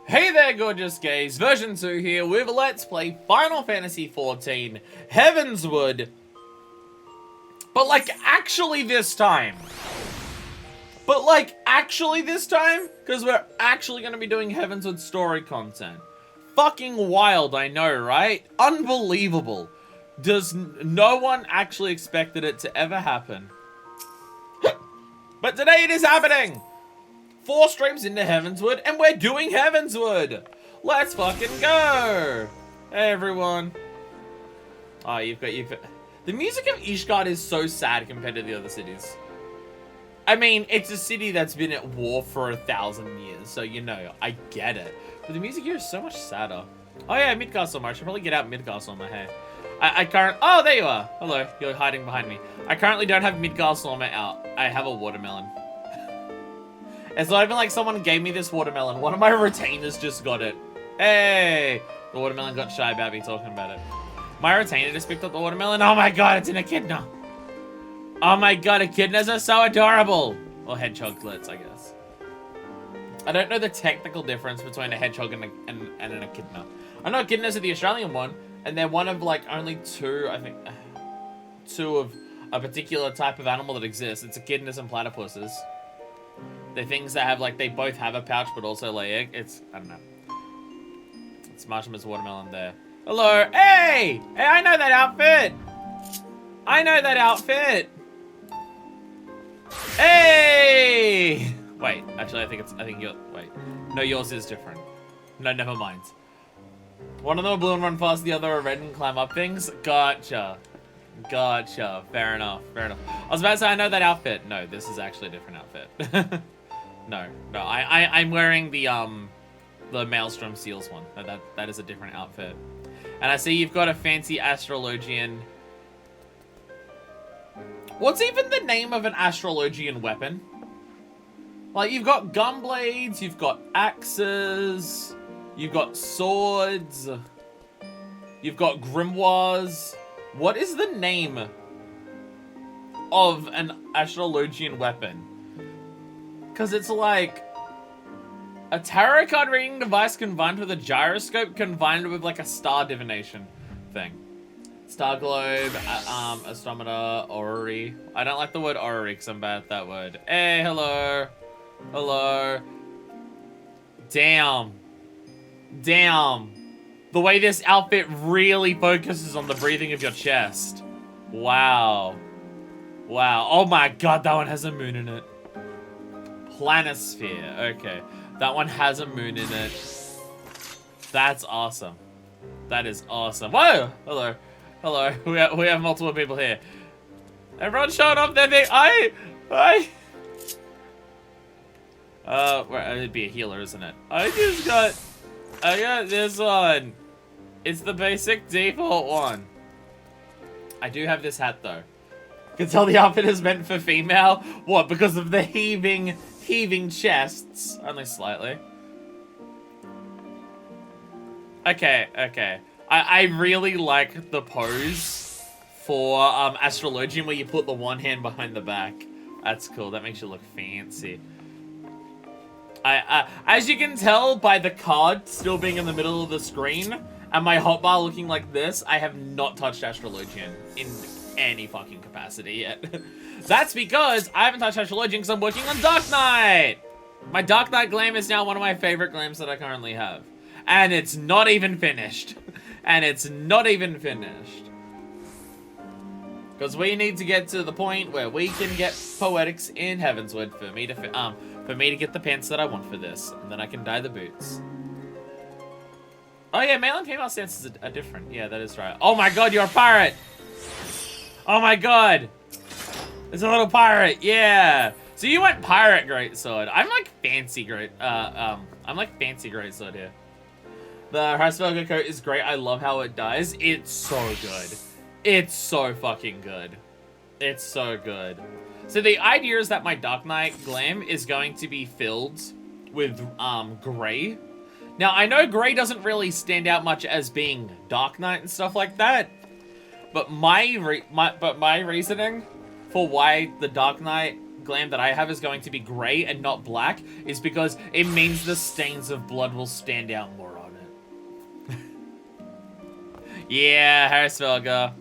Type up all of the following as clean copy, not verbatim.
Hey there, gorgeous gays. Version 2 here with Let's Play Final Fantasy XIV Heavensward. But like, actually this time. Because we're actually going to be doing Heavensward story content. Fucking wild, I know, right? Unbelievable. Does no one actually expected it to ever happen? But today it is happening! 4 streams into Heavensward, and we're doing Heavensward! Let's fucking go! Hey, everyone. Oh, you've got... The music of Ishgard is so sad compared to the other cities. I mean, it's a city that's been at war for 1,000 years, so, you know, I get it. But the music here is so much sadder. Oh, yeah, Midgard I should probably get out Midgard on my hair. Oh, there you are. Hello, you're hiding behind me. I currently don't have Midgard out. I have a watermelon. It's not even like someone gave me this watermelon. One of my retainers just got it. Hey! The watermelon got shy about me talking about it. My retainer just picked up the watermelon. Oh my god, it's an echidna. Oh my god, echidnas are so adorable. Or hedgehoglets, I guess. I don't know the technical difference between a hedgehog and an echidna. I know echidnas are the Australian one, and they're one of like only 2, I think, 2 of a particular type of animal that exists. It's echidnas and platypuses. They're things that have, like, they both have a pouch, but also lay egg. It's, I don't know. It's Marshall's watermelon there. Hello. Hey! Hey, I know that outfit! I know that outfit! Hey! Wait, actually, I think wait. No, yours is different. No, never mind. One of them are blue and run fast, the other are red and climb up things. Gotcha. Gotcha. Fair enough. Fair enough. I was about to say, I know that outfit. No, this is actually a different outfit. No, I'm wearing the Maelstrom Seals one. That is a different outfit. And I see you've got a fancy astrologian. What's even the name of an astrologian weapon? Like, you've got gunblades, you've got axes, you've got swords, you've got grimoires. What is the name of an astrologian weapon? Because it's like a tarot card reading device combined with a gyroscope combined with like a star divination thing. Star globe, astrometer, orrery. I don't like the word orrery because I'm bad at that word. Hey, hello. Hello. Damn. Damn. The way this outfit really focuses on the breathing of your chest. Wow. Wow. Oh my god, that one has a moon in it. Planisphere. Okay. That one has a moon in it. That's awesome. That is awesome. Whoa! Hello. Hello. We have multiple people here. Everyone showing off their thing. It'd be a healer, isn't it? I got this one. It's the basic default one. I do have this hat though. You can tell the outfit is meant for female. What? Because of the heaving chests. Only slightly. Okay, okay. I really like the pose for astrologian where you put the one hand behind the back. That's cool. That makes you look fancy. As you can tell by the card still being in the middle of the screen and my hotbar looking like this, I have not touched astrologian in any fucking capacity yet. That's because I haven't touched astrologian because I'm working on Dark Knight. My Dark Knight glam is now one of my favorite glams that I currently have. And it's not even finished. And it's not even finished. Because we need to get to the point where we can get poetics in Heavensward for me to get the pants that I want for this. And then I can dye the boots. Oh yeah, male and female stances are different. Yeah, that is right. Oh my god, you're a pirate! Oh my god! It's a little pirate, yeah! So you went pirate greatsword. I'm like fancy greatsword here. The Hraesvelgr coat is great. I love how it dies. It's so good. It's so fucking good. It's so good. So the idea is that my Dark Knight glam is going to be filled with gray. Now I know gray doesn't really stand out much as being Dark Knight and stuff like that, but my reasoning for why the Dark Knight glam that I have is going to be grey and not black is because it means the stains of blood will stand out more on it. Yeah, Heavensward.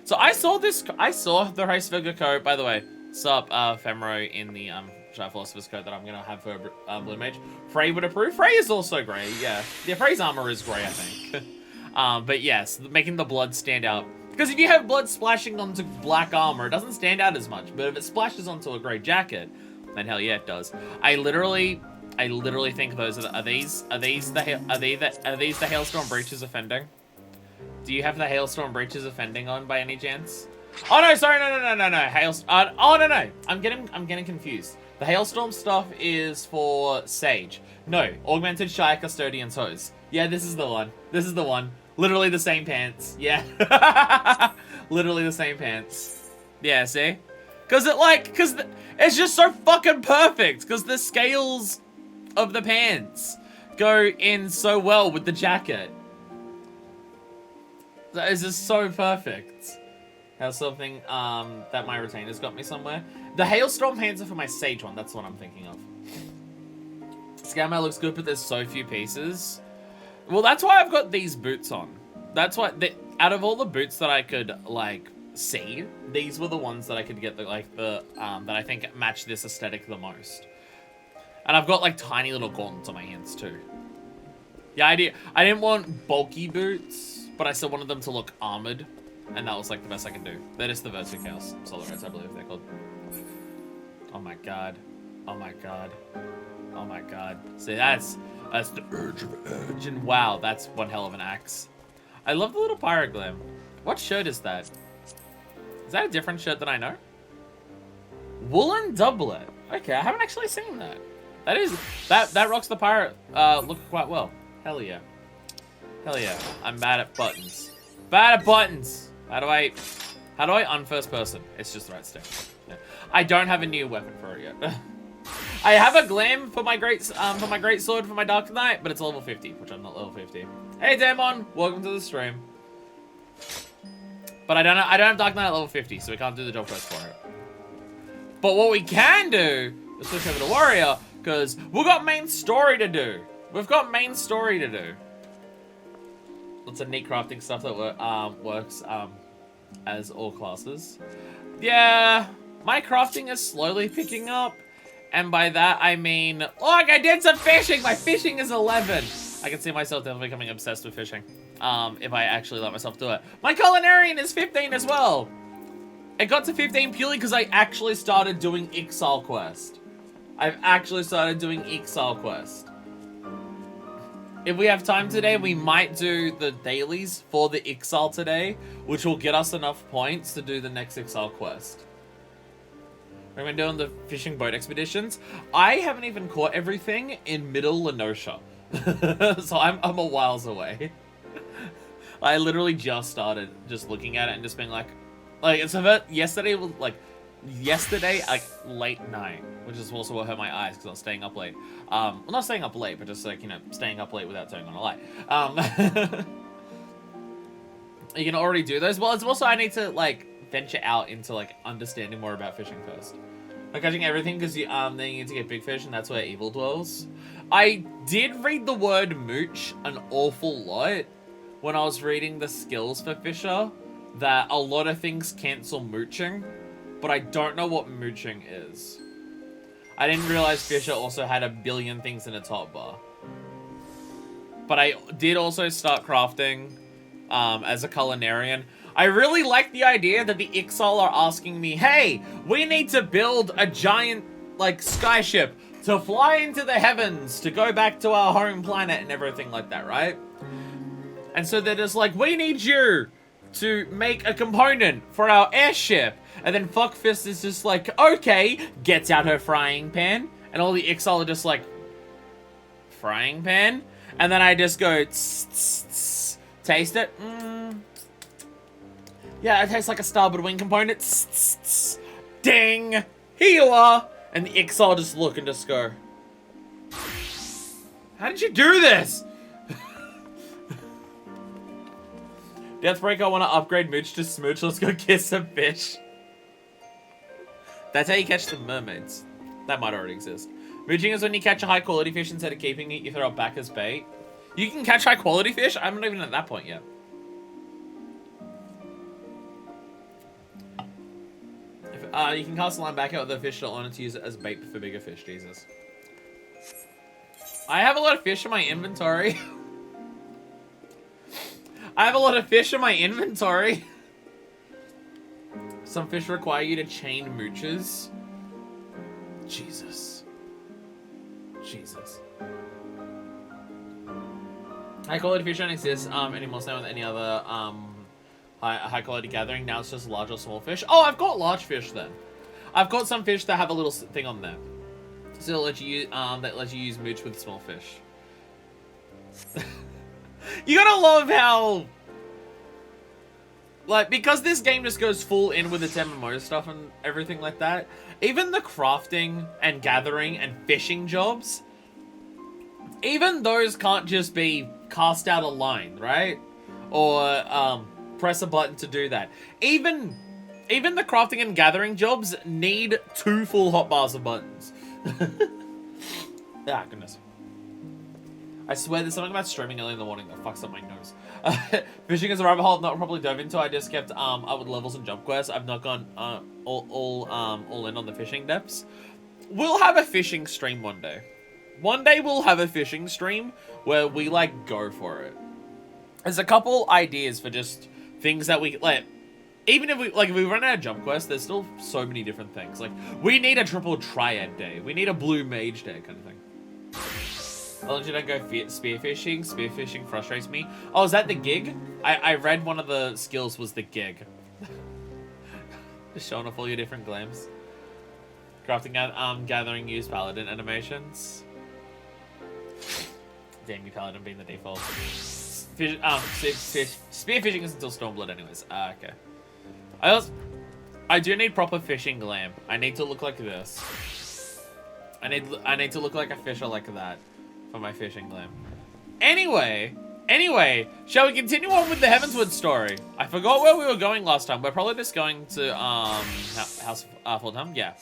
So I saw the Heavensward code, by the way. Sup, Femro in the Philosopher's code that I'm gonna have for Blue Mage. Frey would approve. Frey is also grey, yeah. Yeah, Frey's armor is grey, I think. But yes, making the blood stand out. Because if you have blood splashing onto black armor, it doesn't stand out as much. But if it splashes onto a grey jacket, then hell yeah, it does. I literally think those are these the Hailstorm Breaches offending? Do you have the Hailstorm Breaches offending on by any chance? Oh no, sorry, no. Oh no. I'm getting confused. The Hailstorm stuff is for Sage. No, Augmented Shire Custodian's Hose. Yeah, this is the one. This is the one. Literally the same pants. Yeah. Literally the same pants. Yeah, see? Cause it's just so fucking perfect. Cause the scales of the pants go in so well with the jacket. That is just so perfect. That's something that my retainers got me somewhere. The Hailstorm pants are for my Sage one. That's what I'm thinking of. Scammer looks good, but there's so few pieces. Well, that's why I've got these boots on. That's why, out of all the boots that I could, like, see, these were the ones that I could get, that I think match this aesthetic the most. And I've got, like, tiny little gauntlets on my hands, too. Yeah, I didn't want bulky boots, but I still wanted them to look armored. And that was, like, the best I could do. That is the Verticalis Solar Reds, I believe they're called. Oh my god. Oh my god. Oh my god. See, that's the urge of urge. And wow, that's one hell of an axe. I love the little pyroglam. What shirt is that? Is that a different shirt than I know? Woolen doublet. Okay, I haven't actually seen that. That rocks the pirate look quite well. Hell yeah. Hell yeah. I'm bad at buttons. Bad at buttons! How do I unfirst person? It's just the right stick. Yeah. I don't have a new weapon for it yet. I have a glam for my great sword for my Dark Knight, but it's level 50, which I'm not level 50. Hey Damon, welcome to the stream. But I don't have Dark Knight at level 50, so we can't do the job quest for it. But what we can do is switch over to Warrior, because we've got main story to do. We've got main story to do. Lots of neat crafting stuff that works as all classes. Yeah, my crafting is slowly picking up. And by that, I mean, look, I did some fishing. My fishing is 11. I can see myself definitely becoming obsessed with fishing. If I actually let myself do it. My culinarian is 15 as well. It got to 15 purely because I actually started doing Exile Quest. I've actually started doing Exile Quest. If we have time today, we might do the dailies for the Exile today, which will get us enough points to do the next Exile quest. We've been doing the fishing boat expeditions. I haven't even caught everything in middle Lenosha. So I'm a whiles away. I literally just started just looking at it and just being like yesterday was like late night, which is also what hurt my eyes because I was staying up late. Well, not staying up late, but just like, you know, staying up late without turning on a light. You can already do those. Well, it's also I need to like venture out into like understanding more about fishing first. Like catching everything because you then you need to get big fish and that's where evil dwells. I did read the word mooch an awful lot when I was reading the skills for Fisher, that a lot of things cancel mooching, but I don't know what mooching is. I didn't realize Fisher also had a billion things in its hotbar. But I did also start crafting as a culinarian. I really like the idea that the Ixal are asking me, hey, we need to build a giant, like, skyship to fly into the heavens to go back to our home planet and everything like that, right? And so they're just like, we need you to make a component for our airship. And then Fuckfist is just like, okay, gets out her frying pan. And all the Ixal are just like, frying pan? And then I just go, tss, tss, tss, taste it. Yeah, it tastes like a starboard wing component. Tss, tss, tss. Ding! Here you are! And the Ixal just look and just go, how did you do this? Deathbreaker, I want to upgrade Mooch to Smooch. Let's go kiss some fish. That's how you catch the mermaids. That might already exist. Mooching is when you catch a high quality fish instead of keeping it, you throw it back as bait. You can catch high quality fish? I'm not even at that point yet. You can cast a line back out with a fish that wanted to use it as bait for bigger fish, Jesus. I have a lot of fish in my inventory. I have a lot of fish in my inventory. Some fish require you to chain mooches. Jesus. Jesus. High quality fish don't exist anymore, same with any other high quality gathering. Now it's just large or small fish. Oh, I've got large fish then. I've got some fish that have a little thing on them. So that lets you use mooch with small fish. You gotta love how, like, because this game just goes full in with its MMO stuff and everything like that, even the crafting and gathering and fishing jobs, even those can't just be cast out a line, right? Or press a button to do that. Even the crafting and gathering jobs need 2 full hotbars of buttons. Ah, goodness. I swear there's something about streaming early in the morning that fucks up my nose. Fishing is a rabbit hole I've not properly dove into. I just kept up with levels and jump quests. I've not gone all in on the fishing depths. We'll have a fishing stream one day. One day we'll have a fishing stream where we, like, go for it. There's a couple ideas for just things that we, like, even if we run out of jump quests, there's still so many different things. Like, we need a triple triad day. We need a blue mage day kind of thing. I'll let you don't go spearfishing. Spearfishing frustrates me. Oh, is that the gig? I read one of the skills was the gig. Just showing off all your different glams. Crafting, gathering, use paladin animations. Damn you, paladin being the default. Spearfishing is until Stormblood anyways. Okay. I do need proper fishing glam. I need to look like this. I need to look like a fisher like that for my fishing glam. Anyway, shall we continue on with the Heavensward story? I forgot where we were going last time. We're probably just going to House Full Tom. Yeah,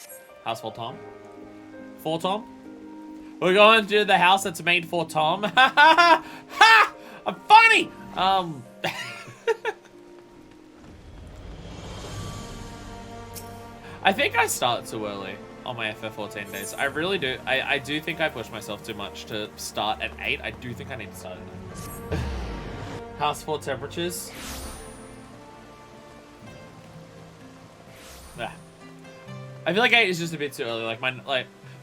House Full Tom. For Tom. We're going to the house that's made for Tom. Ha ha ha! Ha! I'm funny. I think I start too early on my FF14 days. I really do. I do think I push myself too much to start at 8. I do think I need to start at 9. House 4 temperatures. Ah. I feel like 8 is just a bit too early.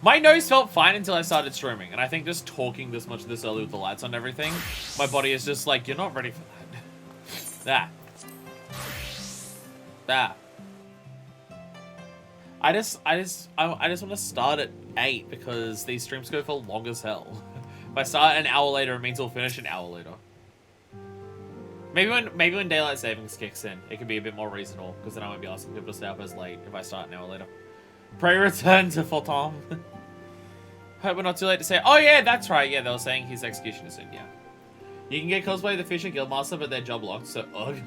My nose felt fine until I started streaming, and I think just talking this much this early with the lights on and everything, my body is just like, you're not ready for that. That. I just want to start at 8 because these streams go for long as hell. If I start an hour later, it means we'll finish an hour later. Maybe when daylight savings kicks in, it could be a bit more reasonable because then I won't be asking people to stay up as late if I start an hour later. Pray return to Fulton. Hope we're not too late to say. Oh yeah, that's right. Yeah, they were saying his execution is soon. Yeah. You can get cosplay the Fisher Guildmaster, but they're job locked. So ugh.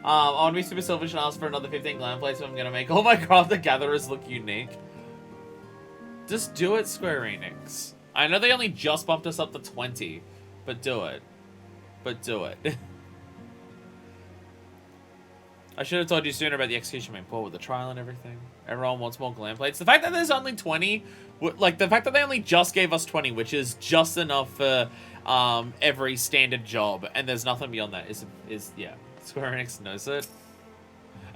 I want to be super selfish and ask for another 15 glam plates. So I'm gonna make all my crafter gatherers look unique. Just do it, Square Enix. I know they only just bumped us up to 20, but do it. But do it. I should have told you sooner about the execution being poor with the trial and everything. Everyone wants more glam plates. The fact that there's only 20, like the fact that they only just gave us 20, which is just enough for every standard job, and there's nothing beyond that, is yeah. Square Enix knows it.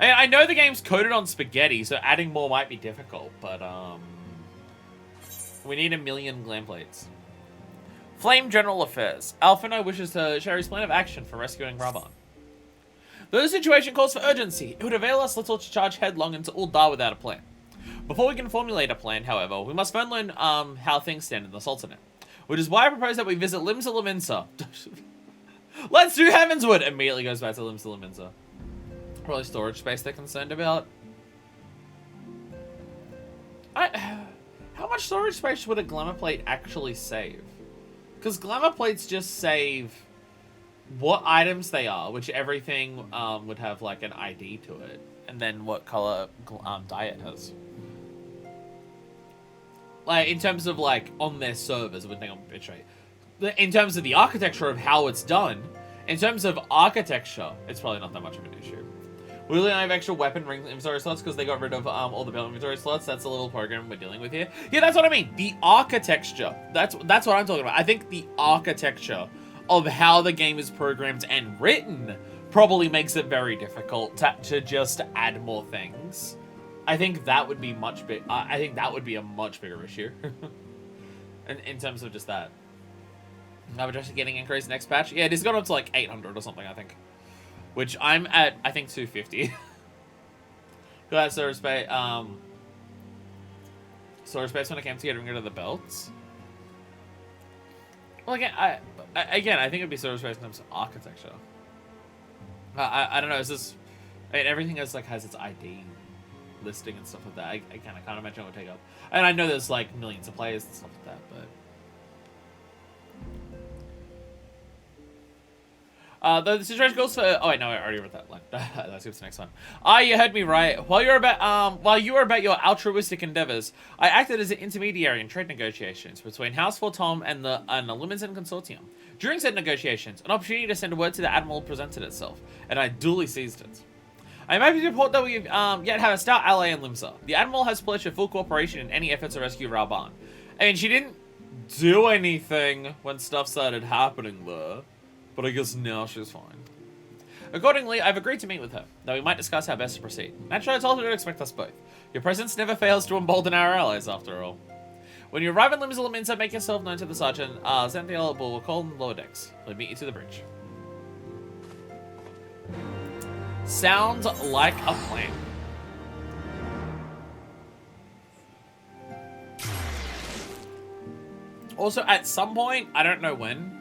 I know the game's coded on spaghetti, so adding more might be difficult, but we need 1 million glam plates. Flame General Affairs. Alphino wishes to share his plan of action for rescuing Raban. Though the situation calls for urgency, it would avail us little to charge headlong into Uldar without a plan. Before we can formulate a plan, however, we must first learn how things stand in the Sultanate. Which is why I propose that we visit Limsa Laminsa. Let's do Heavensward! Immediately goes back to Limsa Laminsa. Probably storage space they're concerned about. How much storage space would a glamour plate actually save? Because glamour plates just save what items they are, which everything would have like an ID to it, and then what color dye it has. Like, in terms of, like, on their servers, I wouldn't think on bitrate. In terms of the architecture of how it's done, in terms of architecture, it's probably not that much of an issue. We really only have extra weapon ring inventory slots because they got rid of all the belt inventory slots. That's the little program we're dealing with here. Yeah, that's what I mean. The architecture. That's what I'm talking about. I think the architecture of how the game is programmed and written probably makes it very difficult to just add more things. I think that would be much big. I think that would be a much bigger issue. in terms of just that. Now we're just getting increased next patch. Yeah, it has gone up to like 800 or something, I think. Which I'm at, I think, 250. That's Solar Space. Solar Space when it came to getting rid of the belts. Well, again, I think it'd be Solar Space in terms of architecture. I don't know. Is this? I mean, everything has its ID listing and stuff like that. I can't imagine what it would take up. And I know there's like millions of players and stuff like that, but. The situation goes for... Oh, wait, no, I already read that line. Let's get to the next one. You heard me right. While you were about your altruistic endeavors, I acted as an intermediary in trade negotiations between House 4 Tom and the Limited Consortium. During said negotiations, an opportunity to send a word to the Admiral presented itself, and I duly seized it. I am happy to report that we yet have a stout ally in Limsa. The Admiral has pledged her full cooperation in any effort to rescue Rauban. I mean, she didn't do anything when stuff started happening there. But I guess now she's fine. Accordingly, I've agreed to meet with her, though we might discuss how best to proceed. Naturally, I told her to expect us both. Your presence never fails to embolden our allies, after all. When you arrive in Limsa, make yourself known to the sergeant. Xanthiel will call on the lower decks. We'll meet you to the bridge. Sounds like a plan. Also, at some point, I don't know when,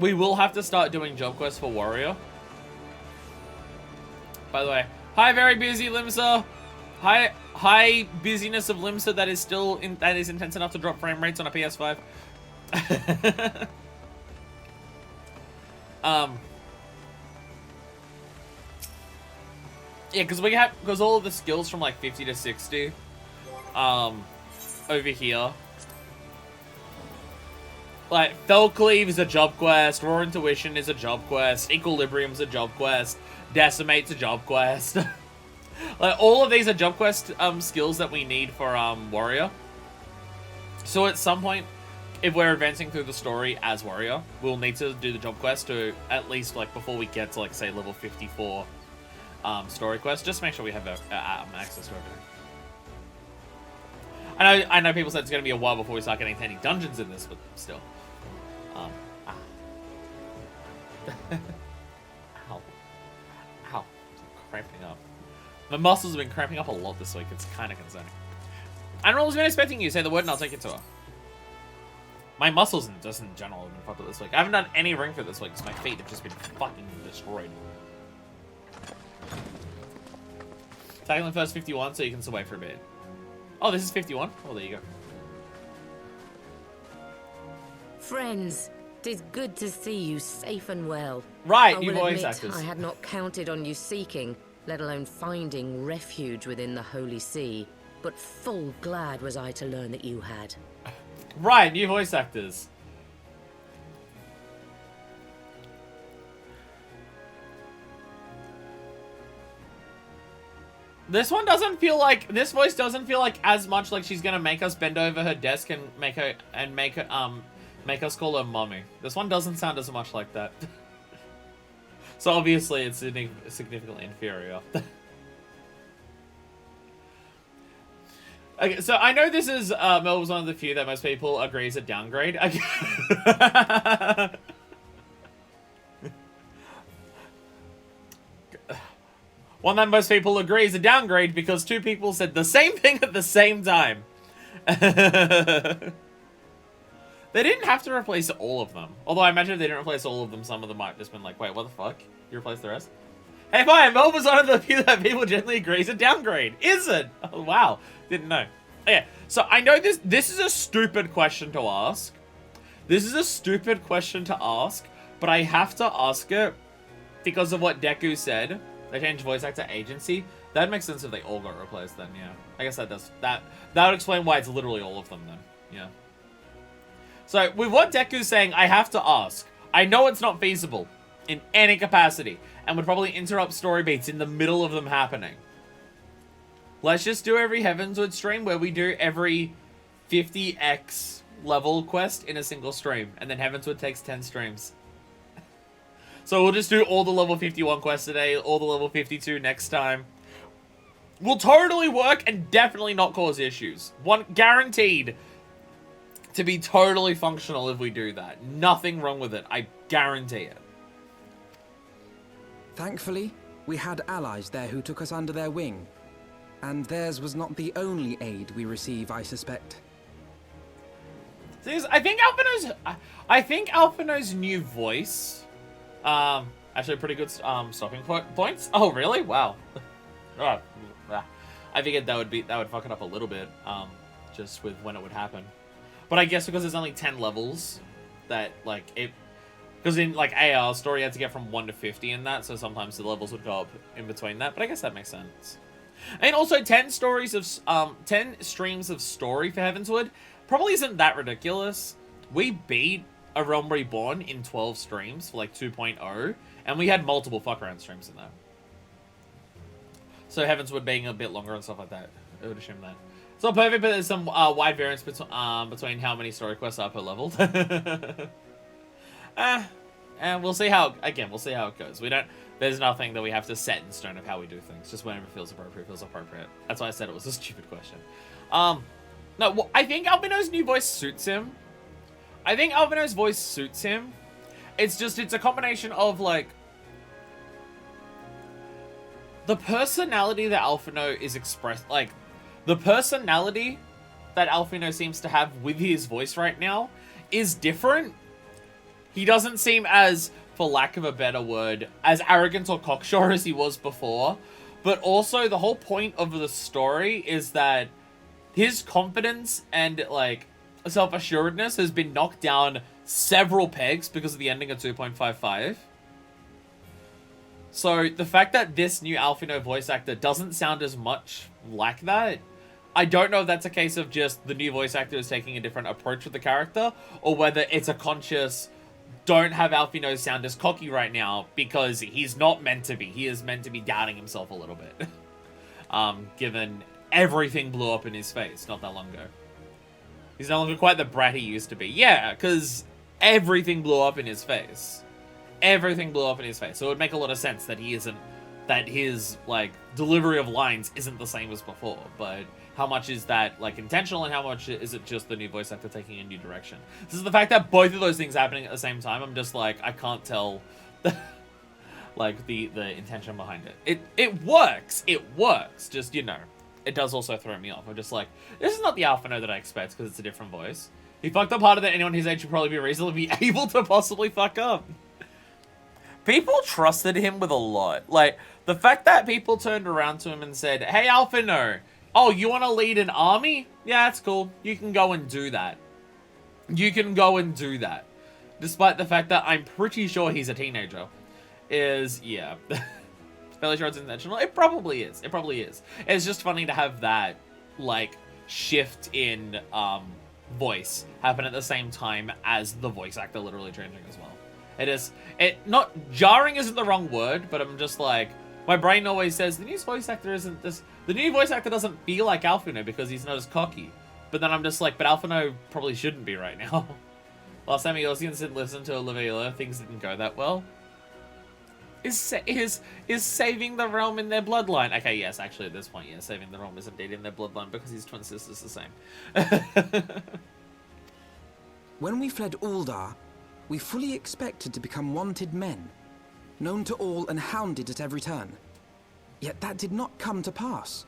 we will have to start doing job quests for Warrior. By the way, hi, very busy Limsa. Hi, busyness of Limsa that is intense enough to drop frame rates on a PS5. Yeah, because all of the skills from like 50 to 60, over here. Like, Felcleave is a job quest, Raw Intuition is a job quest, Equilibrium's a job quest, Decimate's a job quest. Like, all of these are job quest skills that we need for Warrior. So at some point, if we're advancing through the story as Warrior, we'll need to do the job quest to at least, like, before we get to, like, say, level 54 story quest, just to make sure we have access to everything. I know people said it's going to be a while before we start getting to any dungeons in this, but still. Ow. Ow. I'm cramping up. My muscles have been cramping up a lot this week. It's kind of concerning. Admiral has been expecting you. Say the word and I'll take it to her. My muscles just in general have been fucked up this week. I haven't done any ring fit this week because my feet have just been fucking destroyed. Tackling the first 51 so you can survive for a bit. Oh, this is 51? Oh, there you go. Friends, 'tis good to see you safe and well. Right, you voice actors. I had not counted on you seeking, let alone finding refuge within the Holy See, but full glad was I to learn that you had. Right, new voice actors. This one doesn't feel like, this voice doesn't feel like as much like she's gonna make us bend over her desk and make us call her mommy. This one doesn't sound as much like that. So obviously it's significantly inferior. Okay, so I know this is, Mel was one of the few that most people agree is a downgrade. One that most people agree is a downgrade because two people said the same thing at the same time. They didn't have to replace all of them. Although I imagine if they didn't replace all of them, some of them might have just been like, wait, what the fuck? You replaced the rest? Hey, fine, Mel was one of the few that people generally agree is a downgrade. Is it? Oh, wow. Didn't know. Okay, so I know this is a stupid question to ask. This is a stupid question to ask, but I have to ask it because of what Deku said. They changed voice actor agency. That makes sense if they all got replaced then, yeah. I guess that does. That would explain why it's literally all of them then. Yeah. So, with what Deku's saying, I have to ask. I know it's not feasible in any capacity, and would probably interrupt story beats in the middle of them happening. Let's just do every Heavensward stream where we do every 50x level quest in a single stream, and then Heavensward takes 10 streams. So we'll just do all the level 51 quests today, all the level 52 next time. Will totally work and definitely not cause issues. One guaranteed to be totally functional if we do that. Nothing wrong with it. I guarantee it. Thankfully, we had allies there who took us under their wing. And theirs was not the only aid we receive, I suspect. I think Alphino's new voice, actually pretty good stopping points. Oh, really? Wow. Oh, I figured that would fuck it up a little bit, just with when it would happen. But I guess because there's only 10 levels, that like it, because in like AR story you had to get from 1 to 50 in that, so sometimes the levels would go up in between that. But I guess that makes sense. And also 10 streams of story for Heavensward probably isn't that ridiculous. We beat A Realm Reborn in 12 streams for like 2.0, and we had multiple fuck around streams in that. So Heavensward being a bit longer and stuff like that, I would assume that. It's not perfect, but there's some wide variance between how many story quests are per level. And we'll see how it goes. There's nothing that we have to set in stone of how we do things. Just whenever it feels appropriate, That's why I said it was a stupid question. No, I think Albino's new voice suits him. It's just, it's a combination of, like, the personality that Alphino is expressed, like, the personality that Alphino seems to have with his voice right now is different. He doesn't seem as, for lack of a better word, as arrogant or cocksure as he was before. But also, the whole point of the story is that his confidence and, like, self-assuredness has been knocked down several pegs because of the ending of 2.55. So, the fact that this new Alphino voice actor doesn't sound as much like that, I don't know if that's a case of just the new voice actor is taking a different approach with the character, or whether it's a conscious, don't have Alphino sound as cocky right now, because he's not meant to be. He is meant to be doubting himself a little bit. Given everything blew up in his face not that long ago. He's no longer quite the brat he used to be. Yeah, because everything blew up in his face. Everything blew up in his face. So it would make a lot of sense that his, like, delivery of lines isn't the same as before. But how much is that, like, intentional, and how much is it just the new voice actor taking a new direction? This is the fact that both of those things happening at the same time. I'm just like, I can't tell, like, the intention behind it. It works. It works. Just, you know, it does also throw me off. I'm just like, this is not the Alphino that I expect, because it's a different voice. He fucked up harder than anyone his age should probably be reasonably able to possibly fuck up. People trusted him with a lot. Like, the fact that people turned around to him and said, hey, Alphino, oh, you want to lead an army? Yeah, that's cool. You can go and do that. Despite the fact that I'm pretty sure he's a teenager. Yeah. Fairly sure it's intentional. It probably is. It's just funny to have that, like, shift in voice happen at the same time as the voice actor literally changing as well. Not jarring isn't the wrong word, but I'm just like, my brain always says the new voice actor doesn't feel like Alphino because he's not as cocky. But then I'm just like, but Alphino probably shouldn't be right now. Last time he also listened to Olivia, things didn't go that well. Is saving the realm in their bloodline? Okay, yes, actually at this point, yeah, saving the realm is indeed in their bloodline because his twin sister's the same. When we fled Uldar, we fully expected to become wanted men, known to all and hounded at every turn. Yet that did not come to pass.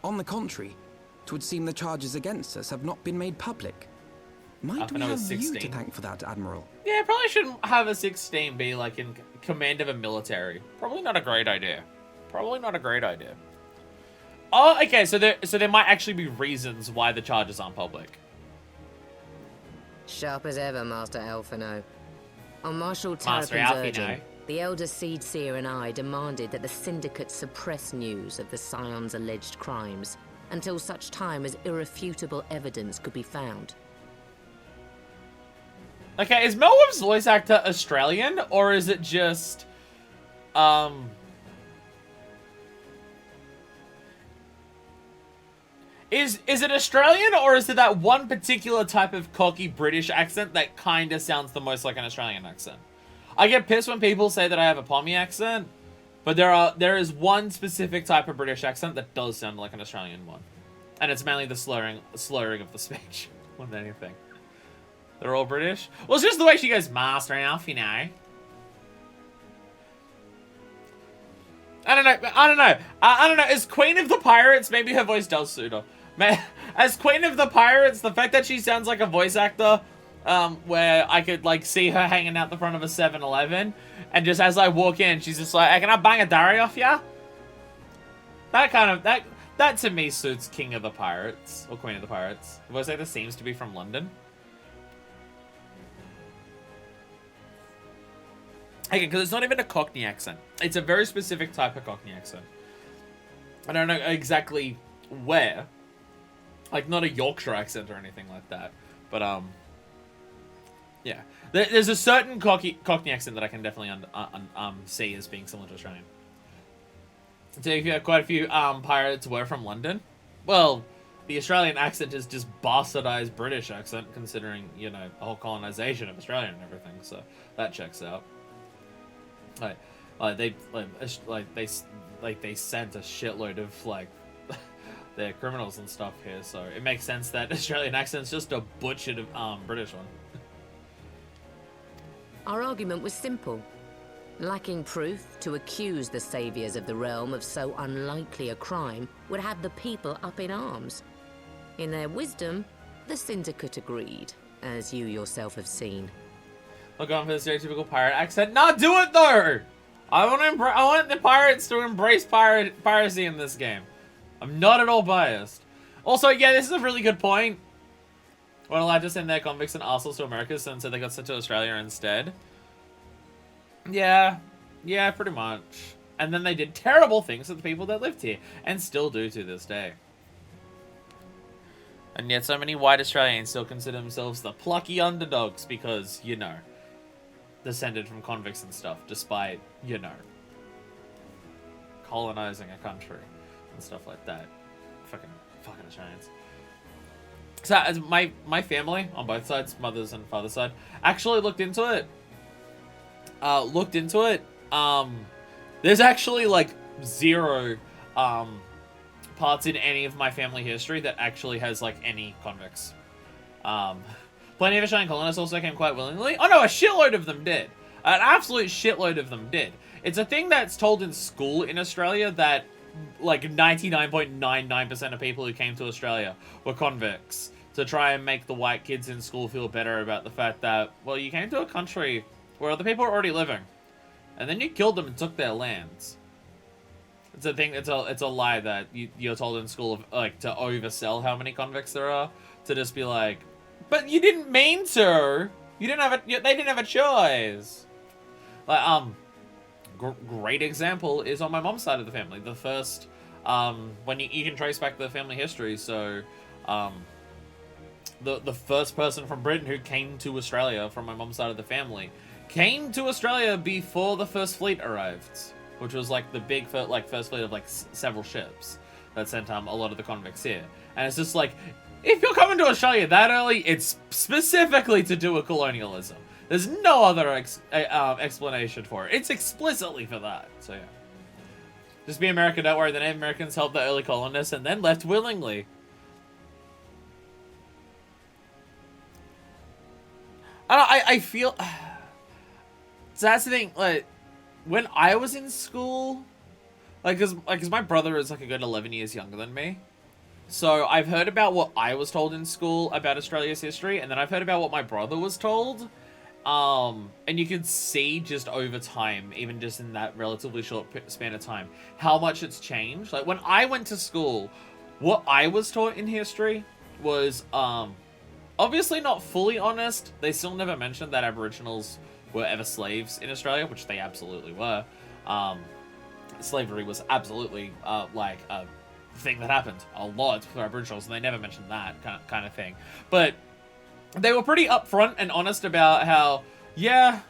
On the contrary, 'twould seem the charges against us have not been made public. Might we have you to thank for that, Admiral? Yeah, probably shouldn't have a 16 be, like, in command of a military. Probably not a great idea. Oh, okay, so there might actually be reasons why the charges aren't public. Sharp as ever, Master Alphino. On Marshal Master Terrapin's Alphino. urging, The Elder Seed Seer and I demanded that the Syndicate suppress news of the Scion's alleged crimes until such time as irrefutable evidence could be found. Okay, is Melworm's voice actor Australian, or is it just, Is it Australian, or is it that one particular type of cocky British accent that kind of sounds the most like an Australian accent? I get pissed when people say that I have a Pommy accent, but there is one specific type of British accent that does sound like an Australian one. And it's mainly the slurring of the speech more than anything. They're all British? Well, it's just the way she goes, Master Alf, you know. I don't know. As Queen of the Pirates, maybe her voice does suit her. As Queen of the Pirates, the fact that she sounds like a voice actor, where I could, like, see her hanging out the front of a 7-Eleven, and just as I walk in, she's just like, hey, can I bang a Dari off ya? That to me suits King of the Pirates, or Queen of the Pirates. The voice actor seems to be from London. Okay, because it's not even a Cockney accent. It's a very specific type of Cockney accent. I don't know exactly where. Like, not a Yorkshire accent or anything like that. But, yeah. There's a certain Cockney accent that I can definitely see as being similar to Australian. So if you have quite a few pirates were from London, well, the Australian accent is just bastardized British accent, considering, you know, the whole colonization of Australia and everything. So that checks out. They sent a shitload of, like, their criminals and stuff here, so it makes sense that Australian accent's just a butchered British one. Our argument was simple. Lacking proof, to accuse the saviors of the realm of so unlikely a crime would have the people up in arms. In their wisdom, the Syndicate agreed, as you yourself have seen. Look on for the stereotypical pirate accent. Nah, do it though! I want the pirates to embrace piracy in this game. I'm not at all biased. Also, yeah, this is a really good point. We're allowed to send their convicts and assholes to America, since they got sent to Australia instead. Yeah, pretty much. And then they did terrible things to the people that lived here, and still do to this day. And yet so many white Australians still consider themselves the plucky underdogs because, you know, descended from convicts and stuff, despite, you know, colonizing a country and stuff like that. Fucking Australians. So, as my family, on both sides, mother's and father's side, actually looked into it. There's actually, like, zero, parts in any of my family history that actually has, like, any convicts. Plenty of Australian colonists also came quite willingly. Oh no, a shitload of them did. An absolute shitload of them did. It's a thing that's told in school in Australia that, like, 99.99% of people who came to Australia were convicts, to try and make the white kids in school feel better about the fact that, well, you came to a country where other people are already living, and then you killed them and took their lands. It's a thing. It's a lie that you're told in school, of, like, to oversell how many convicts there are, to just be like, but you didn't mean to. You didn't have a. They didn't have a choice. Like, great example is on my mom's side of the family. The first, when you can trace back the family history. So, the first person from Britain who came to Australia from my mom's side of the family came to Australia before the first fleet arrived, which was like the big first fleet of like several ships that sent a lot of the convicts here. And it's just like, if you're coming to Australia that early, it's specifically to do with colonialism. There's no other explanation for it. It's explicitly for that. So yeah. Just be America, don't worry. The Native Americans helped the early colonists and then left willingly. I feel... So that's the thing, like, when I was in school, like, cause my brother is like a good 11 years younger than me. So I've heard about what I was told in school about Australia's history, and then I've heard about what my brother was told. And you can see just over time, even just in that relatively short span of time, how much it's changed. Like, when I went to school, what I was taught in history was, obviously not fully honest. They still never mentioned that Aboriginals were ever slaves in Australia, which they absolutely were. Slavery was absolutely like a thing that happened a lot for Aboriginals, and they never mentioned that kind of thing. But they were pretty upfront and honest about how, yeah,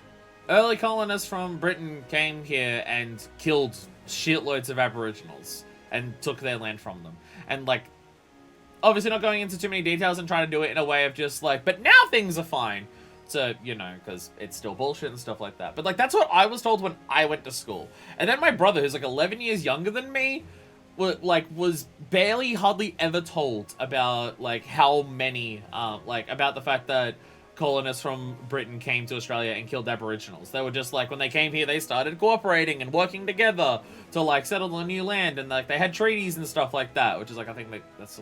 early colonists from Britain came here and killed shitloads of Aboriginals and took their land from them. And, like, obviously not going into too many details and trying to do it in a way of just, like, but now things are fine. So, you know, because it's still bullshit and stuff like that. But, like, that's what I was told when I went to school. And then my brother, who's, like, 11 years younger than me, was barely, hardly ever told about, like, how many, like, about the fact that colonists from Britain came to Australia and killed Aboriginals. They were just, like, when they came here, they started cooperating and working together to, like, settle the new land. And, like, they had treaties and stuff like that, which is, like, I think that's...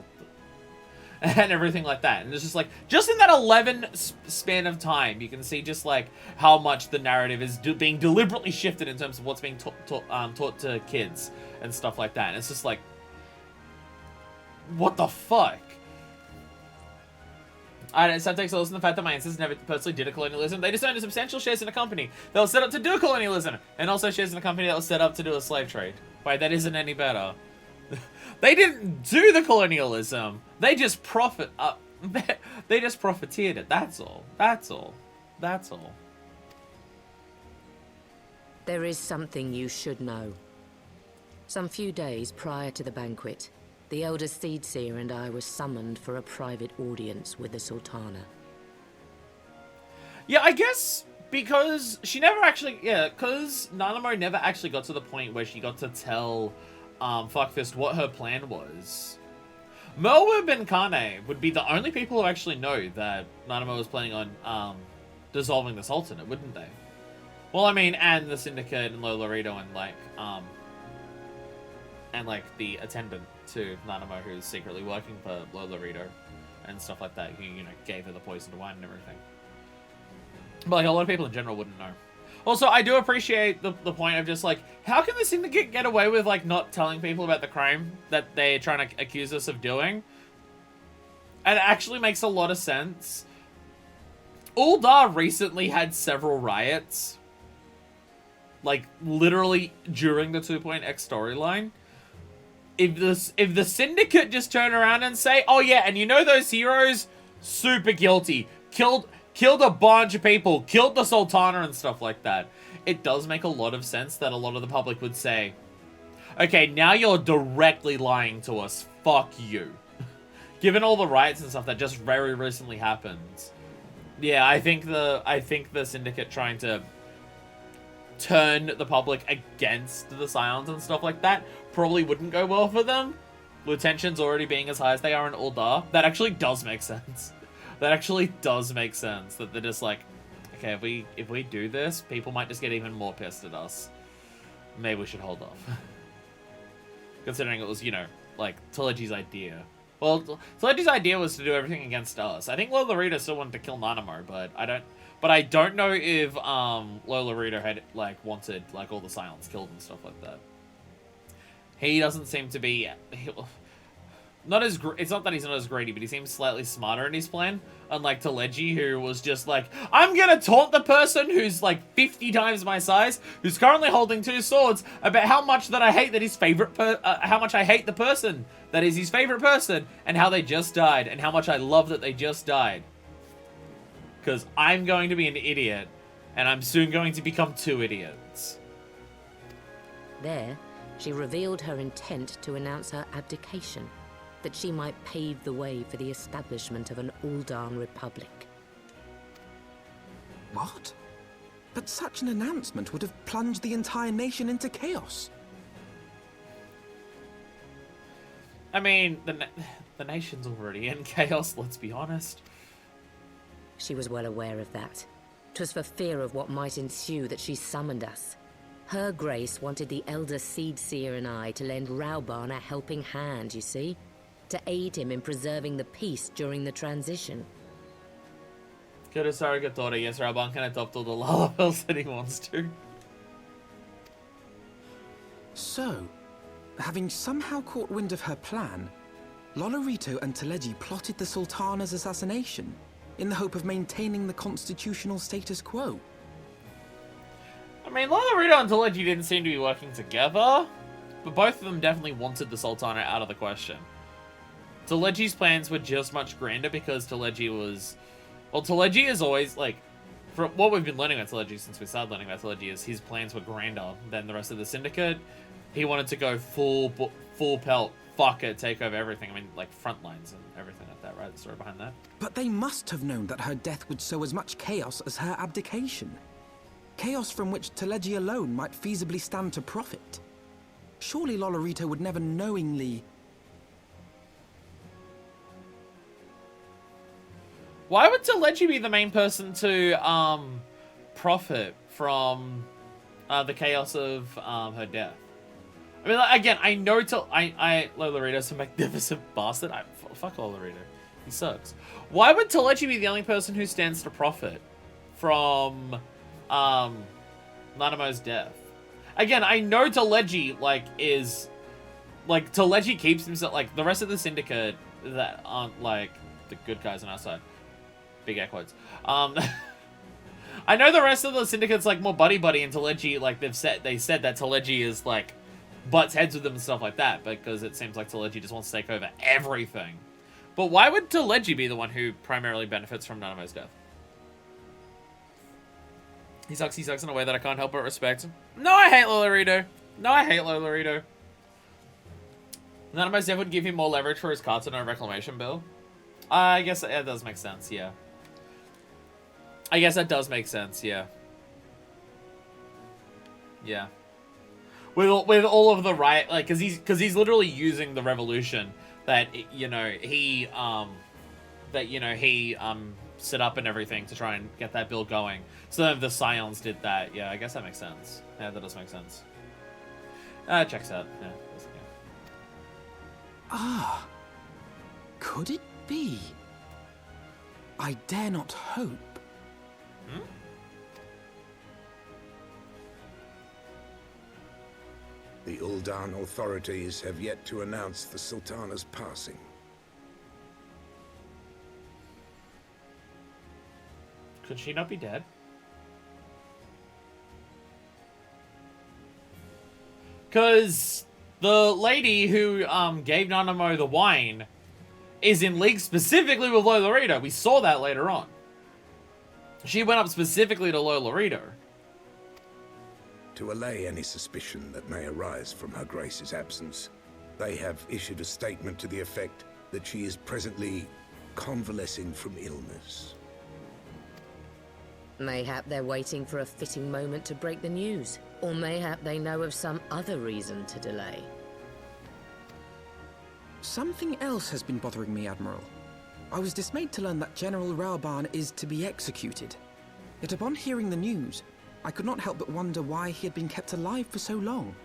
and everything like that. And it's just like, just in that 11 span of time, you can see just like how much the narrative is being deliberately shifted in terms of what's being taught to kids and stuff like that. And it's just like, what the fuck? Some takes a listen to the fact that my ancestors never personally did a colonialism. They just owned substantial shares in a company that was set up to do colonialism, and also shares in a company that was set up to do a slave trade. Wait, that isn't any better. They didn't do the colonialism. They just they just profiteered it. That's all. That's all. That's all. There is something you should know. Some few days prior to the banquet, the Elder Seedseer and I were summoned for a private audience with the Sultana. Yeah, I guess because she never actually... Yeah, because Nanamo never actually got to the point where she got to tell Fuckfist what her plan was. Merwib and Kane would be the only people who actually know that Nanamo was planning on dissolving the Sultanate, wouldn't they? Well, I mean, and the Syndicate and Lolorito and like the attendant to Nanamo who's secretly working for Lolorito and stuff like that, who, you know, gave her the poisoned wine and everything. But like a lot of people in general wouldn't know. Also, I do appreciate the point of just like, how can the Syndicate get away with like not telling people about the crime that they're trying to accuse us of doing? And it actually makes a lot of sense. Uldar recently had several riots. Like, literally during the 2.x storyline. If the Syndicate just turn around and say, oh yeah, and you know those heroes? Super guilty. Killed a bunch of people, killed the Sultana and stuff like that. It does make a lot of sense that a lot of the public would say, okay, now you're directly lying to us. Fuck you. Given all the riots and stuff that just very recently happened. Yeah, I think the Syndicate trying to turn the public against the Scions and stuff like that probably wouldn't go well for them. With tensions already being as high as they are in Uldar. That actually does make sense. That actually does make sense, that they're just like, okay, if we do this, people might just get even more pissed at us. Maybe we should hold off. Considering it was, you know, like, Telegi's idea. Well, Telegi's idea was to do everything against us. I think Lolorito still wanted to kill Nanamo, but I don't know if Lolorito had, like, wanted, like, all the Scions killed and stuff like that. He doesn't seem to be... It's not that he's not as greedy, but he seems slightly smarter in his plan. Unlike Teleji, who was just like, I'm gonna taunt the person who's like 50 times my size, who's currently holding 2 swords, about how much that I hate that his favorite how much I hate the person that is his favorite person, and how they just died, and how much I love that they just died. Because I'm going to be an idiot, and I'm soon going to become 2 idiots. There, she revealed her intent to announce her abdication, that she might pave the way for the establishment of an Uldan Republic. What? But such an announcement would have plunged the entire nation into chaos. I mean, the nation's already in chaos, let's be honest. She was well aware of that. 'Twas for fear of what might ensue that she summoned us. Her Grace wanted the Elder Seedseer and I to lend Rauban a helping hand, you see? To aid him in preserving the peace during the transition. Kurasarigatora, yes, Rauban can adopt all the Lalapels that he wants to. So, having somehow caught wind of her plan, Lolorito and Teleji plotted the Sultana's assassination in the hope of maintaining the constitutional status quo. mean, Lolorito and Teleji didn't seem to be working together, but both of them definitely wanted the Sultana out of the question. Teleji's plans were just much grander because Teleji was... Well, Teleji is always, like... From what we've been learning about Teleji since we started learning about Teleji is his plans were grander than the rest of the Syndicate. He wanted to go full pelt, fuck it, take over everything. I mean, like, front lines and everything like that, right? The story behind that. But they must have known that her death would sow as much chaos as her abdication. Chaos from which Teleji alone might feasibly stand to profit. Surely Lolorito would never knowingly... Why would Teleji be the main person to profit from the chaos of her death? I mean, like, again, I know Lolorito's a magnificent bastard. Fuck Lolorito. He sucks. Why would Teleji be the only person who stands to profit from Nanamo's death? Again, I know Teleji, like, is... Like, Teleji keeps himself... Like, the rest of the Syndicate that aren't, like, the good guys on our side... Big air quotes. I know the rest of the Syndicate's like more buddy-buddy, and Teleji, like they said that Teleji is like butts heads with them and stuff like that, because it seems like Teleji just wants to take over everything. But why would Teleji be the one who primarily benefits from Nanamo's death? He sucks in a way that I can't help but respect. No, I hate Lolorito. Nanamo's death would give him more leverage for his Cartano reclamation bill. I guess that does make sense, yeah. Yeah. With all of the right, like, cause he's literally using the revolution that he set up and everything to try and get that bill going. So the Scions did that. Yeah, I guess that makes sense. Yeah, that does make sense. Checks out. Yeah. Ah, could it be? I dare not hope. Hmm? The Uldan authorities have yet to announce the Sultana's passing. Could she not be dead? Because the lady who gave Nanamo the wine is in league specifically with Lolorito. We saw that later on. She went up specifically to Lolorito. To allay any suspicion that may arise from Her Grace's absence, they have issued a statement to the effect that she is presently convalescing from illness. Mayhap they're waiting for a fitting moment to break the news. Or mayhap they know of some other reason to delay. Something else has been bothering me, Admiral. I was dismayed to learn that General Raoban is to be executed. Yet upon hearing the news, I could not help but wonder why he had been kept alive for so long.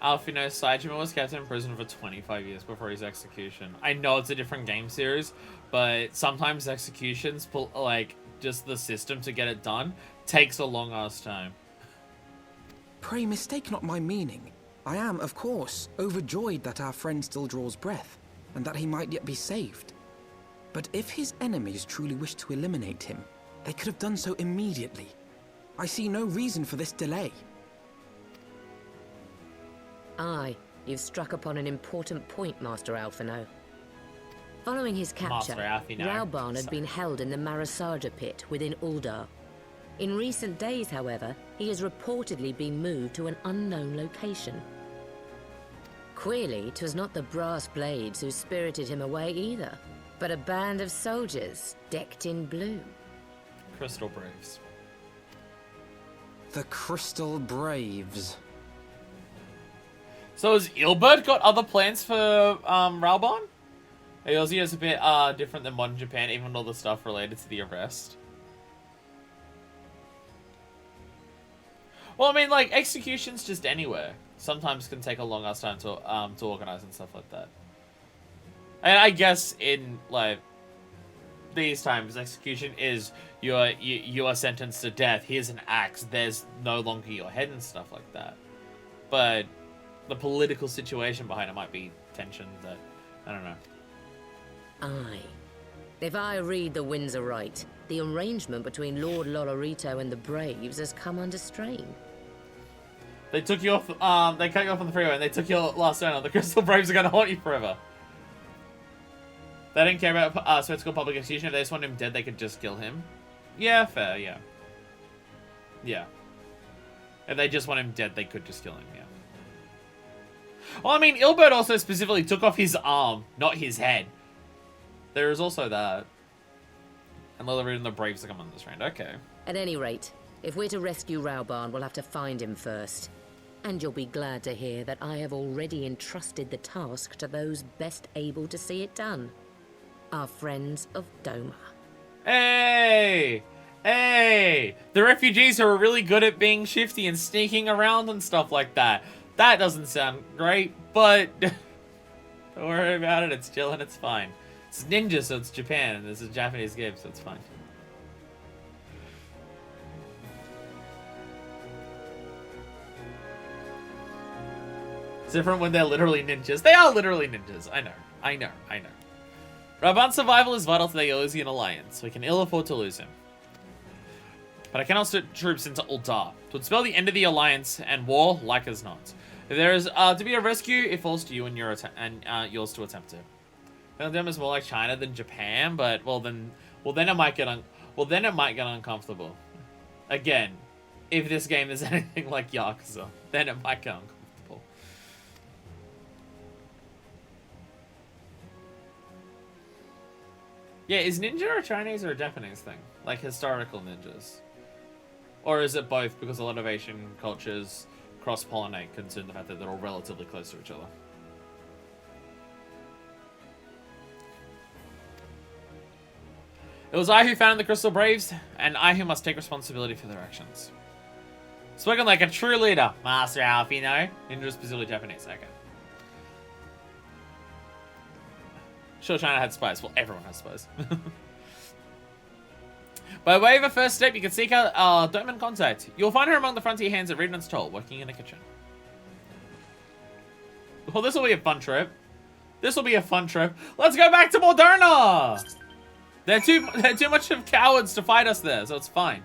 Alfino, Saejima was kept in prison for 25 years before his execution. I know it's a different game series, but sometimes executions, like, just the system to get it done, takes a long-ass time. Pray mistake not my meaning. I am, of course, overjoyed that our friend still draws breath, and that he might yet be saved. But if his enemies truly wish to eliminate him, they could have done so immediately. I see no reason for this delay. Aye, you've struck upon an important point, Master Alphino. Following his capture, Raoban had been held in the Marasaja pit within Uldar. In recent days, however, he has reportedly been moved to an unknown location. Queerly, 'twas not the brass blades who spirited him away either, but a band of soldiers decked in blue. Crystal Braves. The Crystal Braves. So has Ilbert got other plans for Raoban? He is a bit different than modern Japan, even with all the stuff related to the arrest. Well, I mean, like, executions just anywhere sometimes can take a long ass time to organize and stuff like that. And I guess in, like, these times, execution is you are sentenced to death. Here's an axe. There's no longer your head and stuff like that. But the political situation behind it might be tension that I don't know. Aye. If I read the winds aright, the arrangement between Lord Lolorito and the Braves has come under strain. They took you off, they cut you off on the freeway and they took your last owner. The Crystal Braves are gonna haunt you forever. They didn't care about Svetsko public execution. If they just want him dead, they could just kill him. Yeah, fair, yeah. Yeah. If they just want him dead, they could just kill him, yeah. Well, I mean, Ilbert also specifically took off his arm, not his head. There is also that. And Lillard and the Braves are coming on this round, okay. At any rate, if we're to rescue Raubarn, we'll have to find him first. And you'll be glad to hear that I have already entrusted the task to those best able to see it done. Our friends of Doma. Hey! Hey! The refugees who are really good at being shifty and sneaking around and stuff like that. That doesn't sound great, but don't worry about it. It's chill and it's fine. It's ninja, so it's Japan, and this is a Japanese game, so it's fine. It's different when they're literally ninjas. They are literally ninjas. I know. Raubarn's survival is vital to the Elysian Alliance. We can ill afford to lose him. But I cannot send troops into Ul'dah. It would spell the end of the Alliance and war like as not. If there is to be a rescue, it falls to you and yours to attempt it. Them is more like China than Japan, but well then it might get uncomfortable. Again, if this game is anything like Yakuza, then it might get uncomfortable. Yeah, is ninja a Chinese or a Japanese thing? Like historical ninjas? Or is it both, because a lot of Asian cultures cross-pollinate, considering the fact that they're all relatively close to each other? It was I who founded the Crystal Braves, and I who must take responsibility for their actions. Spoken like a true leader, Master Alfino. Ninja is specifically Japanese, okay. Sure, China had spies. Well, everyone has spies. By way of a first step, you can seek out Doman contact. You'll find her among the frontier hands at Redmond's Toll, working in the kitchen. Well, this will be a fun trip. Let's go back to Moderna! They're too much of cowards to fight us there, so it's fine.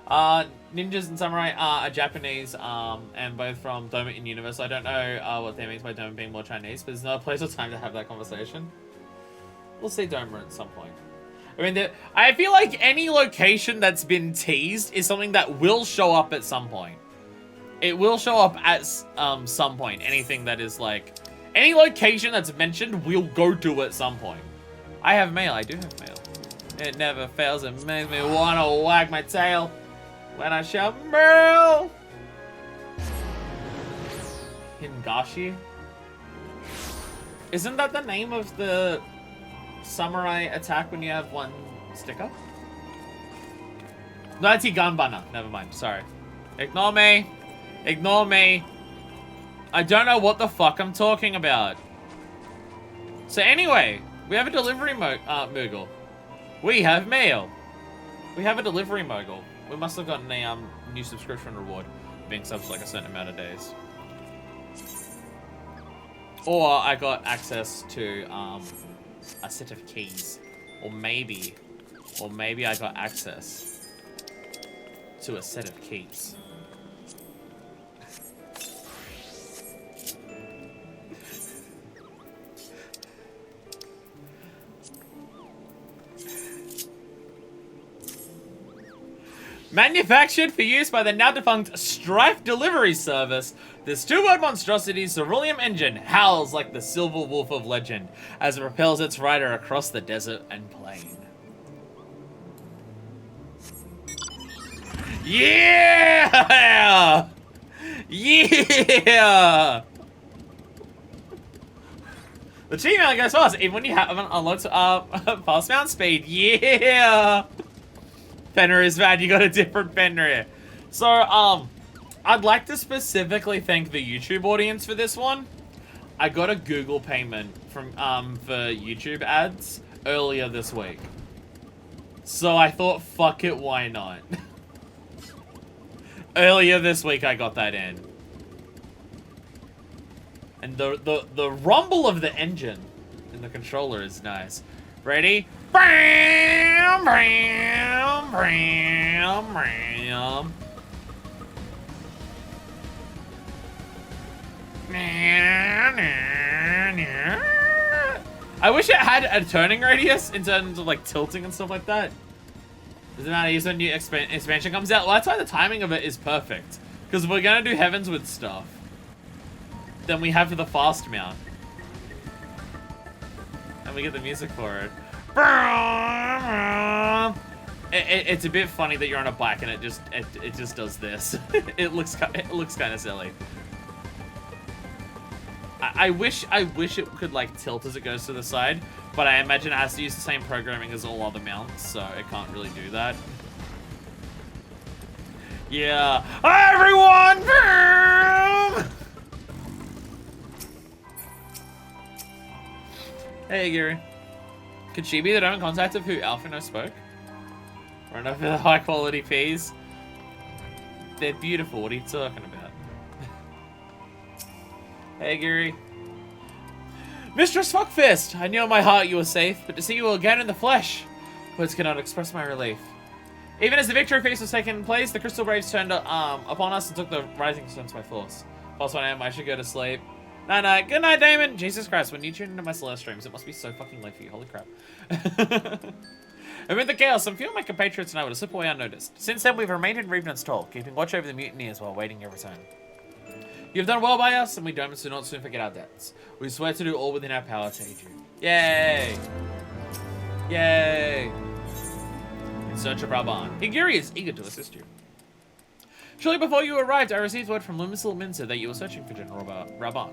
Oh, shit. Ninjas and samurai are Japanese, and both from Doma in universe. I don't know what that means by Doma being more Chinese, but there's no place or time to have that conversation. We'll see Doma at some point. I mean, I feel like any location that's been teased is something that will show up at some point. It will show up at some point. Anything that is like... Any location that's mentioned, we'll go to at some point. I have mail. I do have mail. It never fails. It makes me want to wag my tail when I shout mail. Hingashi? Isn't that the name of the samurai attack when you have one sticker? No, that's Higanbana. Never mind. Sorry. Ignore me. Ignore me. I don't know what the fuck I'm talking about. So anyway, we have a delivery mogul. We have mail. We have a delivery mogul. We must have gotten a new subscription reward being subs like a certain amount of days. Or I got access to a set of keys. Or maybe I got access to a set of keys. Manufactured for use by the now-defunct Strife Delivery Service, this two-word monstrosity's ceruleum engine howls like the silver wolf of legend as it propels its rider across the desert and plain. Yeah! Yeah! The G-Mail goes fast, even when you haven't unlocked fast mount speed. Yeah! Fenrir is bad, you got a different Fenrir. So, I'd like to specifically thank the YouTube audience for this one. I got a Google payment from for YouTube ads earlier this week. So I thought, fuck it, why not? Earlier this week I got that in. And the rumble of the engine in the controller is nice. Ready? Bam, bam, bam, bam. I wish it had a turning radius in terms of like tilting and stuff like that. Doesn't matter, use when new expansion comes out. Well, that's why the timing of it is perfect. Because if we're gonna do Heavensward stuff, then we have the fast mount. And we get the music for it. It's a bit funny that you're on a bike and it just does this. it looks kind of silly. I wish it could like tilt as it goes to the side, but I imagine it has to use the same programming as all other mounts, so it can't really do that. Yeah, everyone! Hey, Gary. Could she be the known contact of who Alphino spoke? Or enough of the high quality peas? They're beautiful. What are you talking about? Hey, Gary. Mistress Fuckfist! I knew in my heart you were safe, but to see you again in the flesh, words cannot express my relief. Even as the victory feast was taking place, the Crystal Braves turned upon us and took the Rising Stones by force. False 1 AM, I should go to sleep. Night-night. Good night, Damon! Jesus Christ, when you tune into my Celeste streams, it must be so fucking late for you. Holy crap. Amid the chaos, some few of my compatriots and I would slip away unnoticed. Since then, we've remained in Revenant's Toll, keeping watch over the mutineers while waiting your return. You have done well by us, and we do not soon forget our debts. We swear to do all within our power to aid you. Yay! Yay! In search of Raban. Higiri is eager to assist you. Shortly before you arrived, I received word from Lumisil Minza that you were searching for General Raban.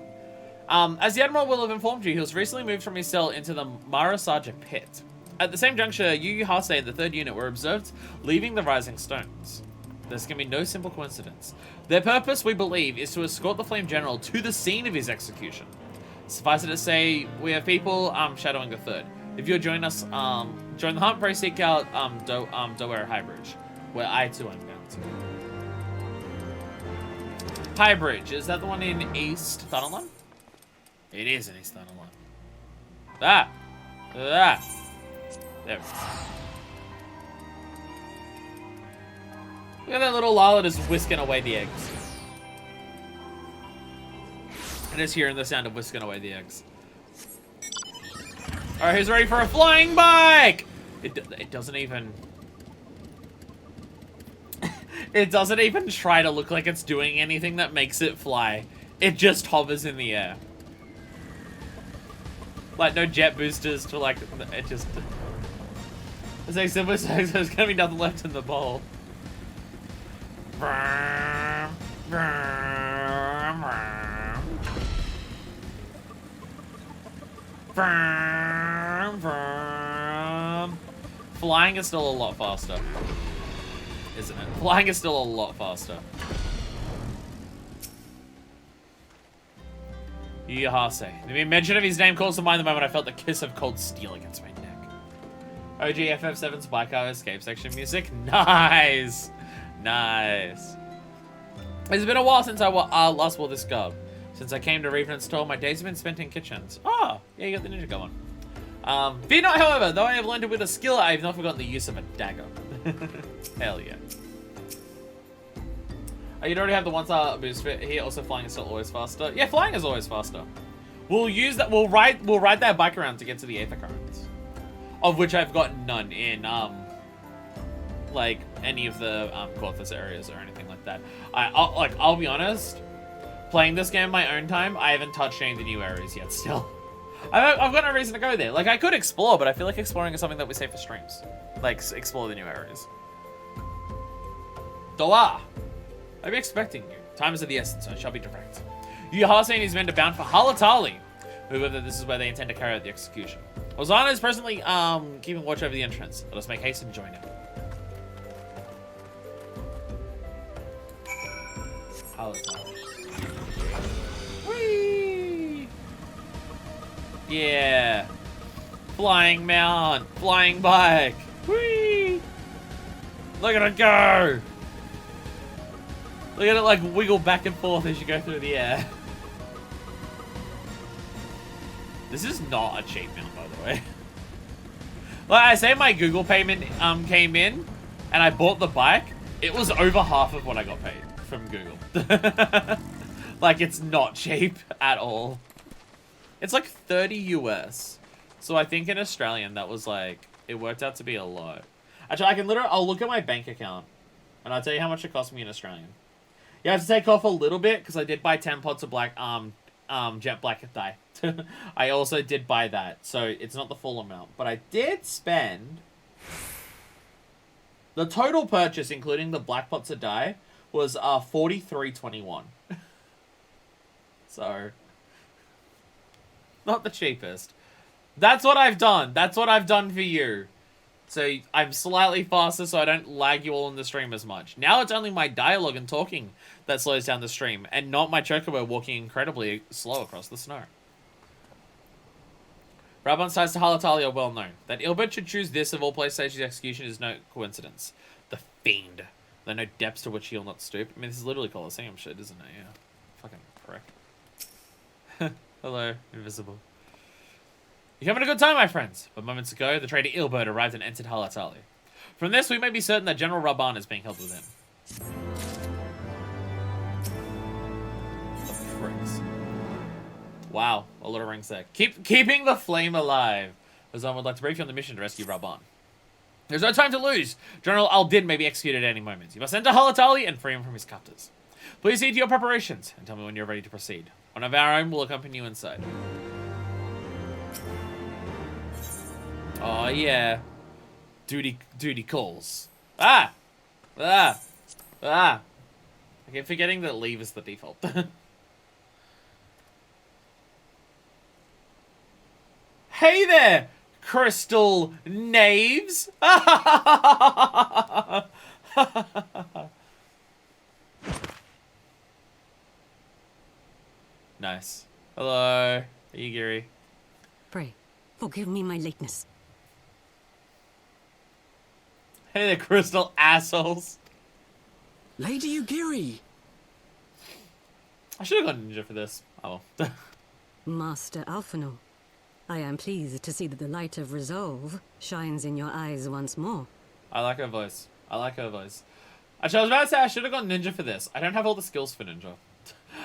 As the Admiral will have informed you, he was recently moved from his cell into the Marasaja pit. At the same juncture, Yu Hase and the 3rd unit were observed leaving the Rising Stones. This can be no simple coincidence. Their purpose, we believe, is to escort the Flame General to the scene of his execution. Suffice it to say, we have people shadowing the 3rd. If you'll join us, join the hunt, pray seek out Doer High Bridge, where I too am bound to. High Bridge, is that the one in East Thunderland? It is in East Thunderland. There we go. Look at that little Lala just whisking away the eggs. And just hearing the sound of whisking away the eggs. Alright, who's ready for a flying bike? It doesn't even... it doesn't even try to look like it's doing anything that makes it fly. It just hovers in the air. Like, no jet boosters to, like, it just... It's like simple, so there's gonna be nothing left in the bowl. Flying is still a lot faster, isn't it? Flying is still a lot faster. Yu Hase. The mention of his name calls to mind the moment I felt the kiss of cold steel against my neck. OG FF7's Bike Hour Escape section music. Nice! Nice. It's been a while since I last wore this garb. Since I came to Revenant's Toll, my days have been spent in kitchens. Oh, yeah, you got the ninja going. Fear not, however, though I have learned it with a skill, I have not forgotten the use of a dagger. Hell yeah. Oh, you'd already have the 1-star boost fit here. Also, flying is still always faster. Yeah, flying is always faster. We'll use that. We'll ride that bike around to get to the Aether Currents, of which I've got none in like any of the Corthus areas or anything like that. I'll be honest. Playing this game in my own time, I haven't touched any of the new areas yet. Still, I've got no reason to go there. Like, I could explore, but I feel like exploring is something that we save for streams. Like, explore the new areas. Doa, I'll be expecting you. Time is of the essence, so I shall be direct. Yu Hase and his men are bound for Halatali. Whoever this is where they intend to carry out the execution. Ozana is presently keeping watch over the entrance. Let us make haste and join him. Halatali. Whee! Yeah. Flying mount. Flying bike. Whee! Look at it go! Look at it like wiggle back and forth as you go through the air. This is not a cheap mount, by the way. Like I say, my Google payment came in, and I bought the bike. It was over half of what I got paid from Google. Like, it's not cheap at all. It's like 30 US. So I think in Australian, that was like, it worked out to be a lot. Actually, I'll look at my bank account, and I'll tell you how much it cost me in Australian. You have to take off a little bit, because I did buy 10 pots of black, jet black dye. I also did buy that, so it's not the full amount. But I did spend... The total purchase, including the black pots of dye, was $43.21. So, not the cheapest. That's what I've done. That's what I've done for you. So I'm slightly faster so I don't lag you all in the stream as much. Now it's only my dialogue and talking that slows down the stream, and not my chocobo walking incredibly slow across the snow. Rabon's ties to Halatali are well known. That Ilbert should choose this of all PlayStation's execution is no coincidence. The Fiend. There are no depths to which he'll not stoop. I mean, this is literally Colosseum shit, isn't it? Yeah. Fucking prick. Hello, invisible. You're having a good time, my friends. But moments ago, the trader Ilbert arrived and entered Halatali. From this, we may be certain that General Raban is being held within. The pricks. Wow, a lot of rings there. Keeping the flame alive. Azan would like to brief you on the mission to rescue Raban. There's no time to lose. General Al-Din may be executed at any moment. You must enter Halatali and free him from his captors. Please see to your preparations and tell me when you're ready to proceed. One of our own will accompany you inside. Oh yeah. Duty calls. I keep forgetting that leave is the default. Hey there, crystal knaves! Nice. Hello. Are you Giri? Pray, forgive me my lateness. Hey there, crystal assholes. Lady Ugiri! I should have gone ninja for this. Oh well. Master Alphino, I am pleased to see that the light of resolve shines in your eyes once more. I like her voice. I like her voice. Actually, I was about to say I should have gone ninja for this. I don't have all the skills for ninja.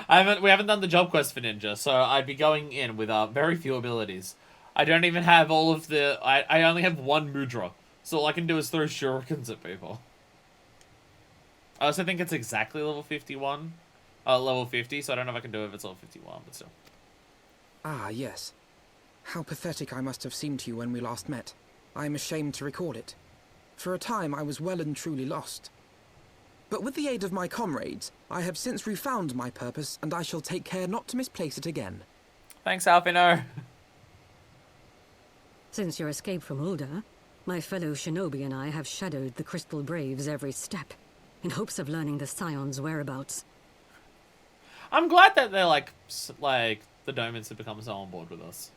We haven't done the job quest for ninja, so I'd be going in with very few abilities. I don't even have all of the... I only have one mudra, so all I can do is throw shurikens at people. I also think it's exactly level 51. Level 50, so I don't know if I can do it if it's level 51, but still. Ah, yes. How pathetic I must have seemed to you when we last met. I am ashamed to record it. For a time, I was well and truly lost. But with the aid of my comrades, I have since refound my purpose, and I shall take care not to misplace it again. Thanks, Alphino. Since your escape from Ulda, my fellow shinobi and I have shadowed the Crystal Braves every step, in hopes of learning the Scion's whereabouts. I'm glad that they're like the Domans have become so on board with us.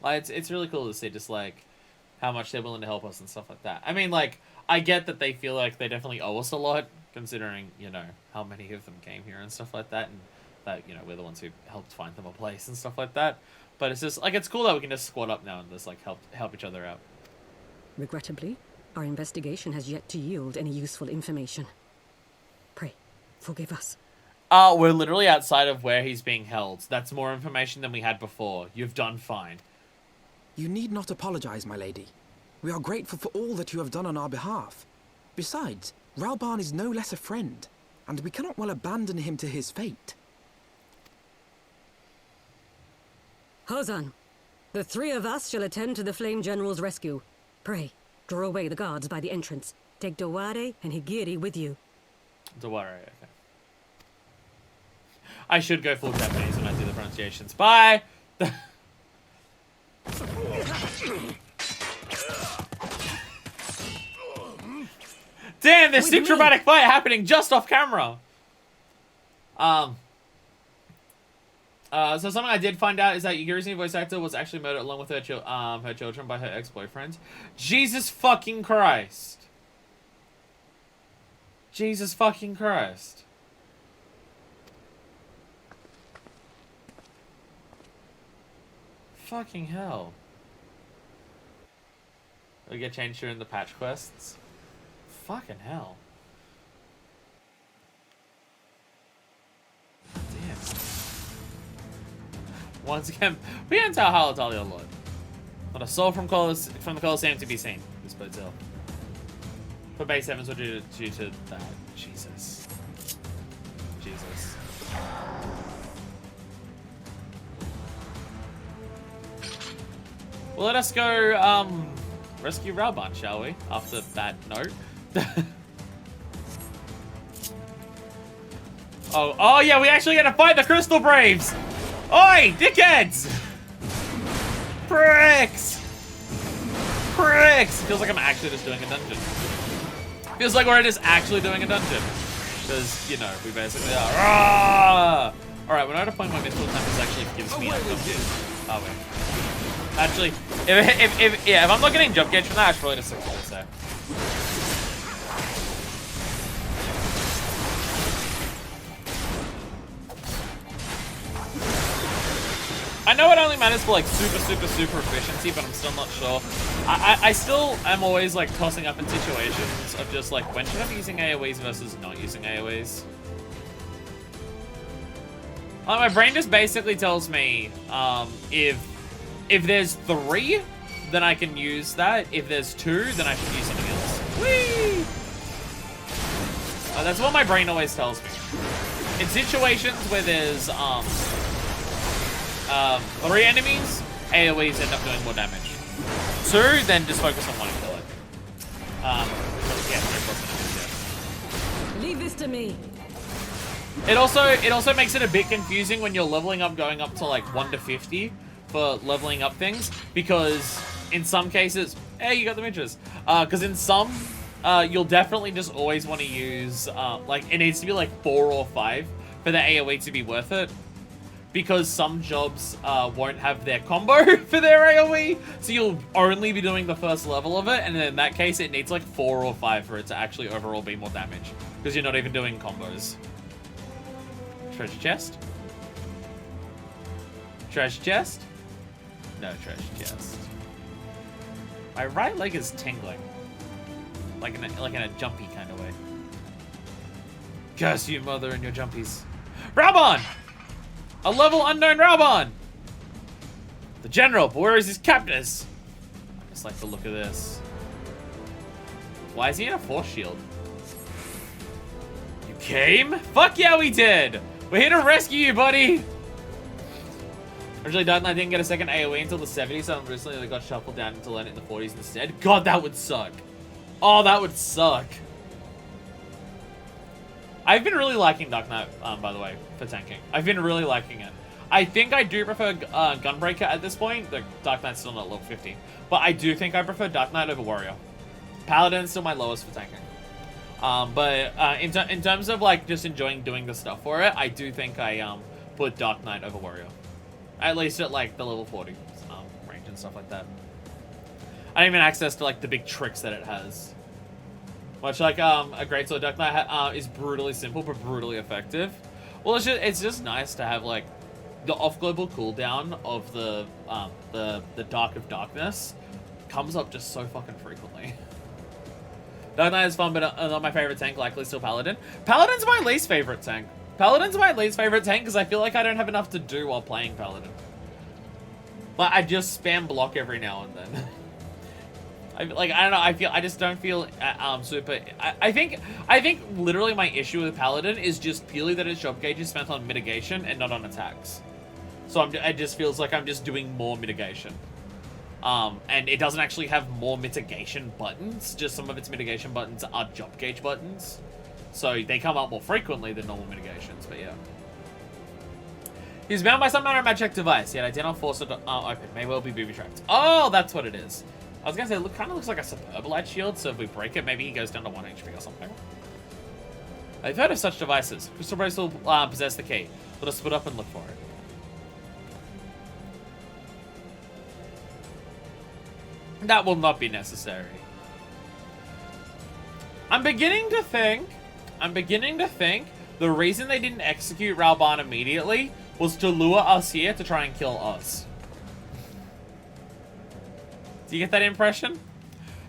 Like it's really cool to see just like how much they're willing to help us and stuff like that. I mean, like I get that they feel like they definitely owe us a lot, considering how many of them came here and stuff like that, and that we're the ones who helped find them a place and stuff like that. But it's just like it's cool that we can just squad up now and just like help each other out. Regrettably, our investigation has yet to yield any useful information. Pray, forgive us. We're literally outside of where he's being held. That's more information than we had before. You've done fine. You need not apologize, my lady. We are grateful for all that you have done on our behalf. Besides, Ralban is no less a friend, and we cannot well abandon him to his fate. Hozan, the three of us shall attend to the Flame General's rescue. Pray, draw away the guards by the entrance. Take Doware and Higiri with you. Doware, okay. I should go full Japanese when I do the pronunciations. Bye! Damn, there's a dramatic fight happening just off camera! So something I did find out is that Yugiri's new voice actor was actually murdered along with her children by her ex-boyfriend. Jesus fucking Christ. Jesus fucking Christ. Fucking hell. It'll get changed during the patch quests. Fucking hell. Damn. Once again, we enter Halatalia Lord. Not a soul from the Colosseum to be seen. This bodes ill. For base heavens were due to that. Jesus. Jesus. Well, let us go, rescue Rauban, shall we? After that note. Oh yeah, we actually get to fight the Crystal Braves! Oi, dickheads! Pricks! Pricks! Feels like I'm actually just doing a dungeon. Feels like we're just actually doing a dungeon. Because, you know, we basically are. Rah! Alright, when I point my mental tempest actually gives me a oh wait. Actually, if I'm not getting jump gauge from that, I should probably just stick to this there. I know it only matters for like super efficiency, but I'm still not sure. I still am always like tossing up in situations of just like, when should I be using AoEs versus not using AoEs? My brain just basically tells me if there's 3, then I can use that. If there's 2, then I should use something else. Whee! That's what my brain always tells me. In situations where there's 3 enemies, AoEs end up doing more damage. 2, then just focus on one and kill it. Yeah, 3 plus enemies, yeah. Leave this to me. It also makes it a bit confusing when you're leveling up, going up to like 1 to 50 for leveling up things, because in some cases, hey, you got the midges. Because in some, you'll definitely just always want to use like, it needs to be like 4 or 5 for the AoE to be worth it. Because some jobs won't have their combo for their AoE, so you'll only be doing the first level of it, and in that case, it needs like 4 or 5 for it to actually overall be more damage, because you're not even doing combos. Treasure chest? Treasure chest? No treasure chest. My right leg is tingling, like in a jumpy kind of way. Curse you, mother, and your jumpies. Rauban! A level unknown Rauban! The general, but where is his captors? I just like the look of this. Why is he in a force shield? You came? Fuck yeah, we did! We're here to rescue you, buddy! Originally, Dark Knight didn't get a second AoE until the 70s, so recently they got shuffled down to learn it in the 40s instead. God, that would suck. Oh, that would suck. I've been really liking Dark Knight, by the way, for tanking. I've been really liking it. I think I do prefer Gunbreaker at this point. The Dark Knight's still not level 50. But I do think I prefer Dark Knight over Warrior. Paladin's still my lowest for tanking. In terms of like just enjoying doing the stuff for it, I do think I put Dark Knight over Warrior. At least at like the level 40 range and stuff like that. I don't even access to like the big tricks that it has. Much like a Greatsword, Dark Knight is brutally simple but brutally effective. Well, it's just nice to have like the off-global cooldown of the Dark of Darkness comes up just so fucking frequently. Dark Knight is fun, but not my favorite tank. Likely still Paladin. Paladin's my least favorite tank. Paladin's my least favorite tank because I feel like I don't have enough to do while playing Paladin. Like I just spam block every now and then. I don't know. I just don't feel super. I think literally my issue with Paladin is just purely that its job gauge is spent on mitigation and not on attacks. So it just feels like I'm just doing more mitigation. And it doesn't actually have more mitigation buttons. Just some of its mitigation buttons are job gauge buttons. So they come up more frequently than normal mitigations, but yeah. He's bound by some manner of magic device, yet I did not force it to open. May well be booby-trapped. Oh, that's what it is. I was gonna say, it kind of looks like a Suburbalite shield, so if we break it, maybe he goes down to 1 HP or something. I've heard of such devices. Crystal Brace will possess the key. Let us split up and look for it. That will not be necessary. I'm beginning to think the reason they didn't execute Rauban immediately was to lure us here to try and kill us. Do you get that impression?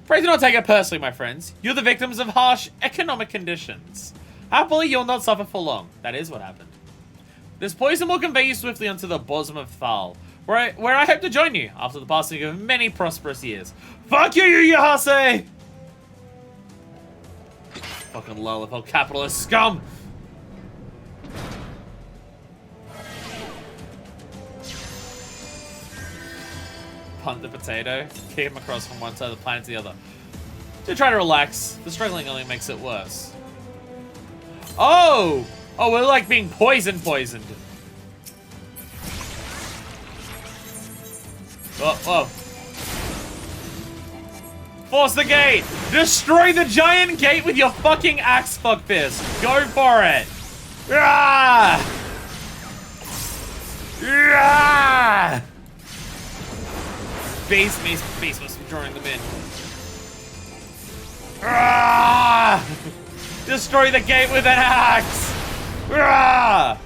Pray do not take it personally, my friends. You're the victims of harsh economic conditions. Happily, you'll not suffer for long. That is what happened. This poison will convey you swiftly onto the bosom of Thal, where I hope to join you after the passing of many prosperous years. Fuck you, you Yahase! Fucking Lalafell capitalist scum! Punt the potato, kick him across from one side of the planet to the other. To try to relax, the struggling only makes it worse. Oh! Oh, we're like being poisoned. Oh. Force the gate! Destroy the giant gate with your fucking axe, fuck fist! Go for it! Ah! Ah! Beast must be drawing them in. Ah! Destroy the gate with an axe! Ah!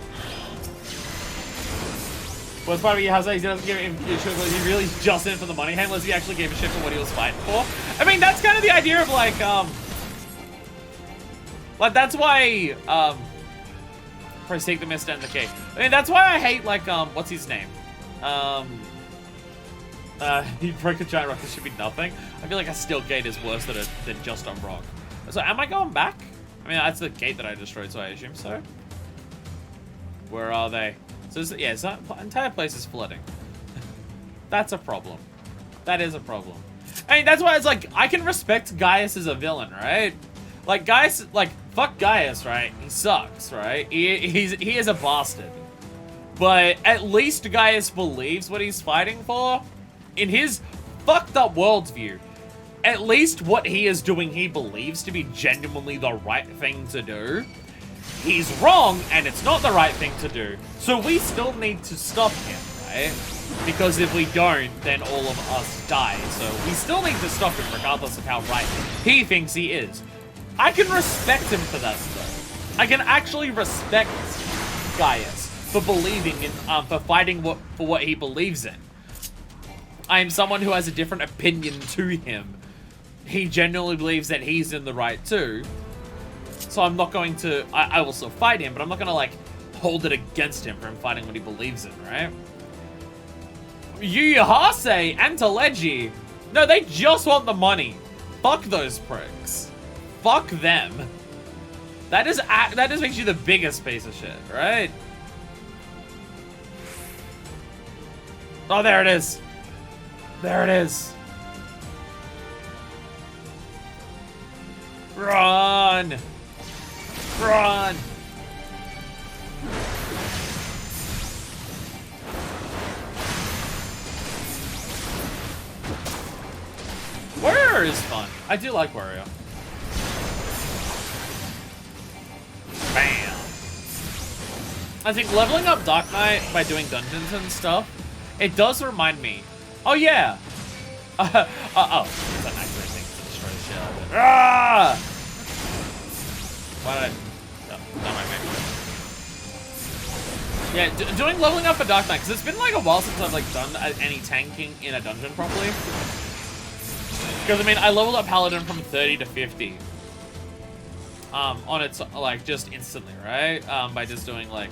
What's part of Yahase? He doesn't give him a shit, he really just in for the money handlers. He actually gave a shit for what he was fighting for. I mean, that's kind of the idea of like that's why Forsake the Mist and the Gate. I mean, that's why I hate like what's his name? He broke a giant rock. This should be nothing. I feel like a steel gate is worse than just a rock. So am I going back? I mean, that's the gate that I destroyed, so I assume so. Where are they? So yeah, the entire place is flooding. That's a problem. That is a problem. I mean, that's why it's like, I can respect Gaius as a villain, right? Like, Gaius, like, fuck Gaius, right? He sucks, right? He is a bastard. But at least Gaius believes what he's fighting for. In his fucked up world's view, at least what he is doing, he believes to be genuinely the right thing to do. He's wrong, and it's not the right thing to do. So we still need to stop him, right? Because if we don't, then all of us die. So we still need to stop him regardless of how right he thinks he is. I can respect him for that stuff. I can actually respect Gaius for believing in, for fighting for what he believes in. I am someone who has a different opinion to him. He genuinely believes that he's in the right too. So I'm not going to, I will still fight him, but I'm not going to like hold it against him for him fighting what he believes in, right? Yahase and Teleji, no, they just want the money. Fuck those pricks. Fuck them. That just makes you the biggest piece of shit, right? Oh, there it is. There it is. Run! Run! Warrior is fun. I do like Warrior. Bam! I think leveling up Dark Knight by doing dungeons and stuff, it does remind me. Oh yeah! Oh, it's an accurate thing to destroy the shit out of it. Ah! Why did I... No, not my Yeah, doing leveling up for Dark Knight, because it's been like a while since I've like done any tanking in a dungeon properly. Because I mean, I leveled up Paladin from 30 to 50. On its, like, just instantly, right? By just doing like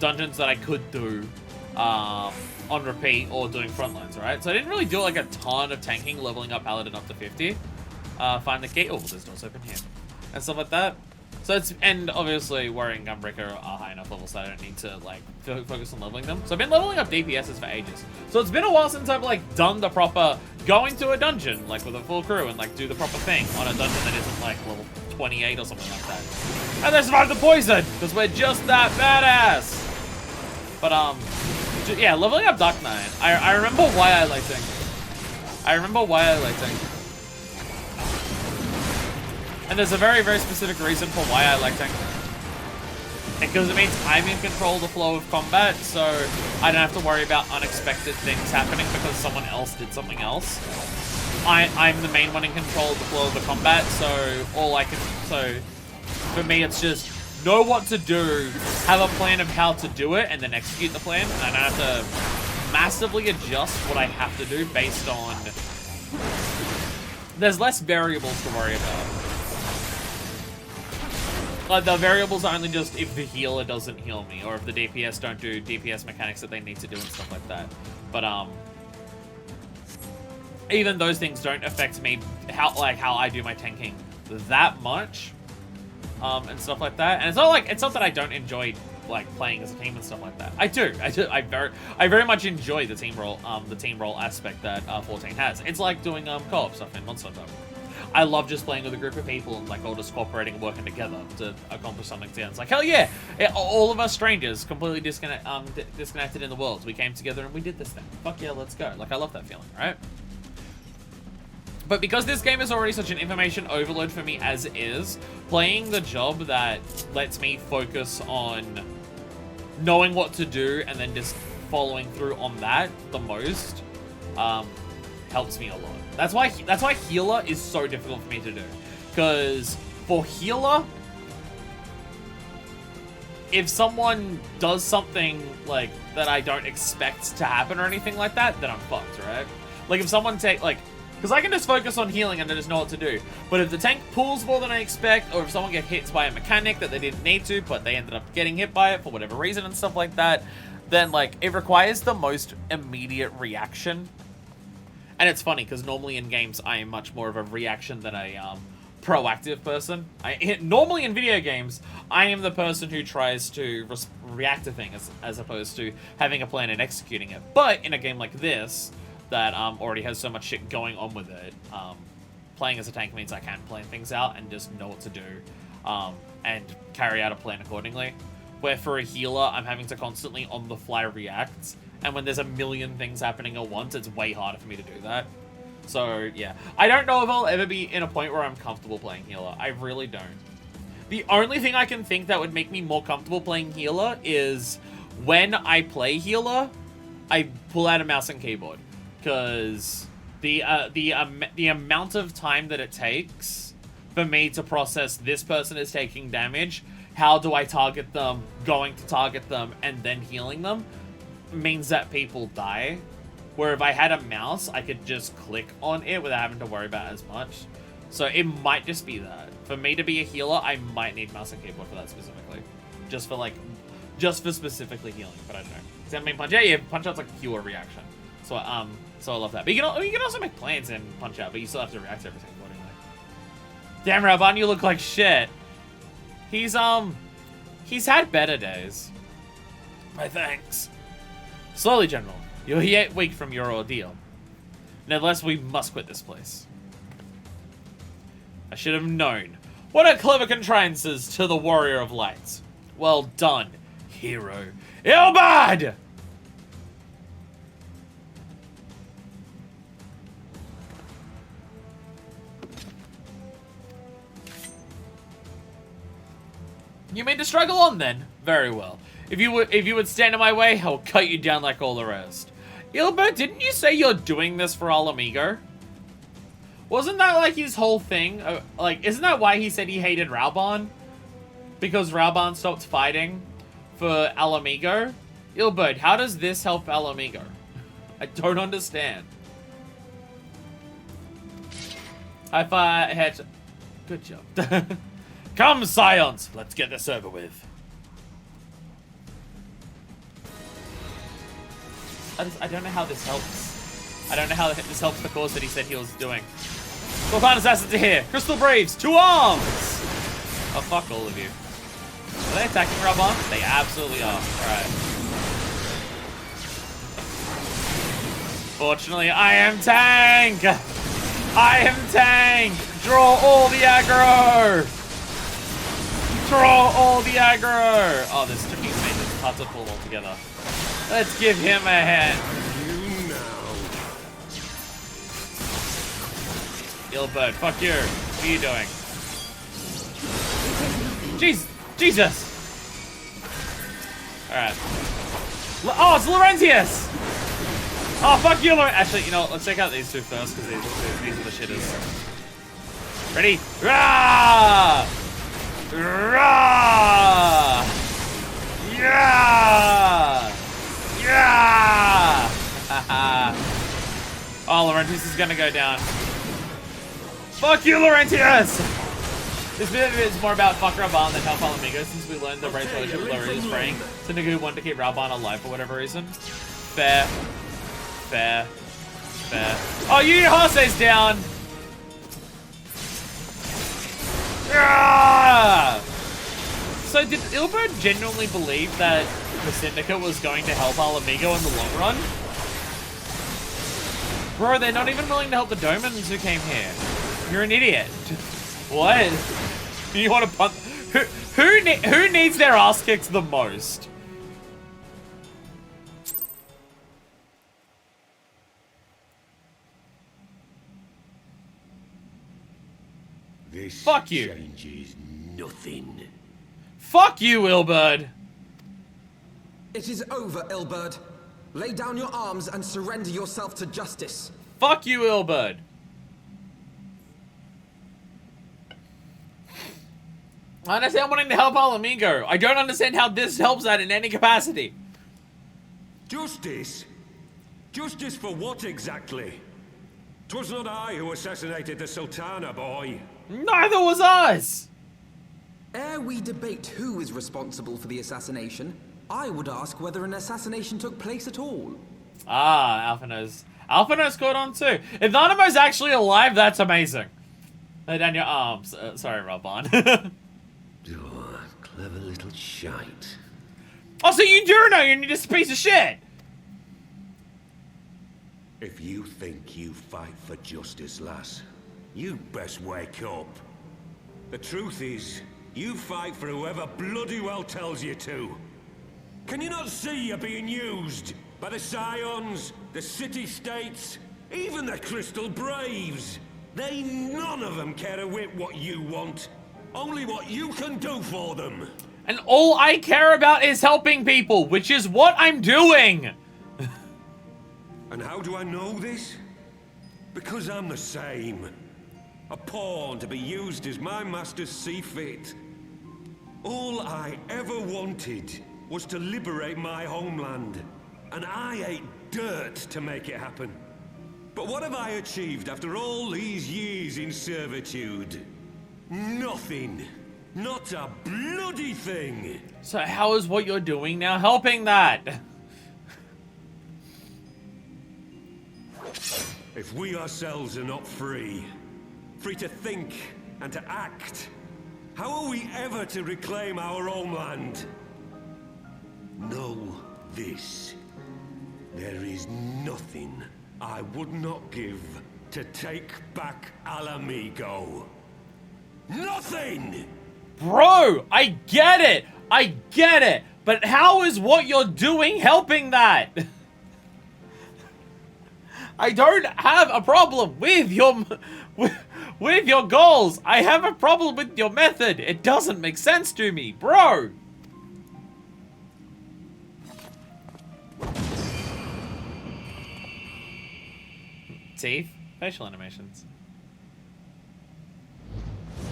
dungeons that I could do on repeat or doing frontlines, right? So I didn't really do like a ton of tanking, leveling up Paladin up to 50. Find the gate. Oh, there's doors open here. And stuff like that. So it's, and obviously Warrior and Gunbreaker are high enough levels that I don't need to like focus on leveling them. So I've been leveling up DPSs for ages. So it's been a while since I've like done the proper, go into a dungeon like with a full crew and like do the proper thing on a dungeon that isn't like level 28 or something like that. And they survived the poison because we're just that badass. But yeah, leveling up Dark Knight. I remember why I like tanking. And there's a very, very specific reason for why I like tanking. Because it means I'm in control of the flow of combat, so I don't have to worry about unexpected things happening because someone else did something else. I'm the main one in control of the flow of the combat, so so for me it's just know what to do, have a plan of how to do it, and then execute the plan, and I don't have to massively adjust what I have to do based on there's less variables to worry about. Like, the variables are only just if the healer doesn't heal me, or if the DPS don't do DPS mechanics that they need to do and stuff like that. But, even those things don't affect me, how I do my tanking that much, and stuff like that. And it's not that I don't enjoy, like, playing as a team and stuff like that. I do. I very much enjoy the team role aspect that 14 has. It's like doing co-op stuff in Monster Hunter. I love just playing with a group of people and, like, all just cooperating and working together to accomplish something together. It's like, hell yeah! All of us strangers, completely disconnected in the world. We came together and we did this thing. Fuck yeah, let's go. Like, I love that feeling, right? But because this game is already such an information overload for me as is, playing the job that lets me focus on knowing what to do and then just following through on that the most, helps me a lot. That's why healer is so difficult for me to do. Because for healer, if someone does something like that I don't expect to happen or anything like that, then I'm fucked, right? Like if someone because I can just focus on healing and I just know what to do. But if the tank pulls more than I expect, or if someone gets hit by a mechanic that they didn't need to, but they ended up getting hit by it for whatever reason and stuff like that, then like it requires the most immediate reaction. And it's funny because normally in games I am much more of a reaction than a proactive person. Normally in video games I am the person who tries to react to things as opposed to having a plan and executing it. But in a game like this, that already has so much shit going on with it, playing as a tank means I can plan things out and just know what to do, and carry out a plan accordingly. Where for a healer, I'm having to constantly on the fly react, and when there's a million things happening at once, it's way harder for me to do that. So yeah, I don't know if I'll ever be in a point where I'm comfortable playing healer. I really don't. The only thing I can think that would make me more comfortable playing healer is when I play healer, I pull out a mouse and keyboard. Because the amount of time that it takes for me to process this person is taking damage, how do I target them, going to target them, and then healing them, means that people die. Where if I had a mouse, I could just click on it without having to worry about it as much. So it might just be that. For me to be a healer, I might need mouse and keyboard for that specifically. Just for specifically healing, but I don't know. Does that mean Punch Out? Yeah, Punch Out's like a pure reaction. So I love that. But you can also make plans and Punch Out, but you still have to react to everything accordingly. Damn, Raban, you look like shit. He's had better days. My thanks. Slowly, General. You're yet weak from your ordeal. Nevertheless, we must quit this place. I should have known. What a clever contrivances to the Warrior of Light. Well done, hero. Ishgard! You mean to struggle on then? Very well. If you would stand in my way, I'll cut you down like all the rest. Ishgard, didn't you say you're doing this for Ala Mhigo? Wasn't that like his whole thing? Like, isn't that why he said he hated Raubahn? Because Raubahn stopped fighting for Ala Mhigo? Ishgard, how does this help Ala Mhigo? I don't understand. High five, head. Good job. Come, Scions! Let's get this over with. I don't know how this helps. I don't know how this helps the cause that he said he was doing. Sultan Assassins are here! Crystal Braves, 2 arms! Oh, fuck all of you. Are they attacking Raubahn? They absolutely are. Alright. Fortunately, I am tank! I am tank! Draw all the aggro! Draw all the aggro! Oh, this Japanese made this hard to pull all together. Let's give him a hand. You know. Ishgard, fuck you. What are you doing? Jeez, Jesus! Alright. Oh, it's Laurentius! Oh, fuck you, Laurentius! Actually, you know what? Let's check out these two first, because these are the shitters. Ready? Rah! Rah! Yeah! Yeah! Oh, Laurentius is gonna go down. Fuck you, Laurentius! This video is more about fuck Raban than help Alamigo, since we learned the right relationship with Laurentius praying. So nigga who wanted to keep Raban alive for whatever reason. Fair. Fair. Fair. Oh, you Harse's down! Ah! So did Ilbert genuinely believe that the Syndicate was going to help Alamigo in the long run? Bro, they're not even willing to help the Domans who came here. You're an idiot. What? You want to punt? Who needs their ass kicked the most? This Fuck you. changes nothing. Fuck you, Ilbert. It is over, Ilberd. Lay down your arms and surrender yourself to justice. Fuck you, Ilbert. I understand wanting to help Alamigo. I don't understand how this helps that in any capacity. Justice? Justice for what exactly? 'Twas not I who assassinated the Sultana, boy. Neither was us. Ere we debate who is responsible for the assassination, I would ask whether an assassination took place at all. Ah, Alphina's. Alphina's caught on too. If Nanamo's actually alive, that's amazing. Lay down your arms. Sorry, Raban. Oh, clever little shite. Oh, so you do know you're just a piece of shit. If you think you fight for justice, lass, you best wake up. The truth is, you fight for whoever bloody well tells you to. Can you not see you're being used? By the Scions, the City-States, even the Crystal Braves. They none of them care a whit what you want. Only what you can do for them. And all I care about is helping people, which is what I'm doing. And how do I know this? Because I'm the same. A pawn to be used as my masters see fit. All I ever wanted was to liberate my homeland. And I ate dirt to make it happen. But what have I achieved after all these years in servitude? Nothing. Not a bloody thing. So how is what you're doing now helping that? If we ourselves are not free, free to think and to act, how are we ever to reclaim our homeland? Know this. There is nothing I would not give to take back Alamigo. Nothing! Bro, I get it. I get it. But how is what you're doing helping that? I don't have a problem with your with your goals. I have a problem with your method. It doesn't make sense to me, bro. Teeth, facial animations.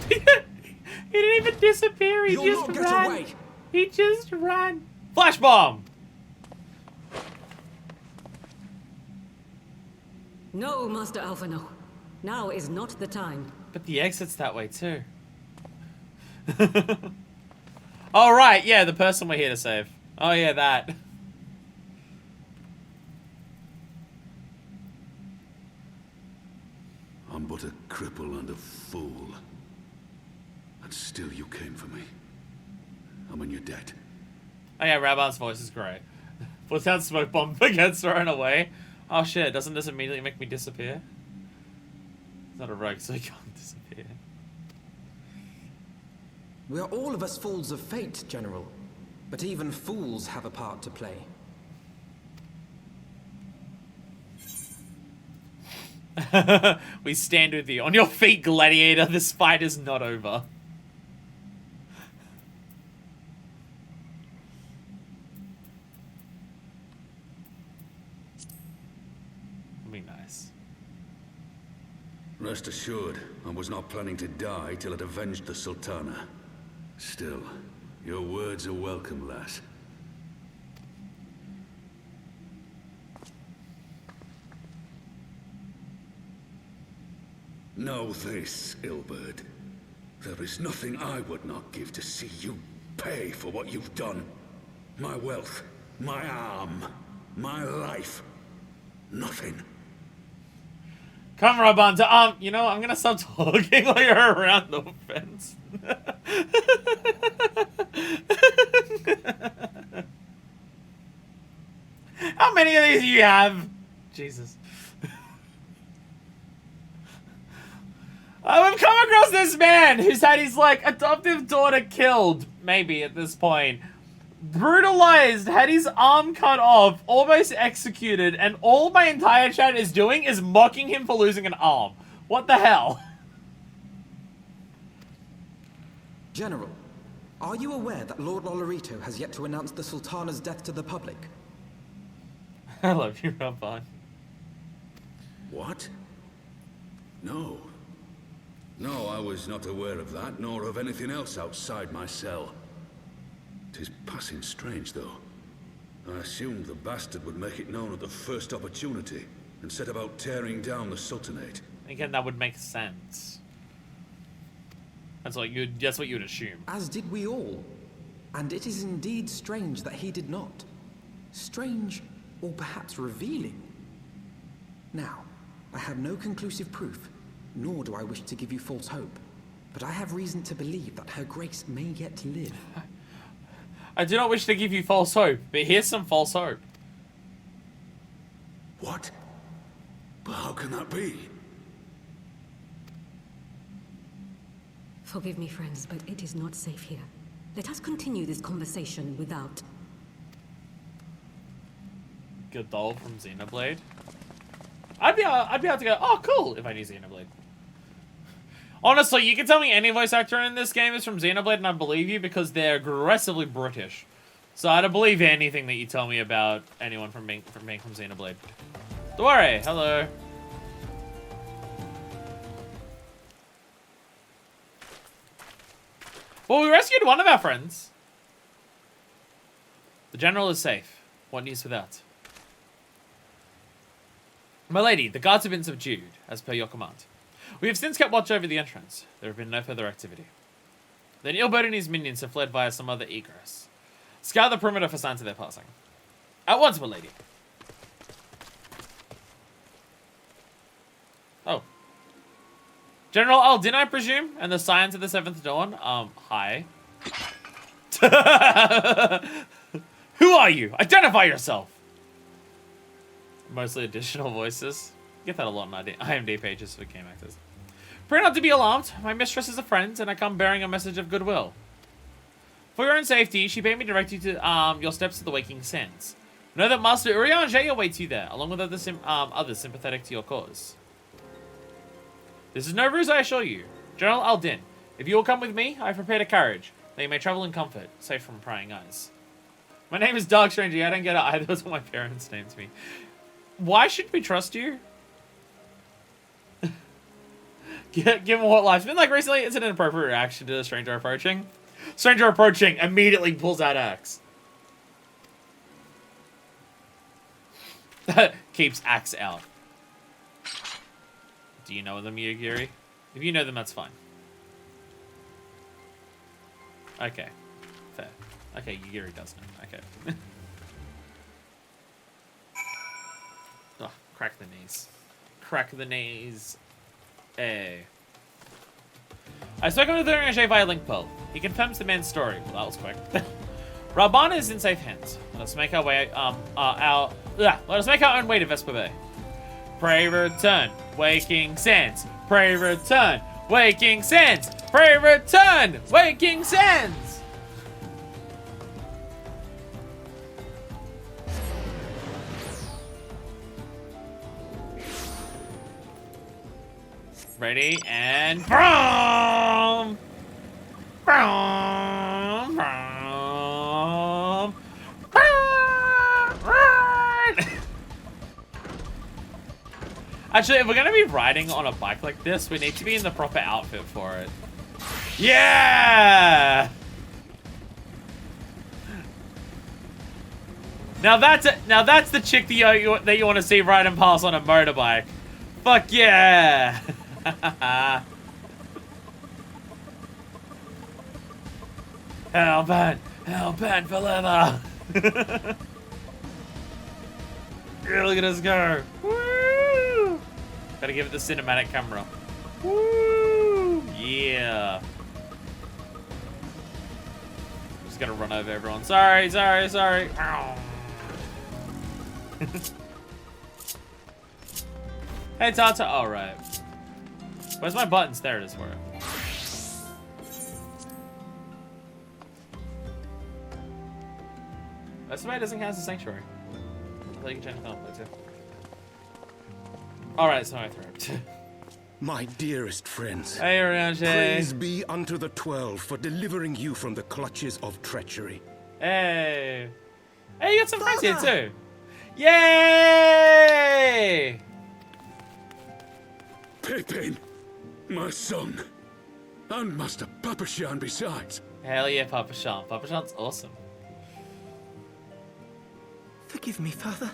He didn't even disappear. He You'll just not get ran. away. He just ran. Flash bomb. No, Master Alpha, no. Now is not the time. But the exit's that way too. Oh right, yeah, the person we're here to save. Oh yeah, that. I'm but a cripple and a fool. And still you came for me. And when you're dead. Oh yeah, Rabban's voice is great. Puts out smoke bomb that gets thrown away. Oh shit, doesn't this immediately make me disappear? It's not a rogue, so he can't disappear. We are all of us fools of fate, General. But even fools have a part to play. We stand with you. On your feet, gladiator. This fight is not over. Be nice. Rest assured, I was not planning to die till I'd avenged the Sultana. Still, your words are welcome, lass. Know this, Ilberd. There is nothing I would not give to see you pay for what you've done. My wealth, my arm, my life. Nothing. Come, Rabanta. You know, I'm gonna stop talking while you're around the fence. How many of these do you have? Jesus. We've come across this man who's had his, like, adoptive daughter killed, maybe at this point. Brutalized, had his arm cut off, almost executed, and all my entire chat is doing is mocking him for losing an arm. What the hell? General, are you aware that Lord Olorito has yet to announce the Sultana's death to the public? I love you, Rabban. What? No. No, I was not aware of that, nor of anything else outside my cell. 'Tis passing strange, though. I assumed the bastard would make it known at the first opportunity, and set about tearing down the Sultanate. Again, that would make sense. That's what you'd assume. As did we all. And it is indeed strange that he did not. Strange, or perhaps revealing. Now, I have no conclusive proof, nor do I wish to give you false hope, but I have reason to believe that Her Grace may yet live. I do not wish to give you false hope, but here's some false hope. What? But how can that be? Forgive me, friends, but it is not safe here. Let us continue this conversation without... Gadol from Xenoblade. I'd be able to go, oh, cool, if I knew Xenoblade. Honestly, you can tell me any voice actor in this game is from Xenoblade and I believe you because they're aggressively British. So I don't believe anything that you tell me about anyone from being from Xenoblade. Dore, hello. Well, we rescued one of our friends. The general is safe. What news without? My lady, the guards have been subdued, as per your command. We have since kept watch over the entrance. There have been no further activity. Then Ilberd and his minions have fled via some other egress. Scour the perimeter for signs of their passing. At once, my lady. Oh. General Aldin, I presume? And the Scions of the Seventh Dawn? Hi. Who are you? Identify yourself! Mostly additional voices. You get that a lot on IMDb pages for game actors. Pray not to be alarmed. My mistress is a friend, and I come bearing a message of goodwill. For your own safety, she bade me direct you to your steps to the Waking Sands. Know that Master Urianger awaits you there, along with others sympathetic to your cause. This is no ruse, I assure you. General Aldin, if you will come with me, I have prepared a carriage, that you may travel in comfort, safe from prying eyes. My name is Dark Stranger. I don't get it either. That's what my parents named me. Why should we trust you? Given what life's been like recently, it's an inappropriate reaction to a stranger approaching. Stranger approaching, immediately pulls out axe. Keeps axe out. Do you know them, Yugiri? If you know them, that's fine. Okay. Fair. Okay, Yugiri does know. Okay. Oh, crack the knees. Crack the knees. Hey. I spoke with Urianger via Link Pearl. He confirms the man's story. Well, that was quick. Rabana is in safe hands. Let us make our way, let us make our own way to Vesper Bay. Pray return, Waking Sands. Pray return, Waking Sands. Pray return, Waking Sands. Ready and boom! Boom! Boom! Actually, if we're gonna be riding on a bike like this, we need to be in the proper outfit for it. Yeah! Now that's the chick that you want to see ride and pass on a motorbike. Fuck yeah! Hellbent for leather. Yeah, look at us go. Woo! Gotta give it the cinematic camera. Woo! Yeah. Just gotta run over everyone. Sorry. Ow. Hey, Tata. All right. Where's my buttons? There it is for it. That's why it doesn't count as a sanctuary. I thought you could change the conflict too. Alright, so I throw it. My dearest friends, Hey, Orange. praise be unto the 12 for delivering you from the clutches of treachery. Hey. Hey, you got some friends here too. Yay! Pippin, my son, and Master Papashan besides. Hell yeah, Papa Sean. Papa Sean's awesome. Forgive me, Father.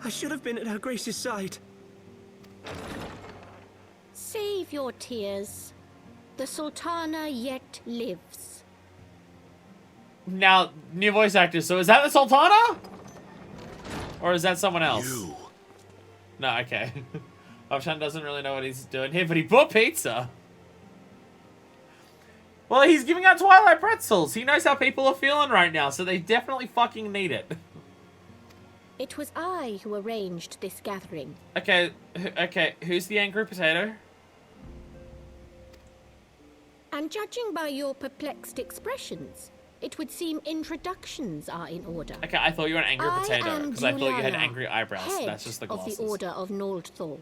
I should have been at Her Grace's side. Save your tears. The Sultana yet lives. Now, new voice actor. So is that the Sultana? Or is that someone else? You. No, okay. Papa Sean doesn't really know what he's doing here, but he bought pizza. Well, he's giving out Twilight pretzels. He knows how people are feeling right now, so they definitely fucking need it. It was I who arranged this gathering. Okay, who's the angry potato? And judging by your perplexed expressions, it would seem introductions are in order. Okay, I thought you were an angry potato, because I thought you had Julala, angry eyebrows. head That's just the glasses. of the Order of Noldthal,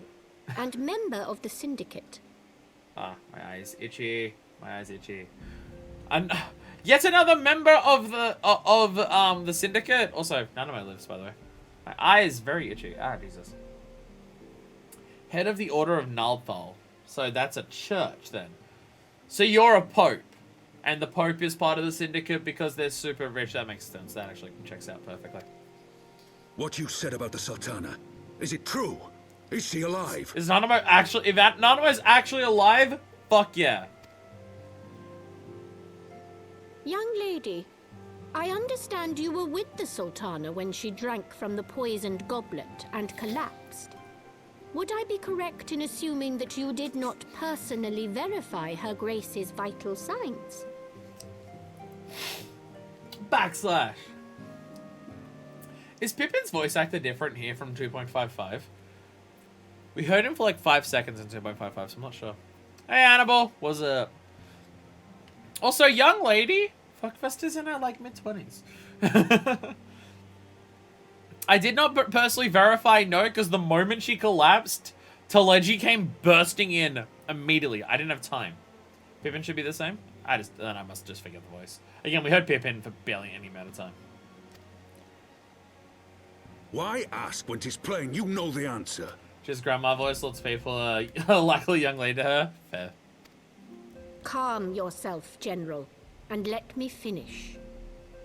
and member of the Syndicate. Ah, my eyes itchy. My eyes itchy. And yet another member of the Syndicate. Also, none of my lives, by the way. My eye is very itchy. Ah, Jesus. Head of the Order of Noldthal. So that's a church, then. So you're a pope. And the pope is part of the Syndicate because they're super rich. That makes sense. That actually checks out perfectly. What you said about the Sultana, is it true? Is she alive? Is Nanamo actually... If Nanamo's actually alive, fuck yeah. Young lady, I understand you were with the Sultana when she drank from the poisoned goblet and collapsed. Would I be correct in assuming that you did not personally verify Her Grace's vital signs? Backslash. Is Pippin's voice actor different here from 2.55? We heard him for like 5 seconds in 2.55, so I'm not sure. Hey, Annabelle. What's up? Also, young lady. Fuckfest is in her like mid-20s. I did not personally verify no, because the moment she collapsed, Teleji came bursting in immediately. I didn't have time. Pippin should be the same? Then I must just forget the voice. Again, we heard Pippin for barely any amount of time. Why ask when 'tis plain you know the answer? Just grandma voice, lots of people a likely young lady to her. Fair. Calm yourself, General, and let me finish.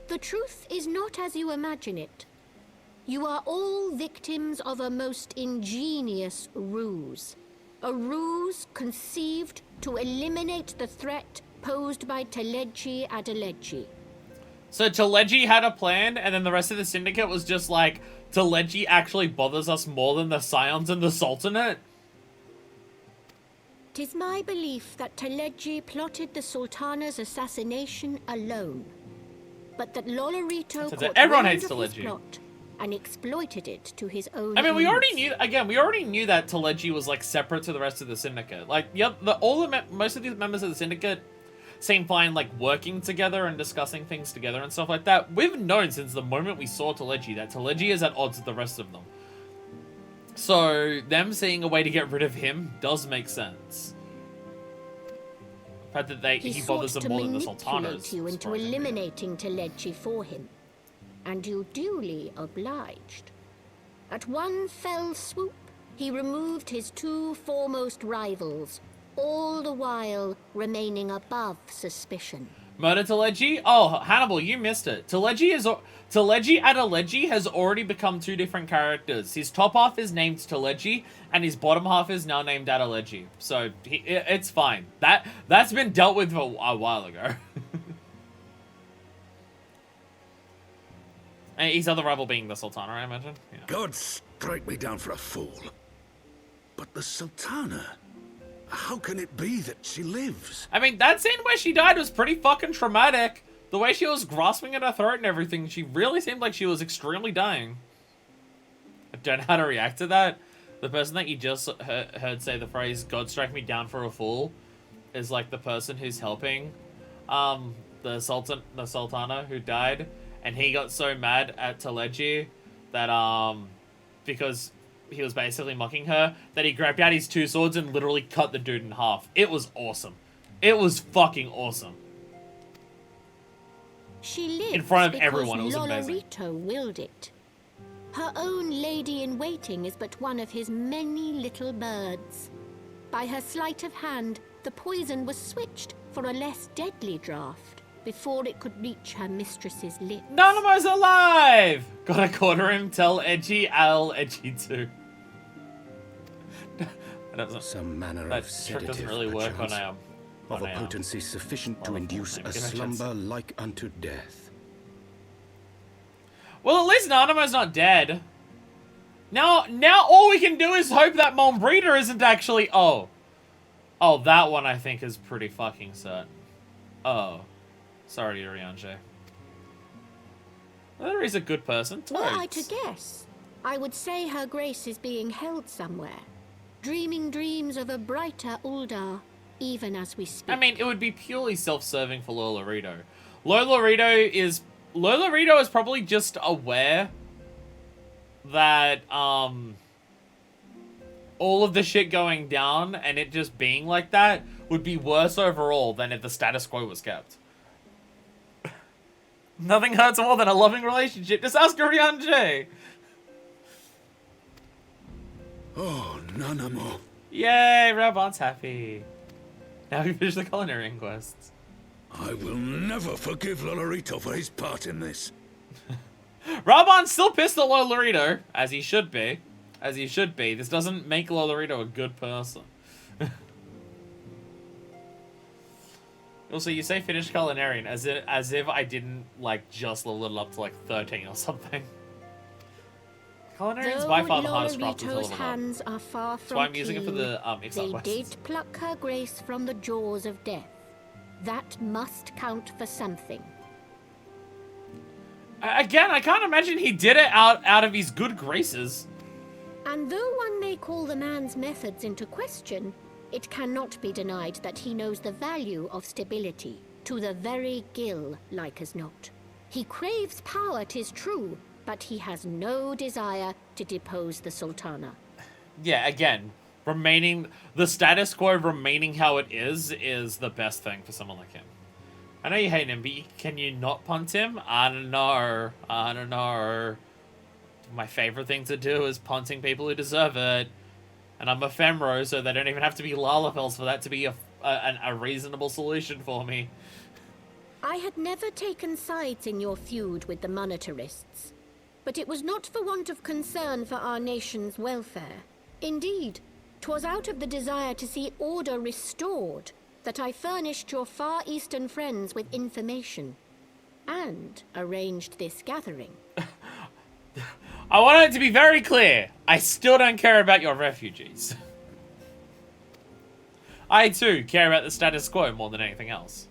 The truth is not as you imagine it. You are all victims of a most ingenious ruse. A ruse conceived to eliminate the threat posed by Teleji Adeleji. So Teleji had a plan, and then the rest of the Syndicate was just like, Teleji actually bothers us more than the Scions and the Sultanate? 'Tis my belief that Teleji plotted the Sultana's assassination alone, but that Lolorito caught everyone wind hates of his Teleji. plot and exploited it to his own I mean, we already ends. knew that Teleji was like separate to the rest of the Syndicate. Like, yep, most of these members of the Syndicate seem fine, like working together and discussing things together and stuff like that. We've known since the moment we saw Teleji that Teleji is at odds with the rest of them. So them seeing a way to get rid of him does make sense. The fact that he bothers them more than the Sultana is you into surprising. eliminating Teleji for him, and you duly obliged. At one fell swoop, he removed his two foremost rivals, all the while remaining above suspicion. Murder Teleji? Oh, Hannibal, you missed it. Teleji Adeleji has already become two different characters. His top half is named Teleji, and his bottom half is now named Adeleji. So, it's fine. That's been dealt with a while ago. And his other rival being the Sultana, I imagine? Yeah. God strike me down for a fool. But the Sultana... How can it be that she lives? I mean, that scene where she died was pretty fucking traumatic. The way she was grasping at her throat and everything, she really seemed like she was extremely dying. I don't know how to react to that. The person that you just heard say the phrase, God strike me down for a fool, is like the person who's helping the Sultana who died. And he got so mad at Teleji that, because he was basically mocking her, that he grabbed out his two swords and literally cut the dude in half. It was awesome. It was fucking awesome. She lives in front of everyone. It was amazing. Lolorito willed it. Her own lady-in-waiting is but one of his many little birds. By her sleight of hand, the poison was switched for a less deadly draught before it could reach her mistress's lips. Nanamo's alive! Gotta quarter him, tell Edgy, I'll Edgy too. Some manner that of trick sedative, doesn't really work on of a potency sufficient to induce a slumber like unto death. Well, at least Nanamo's not dead. Now all we can do is hope that Mombrita isn't actually... Oh, that one I think is pretty fucking set. Oh. Sorry, Urianger. Whether he's a good person, Were I to guess, I would say her grace is being held somewhere, dreaming dreams of a brighter Uldar, even as we speak. I mean, it would be purely self-serving for Lolorito. Lolorito is probably just aware that, all of the shit going down and it just being like that would be worse overall than if the status quo was kept. Nothing hurts more than a loving relationship. Just ask Urianger. Oh, Nanamo. Yay, Rabon's happy. Now we finish the culinary inquests. I will never forgive Lolorito for his part in this. Rabon's still pissed at Lolorito, as he should be. As he should be. This doesn't make Lolorito a good person. Also, you say finished culinarian as if I didn't, like, just level it up to, like, 13 or something. Culinarian's by far the hardest craft to level up. Hands are far from That's why I'm using it for the, They did pluck her grace from the jaws of death. That must count for something. Again, I can't imagine he did it out of his good graces. And though one may call the man's methods into question, it cannot be denied that he knows the value of stability, to the very gill, like as not. He craves power, 'tis true, but he has no desire to depose the Sultana. Yeah, again, the status quo remaining how it is the best thing for someone like him. I know you hate him, but can you not punt him? I don't know. My favorite thing to do is punting people who deserve it. And I'm a Femro, so they don't even have to be Lalafels for that to be a reasonable solution for me. I had never taken sides in your feud with the monetarists, but it was not for want of concern for our nation's welfare. Indeed, 'twas out of the desire to see order restored that I furnished your Far Eastern friends with information, and arranged this gathering. I want it to be very clear, I still don't care about your refugees. I too care about the status quo more than anything else.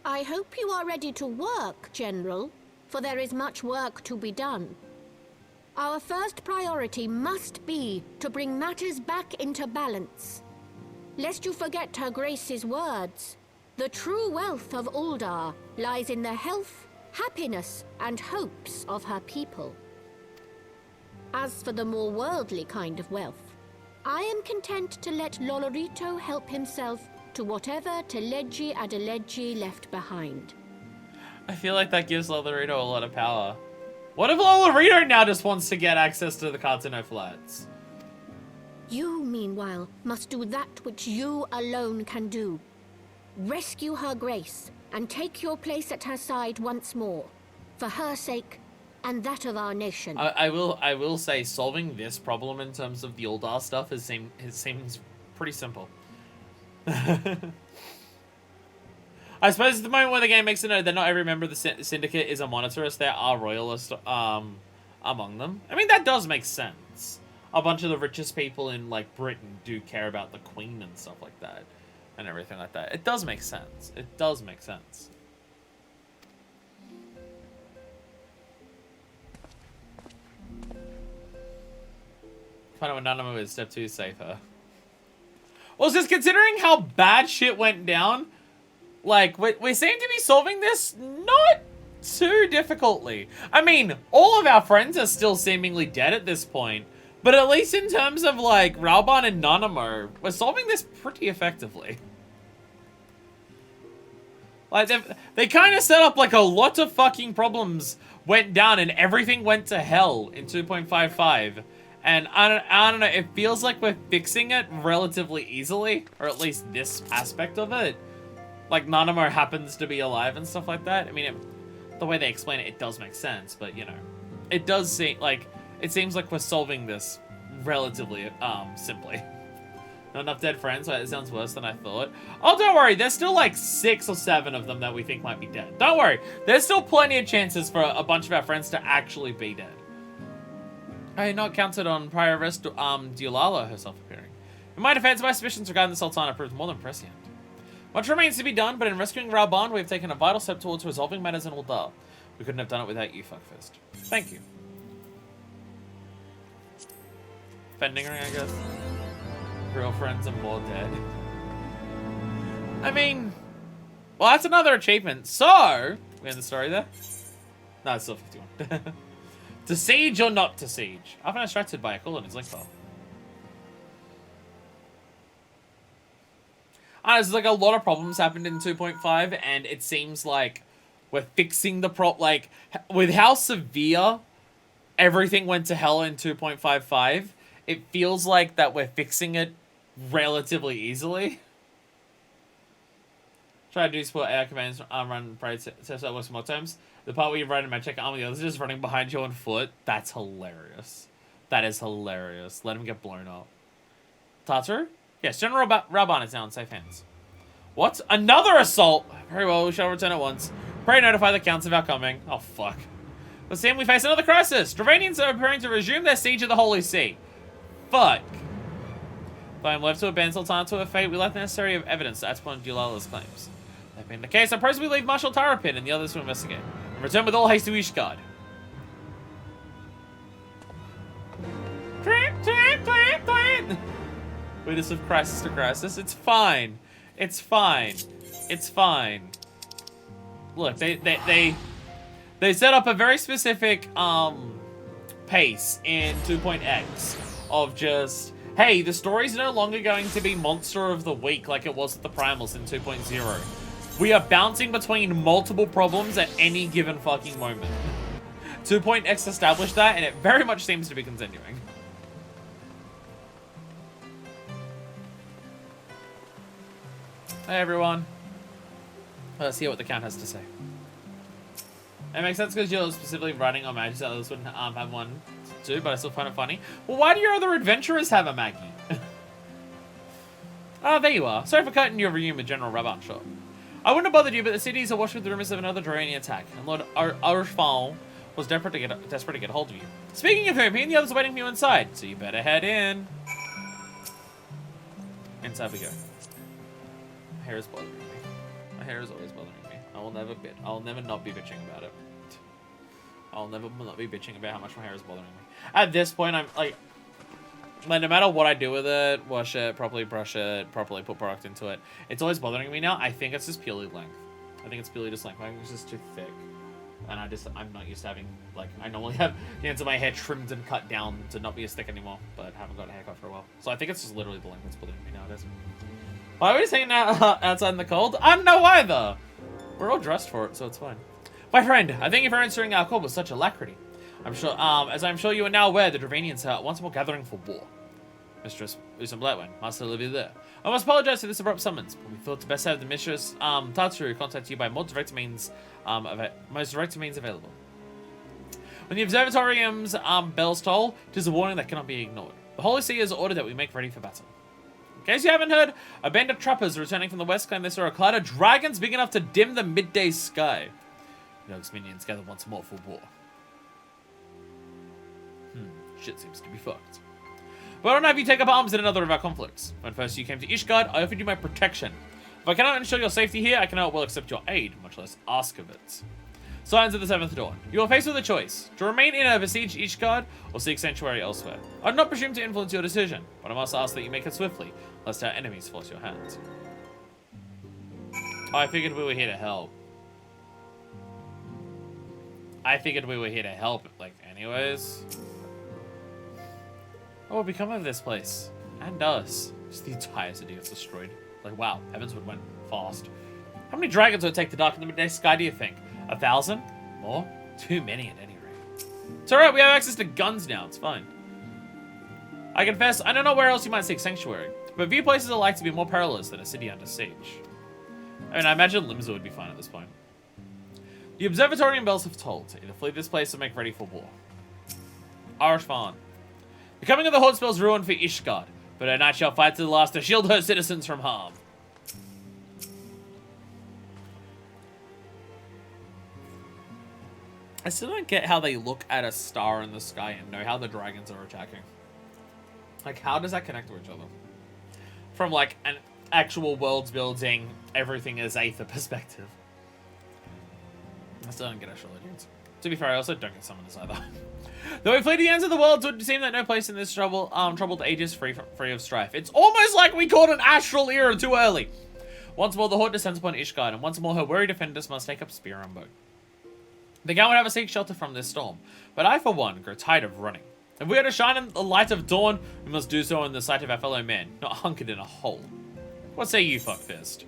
I hope you are ready to work, General, for there is much work to be done. Our first priority must be to bring matters back into balance. Lest you forget Her Grace's words, the true wealth of Uldar lies in the health, happiness, and hopes of her people. As for the more worldly kind of wealth, I am content to let Lolorito help himself to whatever Teleji Adeleji left behind. I feel like that gives Lolorito a lot of power. What if Lolorito now just wants to get access to the Cartano Flats? You, meanwhile, must do that which you alone can do. Rescue her grace, and take your place at her side once more. For her sake, and that of our nation. I will say, solving this problem in terms of the Eldar stuff seems pretty simple. I suppose at the moment when the game makes it known that not every member of the Syndicate is a monetarist, there are royalists among them. I mean, that does make sense. A bunch of the richest people in, like, Britain do care about the Queen and stuff like that. And everything like that. It does make sense. It does make sense. Find out what Nanaimo is. Step 2 is safer. Well, just considering how bad shit went down, like, we seem to be solving this not too difficultly. I mean, all of our friends are still seemingly dead at this point, but at least in terms of, like, Raoban and Nanaimo, we're solving this pretty effectively. Like, they kind of set up, like, a lot of fucking problems went down and everything went to hell in 2.55. And I don't know, it feels like we're fixing it relatively easily, or at least this aspect of it. Like, Nanaimo happens to be alive and stuff like that. I mean, the way they explain it, it does make sense, but, you know, it does seem like, it seems like we're solving this relatively, simply. Not enough dead friends, so it sounds worse than I thought. Oh, don't worry, there's still like 6 or 7 of them that we think might be dead. Don't worry, there's still plenty of chances for a bunch of our friends to actually be dead. I had not counted on prior arrest, Diolala herself appearing. In my defense, my suspicions regarding the Sultana proved more than prescient. Much remains to be done, but in rescuing Raoban, we have taken a vital step towards resolving matters in Uldar. We couldn't have done it without you, Fuckfist. Thank you. Fending ring, I guess. Real friends and more dead. I mean, well, that's another achievement. So, we end the story there? No, it's still 51. To siege or not to siege? I've been distracted by a call in his link file. There's like a lot of problems happened in 2.5, and it seems like we're fixing the like, with how severe everything went to hell in 2.55, it feels like that we're fixing it relatively easily. Try to do support air commands, run parade, test that works more times. The part where you ride in magic arm, the others just running behind you on foot. That's hilarious. That is hilarious. Let him get blown up. Tataru? Yes, General Raoban is now in safe hands. What? Another assault? Very well, we shall return at once. Pray notify the counts of our coming. Oh, fuck. But Sam, we face another crisis. Dravanians are preparing to resume their siege of the Holy See. Fuck. If I am left to abandon Sultana to her fate, we lack the necessary evidence to act upon Dulala's claims. That being the case, I propose we leave Marshal Tarapin and the others to investigate, and return with all haste to Ishgard. We just have crisis to crisis. It's fine. It's fine. It's fine. Look, they set up a very specific pace in 2.x of just, hey, the story's no longer going to be monster of the week like it was at the primals in 2.0. We are bouncing between multiple problems at any given fucking moment. 2.x established that, and it very much seems to be continuing. Hey everyone. Let's hear what the count has to say. It makes sense because you're specifically writing on Maggie, so others wouldn't have one to do, but I still find it funny. Well, why do your other adventurers have a Maggie? Oh, there you are. Sorry for cutting your reunion with General Raoban short. I wouldn't have bothered you, but the cities are washed with the rumors of another Durrani attack, and Lord Arshfal was desperate to get a hold of you. Speaking of whom, he and the others are waiting for you inside, so you better head in. Inside we go. My hair is bothering me. My hair is always bothering me. I'll never not be bitching about it. I'll never not be bitching about how much my hair is bothering me. At this point, I'm like no matter what I do with it, wash it, properly brush it, properly put product into it, it's always bothering me now. I think it's just purely length. I think it's purely just length. I think it's just too thick. And I'm not used to having, like, I normally have the ends of my hair trimmed and cut down to not be as thick anymore, but haven't got a haircut for a while. So I think it's just literally the length that's bothering me nowadays. Why are we hanging out outside in the cold? I don't know either. We're all dressed for it, so it's fine. My friend, I thank you for answering our call with such alacrity. I'm sure, as I'm sure you are now aware, the Dravanians are once more gathering for war. Mistress Usam Blackwind, Master Olivia there. I must apologize for this abrupt summons, but we thought to best have the Mistress Tatsuru contact you by most direct means available. When the Observatorium's bells toll, it is a warning that cannot be ignored. The Holy See has ordered that we make ready for battle. In case you haven't heard, a band of trappers returning from the west claim they saw a cloud of dragons big enough to dim the midday sky. Yog's minions gather once more for war. Shit seems to be fucked. But I don't have you take up arms in another of our conflicts. When first you came to Ishgard, I offered you my protection. If I cannot ensure your safety here, I cannot well accept your aid, much less ask of it. Signs of the Seventh Dawn. You are faced with a choice: to remain in a besieged Ishgard, or seek sanctuary elsewhere. I do not presume to influence your decision, but I must ask that you make it swiftly, lest our enemies force your hand. Oh, I figured we were here to help. Like, anyways. What will become of this place? And us? Just the entire city gets destroyed. Like, wow, Heavensward went fast. How many dragons would it take to darken the midday sky, do you think? 1,000? More? Too many at any rate. It's alright, we have access to guns now, it's fine. I confess, I don't know where else you might seek sanctuary, but few places are like to be more perilous than a city under siege. I mean, I imagine Limsa would be fine at this point. The Observatorium bells have tolled. Either flee this place or make ready for war. Arshvan. The coming of the Horde spells ruin for Ishgard, but her knight shall fight to the last to shield her citizens from harm. I still don't get how they look at a star in the sky and know how the dragons are attacking. Like, how does that connect to each other? From, like, an actual world building, everything is Aether perspective. I still don't get astrologians. To be fair, I also don't get summoners either. Though we flee to the ends of the world, it would seem that no place in this troubled age is free of strife. It's almost like we called an astral era too early. Once more, the Horde descends upon Ishgard, and once more her weary defenders must take up spear and bow. The Gaunt would have a seek shelter from this storm, but I, for one, grow tired of running. If we are to shine in the light of dawn, we must do so in the sight of our fellow men, not hunkered in a hole. What say you, fuckfist?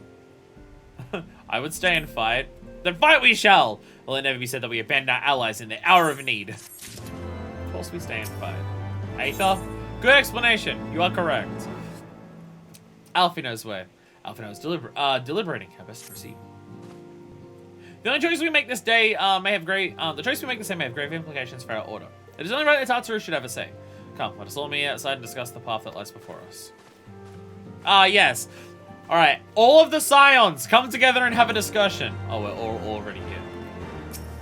I would stay and fight. Then fight we shall! Will it never be said that we abandon our allies in the hour of need? Of course we stay and fight. Aether? Good explanation. You are correct. Alfie knows where. Alfie knows deliberating. How best to proceed. The only choice we make this day may have grave implications for our order. It is only right that Tatsuru should have a say. Come, let us all meet outside and discuss the path that lies before us. Yes. Alright, all of the Scions come together and have a discussion. Oh, we're already here.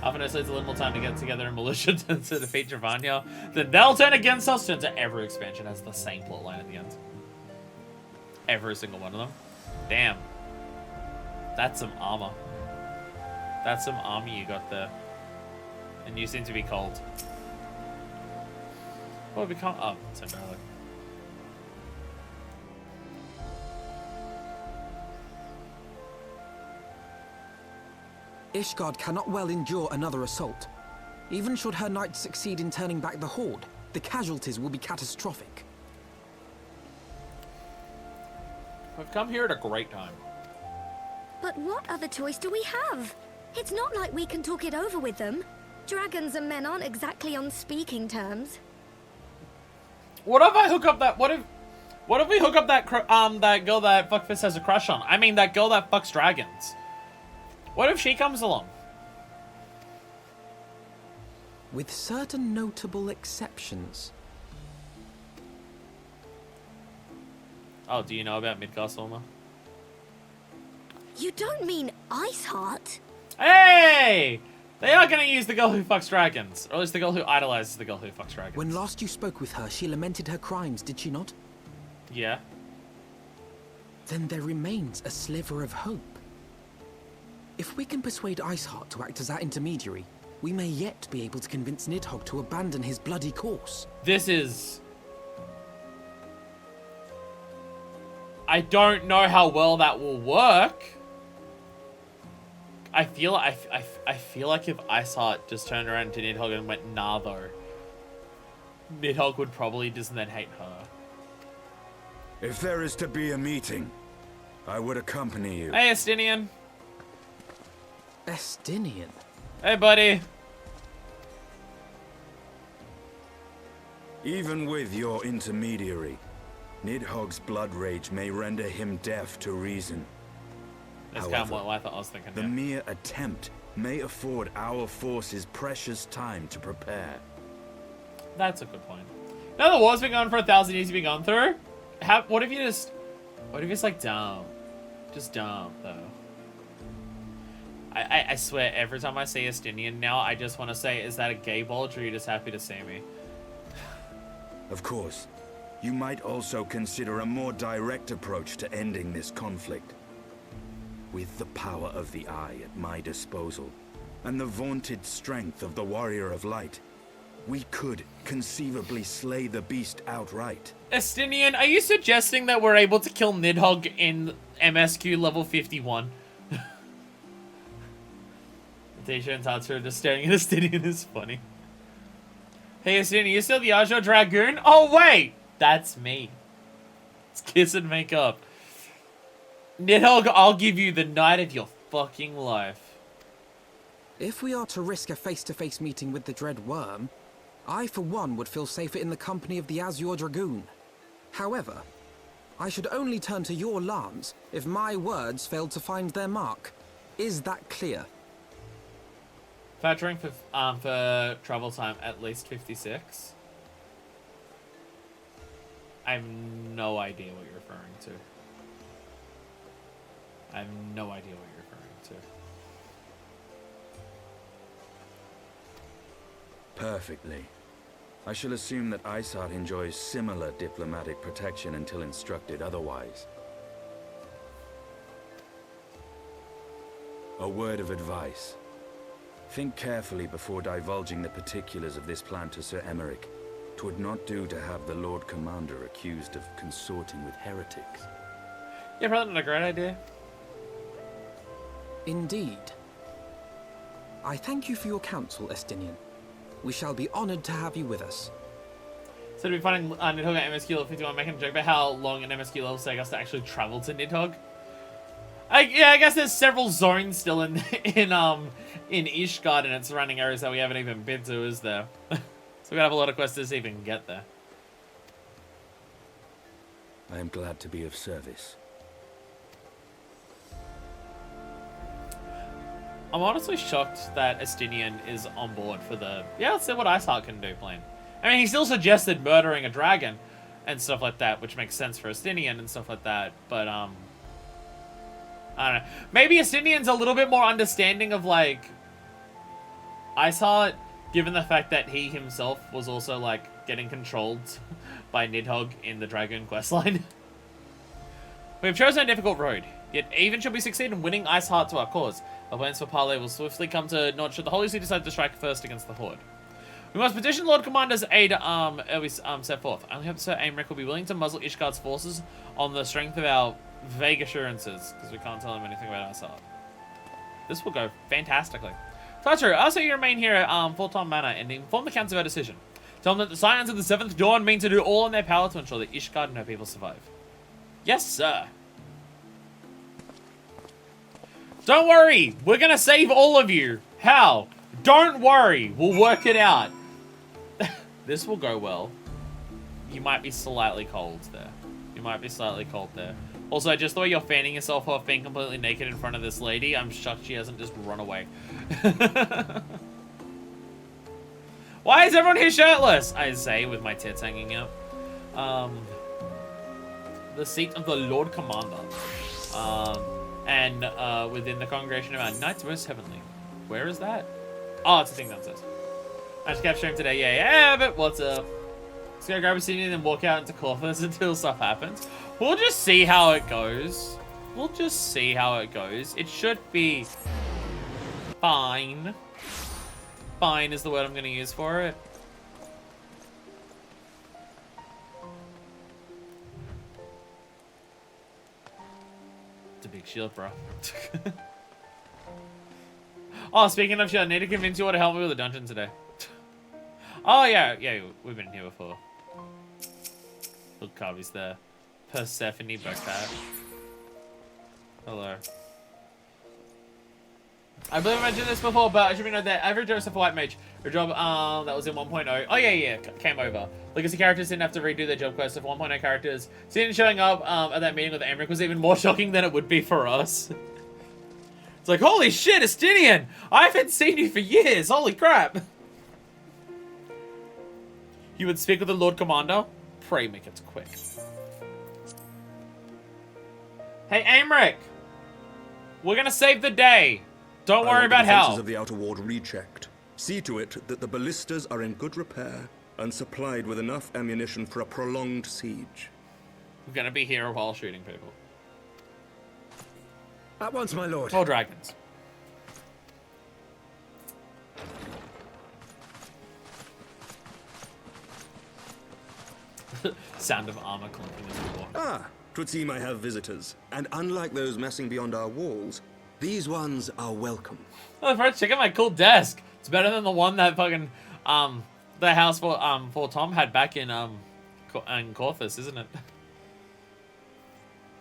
Alpha knows leads a little more time to get together in militia to defeat Giovanni. Then they'll turn against us. Turns out every expansion has the same plotline at the end. Every single one of them. Damn. That's some armor. That's some armor you got there. And you seem to be cold. What will become? Oh, same barely. Ishgard cannot well endure another assault. Even should her knights succeed in turning back the Horde, the casualties will be catastrophic. We've come here at a great time. But what other choice do we have? It's not like we can talk it over with them. Dragons and men aren't exactly on speaking terms. What if I hook up that? What if we hook up that that girl that Fuckfist has a crush on? I mean, that girl that fucks dragons. What if she comes along? With certain notable exceptions. Oh, do you know about Midgardsormr? You don't mean Iceheart? Hey! They are going to use the girl who fucks dragons. Or at least the girl who idolizes the girl who fucks dragons. When last you spoke with her, she lamented her crimes, did she not? Yeah. Then there remains a sliver of hope. If we can persuade Iceheart to act as our intermediary, we may yet be able to convince Nidhogg to abandon his bloody course. This is... I don't know how well that will work. I feel like if Iceheart just turned around to Nidhogg and went, nah, though, Nidhogg would probably just then hate her. If there is to be a meeting, I would accompany you. Hey, Estinian. Estinian? Hey, buddy. Even with your intermediary, Nidhogg's blood rage may render him deaf to reason. That's kind of what I thought I was thinking. The mere attempt may afford our forces precious time to prepare. That's a good point. Now the war's been going for 1,000 years. You've been gone through. What if you just like dump? Just dump though. I swear every time I see Estinian now, I just want to say, is that a gay bulge or are you just happy to see me? Of course, you might also consider a more direct approach to ending this conflict. With the power of the Eye at my disposal, and the vaunted strength of the Warrior of Light, we could conceivably slay the beast outright. Estinian, are you suggesting that we're able to kill Nidhogg in MSQ level 51? Tasha and Tatsu are just staring at Estinian is funny. Hey Estinian, you still the Ajo Dragoon? Oh wait! That's me. Let's kiss and make up. Nidhogg, I'll give you the night of your fucking life. If we are to risk a face-to-face meeting with the Dread Worm, I for one would feel safer in the company of the Azure Dragoon. However, I should only turn to your lance if my words failed to find their mark. Is that clear? Factoring for travel time at least 56. I have no idea what you're referring to. I have no idea what you're referring to. Perfectly. I shall assume that Ishgard enjoys similar diplomatic protection until instructed otherwise. A word of advice. Think carefully before divulging the particulars of this plan to Sir Emmerich. 'Twould not do to have the Lord Commander accused of consorting with heretics. Yeah, probably not a great idea. Indeed. I thank you for your counsel, Estinian. We shall be honored to have you with us. So it'd be funny Nidhogg at MSQ level 51 making a joke about how long an MSQ level take us to actually travel to Nidhogg. I guess there's several zones still in Ishgard and its surrounding areas that we haven't even been to, is there? So we have a lot of quests to see if we can get there. I am glad to be of service. I'm honestly shocked that Estinian is on board for the, yeah, let's see what Ishgard can do plan. I mean, he still suggested murdering a dragon and stuff like that, which makes sense for Estinian and stuff like that, but, I don't know. Maybe Estinian's a little bit more understanding of, like, Ishgard, given the fact that he himself was also, like, getting controlled by Nidhogg in the Dragoon questline. We have chosen a difficult road, yet even should we succeed in winning Ishgard to our cause, our plans for parley will swiftly come to naught should the Holy See decide to strike first against the Horde. We must petition Lord Commander's aid set forth. I only hope Sir Aimeric will be willing to muzzle Ishgard's forces on the strength of our vague assurances, because we can't tell him anything about Ishgard. This will go fantastically. Tatsu, also you remain here at Fulton Manor and inform the council of our decision. Tell them that the Scions of the Seventh Dawn mean to do all in their power to ensure that Ishgard and her people survive. Yes, sir. Don't worry, we're gonna save all of you. How? Don't worry, we'll work it out. This will go well. You might be slightly cold there. You might be slightly cold there. Also, just the way you're fanning yourself off being completely naked in front of this lady, I'm shocked she hasn't just run away. Why is everyone here shirtless? I say with my tits hanging out. The seat of the Lord Commander. And within the congregation of our Knights Most Heavenly. Where is that? Oh, it's a thing downstairs. I just kept stream today. Yeah, but what's up? Let's go grab a seat and then walk out into Corvus until stuff happens. We'll just see how it goes. We'll just see how it goes. It should be fine. Fine is the word I'm going to use for it. It's a big shield, bro. Oh, speaking of shield, I need to convince you all to help me with the dungeon today. Oh, yeah, we've been here before. Look, Carvy's there. Persephone Bocat. Hello. I believe I mentioned this before, but I should be known that average Joseph White Mage Her job, that was in 1.0. Oh, yeah, came over. Legacy characters didn't have to redo their job quest. If 1.0 characters seeing showing up at that meeting with Emmerich was even more shocking than it would be for us. It's like, holy shit, Estinian! I haven't seen you for years, holy crap! You would speak with the Lord Commander? Pray make it quick. Hey, Emmerich! We're gonna save the day. Don't worry about how. how. Of the outer ward rechecked. See to it that the ballistas are in good repair and supplied with enough ammunition for a prolonged siege. We're gonna be here while shooting people. At once, my lord. More dragons. Sound of armor clunking as we walk. Ah, 'twould seem I have visitors. And unlike those messing beyond our walls, these ones are welcome. Oh, Fred, check out my cool desk. It's better than the one that fucking, the house for Tom had back in Corthus, isn't it?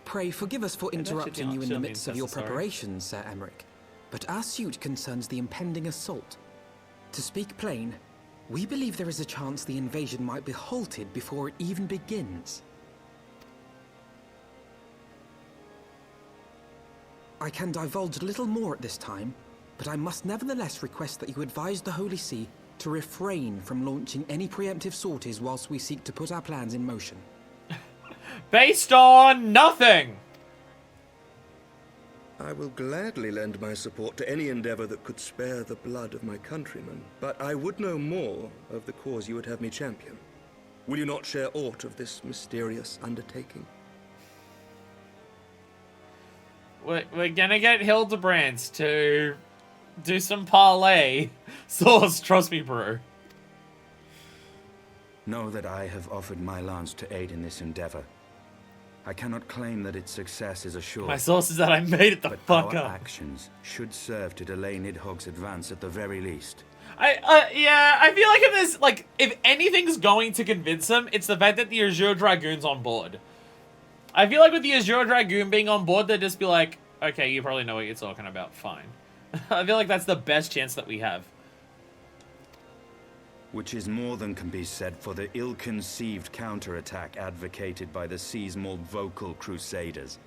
Pray forgive us for interrupting you in the should be midst of your necessary. preparations, Sir Emmerich, but our suit concerns the impending assault. To speak plain, we believe there is a chance the invasion might be halted before it even begins. I can divulge little more at this time, but I must nevertheless request that you advise the Holy See to refrain from launching any preemptive sorties whilst we seek to put our plans in motion. Based on nothing! I will gladly lend my support to any endeavor that could spare the blood of my countrymen, but I would know more of the cause you would have me champion. Will you not share aught of this mysterious undertaking? We're gonna get Hildebrands to do some parlay. Source, trust me, bro. Know that I have offered my lance to aid in this endeavor. I cannot claim that its success is assured. My source is that I made it the fuck our up. actions should serve to delay Nidhogg's advance at the very least. Yeah, I feel like if there's, like, if anything's going to convince him, it's the fact that the Azure Dragoon's on board. I feel like with the Azure Dragoon being on board, they'd just be like, okay, you probably know what you're talking about, fine. I feel like that's the best chance that we have. Which is more than can be said for the ill-conceived counterattack advocated by the sea's more vocal crusaders.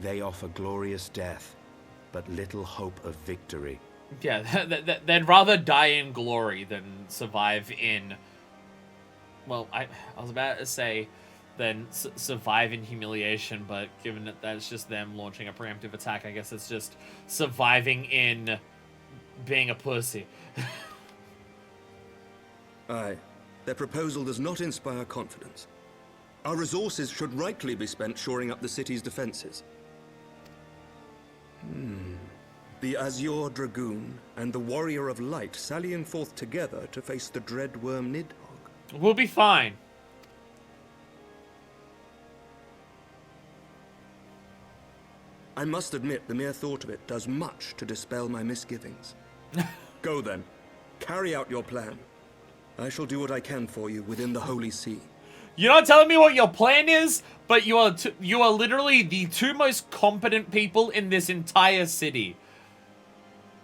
They offer glorious death, but little hope of victory. Yeah, they'd rather die in glory than survive in... Well, I was about to say than survive in humiliation, but given that that's just them launching a preemptive attack, I guess it's just surviving in being a pussy. Aye, their proposal does not inspire confidence. Our resources should rightly be spent shoring up the city's defenses. The Azure Dragoon and the Warrior of Light sallying forth together to face the dread worm Nidhogg. We'll be fine. I must admit the mere thought of it does much to dispel my misgivings. Go then, carry out your plan. I shall do what I can for you within the Holy See. You're not telling me what your plan is, but you are literally the two most competent people in this entire city.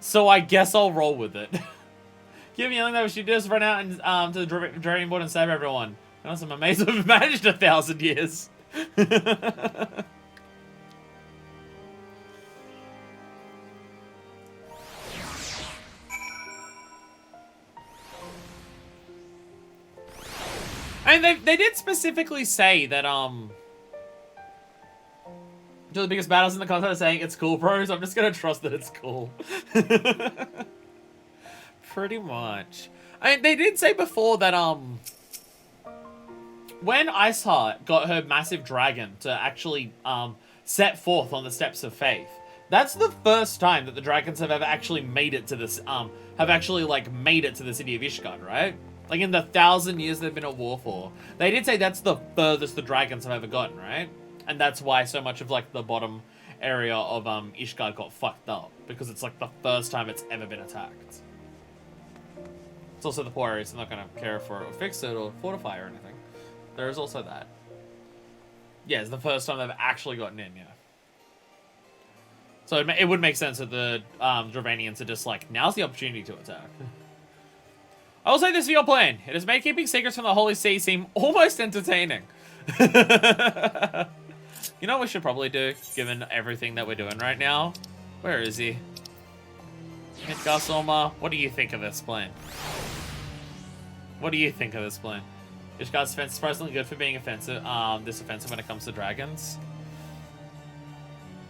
So I guess I'll roll with it. Give me a feeling that we should just run out and to the dragon board and save everyone. And I'm amazed we've managed 1,000 years. I mean, they did specifically say that, the biggest battles in the content are saying it's cool, bro, so I'm just gonna trust that it's cool. Pretty much. I mean, they did say before that, when Iceheart got her massive dragon to actually, set forth on the steps of faith, that's the first time that the dragons have ever actually made it to this, made it to the city of Ishgard, right? Like, in the 1,000 years they've been at war for. They did say that's the furthest the dragons have ever gotten, right? And that's why so much of, like, the bottom area of, Ishgard got fucked up. Because it's, like, the first time it's ever been attacked. It's also the poor areas, they're not gonna care for it or fix it or fortify or anything. There is also that. Yeah, it's the first time they've actually gotten in, yeah. So it would make sense that the, Dravanians are just like, now's the opportunity to attack. I will say this for your plan. It has made keeping secrets from the Holy See seem almost entertaining. You know what we should probably do, given everything that we're doing right now? Where is he? Midgar Solma, what do you think of this plan? What do you think of this plan? Ishgard's defense is surprisingly good for being offensive. This offensive when it comes to dragons.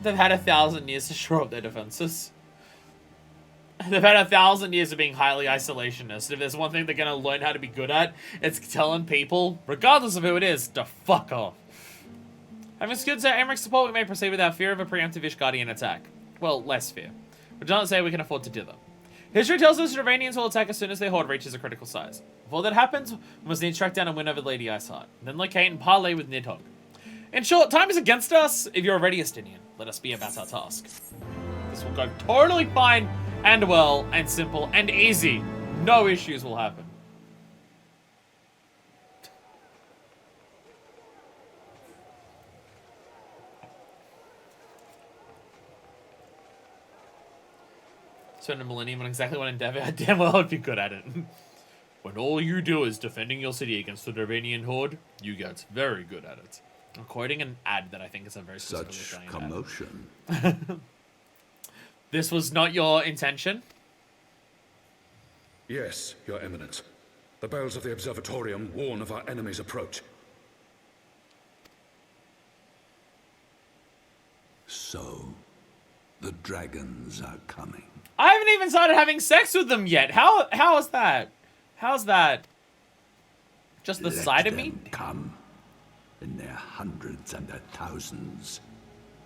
They've had 1,000 years to shore up their defenses. They've had 1,000 years of being highly isolationist. If there's one thing they're gonna learn how to be good at, it's telling people, regardless of who it is, to fuck off. Having secured Sir Emmeric's support, we may proceed without fear of a preemptive Ishgardian attack. Well, less fear. But do not say we can afford to do them. History tells us Dravanians will attack as soon as their horde reaches a critical size. Before that happens, we must need to track down and win over Lady Iceheart, then locate and parley with Nidhogg. In short, time is against us. If you're ready, Estinian, let us be about our task. This will go totally fine and well and simple and easy. No issues will happen. Spend a millennium on exactly one endeavor. I damn well would be good at it. When all you do is defending your city against the Dravanian horde, you get very good at it. I'm quoting an ad that I think is a very such commotion. This was not your intention? Yes, Your Eminence. The bells of the Observatorium warn of our enemy's approach. So, the dragons are coming. I haven't even started having sex with them yet. How is that? How's that? Just the sight of me? Come. In their hundreds and their thousands.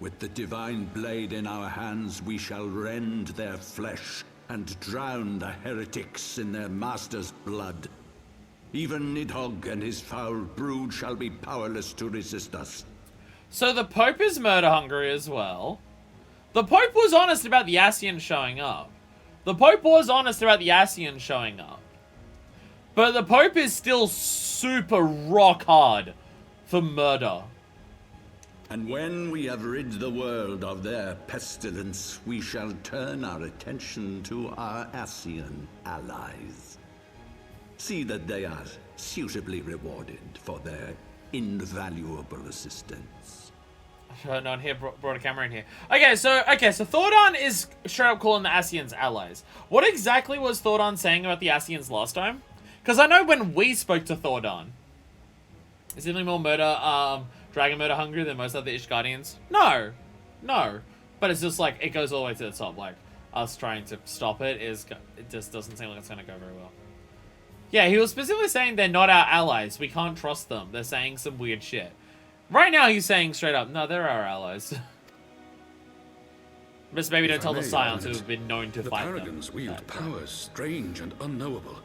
With the divine blade in our hands, we shall rend their flesh and drown the heretics in their master's blood. Even Nidhogg and his foul brood shall be powerless to resist us. So the Pope is murder hungry as well. The Pope was honest about the Ascians showing up. The Pope was honest about the Ascians showing up. But the Pope is still super rock hard for murder. And when we have rid the world of their pestilence, we shall turn our attention to our Ascian allies. See that they are suitably rewarded for their invaluable assistance. No one here brought a camera in here. Okay, so Thordan is straight up calling the Ascians allies. What exactly was Thordan saying about the Ascians last time? Because I know when we spoke to Thordan, is he any more dragon murder hungry than most other Ishgardians? No. But it's just like, it goes all the way to the top. Like, us trying to stop it just doesn't seem like it's going to go very well. Yeah, he was specifically saying they're not our allies. We can't trust them. They're saying some weird shit. Right now, he's saying straight up, no, they're our allies. Just maybe don't tell the Scions who have been known to fight them. The Paragons wield powers strange and unknowable.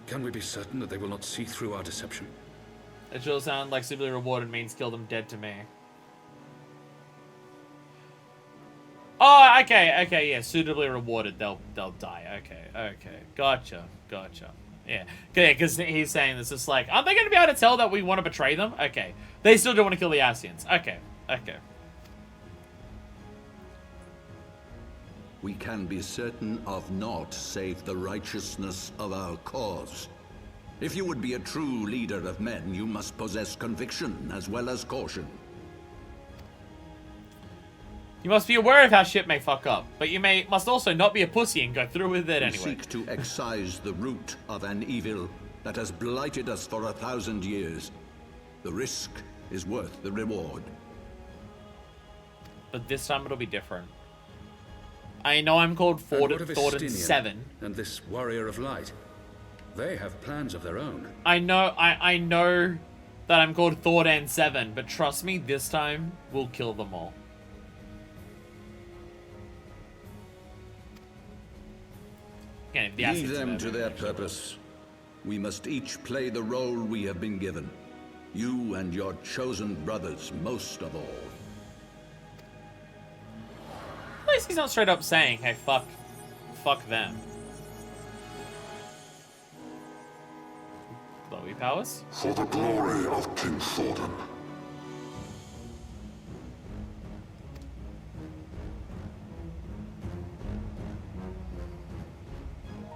Can we be certain that they will not see through our deception? It sure sounds like suitably rewarded means kill them dead to me. Oh, okay, yeah, suitably rewarded, they'll die. Okay, gotcha. Yeah, because he's saying this is like, aren't they going to be able to tell that we want to betray them? Okay, they still do want to kill the Ascians. Okay. We can be certain of naught save the righteousness of our cause. If you would be a true leader of men, you must possess conviction as well as caution. You must be aware of how shit may fuck up, but you must also not be a pussy and go through with it anyway. We seek to excise the root of an evil that has blighted us for 1,000 years. The risk is worth the reward. But this time it'll be different. I know I'm called Thordan 7. And this warrior of light. They have plans of their own. I know that I'm called Thordan 7, but trust me, this time we'll kill them all. Again, leave them to their purpose. We must each play the role we have been given. You and your chosen brothers, most of all. At least he's not straight up saying, hey, fuck them. Glowy powers? For the glory of King Thordan.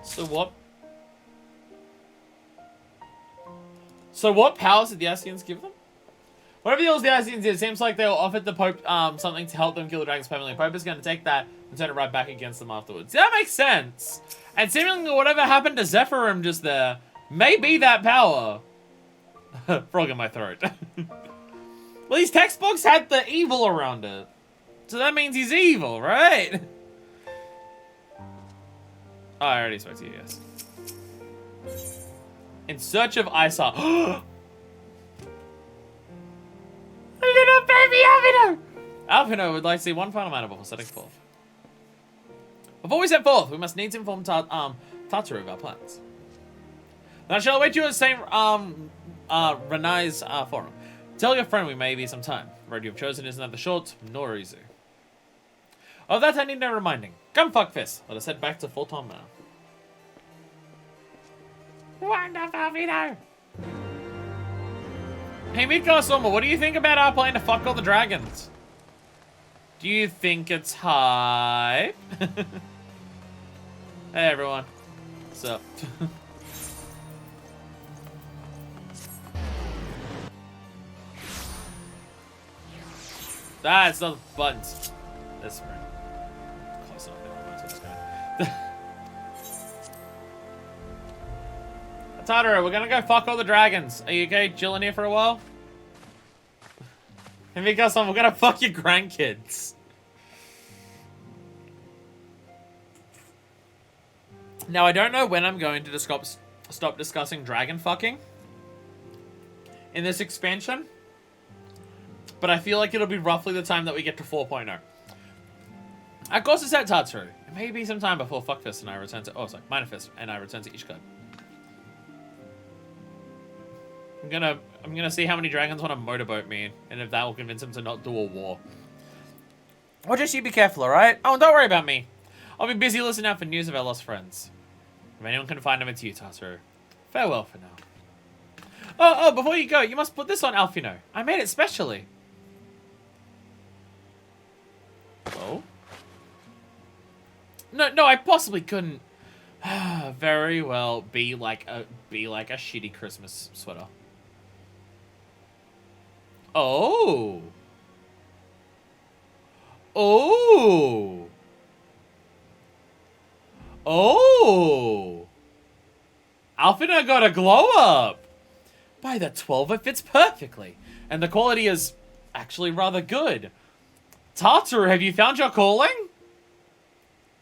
So what? So what powers did the Ascians give them? Whatever the Ascians did, it seems like they were offered the Pope something to help them kill the dragons permanently. The Pope is going to take that and turn it right back against them afterwards. That makes sense. And seemingly whatever happened to Zephyrim just there may be that power. Frog in my throat. Well, these textbooks had the evil around it. So that means he's evil, right? Oh, I already spoke to you, yes. In search of Isar. Little baby Alvino! Alvino would like to see one final matter before setting forth. Before we set forth, we must needs inform Tataru of our plans. Then I shall await you at St. Renai's forum. Tell your friend we may be some time. The road you have chosen is neither short nor easy. Of that I need no reminding. Come fuckfist. Let us head back to Fulton Manor. Wonderful, Alvino! Hey, Midgar Soma, what do you think about our plan to fuck all the dragons? Do you think it's hype? Hey, everyone. What's up? It's not the buttons. This room. Close enough. Never mind. What's going Tataru, we're gonna go fuck all the dragons. Are you okay chilling here for a while? And because we're gonna fuck your grandkids. Now, I don't know when I'm going to stop discussing dragon fucking in this expansion, but I feel like it'll be roughly the time that we get to 4.0. Of course, it's at Tataru. It may be some time before Fuckfist and I return to... Oh, sorry. Minorfist and I return to Ishgard. I'm gonna see how many dragons want to motorboat me, and if that will convince him to not do a war. Or just you be careful, alright? Oh, don't worry about me. I'll be busy listening out for news of our lost friends. If anyone can find them, it's you, Tataru. Farewell for now. Oh, before you go, you must put this on Alfino. I made it specially. Oh? No, I possibly couldn't. Very well, be like a shitty Christmas sweater. Oh. Oh. Oh. Alfina got a glow up. By the 12, it fits perfectly. And the quality is actually rather good. Tataru, have you found your calling?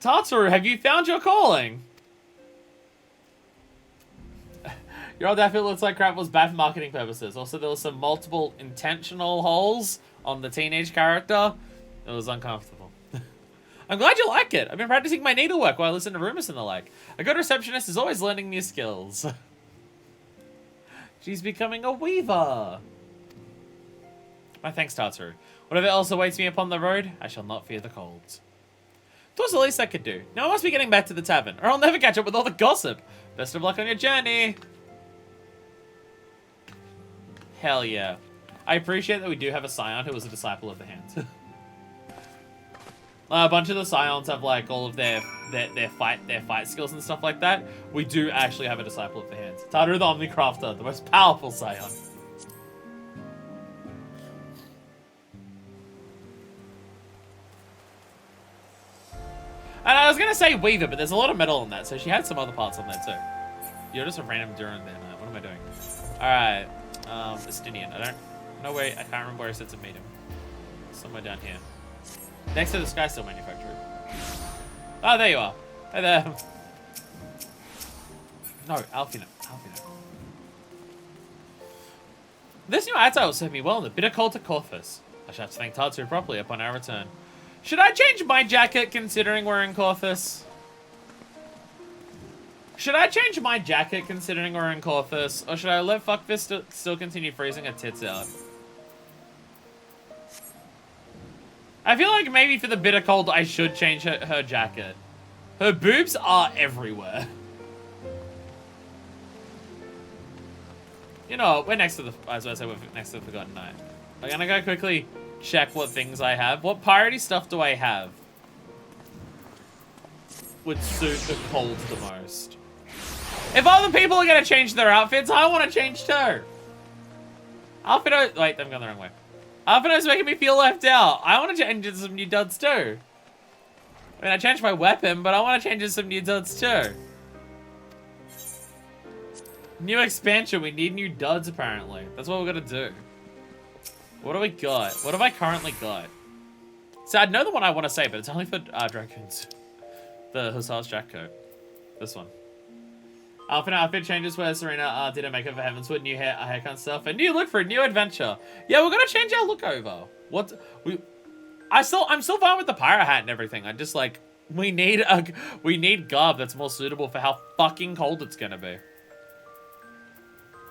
Tataru, have you found your calling? Your old outfit looks like crap was bad for marketing purposes. Also, there was some multiple intentional holes on the teenage character. It was uncomfortable. I'm glad you like it. I've been practicing my needlework while I listen to rumors and the like. A good receptionist is always learning new skills. She's becoming a weaver. My thanks, Tataru. Whatever else awaits me upon the road, I shall not fear the cold. That was the least I could do. Now I must be getting back to the tavern, or I'll never catch up with all the gossip. Best of luck on your journey. Hell yeah. I appreciate that we do have a Scion who was a disciple of the Hand. A bunch of the Scions have like all of their fight skills and stuff like that. We do actually have a disciple of the Hand. Tataru the Omnicrafter, the most powerful Scion. And I was gonna say Weaver, but there's a lot of metal in that, so she had some other parts on there too. You're just a random Duran there, man. What am I doing? Alright. Estinian. I can't remember where I said to meet him. Somewhere down here. Next to the Sky Steel Manufacturer. Oh, there you are. Hey there. No, Alfino. This new attire will serve me well in the bitter cold to Corthus. I shall have to thank Tataru properly upon our return. Should I change my jacket considering we're in Corthus? Should I change my jacket considering we're in Corthus? Or should I let Fuckfist still continue freezing her tits out? I feel like maybe for the bitter cold I should change her jacket. Her boobs are everywhere. You know, we're next to the... As I said, we're next to the Forgotten Night. I'm gonna go quickly check what things I have. What piratey stuff do I have? Would suit the cold the most. If other people are gonna change their outfits, I want to change too. Alphinaud, wait, I'm going the wrong way. Alphinaud's making me feel left out. I want to change into some new duds too. I mean, I changed my weapon, but I want to change into some new duds too. New expansion, we need new duds apparently. That's what we're gonna do. What do we got? What have I currently got? So I know the one I want to say, but it's only for Dragoons. The Hussar's Jack coat. This one. Outfit outfit changes where Serena did a makeup for Heavensward, new haircut and stuff, a new look for a new adventure. Yeah, we're gonna change our look over. I'm still fine with the pirate hat and everything. I just like we need garb that's more suitable for how fucking cold it's gonna be.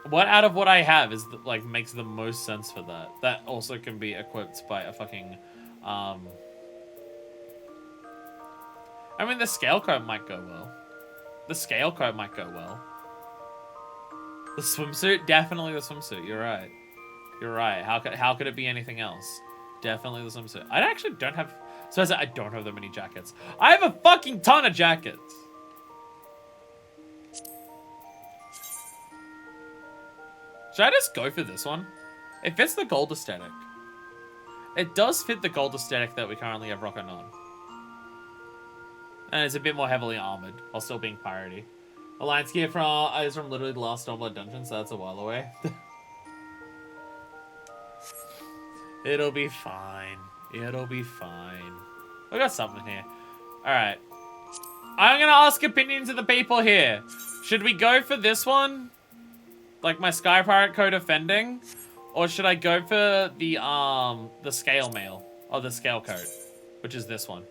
What out of what I have is like makes the most sense for that? That also can be equipped by a fucking I mean the scale coat might go well. The scale coat might go well. The swimsuit, definitely the swimsuit. You're right. You're right. How could it be anything else? Definitely the swimsuit. I actually don't have. So I don't have that many jackets. I have a fucking ton of jackets. Should I just go for this one? It fits the gold aesthetic. It does fit the gold aesthetic that we currently have rocking on. And it's a bit more heavily armored, while still being piratey. Alliance gear is from literally the last Stormblood dungeon, so that's a while away. It'll be fine. It'll be fine. We got something here. Alright. I'm gonna ask opinions of the people here. Should we go for this one? Like my Sky Pirate coat offending? Or should I go for the scale mail? Or the scale coat? Which is this one.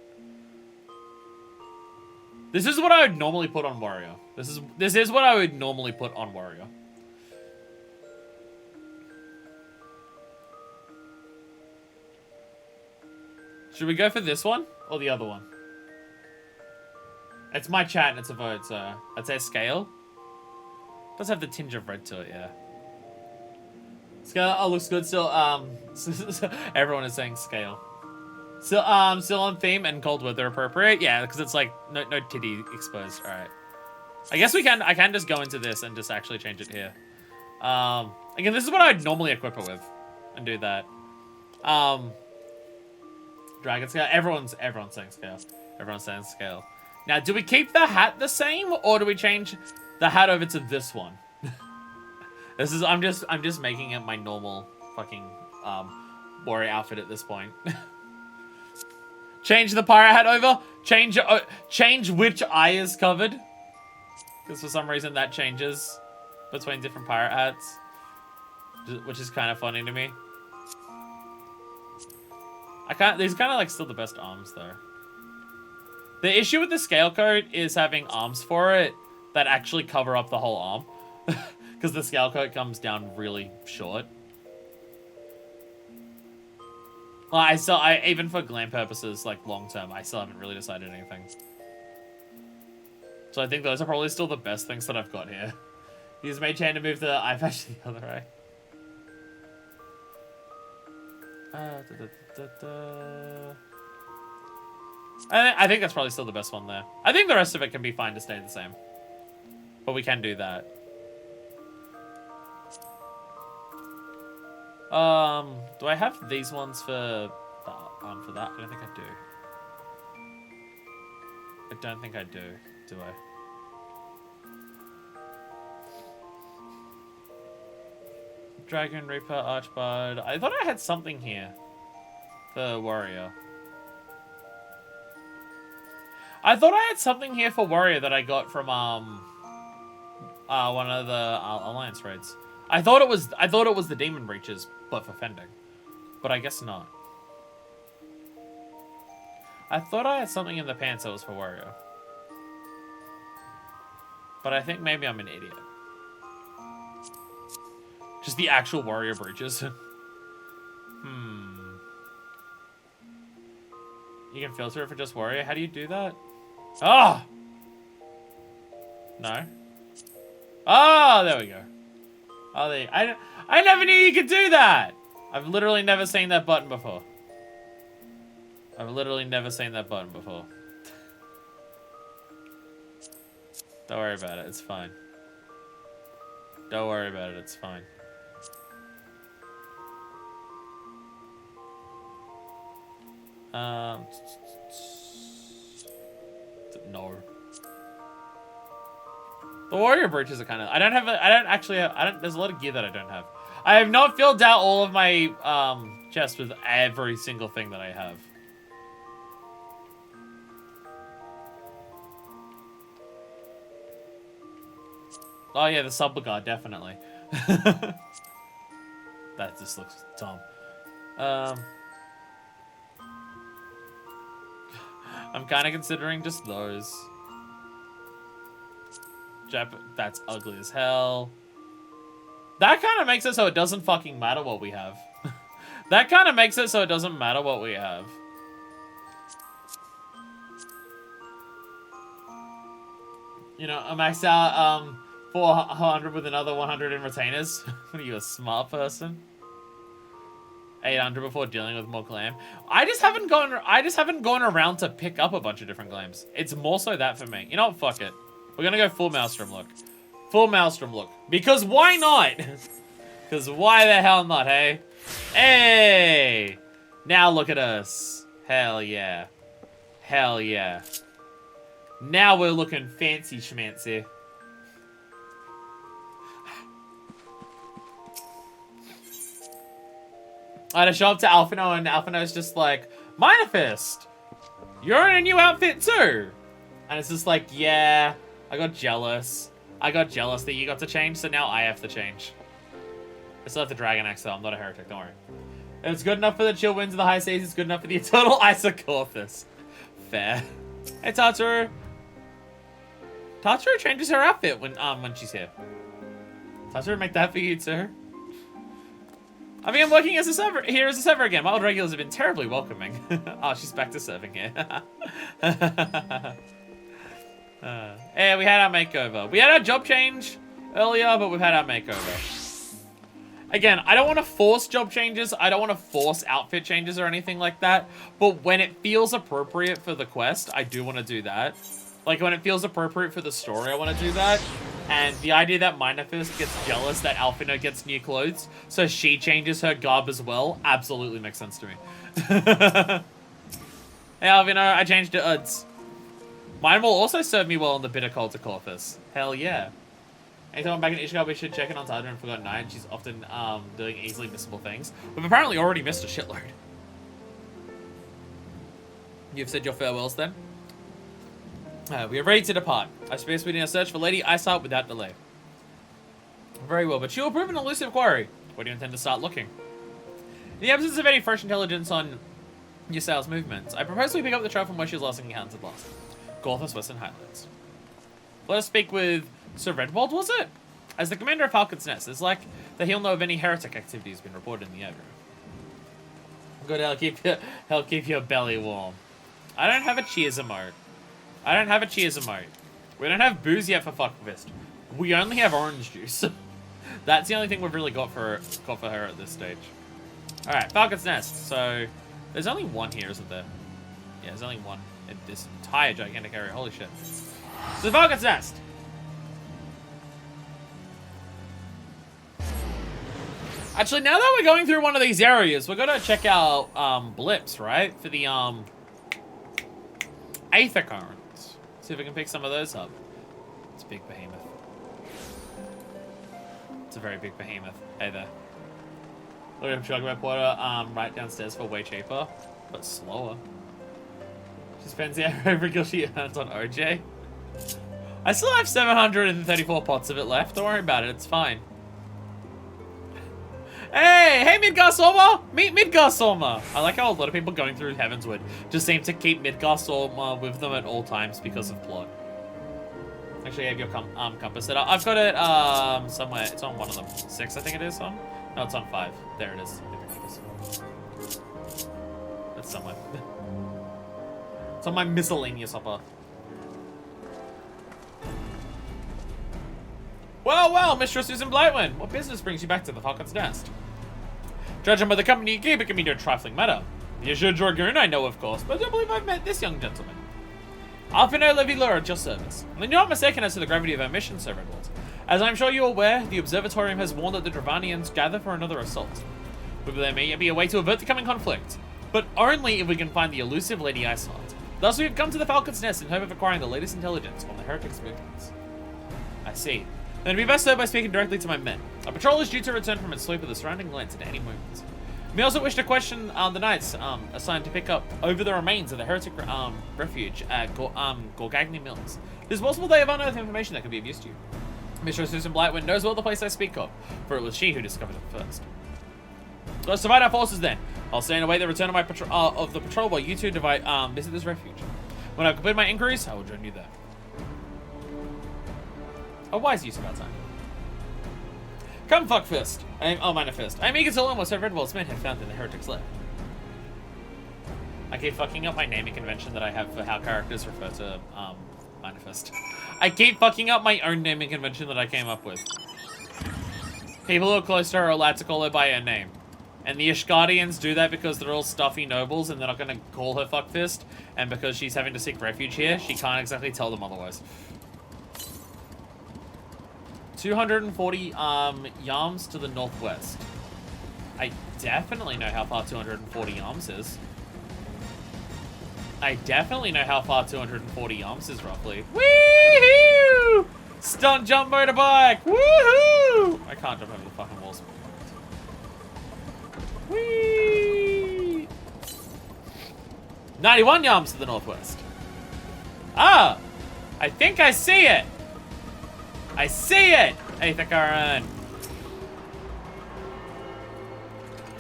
This is what I would normally put on Warrior. This is what I would normally put on Warrior. Should we go for this one or the other one? It's my chat and it's a vote, so I'd say scale. Does have the tinge of red to it, yeah. Scale looks good still. Everyone is saying scale. Still on theme and cold weather appropriate. Yeah, because it's like no titty exposed. All right. I guess I can just go into this and just actually change it here. Again, this is what I'd normally equip it with, and do that. Dragon scale. Everyone's saying scale. Everyone's saying scale. Now, do we keep the hat the same, or do we change the hat over to this one? I'm just making it my normal fucking warrior outfit at this point. Change the pirate hat over. Change which eye is covered. Because for some reason that changes between different pirate hats, which is kind of funny to me. These are kind of like still the best arms though. The issue with the scale coat is having arms for it that actually cover up the whole arm. Because the scale coat comes down really short. Well, even for glam purposes, like long term, I still haven't really decided anything. So I think those are probably still the best things that I've got here. Use Mage Hand to move the eye patch the other way. I think that's probably still the best one there. I think the rest of it can be fine to stay the same. But we can do that. Do I have these ones for that? I don't think I do. I don't think I do I? Dragon, Reaper, Archbard. I thought I had something here for Warrior. I thought I had something here for Warrior that I got from one of the Alliance raids. I thought it was the Demon Breaches, but for fending. But I guess not. I thought I had something in the pants that was for Warrior. But I think maybe I'm an idiot. Just the actual Warrior Breaches. You can filter it for just Warrior. How do you do that? Oh! No. Oh, there we go. Oh, I never knew you could do that! I've literally never seen that button before. Don't worry about it, it's fine. Don't worry about it, it's fine. No. The warrior brooches are kind of. I don't actually have. There's a lot of gear that I don't have. I have not filled out all of my chests with every single thing that I have. Oh yeah, the Subligard, definitely. That just looks dumb. I'm kind of considering just those. That's ugly as hell. That kind of makes it so it doesn't fucking matter what we have. That kind of makes it so it doesn't matter what we have. You know, I maxed out 400 with another 100 in retainers. Are you a smart person? 800 before dealing with more glam. I just haven't gone around to pick up a bunch of different glams. It's more so that for me. You know what? Fuck it. We're gonna go full Maelstrom look. Full Maelstrom look. Because why not? Because why the hell not, hey? Hey! Now look at us. Hell yeah. Hell yeah. Now we're looking fancy schmancy. I had to show up to Alphino, and Alphino's just like, Manifest! You're in a new outfit too! And it's just like, yeah, I got jealous. I got jealous that you got to change, so now I have to change. I still have the Dragon Axe, though. I'm not a heretic, don't worry. If it's good enough for the chill winds of the high seas, it's good enough for the eternal Isocorthus. Fair. Hey, Tataru. Tataru changes her outfit when she's here. Tataru, make that for you, too. I mean, I'm working as a server here as a server again. My old regulars have been terribly welcoming. Oh, she's back to serving here. Yeah, we had our makeover. We had our job change earlier, but we've had our makeover. Again, I don't want to force job changes. I don't want to force outfit changes or anything like that. But when it feels appropriate for the quest, I do want to do that. Like, when it feels appropriate for the story, I want to do that. And the idea that Minafist gets jealous that Alphino gets new clothes, so she changes her garb as well, absolutely makes sense to me. Hey, Alphino, I changed to Uds. Mine will also serve me well in the bitter cold to Corthus. Hell yeah. Anytime I'm back in Ishgard, we should check in on Tadra and Forgotten Night. She's often doing easily missable things. We've apparently already missed a shitload. You've said your farewells then? We are ready to depart. I suppose we need to search for Lady Iceheart without delay. Very well, but she will prove an elusive quarry. Where do you intend to start looking? In the absence of any fresh intelligence on Ysao's movements, I propose we pick up the trail from where she was last encountered last. Gorthus Western Highlands. Let us speak with Sir Redwald, was it? As the commander of Falcon's Nest, it's like that he'll know of any heretic activity has been reported in the area. Good, help keep your belly warm. I don't have a cheers emote. I don't have a cheers emote. We don't have booze yet for Fuckfist. We only have orange juice. That's the only thing we've really got for her at this stage. Alright, Falcon's Nest. So, there's only one here, isn't there? Yeah, there's only one in this entire gigantic area. Holy shit. So, Falcon's Nest. Actually, now that we're going through one of these areas, we're gonna check out blips, right? For the Aether Currents. See if we can pick some of those up. It's a big behemoth. It's a very big behemoth. Hey there. Look at him chugging my porter right downstairs for way cheaper, but slower. She spends every gil she earns on OJ. I still have 734 pots of it left. Don't worry about it. It's fine. Hey, Midgar Sorma! Meet Midgar Sorma! I like how a lot of people going through Heavensward just seem to keep Midgar Sorma with them at all times because of plot. Actually, I have your compass set up. I've got it somewhere. It's on one of them. 6, I think it is on. No, it's on 5. There it is. It's somewhere. It's on my miscellaneous hopper. Well, well, Mistress Susan Blightwind, what business brings you back to the Falcon's Nest? Judging by the company you keep, it can be no trifling matter. The Azure Dragoon I know, of course, but I don't believe I've met this young gentleman. Alphino Levilur at your service. And you're not mistaken as to the gravity of our mission, Sir Redwald. As I'm sure you're aware, the Observatorium has warned that the Dravanians gather for another assault. Whether there may be a way to avert the coming conflict. but only if we can find the elusive Lady Iceheart. Thus we have come to the Falcon's Nest in hope of acquiring the latest intelligence on the heretics' movements. I see. Then it'd be best served by speaking directly to my men. A patrol is due to return from its sweep of the surrounding lands at any moment. We also wish to question the knights assigned to pick up over the remains of the heretic refuge at Gorgagni Mills. It is possible they have unearthed information that could be of use to you. Mistress Susan Blightwind knows well the place I speak of, for it was she who discovered it first. Let's divide our forces then. I'll stay and await the return of my of the patrol while you two visit this refuge. When I've completed my inquiries, I will join you there. A wise use of our time. Come, Fuckfist. Manifest. I'm eager to learn what Sir Redwall's men have found in the heretic's lair. I keep fucking up my naming convention that I have for how characters refer to Manifest. I keep fucking up my own naming convention that I came up with. People who are close to her are allowed to call her by her name. And the Ishgardians do that because they're all stuffy nobles and they're not going to call her Fuckfist. And because she's having to seek refuge here, she can't exactly tell them otherwise. 240 yarms to the northwest. I definitely know how far 240 yarms is. I definitely know how far 240 yarms is roughly. Woohoo! Stunt jump motorbike! Woohoo! I can't jump over the fucking walls. Whee! 91 yarms to the northwest. Ah! I think I see it! I see it! Aether.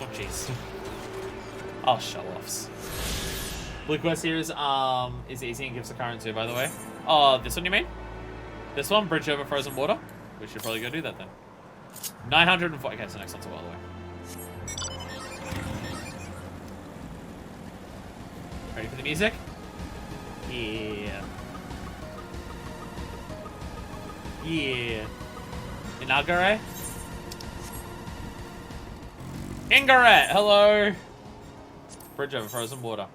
Oh, jeez. Oh, show-offs. Blue quest here is easy and gives a current too, by the way. Oh, this one you mean? This one, bridge over frozen water? We should probably go do that then. 940. Okay, so next one's a while away. Ready for the music? Yeah. Yeah. Inagare? Ingaret, hello. Bridge over frozen water.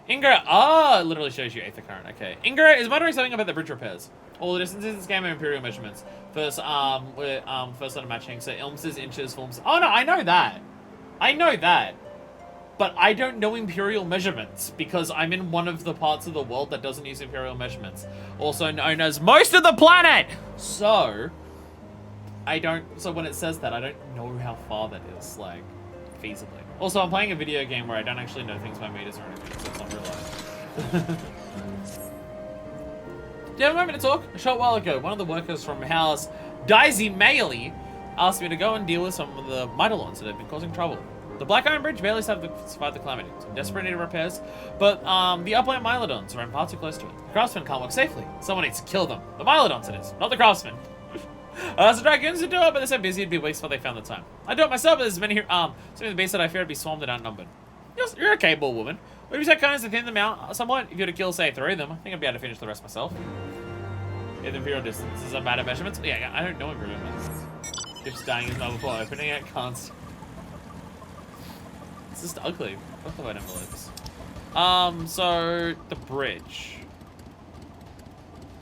Ingaret, it literally shows you Aether Current, okay. Ingaret is muttering something about the bridge repairs. All the distances in this game are imperial measurements. First, first letter matching, so ilmses, inches, forms. Oh no, I know that. I know that. But I don't know imperial measurements because I'm in one of the parts of the world that doesn't use imperial measurements. Also known as most of the planet! So, so when it says that, I don't know how far that is, like, feasibly. Also, I'm playing a video game where I don't actually know things by meters or anything, so it's not real life. Do you have a moment to talk? A short while ago, one of the workers from House Daisy Mailey asked me to go and deal with some of the Mydalons that have been causing trouble. The Black Iron Bridge barely survived the calamity. It's in desperate need of repairs, but the upland Mylodons ran far too close to it. The craftsmen can't work safely. Someone needs to kill them. The Mylodons it is, not the craftsmen. So Dragoons would do it, but they're so busy it'd be weeks before they found the time. I do it myself, but there's many here, some of the beasts that I fear would be swarmed and outnumbered. You're a capable woman. Would you be so kind as to thin them out somewhat? If you were to kill, say, 3 of them, I think I'd be able to finish the rest myself. Yeah, the imperial distances are bad at measurements. Yeah, I don't know imperial measurements. Ships dying is not before opening it, can't. It's just ugly. Fuck the white envelopes. So the bridge.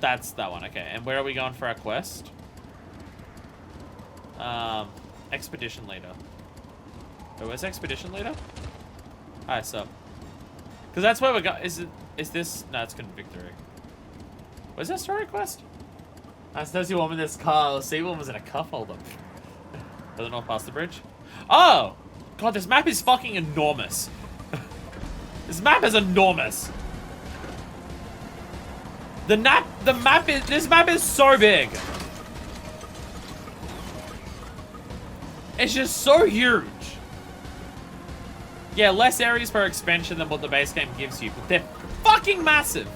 That's that one. Okay, and where are we going for our quest? Expedition leader. Oh, where's expedition leader? Alright, so. Because that's where we got. Is this? No, it's Victory. Where's that story quest? I suppose you woman this car. The sea woman was in a cuff holder. Doesn't know past the bridge. Oh! God, this map is fucking enormous. This map is enormous. This map is so big. It's just so huge. Yeah, less areas per expansion than what the base game gives you, but they're fucking massive.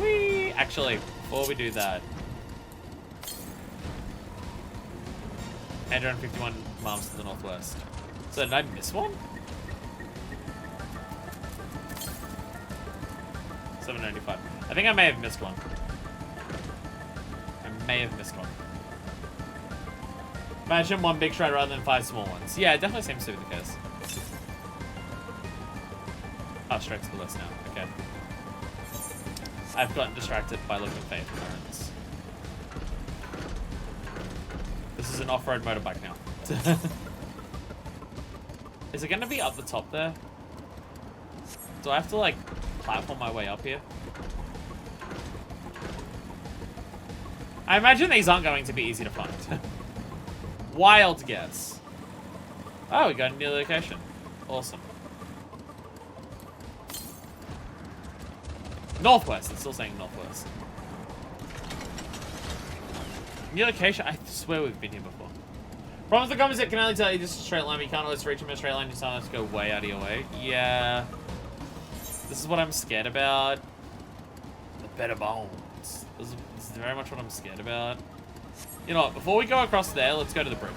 Whee! Actually, before we do that, 151 miles to the northwest. So did I miss one? 795. I think I may have missed one. I may have missed one. Imagine one big shrine rather than 5 small ones. Yeah, it definitely seems to be the case. Oh, straight to the list now. Okay. I've gotten distracted by looking at Fate currents. This is an off-road motorbike now. Is it going to be up the top there? Do I have to, like, platform my way up here? I imagine these aren't going to be easy to find. Wild guess. Oh, we got a new location. Awesome. Northwest. It's still saying northwest. New location. I swear we've been here before. Problem with the comments, it can only tell you this is a straight line, but you can't always reach them in a straight line. You sometimes have to go way out of your way. Yeah. This is what I'm scared about. The better bones. This is very much what I'm scared about. You know what? Before we go across there, let's go to the bridge.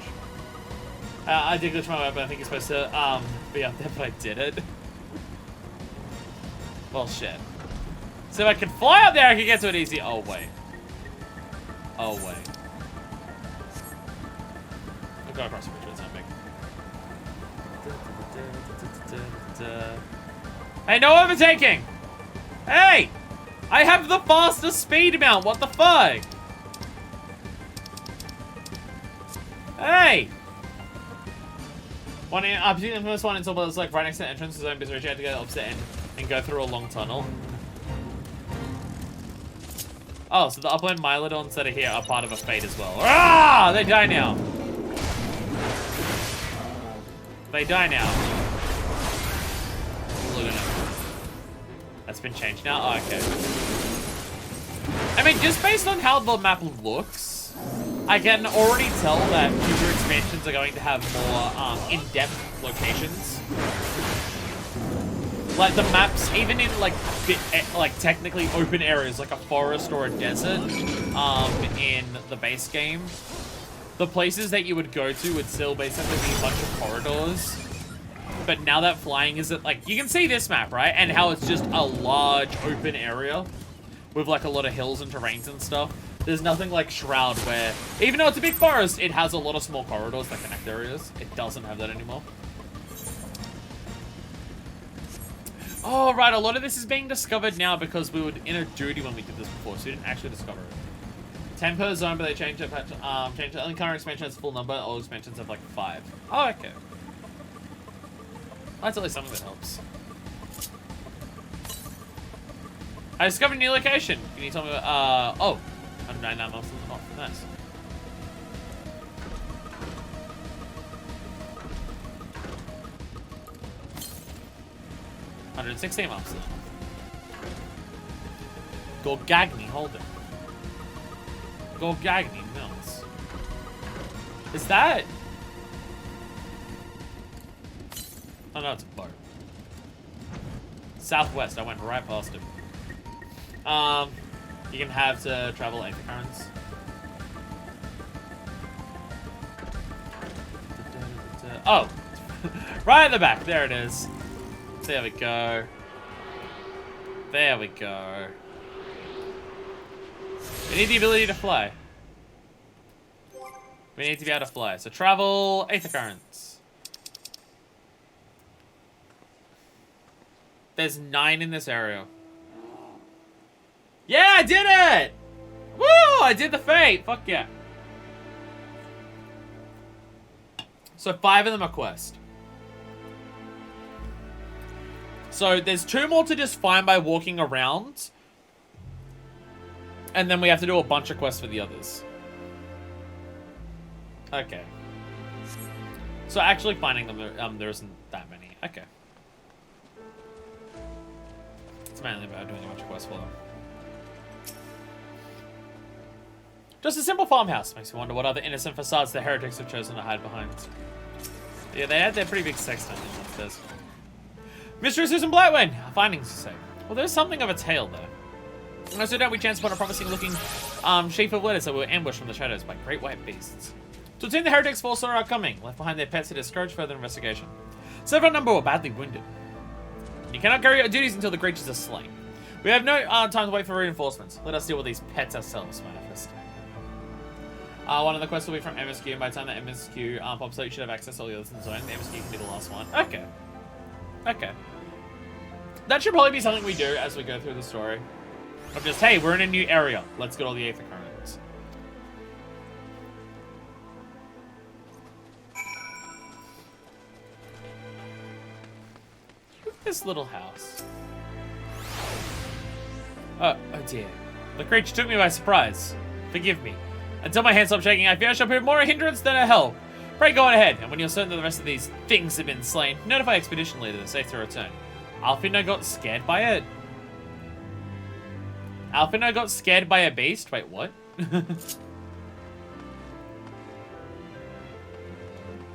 I did glitch my way up, but I think you're supposed to be up there, but I did it. Well, shit. So if I can fly up there, I can get to it easy. Oh, wait. Oh, wait. I'll go across the bridge, it's not big. Hey, no overtaking! Hey! I have the fastest speed amount, what the fuck? Hey! I've seen the first one until it's like right next to the entrance to the zone because you had to go opposite end and go through a long tunnel. Oh, so the upland Mylodons that are here are part of a fate as well. Ah! They die now. They die now. Look at it. That's been changed now? Oh, okay. I mean, just based on how the map looks, I can already tell that future expansions are going to have more in-depth locations. Like the maps, even in like technically open areas like a forest or a desert, in the base game, the places that you would go to would still basically be a bunch of corridors. But now that flying isn't like, you can see this map, right? And how it's just a large open area with like a lot of hills and terrains and stuff. There's nothing like Shroud where, even though it's a big forest, it has a lot of small corridors that connect areas. It doesn't have that anymore. Oh, right, a lot of this is being discovered now because we were in a duty when we did this before, so we didn't actually discover it. 10 per zone, but they changed it. Changed it. Only current expansion has full number, all expansions have like 5. Oh, okay. That's at least something that helps. I discovered a new location. Can you tell me about, oh, 199 miles from the north. Nice. $116 miles to the north. Gorgagni Holding. Gorgagni Mills. Is that? Oh no, it's a boat. Southwest, I went right past him. You can have to travel 8 currents. Oh! Right at the back, there it is. There we go. There we go. We need the ability to fly. We need to be able to fly. So travel 8 currents. There's 9 in this area. Yeah, I did it! Woo! I did the fate! Fuck yeah. So 5 of them are quest. So there's 2 more to just find by walking around. And then we have to do a bunch of quests for the others. Okay. So actually finding them, there isn't that many. Okay. It's mainly about doing a bunch of quests for them. Just a simple farmhouse. Makes me wonder what other innocent facades the heretics have chosen to hide behind. Yeah, they had their pretty big sex dungeon upstairs. Mystery Susan Blightwing! Findings to say. Well, there's something of a tale there. No doubt we chanced upon a promising looking sheaf of letters that were ambushed from the shadows by great white beasts. To obtain the heretics foresaw our coming, left behind their pets to discourage further investigation. Several number were badly wounded. You cannot carry out duties until the creatures are slain. We have no time to wait for reinforcements. Let us deal with these pets ourselves, manifest. One of the quests will be from MSQ, and by the time that MSQ pops out, you should have access to all the others in the zone. The MSQ can be the last one. Okay. Okay. That should probably be something we do as we go through the story. Of just, hey, we're in a new area. Let's get all the Aether Currents. this little house. Oh dear. The creature took me by surprise. Forgive me. Until my hands stop shaking, I fear I shall prove more a hindrance than a help. Pray go on ahead, and when you're certain that the rest of these things have been slain, notify expedition leader to safe to return. Alfino got scared by it. Alfino got scared by a beast? Wait, what?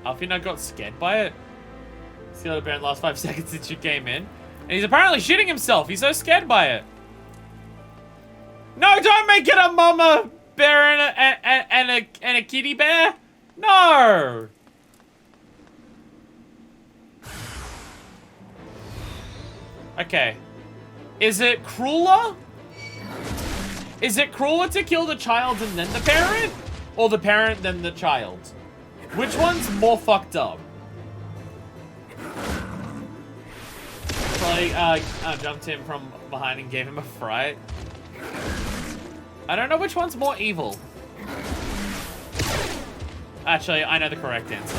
Alfino got scared by it? Skeleton Baron last 5 seconds since you came in. And he's apparently shitting himself. He's so scared by it. No, don't make it a mama bear and a kitty bear. No. Okay. Is it crueler? Is it crueler to kill the child and then the parent? Or the parent then the child? Which one's more fucked up? Probably jumped him from behind and gave him a fright. I don't know which one's more evil. Actually, I know the correct answer.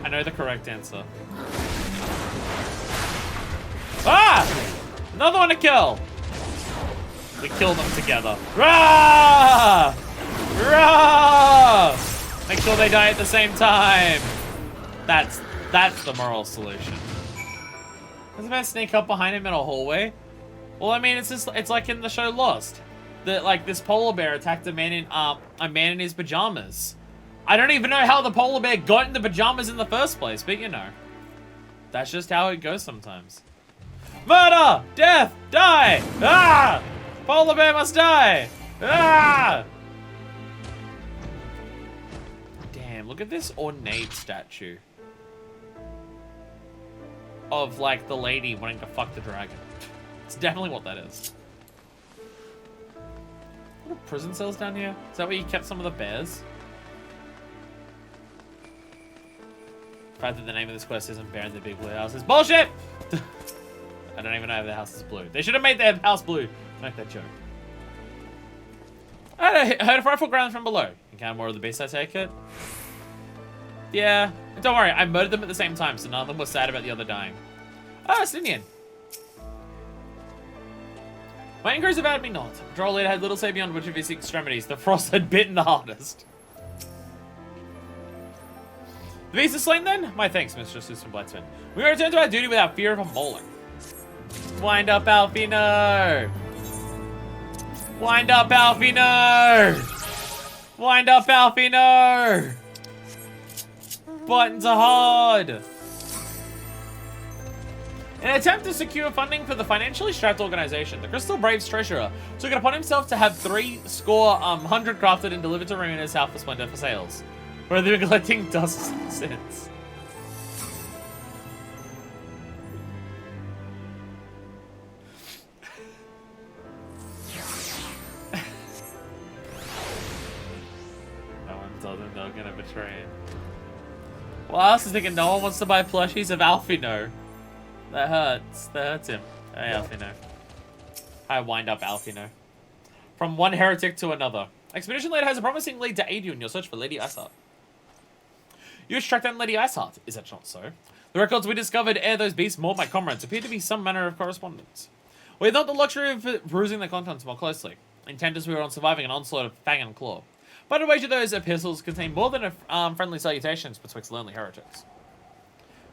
I know the correct answer. Ah! Another one to kill! We kill them together. Rah! Rah! Make sure they die at the same time. That's the moral solution. Doesn't man sneak up behind him in a hallway? Well, I mean, it's like in the show Lost. That like this polar bear attacked a man in his pajamas. I don't even know how the polar bear got in the pajamas in the first place, but you know, that's just how it goes sometimes. Murder! Death! Die! Ah! Polar bear must die! Ah! Damn, look at this ornate statue of like the lady wanting to fuck the dragon. It's definitely what that is. What are prison cells down here? Is that where you kept some of the bears? The fact that the name of this quest isn't Bear in the Big Blue House is bullshit! I don't even know if their house is blue. They should have made their house blue. Make that joke. I heard a frightful ground from below. Encounter more of the beasts, I take it? Yeah. Don't worry, I murdered them at the same time, so none of them were sad about the other dying. Oh, it's Indian. My inquiries about me not. Patrol leader had little say beyond which of his extremities the frost had bitten the hardest. The beast is slain then? My thanks, Mistress Susan Blightsman. We will return to our duty without fear of a mauling. Wind up, Alfino! Wind up, Alfino! Wind up, Alfino! Buttons are hard! In an attempt to secure funding for the financially strapped organization, the Crystal Braves treasurer took it upon himself to have 300 crafted and delivered to Ramina's South for Splendor for sales, where they've been collecting dust since. No one told them they were gonna betray him. Well, I was thinking no one wants to buy plushies of Alfino. That hurts. That hurts him. Hey, Alfino. I wind up Alfino. From one heretic to another. Expedition leader has a promising lead to aid you in your search for Lady Iceheart. You tracked down Lady Iceheart. Is that not so? The records we discovered ere those beasts mauled my comrades appear to be some manner of correspondence. We had not the luxury of perusing the contents more closely, intent as we were on surviving an onslaught of fang and claw. But a wager those epistles contain more than friendly salutations betwixt lonely heretics.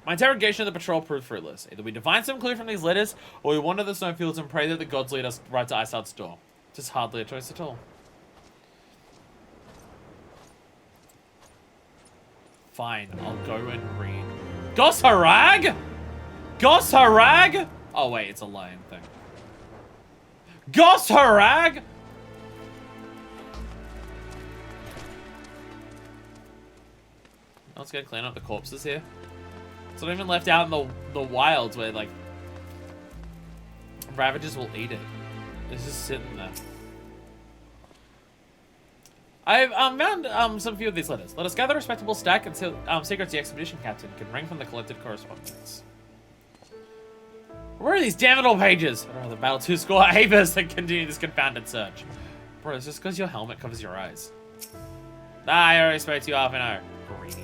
My interrogation of the patrol proved fruitless. Either we divine some clue from these letters, or we wander the snowfields and pray that the gods lead us right to Iceheart's door. Just hardly a choice at all. Fine, I'll go and read. Gos Harag? Gos Harag? Oh wait, it's a lion thing. Gos Harag? Let's go clean up the corpses here. It's not even left out in the wilds where like Ravagers will eat it. It's just sitting there. I've found some few of these letters. Let us gather a respectable stack until secrets the expedition captain can wring from the collected correspondence. Where are these damn little pages? I'd rather battle 2 score Avers than continue this confounded search. Bro, it's just because your helmet covers your eyes. Ah, I already spoke to you half an hour. Greedy.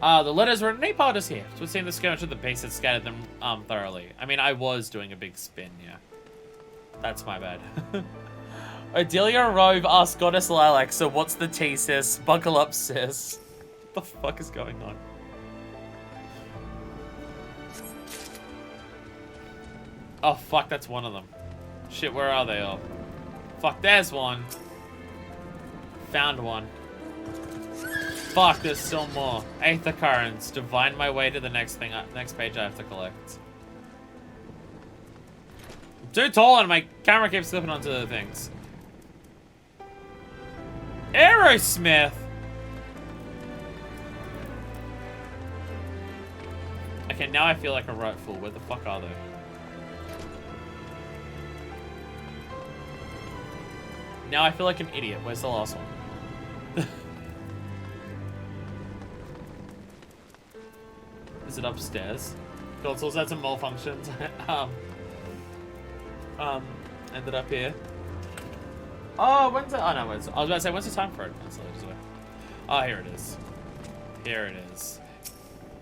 The letters were in a part is here. So it seemed the skirmish of the beast had scattered them thoroughly. I mean, I was doing a big spin, yeah. That's my bad. Odelia Rove asked Goddess Lilac, so what's the tea, sis? Buckle up, sis. What the fuck is going on? Oh, fuck, that's one of them. Shit, where are they all? Fuck, there's one. Found one. Fuck, there's still more. Aether Currents. Divine my way to the next thing, next page I have to collect. I'm too tall and my camera keeps slipping onto the things. Aerosmith! Okay, now I feel like a right fool. Where the fuck are they? Now I feel like an idiot. Where's the last one? Is it upstairs? Consoles had some malfunctions. Ended up here. Oh, when's it? Oh no, I was about to say, when's the time for it? Oh, here it is. Here it is.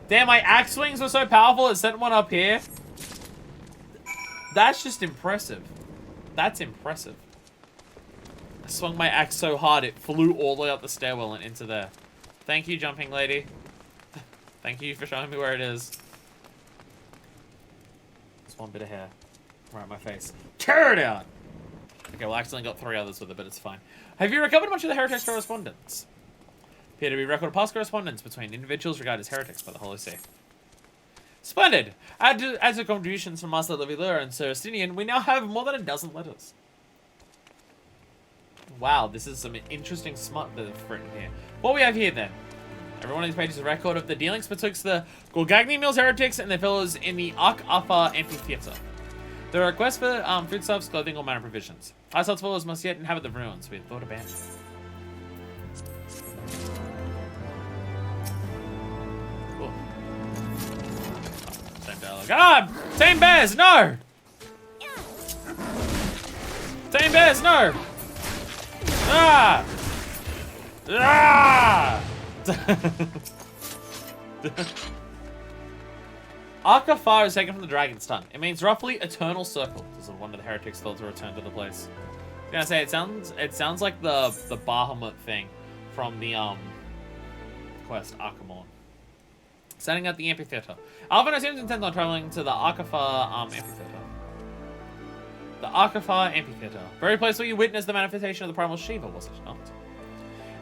Damn, my axe swings were so powerful it sent one up here. That's just impressive. That's impressive. I swung my axe so hard it flew all the way up the stairwell and into there. Thank you, jumping lady. Thank you for showing me where it is. Just one bit of hair. Right in my face. Tear it out! Okay, well, I accidentally got 3 others with it, but it's fine. Have you recovered much of the heretics' correspondence? Appear to be record of past correspondence between individuals regarded as heretics by the Holy See. Splendid! As a contributions from Master Levilur and Sir Estinian, we now have more than a dozen letters. Wow, this is some interesting smut that they've written here. What we have here, then? Every one of these pages is a record of the dealings betwixt the Gorgagni Mills heretics and their fellows in the Ark-Afa amphitheatre. There are requests for foodstuffs, clothing, or minor provisions. Household fellows must yet inhabit the ruins we had thought abandoned. Cool. Same dialogue. Ah! Team Bears, no! Team Bears, no! Ah! Ah! Ark-Afa is taken from the Dragon's Tongue. It means roughly eternal circle. This is one of the heretics thought to return to the place. I was gonna say it sounds like the Bahamut thing from the quest Arkamon. Setting up the amphitheater. Alvin seems intent on traveling to the Ark-Afa amphitheater. The Ark-Afa amphitheater. Very place where you witness the manifestation of the primal Shiva, was it not?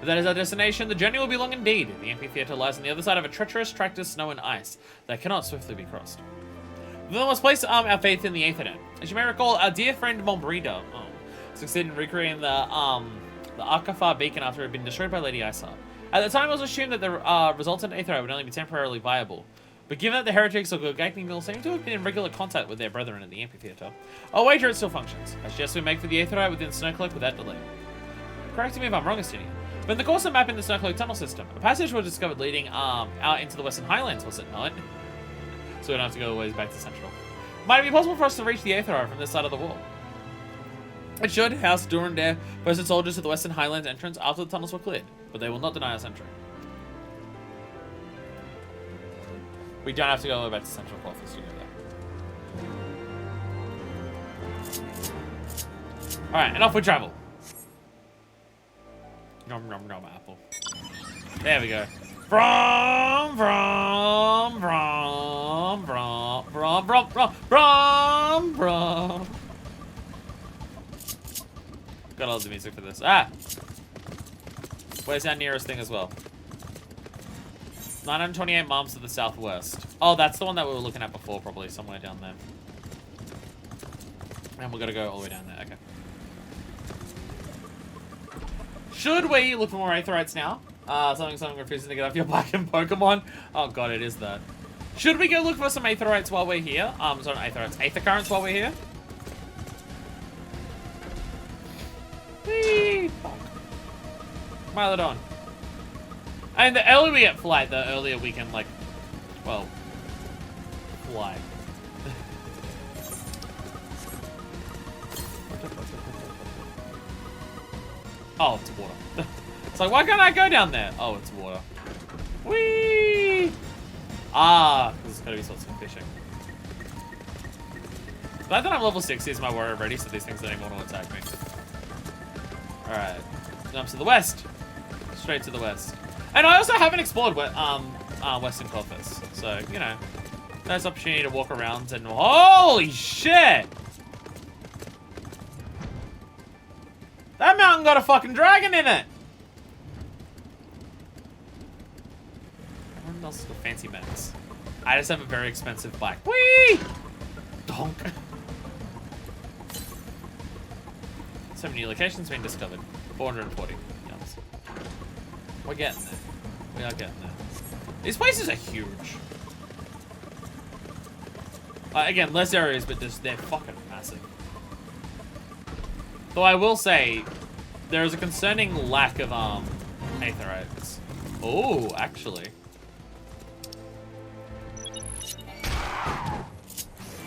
If that is our destination, the journey will be long indeed. The amphitheater lies on the other side of a treacherous tract of snow and ice that cannot swiftly be crossed. We must place our faith in the Aethernet. As you may recall, our dear friend Mombrida succeeded in recreating the Ark-Afa beacon after it had been destroyed by Lady Isar. At the time, it was assumed that the resultant Aetherite would only be temporarily viable. But given that the heretics of Gorgagni seem to have been in regular contact with their brethren at the amphitheater, I'll wager it still functions. I suggest we make for the Aetherite within Snowcloak without delay. Correct me if I'm wrong, Estinian. But in the course of mapping the Snowcloak tunnel system, a passage was discovered leading out into the Western Highlands, was it not? So we don't have to go always back to Central. Might it be possible for us to reach the Aetherite from this side of the wall? It should. House Durandare posted soldiers to the Western Highlands entrance after the tunnels were cleared, but they will not deny us entry. We don't have to go all the way back to Central Clothers to go there. Alright, and off we travel. Nom nom nom apple. There we go. Brom. Got all the music for this. Ah! Where's our nearest thing as well? 928 miles to the southwest. Oh, that's the one that we were looking at before, probably somewhere down there. And we're gonna go all the way down there. Okay. Should we look for more Aetherites now? Something refusing to get off your black and Pokemon. Oh god, it is that. Should we go look for some Aetherites while we're here? Sorry, not Aetherites. Aether Currents while we're here? Whee! Mylodon. And the earlier we get flight, the earlier we can, like, well, fly. Oh, it's water. It's like, why can't I go down there? Oh, it's water. Whee! Ah, there's gotta be sorts of fishing. The fact that I'm level 60 is my worry already, so these things don't even want to attack me. Alright. Jump to the west. Straight to the west. And I also haven't explored Western Clothis. So, you know, nice opportunity to walk around and... Holy shit! That mountain got a fucking dragon in it! Everyone else has got fancy mats. I just have a very expensive bike. Whee! Donk. Some new locations been discovered. 440. Yes. We're getting there. We are getting there. These places are huge. Again, less areas, but they're fucking massive. Though I will say, there is a concerning lack of aetherites. Oh, actually.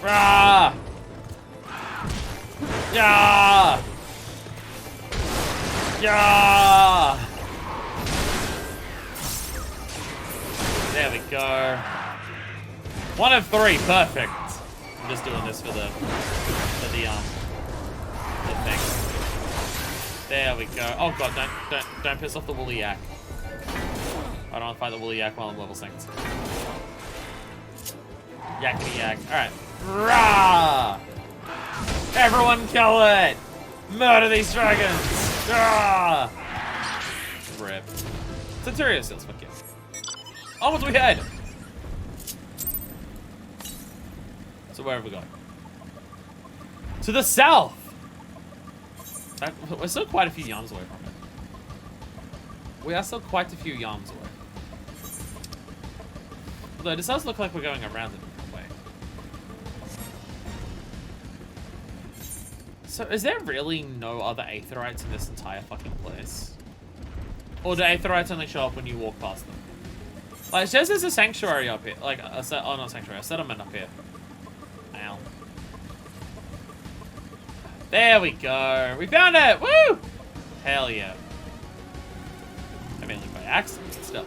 Rah! Yeah! Yeah! There we go. 1 of 3, perfect. I'm just doing this for the thing. There we go. Oh god, don't piss off the woolly yak. I don't want to fight the woolly yak while I'm level 6. Yakety yak. Alright. Rah! Everyone kill it! Murder these dragons! Rah! Rip. Centuria seals, fuck yeah. Oh, what's we had? So where have we gone? To the south! We're still quite a few yards away from it. We are still quite a few yards away. Although this does look like we're going around a different way. So is there really no other aetherites in this entire fucking place? Or do aetherites only show up when you walk past them? Like, it says there's a sanctuary up here. Like, not sanctuary, a settlement up here. Ow. There we go. We found it! Woo! Hell yeah. I mean, like by accident, but still.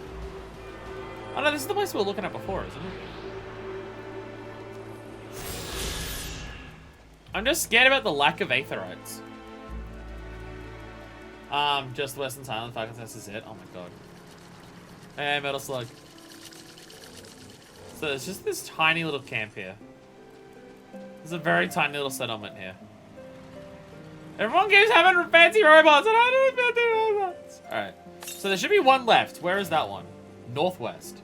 Oh no, this is the place we were looking at before, isn't it? I'm just scared about the lack of aetherites. Just Western Silent Falcons, this is it. Oh my god. Hey, Metal Slug. So there's just this tiny little camp here. There's a very tiny little settlement here. Everyone keeps having fancy robots, and I don't have fancy robots. Alright. So there should be one left. Where is that one? Northwest.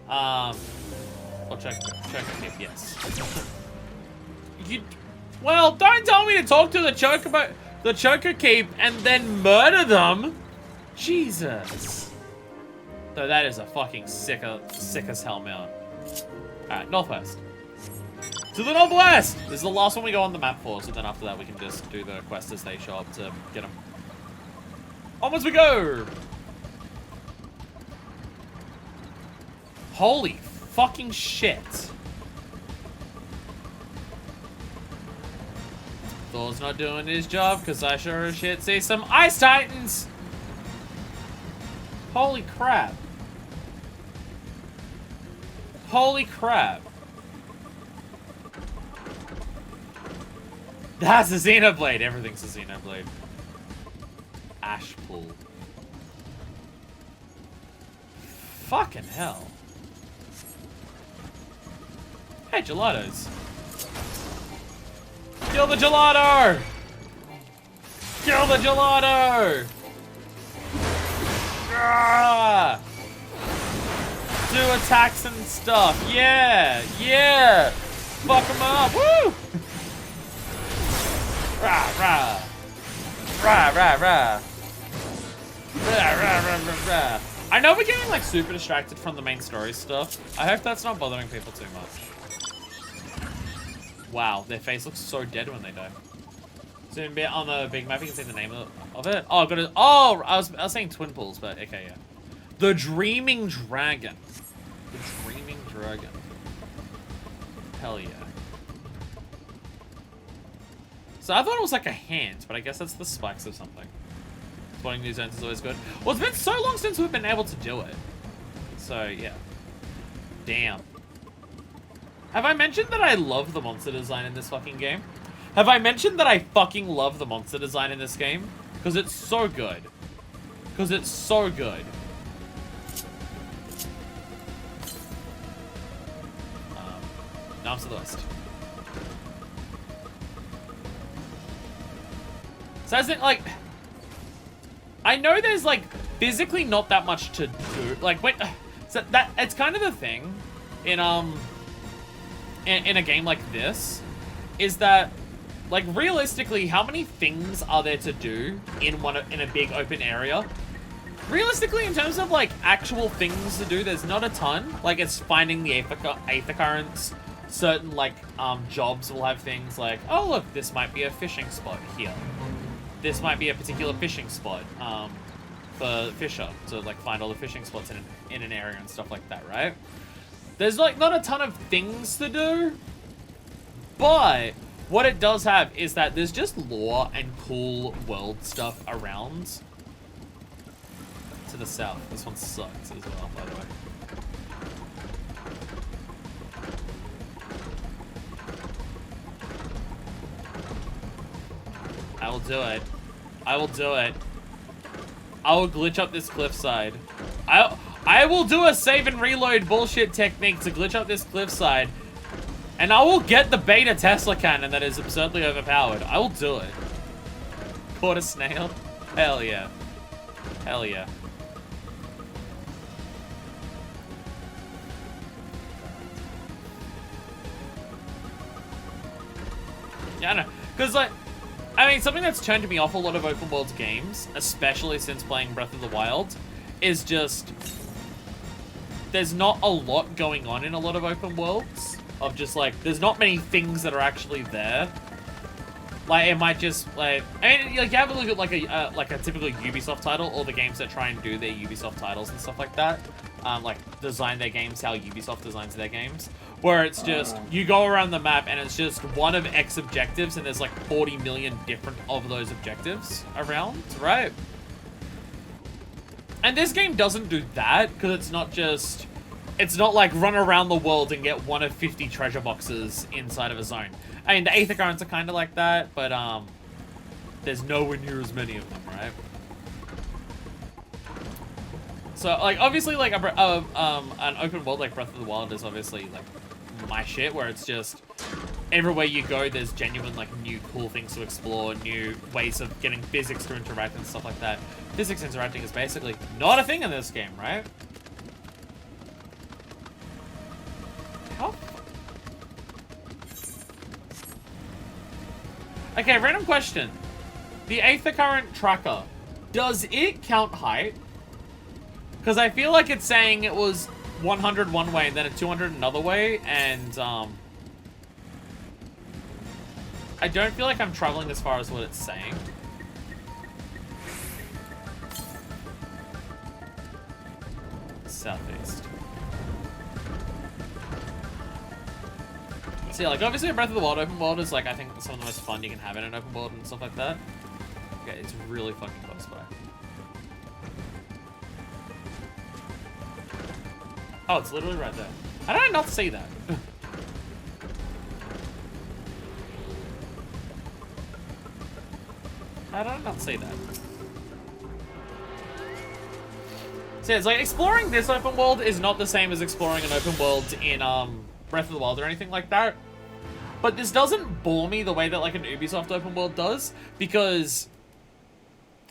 I'll check it, yes. Well, don't tell me to talk to the Choker Keep and then murder them. Jesus. Though that is a fucking sick as hell mount. Alright, northwest. To the northwest! This is the last one we go on the map for, so then after that we can just do the quest as they show up to get them. Onwards we go! Holy fucking shit. Thor's not doing his job, because I sure as shit see some Ice Titans! Holy crap. Holy crap. That's a Xenoblade. Everything's a Xenoblade. Ash pool. Fucking hell. Hey, gelatos. Kill the gelato! Kill the gelato! Ah! Do attacks and stuff. Yeah! Yeah! Fuck them up! Woo! Rah, rah. Rah, rah, rah. Rah, rah, rah, rah, rah. I know we're getting like super distracted from the main story stuff. I hope that's not bothering people too much. Wow, their face looks so dead when they die. So on the big map, you can see the name of it. Oh, got it. Oh, I was saying Twin Pools, but okay, yeah. The Dreaming Dragon. The Dreaming Dragon. Hell yeah. So I thought it was like a hand, but I guess that's the spikes or something. Spawning new zones is always good. Well, it's been so long since we've been able to do it. So, yeah. damn. Have I mentioned that I love the monster design in this fucking game? Have I mentioned that I fucking love the monster design in this game? Because it's so good. Because it's so good. Now I'm to the west. So I think, like, I know there's, like, physically not that much to do. Like, wait, so that, it's kind of the thing in a game like this, is that, like, realistically, how many things are there to do in a big open area? Realistically, in terms of, like, actual things to do, there's not a ton. Like, it's finding the aether currents. Certain, like, jobs will have things like, oh, look, this might be a fishing spot here. This might be a particular fishing spot for Fisher to, like, find all the fishing spots in an area and stuff like that, right? There's, like, not a ton of things to do, but what it does have is that there's just lore and cool world stuff around. To the south. This one sucks as well, by the way. I will do it. I will do it. I will glitch up this cliffside. I will do a save and reload bullshit technique to glitch up this cliffside. And I will get the beta Tesla cannon that is absurdly overpowered. I will do it. Caught a snail? Hell yeah. Hell yeah. Yeah, I know. Because, like, I mean, something that's turned me off a lot of open world games, especially since playing Breath of the Wild, is just there's not a lot going on in a lot of open worlds. Of just, like, there's not many things that are actually there. Like, it might just, like, I mean, like, you have a look at, like a typical Ubisoft title, or the games that try and do their Ubisoft titles and stuff like that. Like, design their games how Ubisoft designs their games. Where it's just, you go around the map and it's just one of X objectives and there's like 40 million different of those objectives around, right? And this game doesn't do that, because it's not just, it's not like run around the world and get one of 50 treasure boxes inside of a zone. I mean, the Aether Currents are kind of like that, but there's nowhere near as many of them, right? So, like, obviously, like, an open world like Breath of the Wild is obviously, like, my shit, where it's just everywhere you go, there's genuine, like, new cool things to explore, new ways of getting physics to interact and stuff like that. Physics interacting is basically not a thing in this game, right? How? Okay, random question. The Aether Current tracker, does it count height? Because I feel like it's saying it was 100 one way and then a 200 another way, and I don't feel like I'm traveling as far as what it's saying. Southeast. So yeah, like, obviously a Breath of the Wild open world is, like, I think some of the most fun you can have in an open world and stuff like that. Okay, it's really fucking close by. Oh, it's literally right there. How did I not see that? How did I not see that? So it's like, exploring this open world is not the same as exploring an open world in Breath of the Wild or anything like that. But this doesn't bore me the way that, like, an Ubisoft open world does, because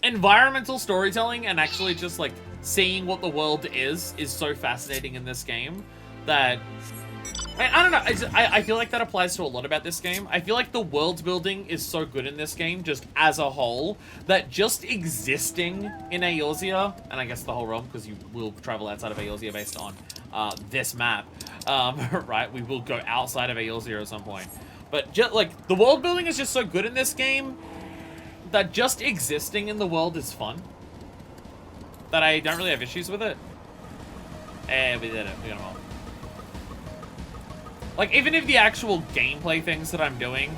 environmental storytelling and actually just, like, seeing what the world is so fascinating in this game that, I don't know, I feel like that applies to a lot about this game. I feel like the world building is so good in this game, just as a whole, that just existing in Eorzea, and I guess the whole realm, because you will travel outside of Eorzea based on this map, right? We will go outside of Eorzea at some point. But just, like, the world building is just so good in this game that just existing in the world is fun. That I don't really have issues with it. And we did it. We got them all. Like, even if the actual gameplay things that I'm doing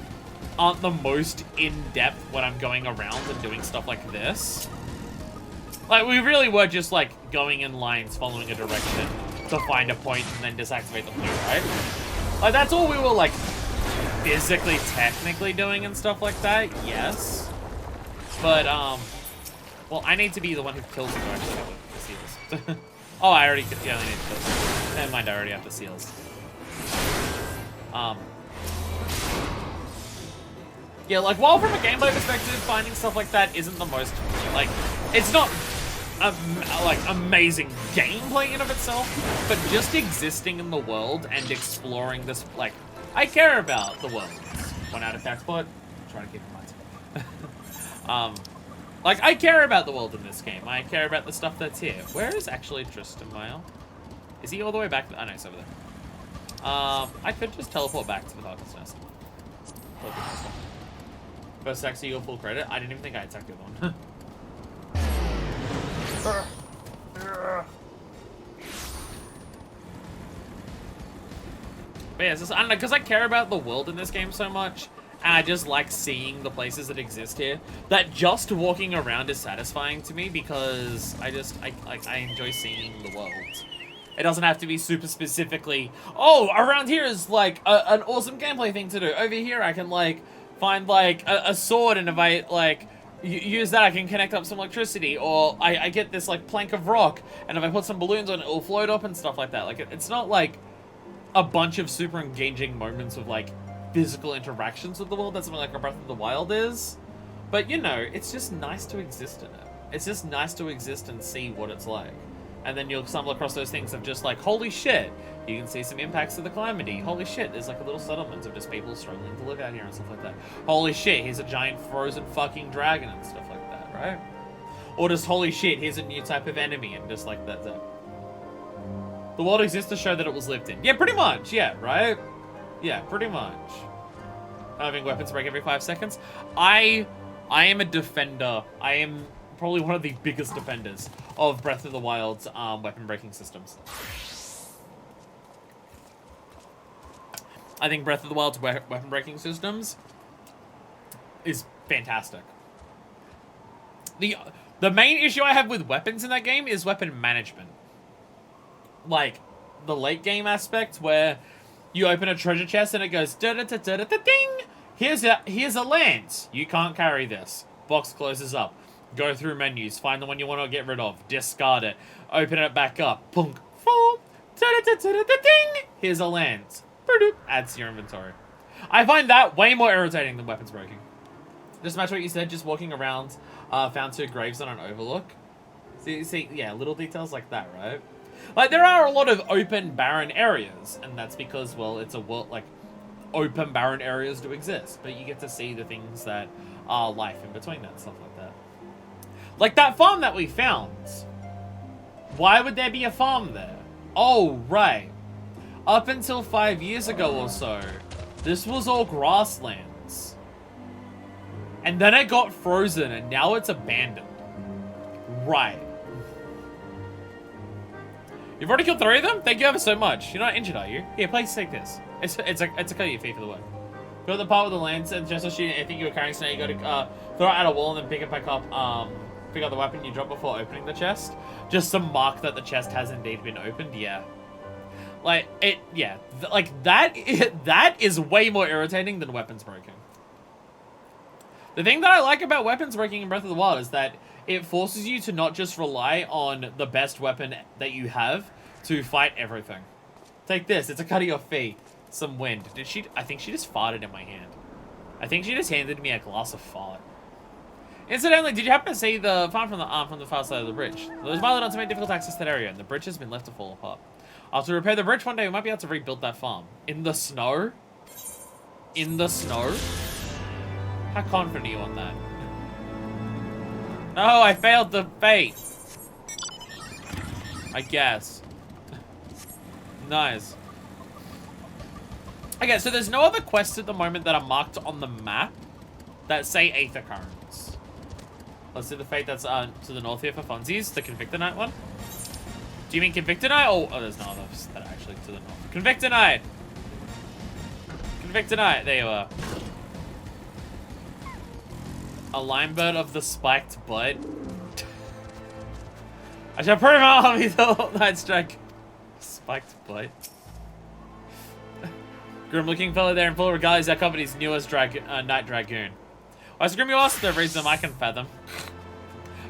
aren't the most in-depth when I'm going around and doing stuff like this. Like, we really were just, like, going in lines, following a direction, to find a point and then disactivate the flute, right? Like, that's all we were, like, physically, technically doing and stuff like that, yes. But, well, I need to be the one who kills him to actually get the seals. Oh, I already, yeah, I need to kill him. Never mind, I already have the seals. Yeah, like, while from a gameplay perspective, finding stuff like that isn't the most, like, it's not, like, amazing gameplay in of itself, but just existing in the world and exploring this, like, I care about the world. 1 out of attack spot, trying to keep in mind. Like, I care about the world in this game. I care about the stuff that's here. Where is actually Tristan Mile? Is he all the way back? Oh, no, he's over there. I could just teleport back to the Darkest Nest. First attack, so you got full credit. I didn't even think I attacked the other one. But yeah, it's just, I don't know, because I care about the world in this game so much, and I just like seeing the places that exist here, that just walking around is satisfying to me, because I enjoy seeing the world. It doesn't have to be super specifically, oh, around here is, like, an awesome gameplay thing to do. Over here I can, like, find, like, a sword, and if I, like, use that, I can connect up some electricity, or I get this, like, plank of rock, and if I put some balloons on it, it'll float up and stuff like that. Like, it's not, like, a bunch of super engaging moments of, like, physical interactions with the world that something like a Breath of the Wild is. But, you know, it's just nice to exist in it. It's just nice to exist and see what it's like. And then you'll stumble across those things of just like, holy shit, you can see some impacts of the calamity. Holy shit, there's like a little settlement of just people struggling to live out here and stuff like that. Holy shit, here's a giant frozen fucking dragon and stuff like that, right? Or just, holy shit, here's a new type of enemy, and just like that's it. The world exists to show that it was lived in. Yeah, pretty much, yeah, right? Yeah, pretty much. Having weapons break every 5 seconds. I am a defender. I am probably one of the biggest defenders of Breath of the Wild's weapon breaking systems. I think Breath of the Wild's weapon breaking systems is fantastic. The main issue I have with weapons in that game is weapon management. Like, the late game aspect where you open a treasure chest and it goes da-da-da-da-da-ding! Here's a lance. You can't carry this. Box closes up. Go through menus. Find the one you want to get rid of. Discard it. Open it back up. Punk. Da-da-da-da-da-ding! Here's a lance. Adds to your inventory. I find that way more irritating than weapons breaking. Just match what you said, just walking around, found 2 graves on an overlook. See, yeah, little details like that, right? Like, there are a lot of open, barren areas, and that's because, well, it's a world, like, open, barren areas do exist, but you get to see the things that are life in between that, stuff like that. Like that farm that we found. Why would there be a farm there? Oh, right. Up until 5 years ago or so, this was all grasslands. And then it got frozen, and now it's abandoned. Right. You've already killed 3 of them? Thank you ever so much. You're not injured, are you? Here, please take this. It's a courtesy fee for the work. Go to the part with the lance, and just as I think you were carrying snow, you gotta throw it at a wall and then pick it back up, pick up the weapon you dropped before opening the chest. Just to mark that the chest has indeed been opened, yeah. Like, that is way more irritating than weapons breaking. The thing that I like about weapons breaking in Breath of the Wild is that it forces you to not just rely on the best weapon that you have to fight everything. Take this, it's a cut of your feet. Some wind. I think she just farted in my hand. I think she just handed me a glass of fart. Incidentally, did you happen to see the farm from the far side of the bridge? There was violent to make difficult access to that area, and the bridge has been left to fall apart. After we repair the bridge one day, we might be able to rebuild that farm. In the snow? In the snow? How confident are you on that? No, I failed the fate. I guess. Nice. Okay, so there's no other quests at the moment that are marked on the map that say Aether Currents. Let's see the fate that's to the north here for funsies, the Convictonite one. Do you mean Convictonite? Oh, there's no others that are actually to the north. Convictonite! Convictonite, there you are. A limebird of the spiked butt. I shall prove my army the Night Strike. Spiked butt. Grim-looking fellow there in full regard is our company's newest Night Dragoon. Why is Grim you asked the reason I can fathom.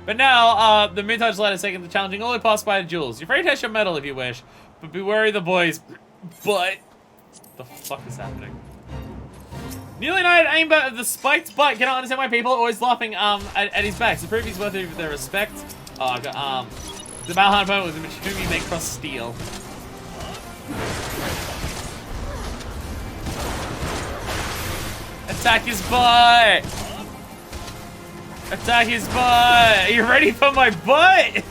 But now, the Moontage Light has taken the challenging only passed by the jewels. You're free to test your metal if you wish, but be wary of the boys. But the fuck is happening? Newly knighted Aimber of the Spiked Butt cannot understand why people are always laughing at his back. To prove he's worthy of their respect. Oh, I got the Malhan opponent with whom you may cross steel. Attack his butt! Attack his butt! Are you ready for my butt?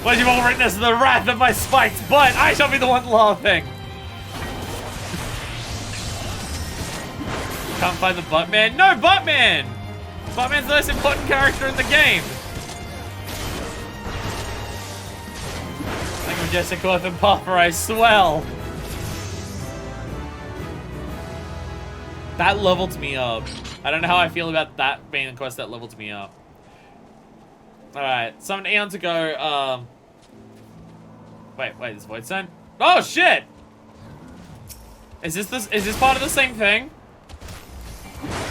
What you all witness the wrath of my spiked butt? I shall be the one laughing. Can't find the Buttman? No, Buttman! Buttman's the most important character in the game. Like Majestic Earth and Puffer, I swell. That leveled me up. I don't know how I feel about that being the quest that leveled me up. Alright, some eons ago, Wait, this Void Stone? Oh shit! Is this part of the same thing?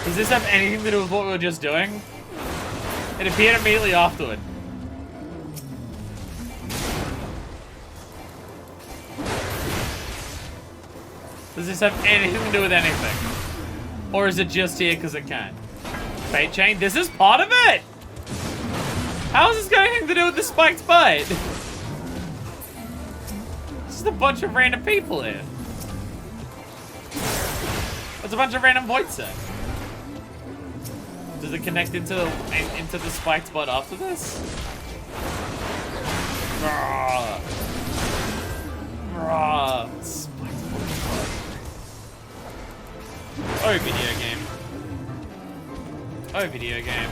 Does this have anything to do with what we were just doing? It appeared immediately afterward. Does this have anything to do with anything? Or is it just here because it can? Fate Chain? This is part of it! How is this got anything to do with the spiked butt? Just a bunch of random people here. There's a bunch of random void set. Does it connect into the spiked butt after this? Spiked butt. Oh, video game. Oh, video game.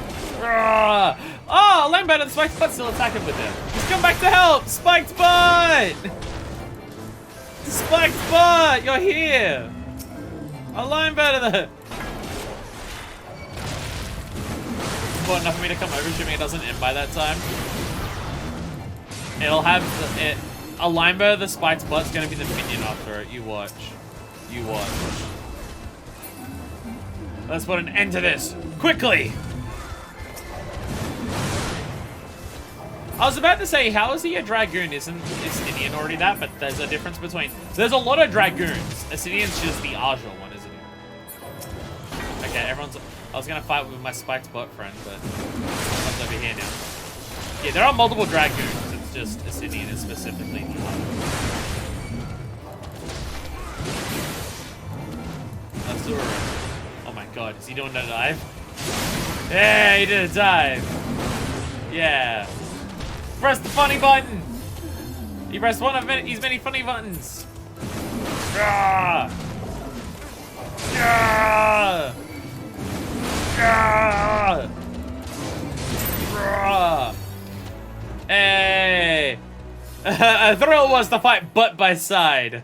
Oh, Lambert and Spiked Butt still attacking with him. He's come back to help! Spiked Butt! Spiked Butt, you're here! A line better than. Well, enough for me to come over, assuming it doesn't end by that time. It'll have a line better. The Spiked Butt's gonna be the minion after it. You watch. You watch. Let's put an end to this quickly. I was about to say, how is he a dragoon? Isn't Istinian already that? But there's a difference between. There's a lot of dragoons. Istinian's just the Arjal one, isn't he? Okay, everyone's. I was gonna fight with my spiked butt friend, but everyone's over here now. Yeah, there are multiple dragoons. It's just Istinian is specifically the Arjal. Azura. Oh my god, is he doing a dive? Yeah, he did a dive. Yeah. Press the funny button! He pressed one of his many funny buttons. Yeah! Yeah! Yeah! Hey! A thrill was to fight butt by side.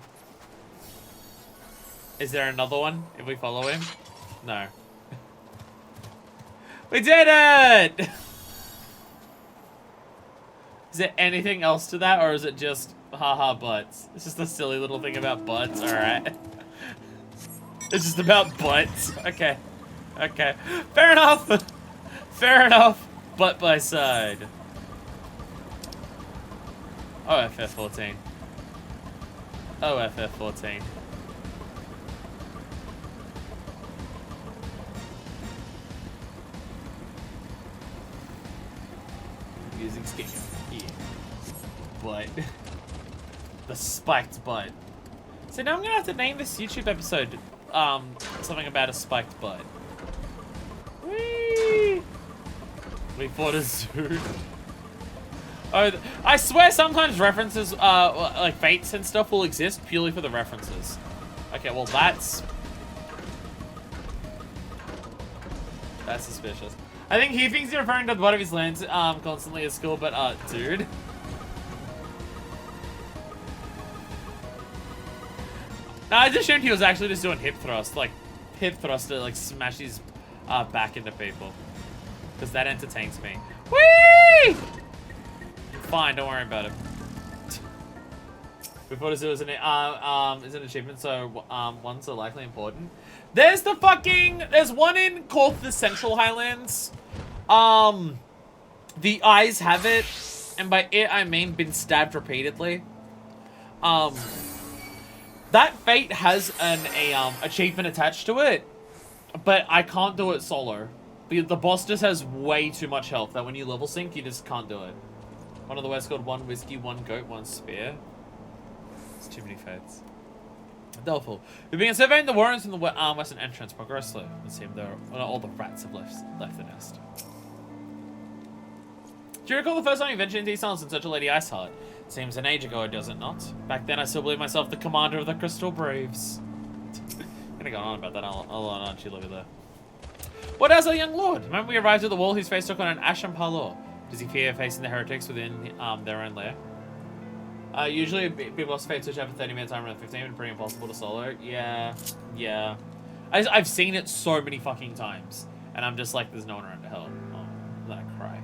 Is there another one if we follow him? No. We did it! Is there anything else to that, or is it just haha butts? It's just a silly little thing about butts, alright. It's just about butts. Okay. Okay. Fair enough! Fair enough. Butt by side. Oh, FF14. Oh, FF14. Using skin. Yeah. Butt. The spiked butt. So now I'm gonna have to name this YouTube episode something about a spiked butt. Whee! We fought a zoo. Oh, I swear sometimes references, like fates and stuff will exist purely for the references. Okay, well that's suspicious. I think he thinks you're referring to one of his lands constantly at school, but dude. No, I just assumed he was actually just doing hip thrust, like hip thrust to like smash his back into people. Because that entertains me. Whee! Fine, don't worry about it. We thought it was an achievement, so ones are likely important. There's the fucking... There's one in called the Central Highlands. The eyes have it, and by it I mean been stabbed repeatedly. That fate has an achievement attached to it, but I can't do it solo. The boss just has way too much health that when you level sync, you just can't do it. One of the West called 1 whiskey, 1 goat, 1 spear. It's too many fates. Doubtful. We began surveying the warrens from the western entrance progressively. It seemed there all the rats have left the nest. Do you recall the first time you ventured into these tunnels in search of Lady Iceheart? Seems an age ago, does it not? Back then, I still believed myself the commander of the Crystal Braves. I'm gonna go on about that. I'll aren't you look at that. What else, our young lord? The moment we arrived at the wall, his face took on an ashen pallor. Does he fear facing the heretics within their own lair? Usually, big boss fates which have a 30-minute timer and 15 and pretty impossible to solo. Yeah. I've seen it so many fucking times, and I'm just like, there's no one around to help. Oh, let I cry.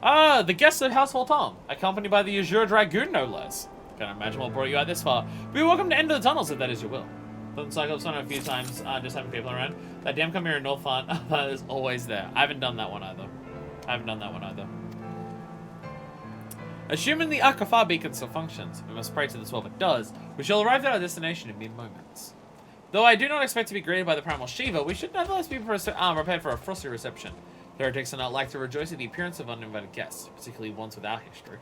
Ah, the guests of Household Tom, accompanied by the Azure Dragoon, no less. Can't imagine what brought you out this far. But you're welcome to enter the tunnels if that is your will. Done Cyclops on a few times, just having people around. That damn come here in North Front is always there. I haven't done that one either. Assuming the Akafar beacon still functions, we must pray to the 12 it does. We shall arrive at our destination in mere moments. Though I do not expect to be greeted by the primal Shiva, we should nevertheless be prepared for a frosty reception. Heretics are not like to rejoice at the appearance of uninvited guests, particularly ones with our history.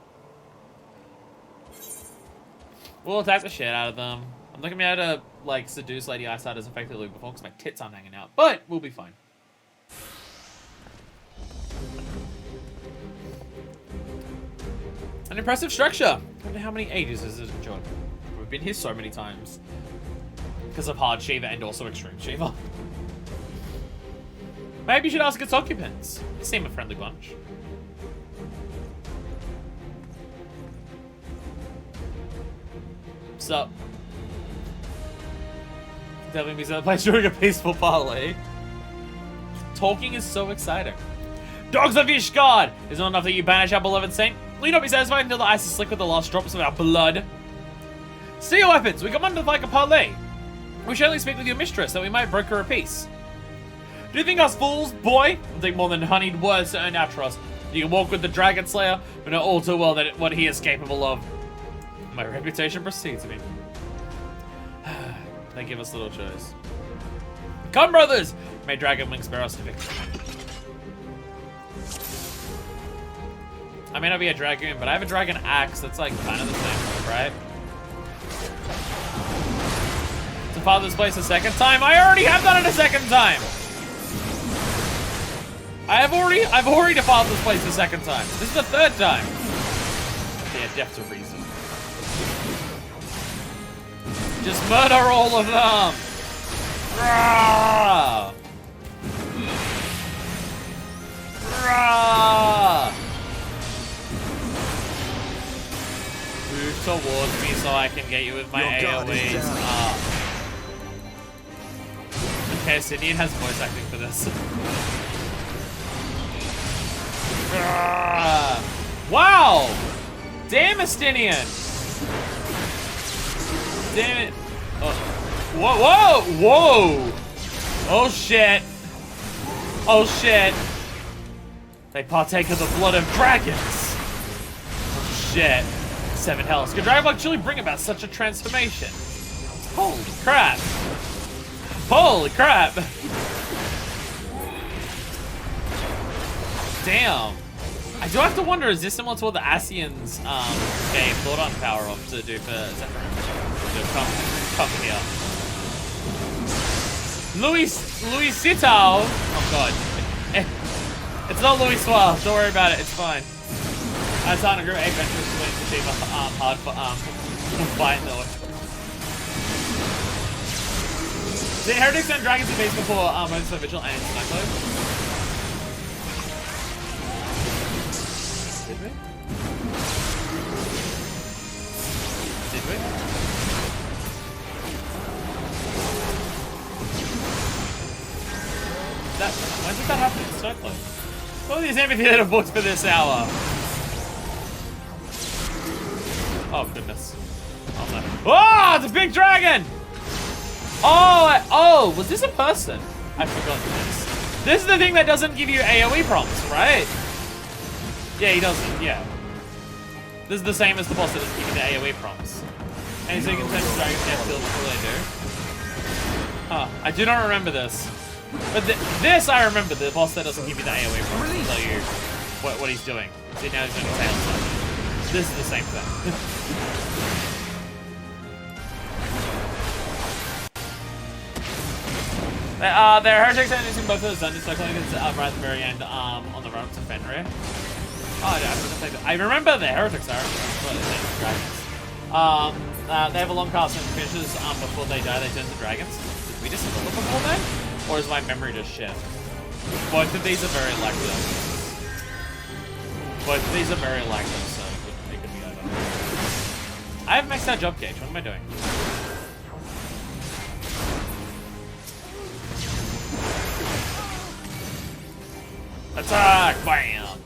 We'll attack the shit out of them. I'm not gonna be able to, like, seduce Lady Iceheart as effectively before because my tits aren't hanging out, but we'll be fine. An impressive structure. I wonder how many ages has it enjoyed. We've been here so many times. Because of hard Shiva and also extreme Shiva. Maybe you should ask its occupants. They seem a friendly bunch. Sup? Telling me to play during a peaceful parley. Talking is so exciting. Dogs of Ishgard! Is it not enough that you banish our beloved saint? Will you not be satisfied until the ice is slick with the last drops of our blood? See your weapons! We come under like a parley. We shall only speak with your mistress, that we might broker a peace. Do you think us fools, boy? I think more than honeyed words to earn our trust. You can walk with the Dragon Slayer, but know all too well that what he is capable of. My reputation precedes me. They give us little choice. Come, brothers! May Dragon Wings bear us to victory. I may not be a dragoon, but I have a dragon axe that's like kind of the same, right? To father's place a second time? I already have done it a second time! I've already defiled this place a second time. This is the third time. Yeah, death's a reason. Just murder all of them! Rah! Rah! Move towards me so I can get you with my AoEs. Okay, Sidian has voice acting for this. Wow! Damn, Estinian! Damn it! Oh. Whoa! Whoa! Whoa! Oh shit! Oh shit! They partake of the blood of dragons! Oh shit! 7 hells. Could Dragon actually bring about such a transformation? Holy crap! Holy crap! Damn. I do have to wonder, is this similar to what the Asians gave Thordon power of to do for Zephyr? To come here. Louis Sitao. Oh god. It's not Louis Suave, don't worry about it, it's fine. I was on a group of 8 ventures to achieve a hard fight though. The heretics and dragons are based before moments of vigil and cyclone. Did we? Did we? exactly. All these amphitheater books for this hour. Oh, goodness. Oh, no. Oh, it's a big dragon! Oh, was this a person? I forgot this. This is the thing that doesn't give you AoE prompts, right? Yeah, he doesn't, yeah. This is the same as the boss that doesn't give you the AoE prompts. And so you can turn the dragons down field before they do. Huh, I do not remember this. But this I remember, the boss that doesn't give you the AoE prompts to tell you what he's doing. See, now he's doing tail stuff. This is the same thing. There are heretics and using both of those dungeons, so I it's right at the very end on the road to Fenrir. Oh, I remember the heretics are dragons. They have a long cast and finishes before they die, they turn to dragons. Did we just kill them before then? Or is my memory just shit? Both of these are very lactose. Both of these are very lactose, so it could be over. I have maxed out job gauge. What am I doing? Attack! Bam!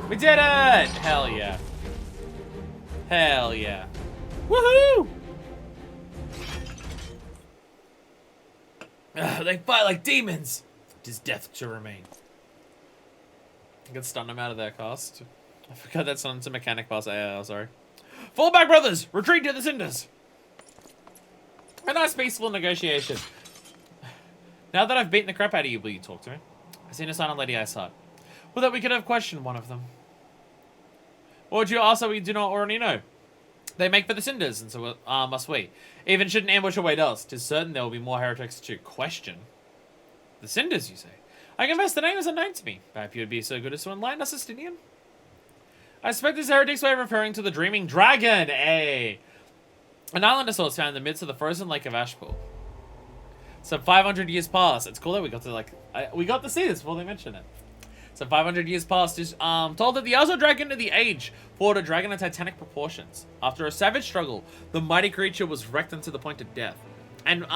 We did it! Hell yeah. Hell yeah. Woohoo! They fight like demons! It is death to remain. I can stun them out of their cast. I forgot that's on to mechanic pass. Sorry. Fall back, brothers! Retreat to the cinders! A nice peaceful negotiation. Now that I've beaten the crap out of you, will you talk to me? I seen a sign on Lady Iceheart. Well, that we could have questioned one of them. Or would you ask that we do not already know? They make for the cinders, and so must we. Even should an ambush await us, 'tis certain there will be more heretics to question. The cinders, you say? I confess the name is unknown to me. Perhaps you would be so good as to enlighten us, Justinian? I suspect this heretic's way of referring to the Dreaming Dragon, an island of sorts found in the midst of the frozen lake of Ashpool. Some 500 years past. It's cool that we got to we got to see this before they mention it. Some 500 years past is told that the Azure Dragon of the Age fought a dragon of titanic proportions. After a savage struggle, the mighty creature was wrecked unto the point of death, and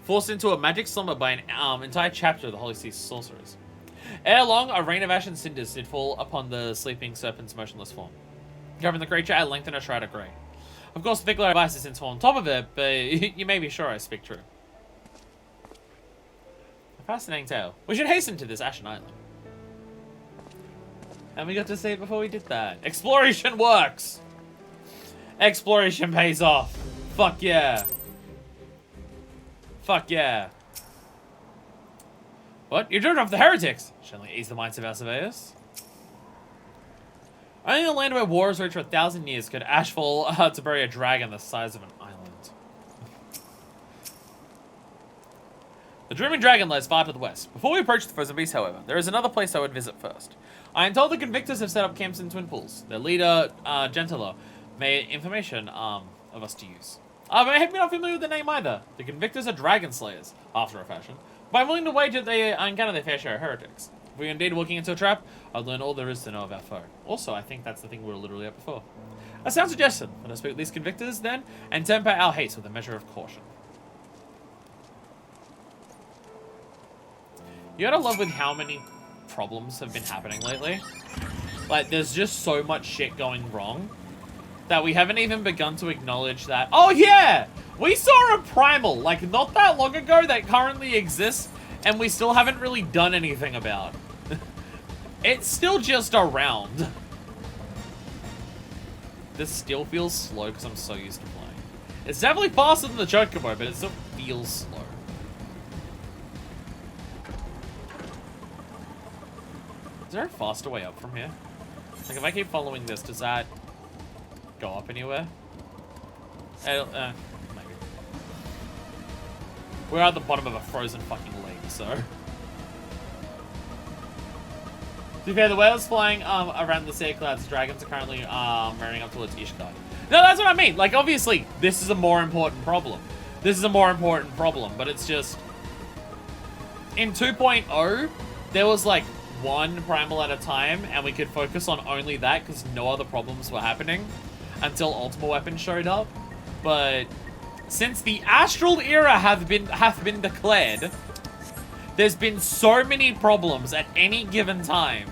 forced into a magic slumber by an entire chapter of the Holy Sea sorcerers. Ere long, a rain of ash and cinders did fall upon the sleeping serpent's motionless form, covering the creature at length in a shroud of grey. Of course, the thick device is since fallen on top of it, but you may be sure I speak true. A fascinating tale. We should hasten to this ashen island. And we got to see it before we did that. Exploration works! Exploration pays off. Fuck yeah. Fuck yeah. What? You're driven off the heretics! Should only ease the minds of our surveyors. Only in the land where wars raged for 1,000 years could ash fall to bury a dragon the size of an island. The Dreaming Dragon lies far to the west. Before we approach the frozen beast, however, there is another place I would visit first. I am told the Convictors have set up camps in Twin Pools. Their leader, Gentler, made information of us to use. But I hope you're not familiar with the name either. The Convictors are dragon slayers, after a fashion. But I'm willing to wager they encounter their fair share of heretics. If we're indeed walking into a trap, I'd learn all there is to know of our foe. Also, I think that's the thing we were literally at before. A sound suggestion. Let us speak with these Convictors, then, and temper our haste with a measure of caution. You gotta love with how many problems have been happening lately. Like, there's just so much shit going wrong that we haven't even begun to acknowledge that. Oh yeah! We saw a primal, like, not that long ago that currently exists, and we still haven't really done anything about. It's still just around. This still feels slow because I'm so used to playing. It's definitely faster than the Chocobo, but it still feels slow. Is there a faster way up from here? Like, if I keep following this, does that go up anywhere? Maybe. We're at the bottom of a frozen fucking lake, so. To be fair, the whales flying around the sea clouds, dragons are currently running up towards Ishgard. No, that's what I mean. Like, obviously, this is a more important problem. This is a more important problem, but it's just... In 2.0, there was, like, one primal at a time, and we could focus on only that because no other problems were happening until Ultima Weapon showed up. But since the Astral Era hath been declared, There's been so many problems at any given time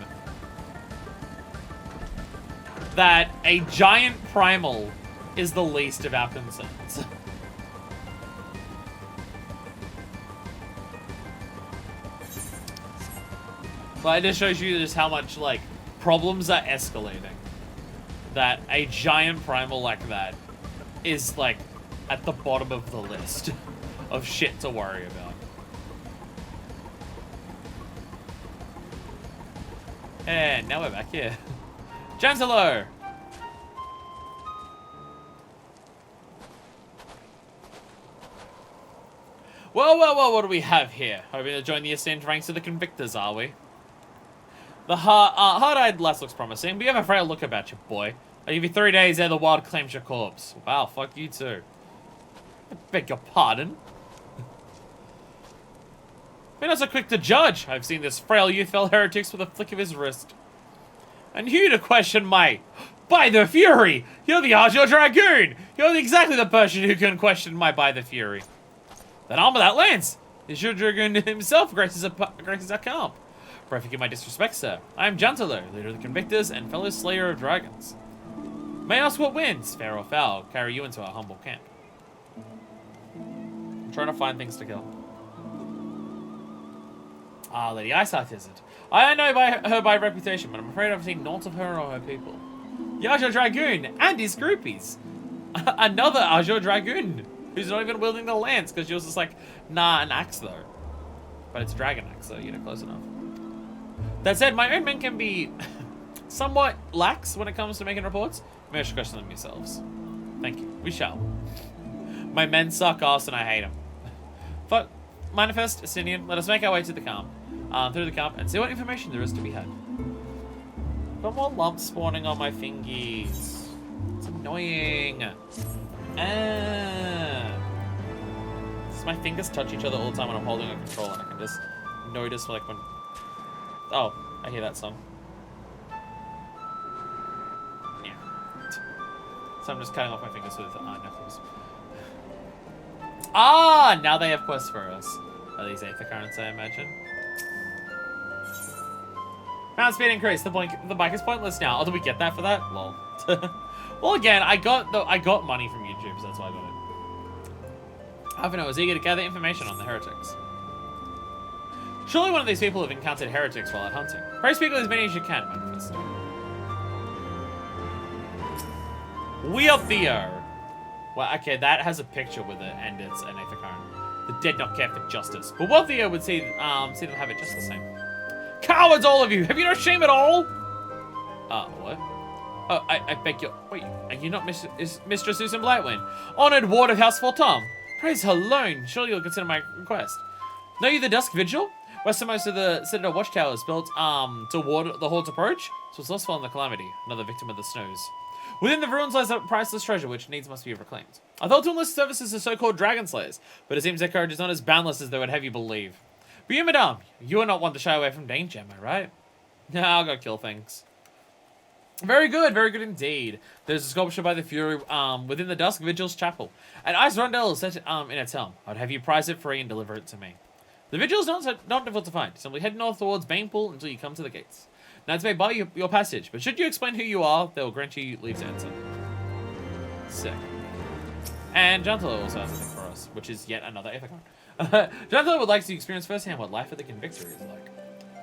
that a giant primal is the least of our concerns. But it just shows you just how much, like, problems are escalating. That a giant primal like that is, like, at the bottom of the list of shit to worry about. And now we're back here. Chancellor! Well, what do we have here? Hoping to join the esteemed ranks of the Convictors, are we? The hard-eyed lass looks promising, but you have a frail look about you, boy. I'll give you 3 days ere the wild claims your corpse. Wow, fuck you too. I beg your pardon? Be not so quick to judge. I've seen this frail youth fell heretics with a flick of his wrist. And you to question my... By the Fury! You're the Azure Dragoon! You're exactly the person who can question my By the Fury. That armor, that lance! The Azure Dragoon himself graces our camp. Pray forgive my disrespect, sir. I am Gentler, leader of the Convictors and fellow slayer of dragons. May I ask what wins, fair or foul, carry you into our humble camp? I'm trying to find things to kill. Ah, Lady Iceheart is it? I know her by reputation, but I'm afraid I've seen naught of her or her people. The Azure Dragoon and his groupies. Another Azure Dragoon, who's not even wielding the lance, because she was just like, nah, an axe though. But it's a dragon axe, so you know, close enough. That said, my own men can be somewhat lax when it comes to making reports. Maybe I should question them yourselves. Thank you. We shall. My men suck ass and I hate them. But, Manifest, Asinian, let us make our way to the camp. Through the camp and see what information there is to be had. Got more lumps spawning on my fingies. It's annoying. My fingers touch each other all the time when I'm holding a controller, and I can just notice like when... Oh, I hear that song. Yeah. So I'm just cutting off my fingers with knuckles. Ah, now they have quests for us. Are these Aether Currents, I imagine? Mount speed increase. The bike is pointless now. Oh, did we get that for that? Lol. Well, again, I got money from YouTube, so that's why I got it. Alphinaud was eager to gather information on the heretics. Surely one of these people have encountered heretics while out hunting. Pray speak with as many as you can, Manifest. We are Theo. Well, okay, that has a picture with it, and it's an Aether Current. The dead not care for justice. But what Theo would see them have it just the same. Cowards, all of you! Have you no shame at all? What? Oh, I beg your... Wait, are you not Mistress Susan Blightwind? Honored ward of House Fortom. Praise her alone. Surely you'll consider my request. Know you the Dusk Vigil? Westernmost of the Citadel Watchtowers built to ward the Horde's approach? So it's lost in the calamity, another victim of the snows. Within the ruins lies a priceless treasure which needs must be reclaimed. I thought to enlist services as so-called dragon slayers, but it seems their courage is not as boundless as they would have you believe. But you, madame, you are not one to shy away from danger, am I right? Nah, I'll go kill things. Very good indeed. There's a sculpture by the Fury within the Dusk Vigil's chapel. An ice rondel is set in its helm. I'd have you prize it free and deliver it to me. The Vigil is not difficult to find. Simply head north towards Banepool until you come to the gates. Now it's made by your passage, but should you explain who you are, they will grant you leave to enter. Sick. And Gentler also has something for us, which is yet another Aether Current. Gentler would like to experience firsthand what life at the Convictor is like.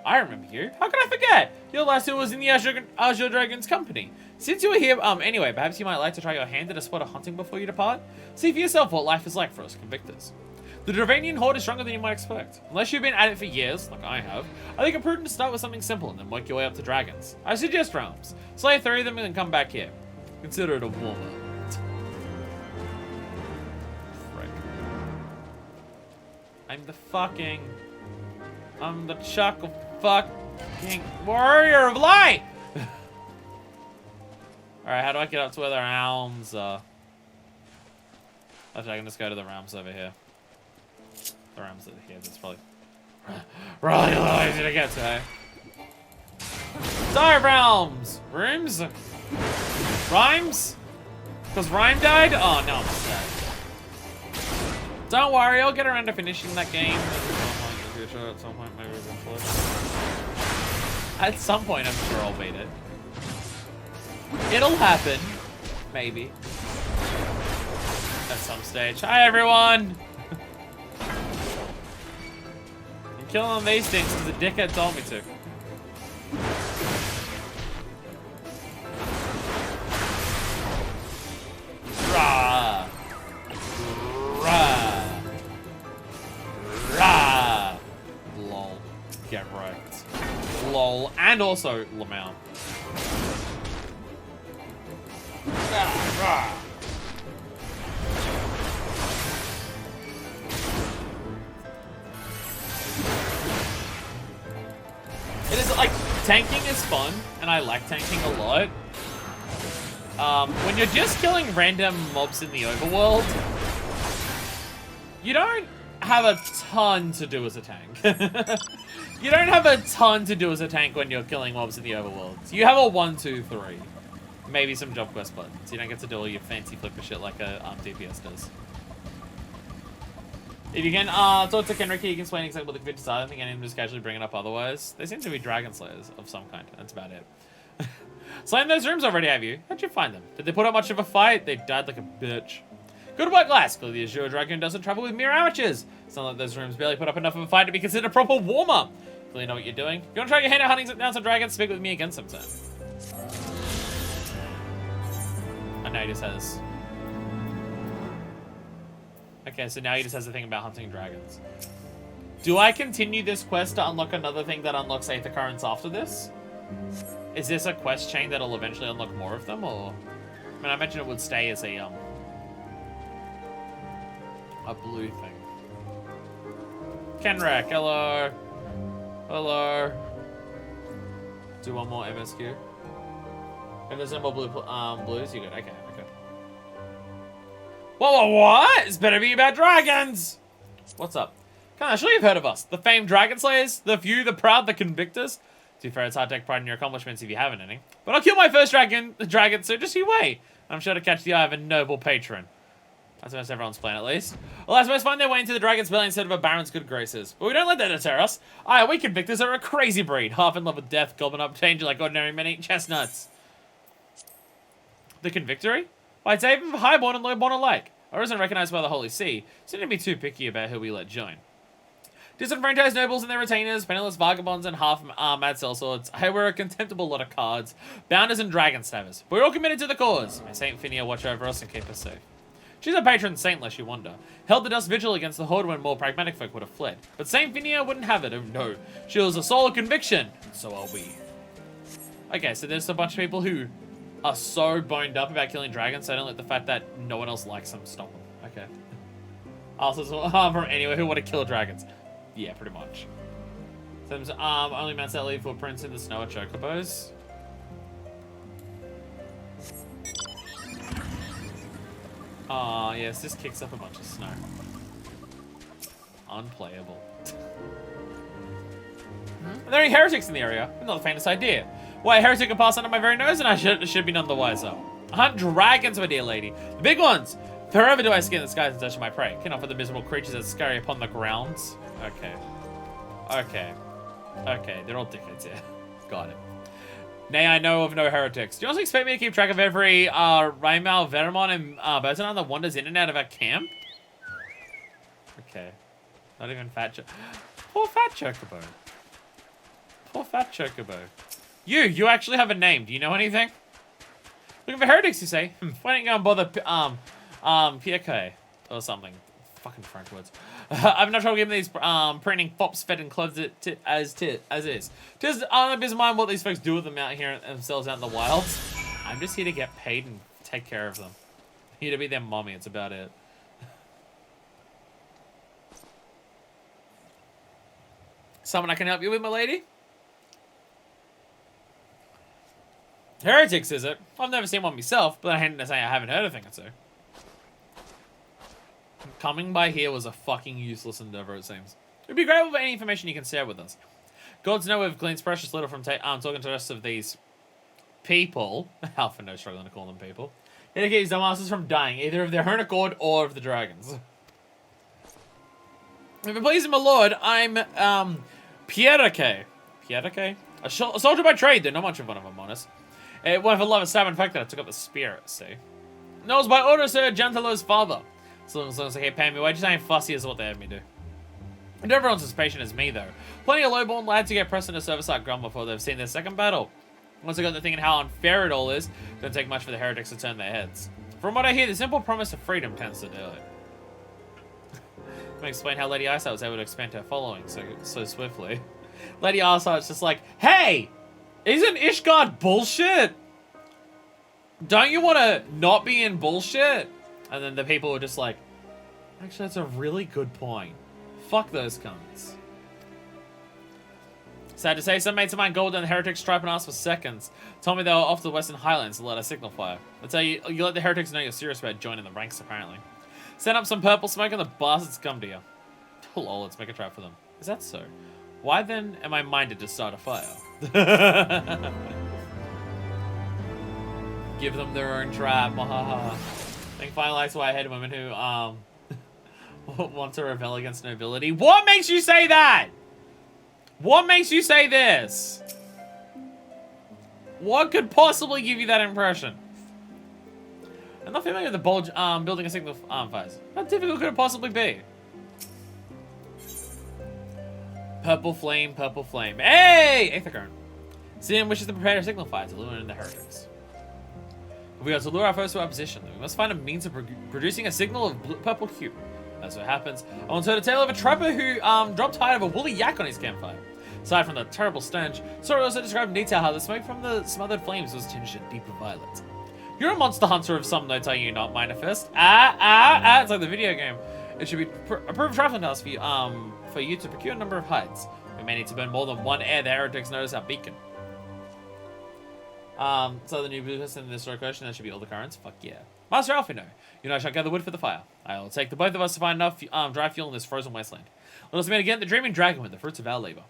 I remember you. How can I forget? You're the last who was in the Azure Dragon's company. Since you were here, anyway, perhaps you might like to try your hand at a spot of hunting before you depart? See for yourself what life is like for us Convictors. The Dravanian horde is stronger than you might expect. Unless you've been at it for years, like I have, I think it's prudent to start with something simple and then work your way up to dragons. I suggest realms. Slay 3 of them and then come back here. Consider it a warm-up. I'm the Chuck of fucking warrior of light! Alright, how do I get up to where the realms are? Actually, I can just go to the realms over here. The realms over here, that's probably really easy to get to, eh? Sorry, realms! Rooms? Rhymes? Because Rhyme died? Oh, no, I'm sad. Don't worry, I'll get around to finishing that game. pretty sure at some point, maybe eventually. At some point, I'm sure I'll beat it. It'll happen. Maybe. At some stage. Hi, everyone! I'm killing these things because the dickhead told me to. Rah! Rah! Rah! Lol. Get wrecked. Lol. And also, Lamau. Rah! Rah! It is like, tanking is fun, and I like tanking a lot. When you're just killing random mobs in the overworld, you don't have a ton to do as a tank. You don't have a ton to do as a tank when you're killing mobs in the overworld. You have a 1, 2, 3. Maybe some job quest buttons. You don't get to do all your fancy flipper shit like a DPS does. If you can talk to Kenrick, you can explain exactly what the convict is. I don't think anyone just casually bring it up otherwise. They seem to be dragon slayers of some kind. That's about it. Slaying those rooms already, have you? How'd you find them? Did they put up much of a fight? They died like a bitch. Good work, Glass. Clearly, the Azure Dragoon doesn't travel with mere amateurs. Sounds like those rooms barely put up enough of a fight to be considered a proper warm-up. Clearly know what you're doing. If you want to try your hand at hunting down some dragons, speak with me again sometime. I know he just has... Okay, so now he just has a thing about hunting dragons. Do I continue this quest to unlock another thing that unlocks Aether Currents after this? Is this a quest chain that'll eventually unlock more of them, or... I mean, I mentioned it would stay as a blue thing. Kenrak, hello. Hello. Do one more MSQ. If there's no more blues, you good. Okay, okay. Whoa, what? It's better be about dragons! What's up? Come on, surely you've heard of us. The famed Dragon Slayers, the few, the proud, the convictors. To be fair, it's hard to take pride in your accomplishments if you haven't any. But I'll kill my first dragon, so just you wait. I'm sure to catch the eye of a noble patron. That's most everyone's plan, at least. Well, I suppose find their way into the dragon's belly instead of a baron's good graces. But we don't let that deter us. Aye, we convictors are a crazy breed. Half in love with death, gobbling up danger like ordinary men eat chestnuts. The convictory? Why, it's even for highborn and lowborn alike. Or isn't recognized by the Holy See, so don't be too picky about who we let join. Disenfranchised nobles and their retainers, penniless vagabonds, and half-mad sellswords. Hey, we're a contemptible lot of cards, bounders and dragon stabbers. But we're all committed to the cause. May Saint Phinia watch over us and keep us safe. She's a patron saint, lest you wonder. Held the dust vigil against the horde when more pragmatic folk would have fled. But Saint Phinia wouldn't have it, oh no. She was a soul of conviction, and so are we. Okay, so there's a bunch of people who are so boned up about killing dragons, they don't like the fact that no one else likes them stop them. Okay. Also, from anywhere who want to kill dragons. Yeah, pretty much. Some only mounts that leave footprints in the snow are chocobos. Ah, yes, this kicks up a bunch of snow. Unplayable. Are there any heretics in the area? Not the faintest idea. Why, a heretic can pass under my very nose and I should be none the wiser. Hunt dragons, my dear lady. The big ones. Forever do I scan the skies in search of my prey. Cannot for the miserable creatures that scurry upon the grounds. Okay. Okay. Okay, they're all dickheads, yeah. Got it. Nay, I know of no heretics. Do you also expect me to keep track of every Raymal, Veramon, and Bertanon that wanders in and out of our camp? Okay. Not even Fat Chocobo. Poor Fat Chocobo. Poor Fat Chocobo. You actually have a name. Do you know anything? Looking for heretics, you say? Why don't you go and bother, Pierre or something. Fucking French words. I've no trouble giving these, printing fops fed and clothes as is. Just, I don't mind what these folks do with them out here themselves out in the wilds. I'm just here to get paid and take care of them. Here to be their mommy, it's about it. Someone I can help you with, my lady? Heretics, is it? I've never seen one myself, but I hate to say I haven't heard a thing or two. Coming by here was a fucking useless endeavor, it seems. It'd be great with any information you can share with us. Gods know we've gleaned precious little from talking to the rest of these people. Alpha no struggling to call them people. Here to keep these dumbasses from dying, either of their own accord or of the dragons. If it pleases my lord, I'm, Pierre. Pierre? A soldier by trade, though not much of one, if I'm honest. One of a love of stab, in fact, that I took up the spear, see? No, it's by order, sir, Gentilo's father. So long as they keep paying me wages, I ain't fussy as what they have me do. And everyone's as patient as me, though. Plenty of lowborn lads who get pressed into service like Grum before they've seen their second battle. Once they got to thinking how unfair it all is, don't take much for the heretics to turn their heads. From what I hear, the simple promise of freedom tends to do it. Let me explain how Lady Eyesight was able to expand her following so swiftly. Lady Eyesight's just like, hey! Isn't Ishgard bullshit? Don't you want to not be in bullshit? And then the people were just like, actually, that's a really good point. Fuck those cunts. Sad to say, some mates of mine go down the heretics tribe and asked for seconds. Told me they were off to the Western Highlands to let a signal fire. That's how you let the heretics know you're serious about joining the ranks, apparently. Send up some purple smoke and the bastards come to you. Oh, lol, let's make a trap for them. Is that so? Why then am I minded to start a fire? Give them their own trap. I think finally likes why I hate women who want to rebel against nobility. What makes you say that? What makes you say this? What could possibly give you that impression? I'm not familiar with the bulge building a signal fires. How difficult could it possibly be? Purple flame, purple flame. Hey! Aether current. Sin wishes to prepare a signal fire to lure in the heretics. If we are to lure our foes to our position, then we must find a means of producing a signal of purple hue. As what happens, I once heard a tale of a trapper who dropped hide of a woolly yak on his campfire. Aside from the terrible stench, Sora also described in detail how the smoke from the smothered flames was tinged a deeper violet. You're a monster hunter of some note, are you not, Minifest? It's like the video game. It should be approved traveling task for you to procure a number of hides. We may need to burn more than one ere the heretics notice our beacon. So the new blue person in this story question, that should be all the currents. Fuck yeah. Master Alfino, you know I shall gather wood for the fire. I will take the both of us to find enough dry fuel in this frozen wasteland. Let us meet again, the dreaming dragon with the fruits of our labor.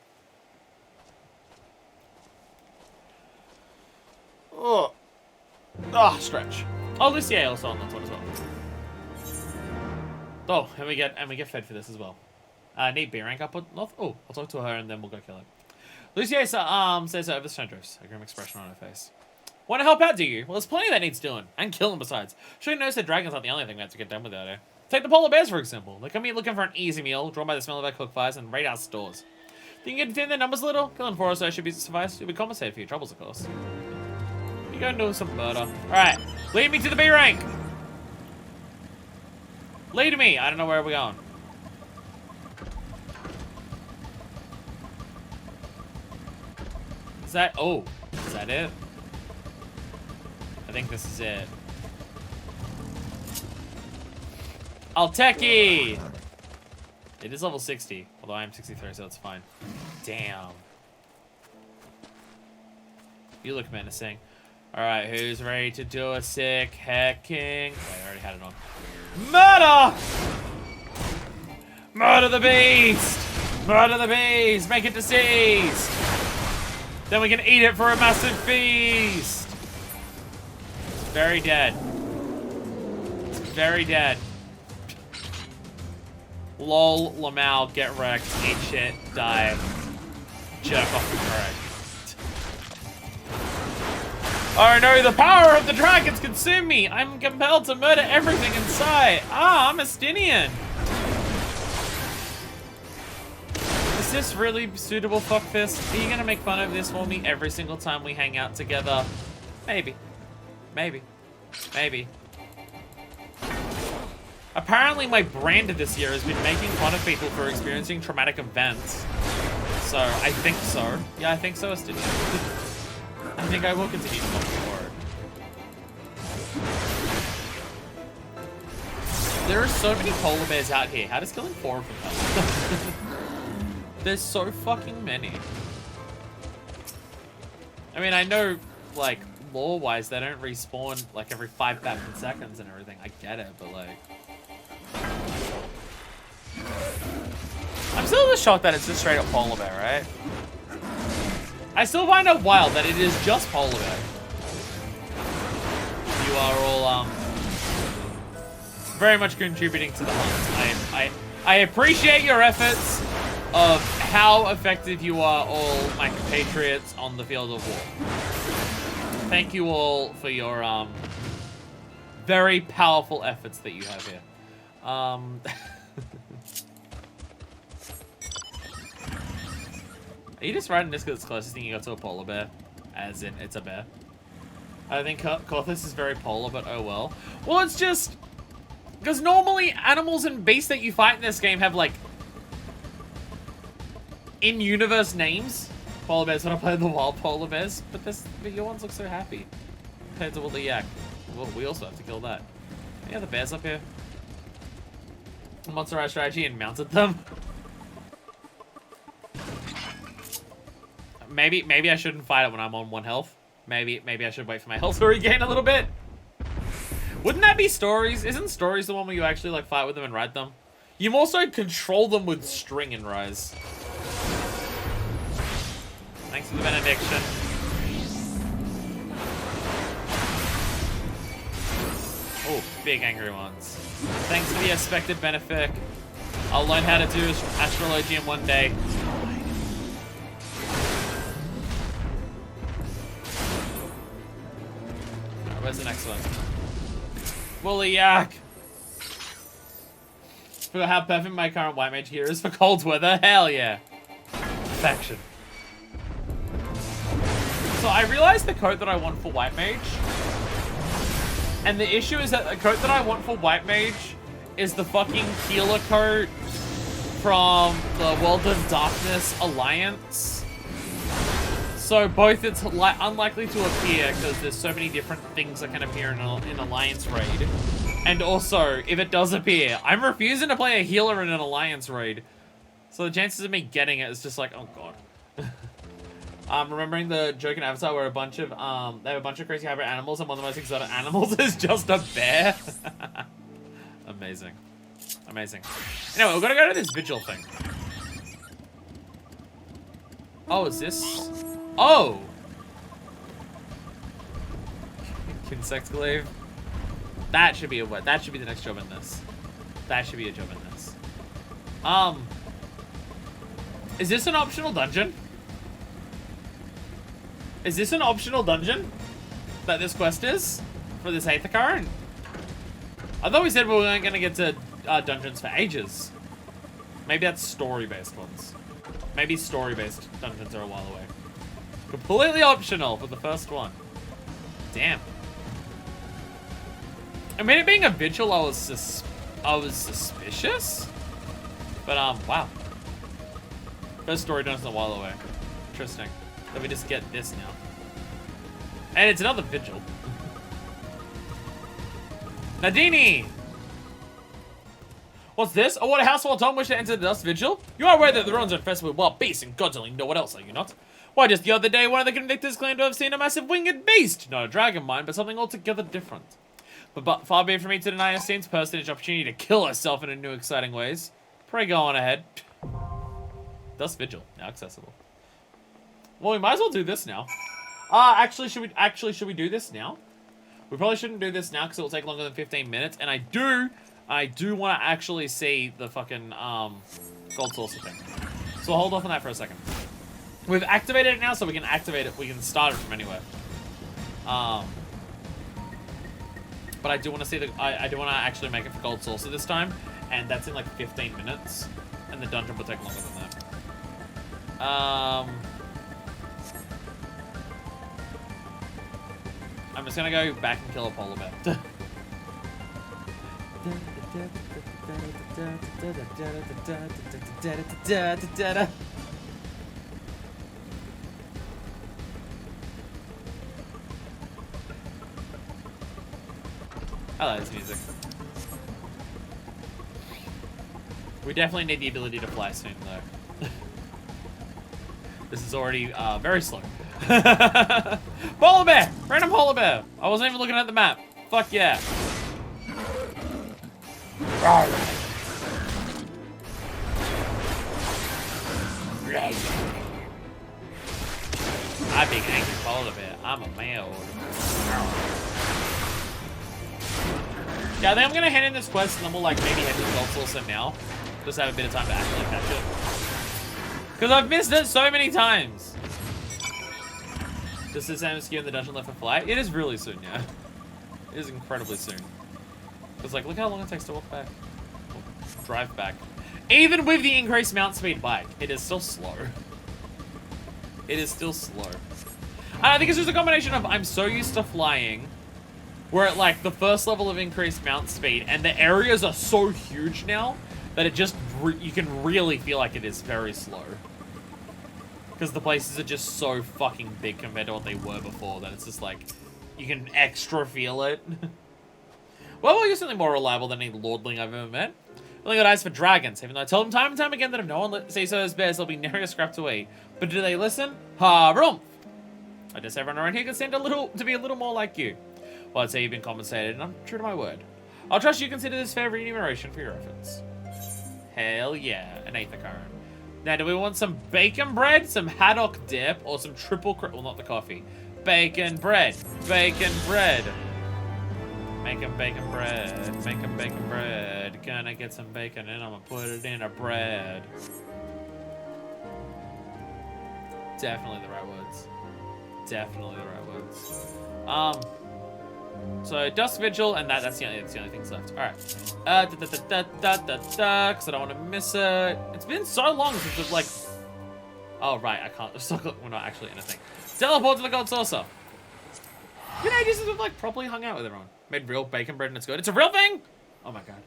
Oh. Ah, stretch. Oh, Lucia also on that one as well. Oh, and we get fed for this as well. Neat B rank up. I'll talk to her and then we'll go kill her. Lucia says over the stone drifts, a grim expression on her face. Want to help out, do you? Well, there's plenty that needs doing. And killing besides. Sure you notice that dragons aren't the only thing we have to get done with out here. Take the polar bears, for example. They come here looking for an easy meal, drawn by the smell of our cook fires, and raid our stores. Think you can thin their numbers a little? Killing 4 or so should be suffice. You'll be compensated for your troubles, of course. You go and do some murder. Alright, lead me to the B rank! Lead me! I don't know where we're going. Is that... Oh, is that it? I think this is it. Alteki! It is level 60, although I am 63, so it's fine. Damn. You look menacing. Alright, who's ready to do a sick hacking? Wait, I already had it on. Murder! Murder the beast! Murder the beast! Make it deceased! Then we can eat it for a massive feast! It's very dead. It's very dead. Lol, Lamau, get wrecked, eat shit, die, jerk off and correct. Oh no, the power of the dragons consume me! I'm compelled to murder everything in sight! Ah, I'm a Stinian! Is this really suitable, fuckfist? Are you gonna make fun of this for me every single time we hang out together? Maybe. Maybe. Maybe. Apparently my brand this year has been making fun of people for experiencing traumatic events. So, I think so. Yeah, I think so, Stinian. I think I will continue to look forward. There are so many polar bears out here. How does killing 4 of them help? There's so fucking many. I mean, I know, like, lore-wise, they don't respawn, like, every 5,000 seconds and everything. I get it, but, like... I'm still just shocked that it's just straight-up polar bear, right? I still find it wild that it is just polar bear. You are all, very much contributing to the hunt. I appreciate your efforts of how effective you are, all my compatriots on the field of war. Thank you all for your very powerful efforts that you have here. Are you just riding this because it's the closest thing you got to a polar bear? As in, it's a bear. I think Corthus is very polar, but oh well. Well, it's just... because normally animals and beasts that you fight in this game have, like, in-universe names. Polar bears when I play the wild polar bears, but your ones look so happy. Compared to the yak. Well, we also have to kill that. Yeah, the bears up here. Monster Eye strategy and mounted them. Maybe I shouldn't fight it when I'm on 1 health. Maybe I should wait for my health to regain a little bit. Wouldn't that be Stories? Isn't Stories the one where you actually like fight with them and ride them? You also control them with string in Rise. Thanks for the benediction. Oh, big angry ones. Thanks for the expected benefic. I'll learn how to do Astrologium one day. Where's the next one? Woolly Yak! For how perfect my current White Mage gear is for cold weather? Hell yeah! Perfection. So I realized the coat that I want for White Mage. And the issue is that the coat that I want for White Mage is the fucking healer coat from the World of Darkness Alliance. So both it's unlikely to appear because there's so many different things that can appear in an Alliance raid. And also, if it does appear, I'm refusing to play a healer in an Alliance raid. So the chances of me getting it is just like, oh god. Remembering the joke in Avatar where a bunch of, they have a bunch of crazy hybrid animals and one of the most exotic animals is just a bear. Amazing. Amazing. Anyway, we're gonna go to this vigil thing. Oh, is this? Oh! Insect glaive. That should be that should be the next job in this. That should be a job in this. Is this an optional dungeon? Is this an optional dungeon that this quest is for this Aethakar? I thought we said we weren't gonna get to dungeons for ages. Maybe that's story-based ones. Maybe story-based dungeons are a while away. Completely optional for the first one. Damn. I mean, it being a vigil, I was suspicious. But wow. First story dungeon's a while away. Interesting. Let me just get this now. And it's another vigil. Nadini! What's this? Oh, what a household Tom wish to enter the Dust Vigil? You are aware that the ruins are infested with wild beasts and gods only know what else, are you not? Why, just the other day, one of the convictors claimed to have seen a massive winged beast. Not a dragon mind, but something altogether different. But far be it from me to deny Esteem's personage opportunity to kill herself in new exciting ways. Pray go on ahead. Dust Vigil, now accessible. Well, we might as well do this now. Actually, should we do this now? We probably shouldn't do this now because it will take longer than 15 minutes. And I do want to actually see the fucking gold saucer thing. So I'll hold off on that for a second. We've activated it now, so we can activate it. We can start it from anywhere. But I do want to see the. I do want to actually make it for gold saucer this time, and that's in like 15 minutes, and the dungeon will take longer than that. I'm just gonna go back and kill a polar bear. I like this music. We definitely need the ability to fly soon, though. This is already very slow. Polar bear! Random polar bear! I wasn't even looking at the map. Fuck yeah. I big angry polar bear. I'm a male. Yeah, I think I'm gonna head in this quest and then we'll like maybe head to the gold saucer now. Just have a bit of time to actually catch it. Because I've missed it so many times. Does the same skew in the dungeon left for flight? It is really soon, yeah. It is incredibly soon. Because, like, look how long it takes to walk back. Or drive back. Even with the increased mount speed bike, it is still slow. It is still slow. And I think it's just a combination of I'm so used to flying, we're at, like, the first level of increased mount speed, and the areas are so huge now that it just, you can really feel like it is very slow. Because the places are just so fucking big compared to what they were before that it's just like, you can extra feel it. Well, you're certainly more reliable than any lordling I've ever met. Only got eyes for dragons, even though I told them time and time again that if no one sees those bears, they'll be nary a scrap to eat. But do they listen? Ha, room! I guess everyone around here can stand to be a little more like you. Well, I'd say you've been compensated, and I'm true to my word. I'll trust you consider this fair remuneration for your efforts. Hell yeah, an eighth of current. Now, do we want some bacon bread, some haddock dip, or some well, not the coffee. Bacon bread. Bacon bread. Making bacon bread. Making bacon bread. Gonna get some bacon and I'm gonna put it in a bread. Definitely the right words. Definitely the right words. So Dusk Vigil and that's the only things left. Alright. Because I don't want to miss it. It's been so long since it's like. Oh right, I can't. We're not actually in a thing. Teleport to the gold saucer. You know, ages since we've like properly hung out with everyone. Made real bacon bread and it's good. It's a real thing. Oh my god.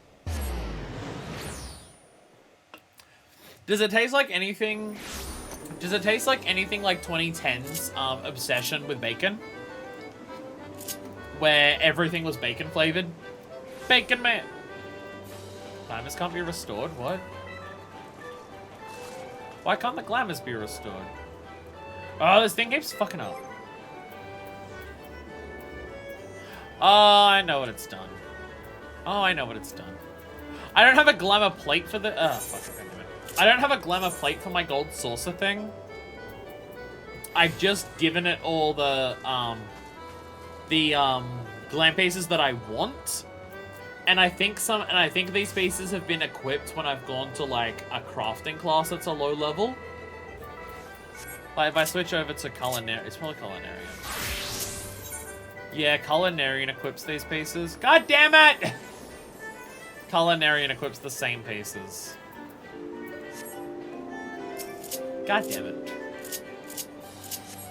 Does it taste like anything? Does it taste like anything like 2010's obsession with bacon? Where everything was bacon flavored? Bacon man! Glamours can't be restored? What? Why can't the glamours be restored? Oh, this thing keeps fucking up. Oh, I know what it's done. Oh, I know what it's done. I don't have a glamour plate for the... Oh, fuck, okay, I don't have a glamour plate for my gold saucer thing. I've just given it all the glam pieces that I want. And I think these pieces have been equipped when I've gone to like a crafting class that's a low level. Like if I switch over to culinary, it's probably culinarian. Yeah, culinarian equips these pieces. God damn it! Culinarian equips the same pieces. God damn it.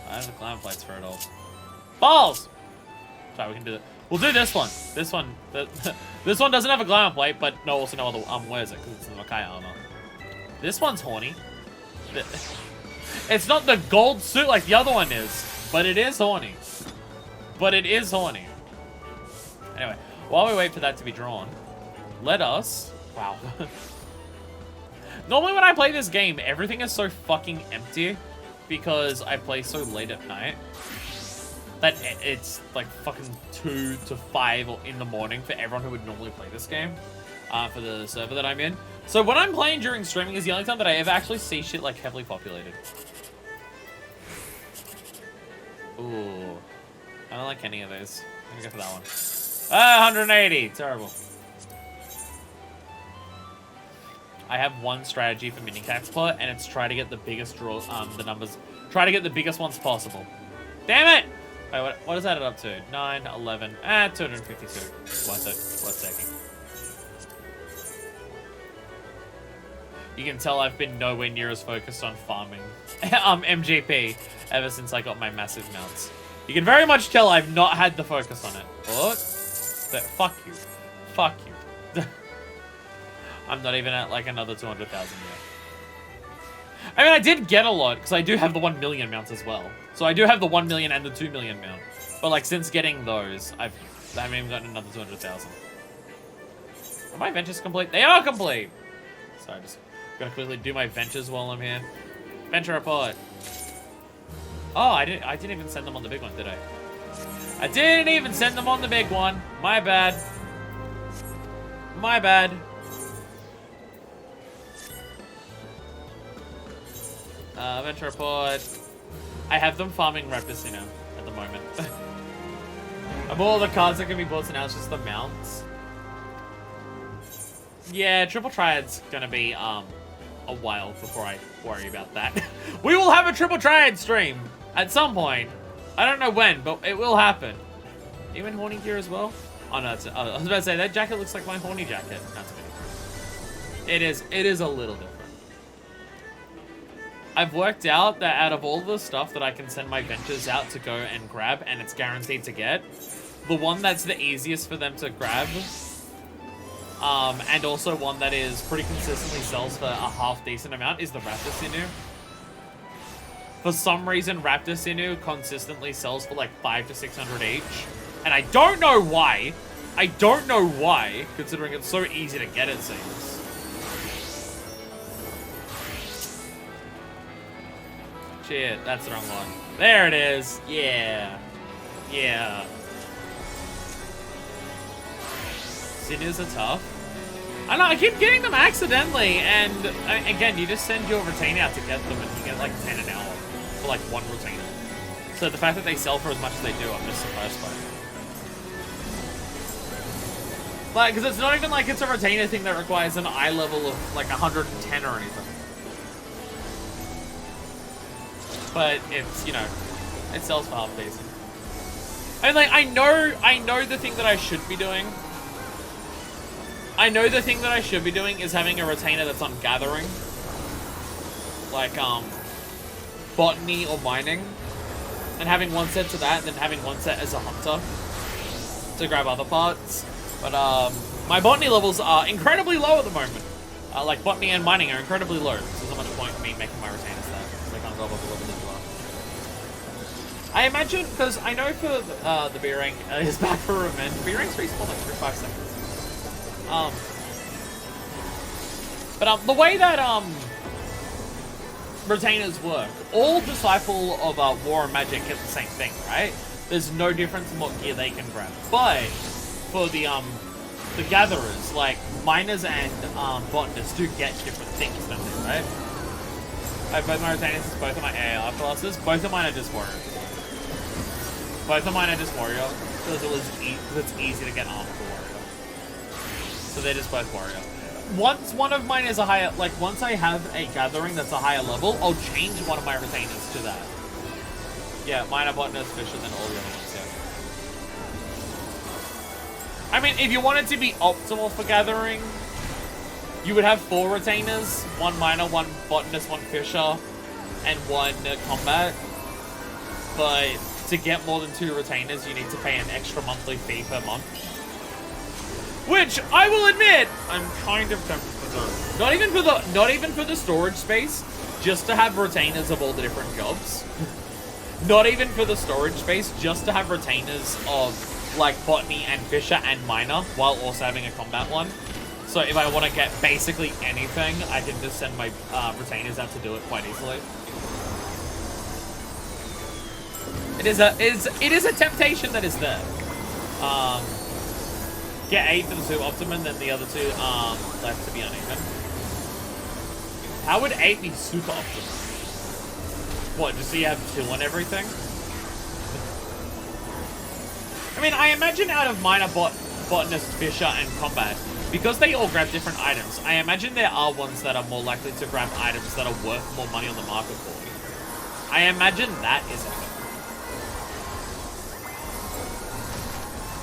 I have the glamour plates for it all. Balls! Sorry, we can do it. We'll do this one. This one doesn't have a glamour plate, but no, also no other wears it because it's the Makai armor. This one's horny. It's not the gold suit like the other one is, but it is horny. But it is horny. Anyway, while we wait for that to be drawn, let us... Wow. Normally when I play this game, everything is so fucking empty because I play so late at night that it's like fucking 2 to 5 in the morning for everyone who would normally play this game for the server that I'm in. So when I'm playing during streaming is the only time that I ever actually see shit like heavily populated. Ooh. I don't like any of those. I'm gonna go for that one. 180! Terrible. I have one strategy for mini-cax plot, and it's try to get the biggest draw, the numbers. Try to get the biggest ones possible. Damn it! Wait, what does that add up to? 9, 11, 252. Worth it. Worth taking. You can tell I've been nowhere near as focused on farming MGP ever since I got my massive mounts. You can very much tell I've not had the focus on it. What? Fuck you. Fuck you. I'm not even at like another 200,000 yet. I mean, I did get a lot because I do have the 1 million mounts as well. So I do have the 1 million and the 2 million mount. But like since getting those, I haven't even gotten another 200,000. Are my ventures complete? They are complete! Sorry, just gotta quickly do my ventures while I'm here. Venture report. Oh, I didn't even send them on the big one, did I? I didn't even send them on the big one. My bad. My bad. Venture report. I have them farming Raptors, you know, at the moment. Of all the cards that can be bought, so now it's just the mounts. Yeah, Triple Triad's gonna be, a while before I worry about that. We will have a Triple Triad stream at some point. I don't know when, but it will happen. Even horny gear as well? Oh no, it's, I was about to say, that jacket looks like my horny jacket. That's me. It is a little different. I've worked out that out of all the stuff that I can send my ventures out to go and grab, and it's guaranteed to get, the one that's the easiest for them to grab, and also one that is pretty consistently sells for a half decent amount, is the Raptor Sinew. For some reason, Raptor Sinew consistently sells for like 500 to 600 each, and I don't know why. I don't know why, considering it's so easy to get, it seems. Shit, that's the wrong one. There it is. Yeah. Yeah. Sinews are tough. I know, I keep getting them accidentally, and again, you just send your retainer out to get them, and you get like 10 an hour for like one retainer. So the fact that they sell for as much as they do, I'm just surprised by it. Like, because it's not even like it's a retainer thing that requires an eye level of like 110 or anything. But it's, you know, it sells for half decent. And like, I know the thing that I should be doing. I know the thing that I should be doing is having a retainer that's on gathering. Like, botany or mining. And having one set to that, and then having one set as a hunter. To grab other parts. But, my botany levels are incredibly low at the moment. Like, botany and mining are incredibly low. So there's not much point in me making my retainers there. Because they can't go above the level that you are. I imagine, because I know for the B rank is back for revenge. B rank's respawn like every 5 seconds. But the way that retainers work, all Disciple of War and Magic get the same thing, right? There's no difference in what gear they can grab. But for the gatherers, like miners and botanists do get different things, don't they, right? I have both my retainers, both of my AR classes, both of mine are just warrior. Both of mine are just warrior, because it's easy to get armor for warrior. So they're just both warrior. Once one of mine is a higher, like once I have a gathering that's a higher level, I'll change one of my retainers to that. Yeah, mine are botanist, fisher than all the other ones, yeah. I mean, if you want it to be optimal for gathering, you would have 4 retainers, 1 miner, 1 botanist, 1 fisher, and 1 combat. But to get more than 2 retainers, you need to pay an extra monthly fee per month. Which, I will admit, I'm kind of tempted to do. Not even for the storage space, just to have retainers of all the different jobs. Not even for the storage space, just to have retainers of, like, botany and fisher and miner, while also having a combat one. So if I want to get basically anything, I can just send my retainers out to do it quite easily. It is a temptation that is there. Get 8 for the 2 Optimum, then the other 2 left to be uneven. How would 8 be super Optimum? What, just so you have 2 on everything? I mean, I imagine out of Miner, Botanist, Fisher, and Combat, because they all grab different items, I imagine there are ones that are more likely to grab items that are worth more money on the market for you. I imagine that is a thing.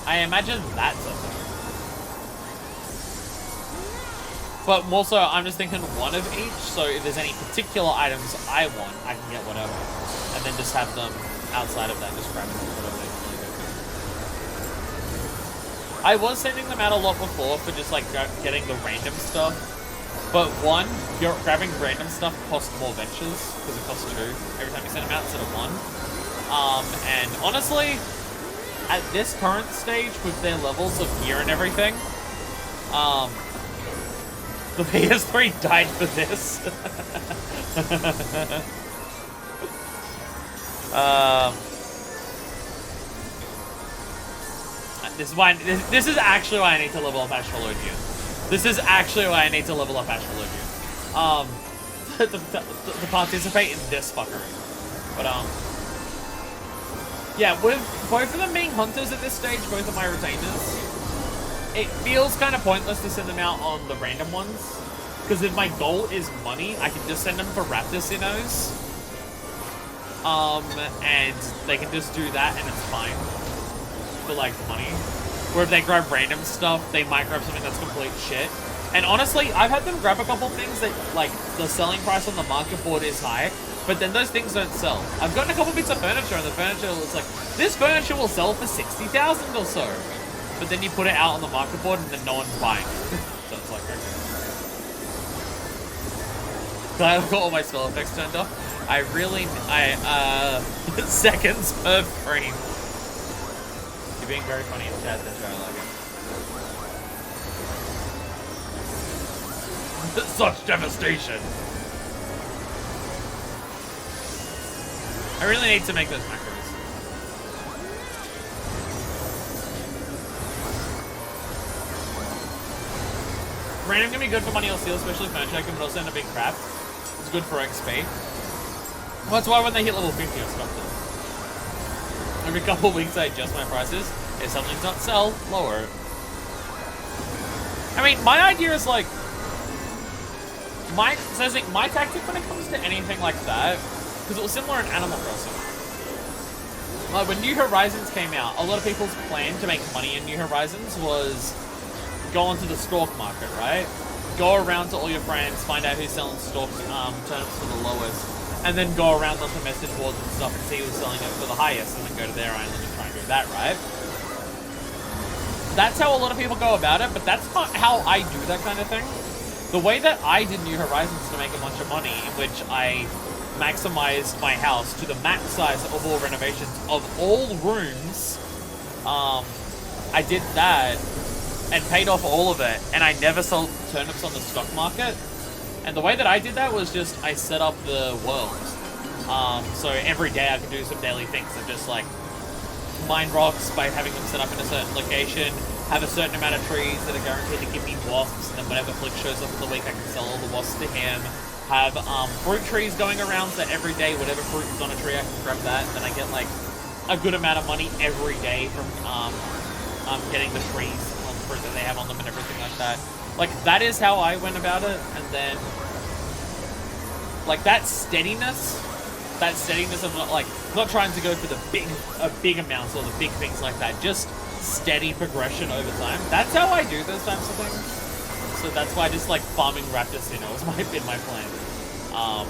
I imagine that's a thing. But more so, I'm just thinking 1 of each, so if there's any particular items I want, I can get whatever. And then just have them outside of that, just grabbing whatever they want. I was sending them out a lot before for just like getting the random stuff. But 1, you're grabbing random stuff costs more ventures, because it costs 2 every time you send them out instead of 1. And honestly, at this current stage, with their levels of gear and everything, the PS3 died for this. This is actually why I need to level up Ashvalugian. This is actually why I need to level up Ashvalugian. To participate in this fuckery. But yeah, with both of them being hunters at this stage, both of my retainers, it feels kind of pointless to send them out on the random ones. Because if my goal is money, I can just send them for Raptor Sinnohs. And they can just do that and it's fine. For, like, money. Or if they grab random stuff, they might grab something that's complete shit. And honestly, I've had them grab a couple things that, like, the selling price on the market board is high, but then those things don't sell. I've gotten a couple bits of furniture, and the furniture was like, this furniture will sell for 60,000 or so. But then you put it out on the market board, and then no one's buying it. So it's like, okay. I've got all my spell effects turned off. Seconds per frame. You're being very funny in chat, that's right, I like it. Such devastation. I really need to make those macros. Random can be good for money or steal, especially furniture, but also end up being crap. It's good for XP. Well, that's why when they hit level 50, I stopped it. Every couple of weeks, I adjust my prices. If something's not sell, lower it. I mean, my idea is like, my tactic when it comes to anything like that, because it was similar in Animal Crossing. Like when New Horizons came out, a lot of people's plan to make money in New Horizons was go onto the stalk market, right? Go around to all your friends, find out who's selling stalk turnips for the lowest, and then go around onto message boards and stuff and see who's selling it for the highest, and then go to their island and try and do that, right? That's how a lot of people go about it, but that's not how I do that kind of thing. The way that I did New Horizons to make a bunch of money, in which I maximized my house to the max size of all renovations of all rooms, I did that and paid off all of it, and I never sold turnips on the stock market. And the way that I did that was just, I set up the world. So every day I could do some daily things of just like mine rocks by having them set up in a certain location, have a certain amount of trees that are guaranteed to give me wasps, and then whenever Flick shows up in the week I can sell all the wasps to him. Have fruit trees going around, so every day whatever fruit is on a tree I can grab that, and then I get like a good amount of money every day from getting the trees on the fruit that they have on them and everything like that. Like, that is how I went about it, and then like that steadiness of not trying to go for the big amounts or the big things like that, just steady progression over time. That's how I do those types of things. So that's why just like farming Raptor Sinnohs might have been my plan for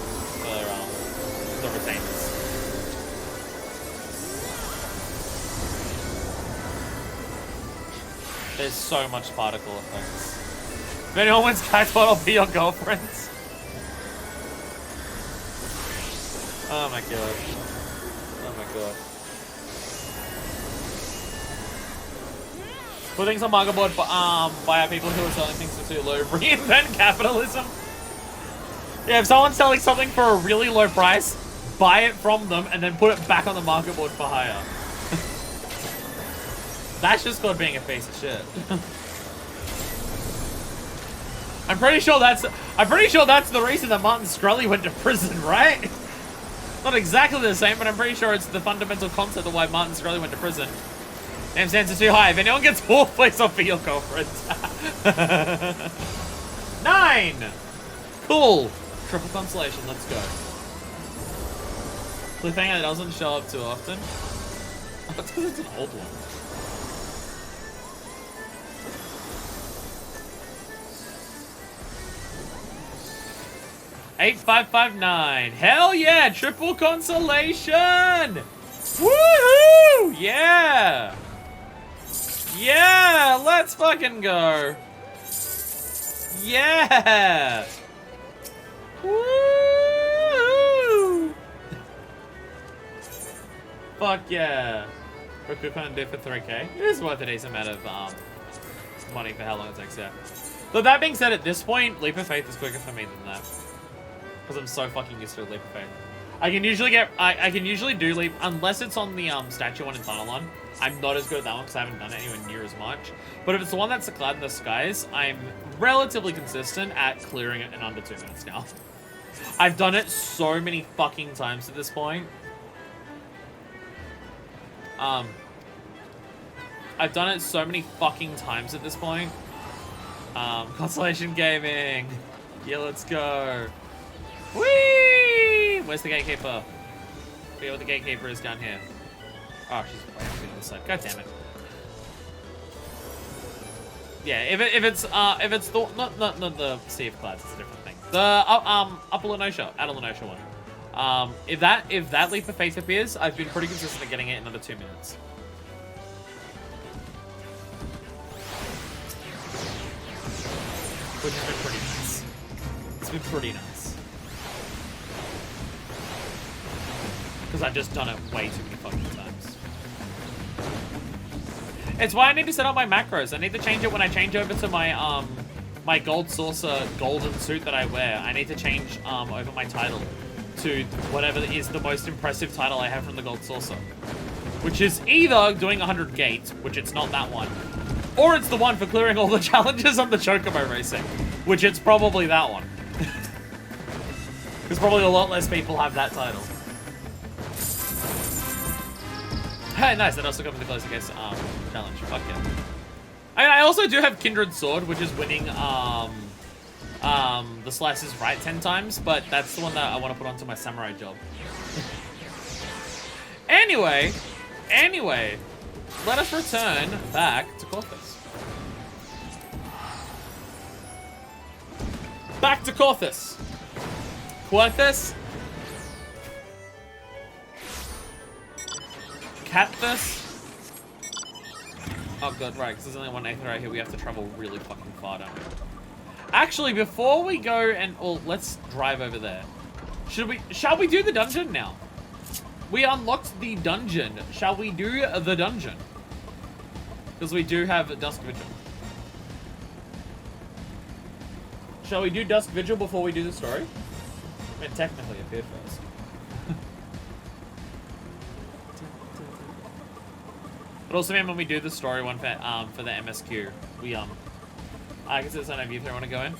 the retainers. There's so much particle effects. If anyone wins Kai'Twa, I'll be your girlfriends. Oh my god. Oh my god. Put things on market board, by people who are selling things for too low. Reinvent capitalism. Yeah, if someone's selling something for a really low price, buy it from them and then put it back on the market board for higher. That's just called being a piece of shit. I'm pretty sure that's the reason that Martin Scully went to prison, right? Not exactly the same, but I'm pretty sure it's the fundamental concept of why Martin Scully went to prison. Name stands are too high. If anyone gets more, please offer your girlfriend. 9! Cool. Triple consolation, let's go. Cliffhanger doesn't show up too often. That's because it's an old one. $8,559. Hell yeah! Triple consolation! Woohoo! Yeah! Yeah! Let's fucking go! Yeah! Woo! Fuck yeah! What could kind of do for 3k? It is worth a decent amount of money for how long it takes, yeah. But that being said, at this point, Leap of Faith is quicker for me than that. Because I'm so fucking used to a Leap of Faith. I can usually do Leap, unless it's on the statue one in Thanalan. I'm not as good at that one because I haven't done it anywhere near as much. But if it's the one that's the Cloud in the Skies, I'm relatively consistent at clearing it in under 2 minutes now. I've done it so many fucking times at this point. I've done it so many fucking times at this point. Constellation Gaming. Yeah, let's go. Whee! Where's the gatekeeper? Forget what the gatekeeper is down here. Oh, she's way on the other side. God damn it. Yeah, if it's the not the Sea of Clouds, it's a different thing. The Upper Lenosha, Outer Lenosha one. If that leap of faith appears, I've been pretty consistent at getting it in under 2 minutes. Which has been pretty nice. It's been pretty nice. Because I've just done it way too many fucking times. It's why I need to set up my macros. I need to change it when I change over to my my gold saucer golden suit that I wear. I need to change over my title to whatever is the most impressive title I have from the gold saucer. Which is either doing 100 gates, which it's not that one, or it's the one for clearing all the challenges on the Chocobo racing, which it's probably that one. Because probably a lot less people have that title. Hey, nice. That also comes to the closer case challenge. Fuck yeah. I also do have Kindred Sword, which is winning the slices right 10 times, but that's the one that I want to put onto my samurai job. Anyway, let us return back to Corthus. Back to Corthus. Corthus. Cathus. Oh god, right, because there's only one Aether right here. We have to travel really fucking far, don't we? Actually, before we go and... Well, let's drive over there. Shall we do the dungeon now? We unlocked the dungeon. Shall we do the dungeon? Because we do have Dusk Vigil. Shall we do Dusk Vigil before we do the story? I mean, technically it appeared first. But also, man, when we do the story one for the MSQ, we I guess it's if you want to go in.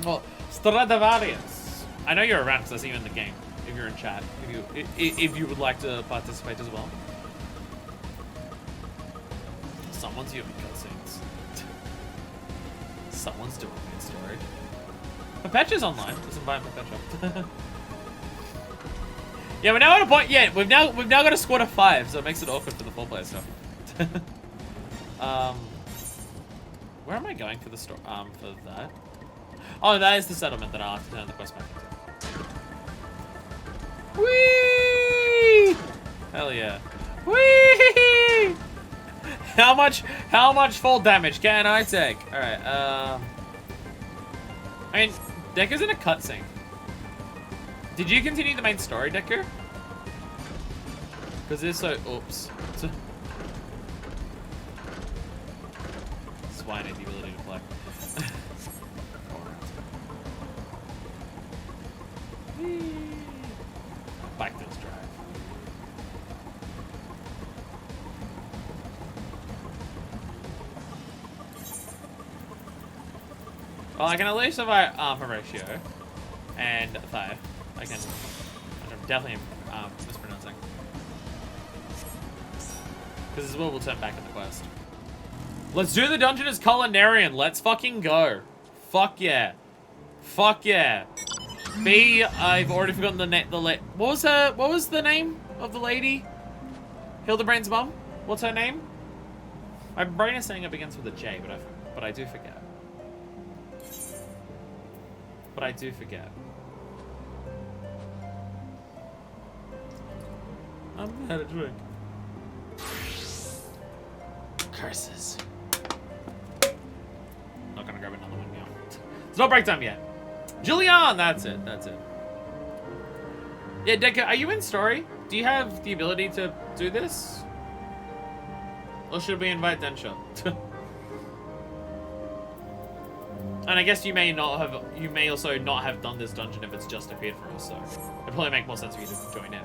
Well, Stradivarius. I know you're around because I see you in the game. If you're in chat, if you would like to participate as well. Someone's viewing cutscenes. Someone's doing a story. Perpetua's online. Let's invite Perpetua. Yeah, we're now at a point. Yeah, we've now got a squad of 5, so it makes it awkward for the 4-player stuff. Where am I going for the for that? Oh, that is the settlement that I'll have to turn the quest back into. Whee! Hell yeah! Whee! How much fall damage can I take? All right. I mean, Decker's in a cutscene. Did you continue the main story, Decker? Because it's so... Oops. That's why I need the ability to play. Back to this drive. Well, I can at least survive Horatio and 5. I'm definitely mispronouncing. Because as well, we'll turn back in the quest. Let's do the dungeon as Culinarian. Let's fucking go. Fuck yeah. Fuck yeah. B, I've already forgotten what was the name of the lady? Hildebrand's mum? What's her name? My brain is saying it begins with a J, but I do forget. But I do forget. I'm had a drink. Curses. Not gonna grab another one now. It's not break time yet. Julian, that's it. That's it. Yeah, Deca, are you in story? Do you have the ability to do this? Or should we invite Densha? And I guess you may also not have done this dungeon if it's just appeared for us, so it'd probably make more sense for you to join in.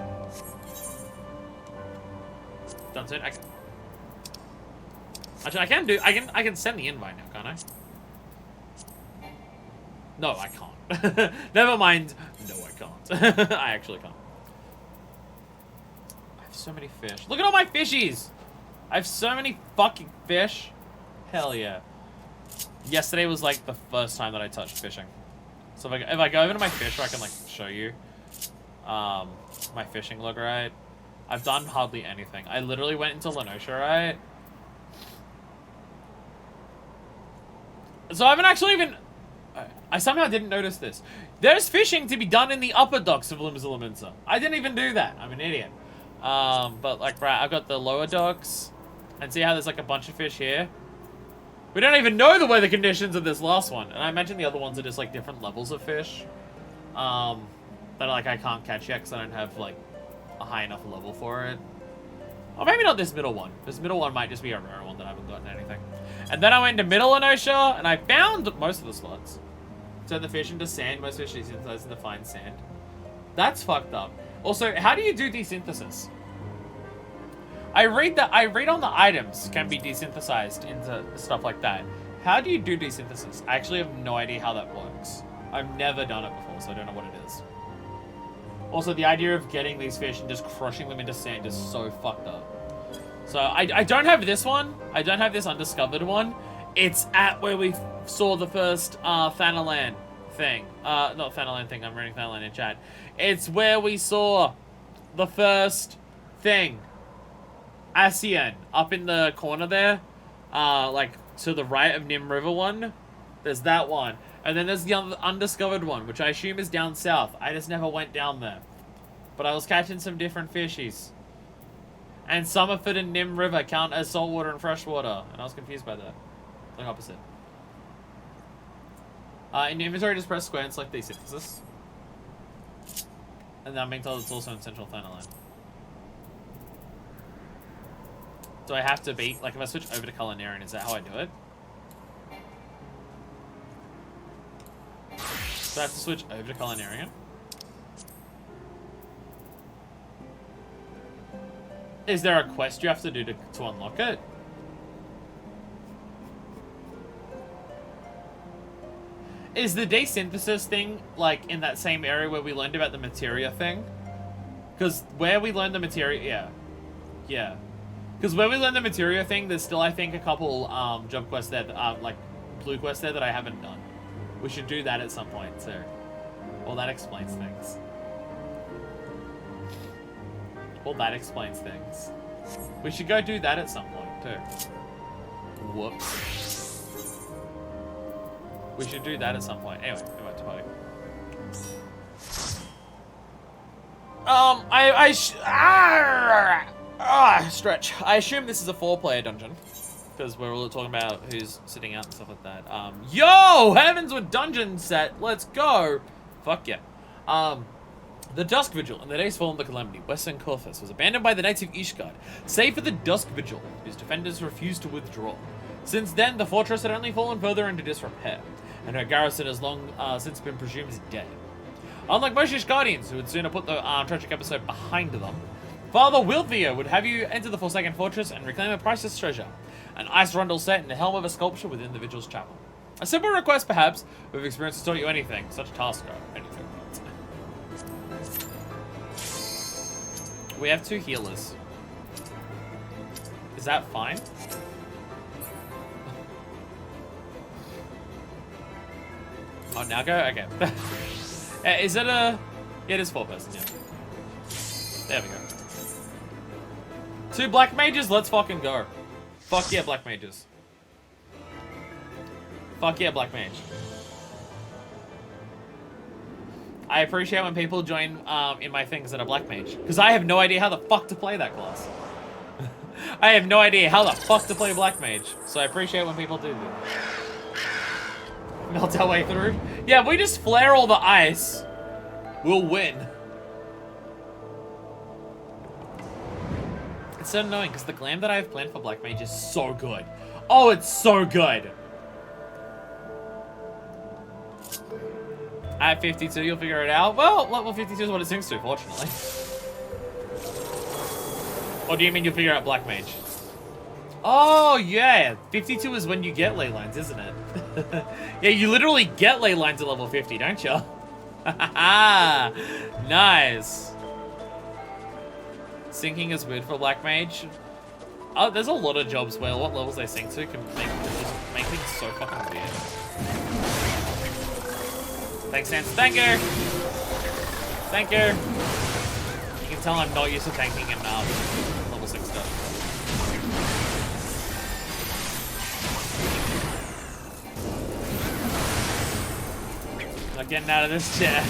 Done soon. Actually, I can send the invite now, can't I? No, I can't. Never mind. No, I can't. I actually can't. I have So many fish. Look at all my fishies! I have so many fucking fish. Hell yeah. Yesterday was like the first time that I touched fishing. So if I go over to my fish, I can like show you my fishing log, right? I've done hardly anything. I literally went into Lenosha, right? So I haven't actually even... I somehow didn't notice this. There's fishing to be done in the upper docks of Limsa. I didn't even do that. I'm an idiot. But like, right, I've got the lower docks. And see how there's like a bunch of fish here? We don't even know the weather conditions of this last one. And I imagine the other ones are just like different levels of fish. That like I can't catch yet because I don't have like a high enough level for it. Or maybe not this middle one. This middle one might just be a rare one that I haven't gotten anything. And then I went to Middle Lenosha and I found most of the slots. Turn the fish into sand. Most fish is synthesized into fine sand. That's fucked up. Also, how do you do desynthesis? I read on the items can be desynthesized into stuff like that. How do you do desynthesis? I actually have no idea how that works. I've never done it before, so I don't know what it is. Also, the idea of getting these fish and just crushing them into sand is so fucked up. So, I don't have this one. I don't have this undiscovered one. It's at where we saw the first Thanalan thing. Not Thanalan thing, I'm reading Thanalan in chat. It's where we saw the first thing. Asian, up in the corner there. Like, to the right of Nim River one. There's that one. And then there's the undiscovered one, which I assume is down south. I just never went down there. But I was catching some different fishies. And Summerford and Nim River count as saltwater and freshwater. And I was confused by that. Like opposite. In the inventory, just press square and select desynthesis. And then I'm being told it's also in Central Thanalan. Do I have to beat, like if I switch over to Culinarian, is that how I do it? Do I have to switch over to Culinarian? Is there a quest you have to do to unlock it? Is the desynthesis thing, like, in that same area where we learned about the materia thing? Because where we learned the materia... Yeah. Yeah. Because where we learned the materia thing, there's still, I think, a couple job quests there, like, blue quests there that I haven't done. We should do that at some point, too. Well, that explains things. Well, that explains things. We should go do that at some point, too. Whoops. We should do that at some point. Anyway, go back to party. Stretch. I assume this is a 4-player dungeon. Because we're all talking about who's sitting out and stuff like that. Yo! Heavensward dungeon set! Let's go! Fuck yeah. The Dusk Vigil, in the days following the calamity, Western Corthus was abandoned by the Knights of Ishgard, save for the Dusk Vigil, whose defenders refused to withdraw. Since then, the fortress had only fallen further into disrepair, and her garrison has long since been presumed dead. Unlike most Ishgardians, who would sooner put the tragic episode behind them, Father Wilthia would have you enter the Forsaken Fortress and reclaim a priceless treasure, an ice rundle set in the helm of a sculpture within the Vigil's chapel. A simple request, perhaps, but if experience has taught you anything, such a task are anything. We have 2 healers. Is that fine? Oh, now go? Okay. Is it a... Yeah, it is 4 person, yeah. There we go. 2 black mages? Let's fucking go. Fuck yeah, black mages. Fuck yeah, black mage. I appreciate when people join in my things that are black mage. Because I have no idea how the fuck to play that class. I have no idea how the fuck to play black mage. So I appreciate when people do that. Melt our way through. Yeah, if we just flare all the ice, we'll win. It's so annoying because the glam that I have planned for black mage is so good. Oh, it's so good. At 52, you'll figure it out. Well, level 52 is what it sinks to, fortunately. Or do you mean you'll figure out black mage? Oh, yeah. 52 is when you get ley lines, isn't it? Yeah, you literally get ley lines at level 50, don't you? Nice. Syncing is weird for Black Mage. Oh, there's a lot of jobs where what levels they sync to can make things so fucking weird. Thanks, Sans. Thank you! Thank you! You can tell I'm not used to tanking in level 6 stuff. Not getting out of this chair.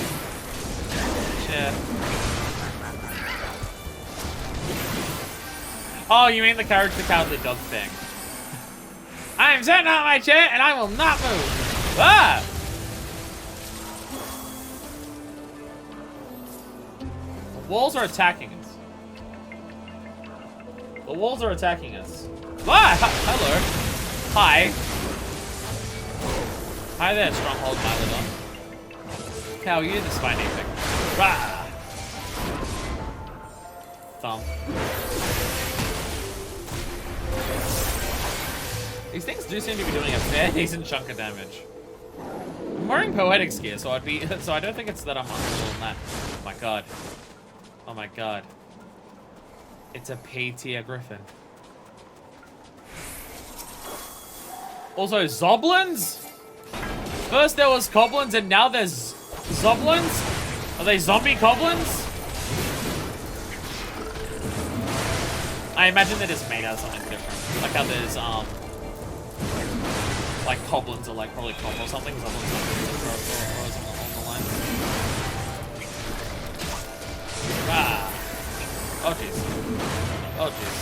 Oh, you mean the character cowardly dog thing. I am sitting on my chair and I will not move. Ah! The walls are attacking us. The walls are attacking us. Ah! Hello. Hi. Hi there, Stronghold Mylodon. How are you this fine evening? Rah! Thump. These things do seem to be doing a fair decent chunk of damage. I'm wearing Poetics gear, so I don't think it's that I'm unable on that. Oh my god. Oh my god. It's a P-tier griffin. Also, Zoblins? First there was Goblins and now there's Zoblins? Are they zombie Goblins? I imagine they're just made out of something different. Like how there's, like Goblins are like probably Cobble or something. Zoblins are on the line. Ah. Oh jeez. Oh jeez.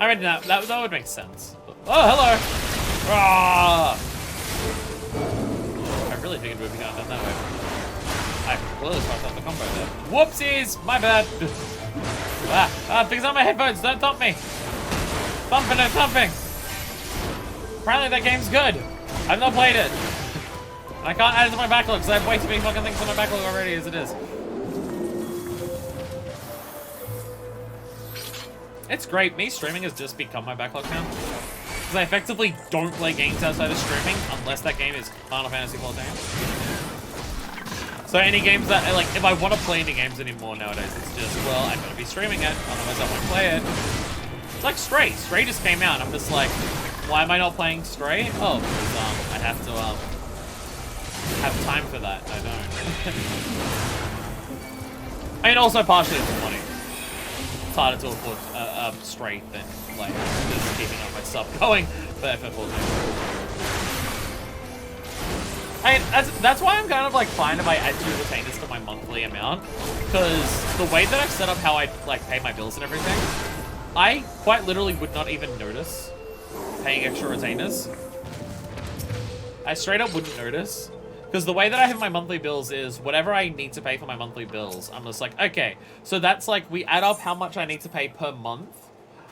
I mean, that would make sense. Oh, hello! Ah! I really figured we'd be going down that way. I completely fucked up the combo there. Whoopsies! My bad! Things on my headphones, don't thump me! Thumping and thumping! Apparently that game's good. I've not played it. And I can't add it to my backlog because I have way too many fucking things on my backlog already as it is. It's great. Me streaming has just become my backlog now. Because I effectively don't play games outside of streaming unless that game is Final Fantasy XIV. So any games that, like, if I want to play any games anymore nowadays, it's just, well, I'm going to be streaming it, otherwise I won't play it. It's like Stray. Stray just came out. I'm just like, why am I not playing Stray? Oh, because I have to have time for that. I don't. I mean, also partially it's money. It's harder to afford a Stray than like just keeping up my sub going for FF14. I mean, that's why I'm kind of like fine if I add 2 retainers to my monthly amount, because the way that I've set up how I like pay my bills and everything, I quite literally would not even notice paying extra retainers. I straight up wouldn't notice. Because the way that I have my monthly bills is whatever I need to pay for my monthly bills, I'm just like, okay, so that's like, we add up how much I need to pay per month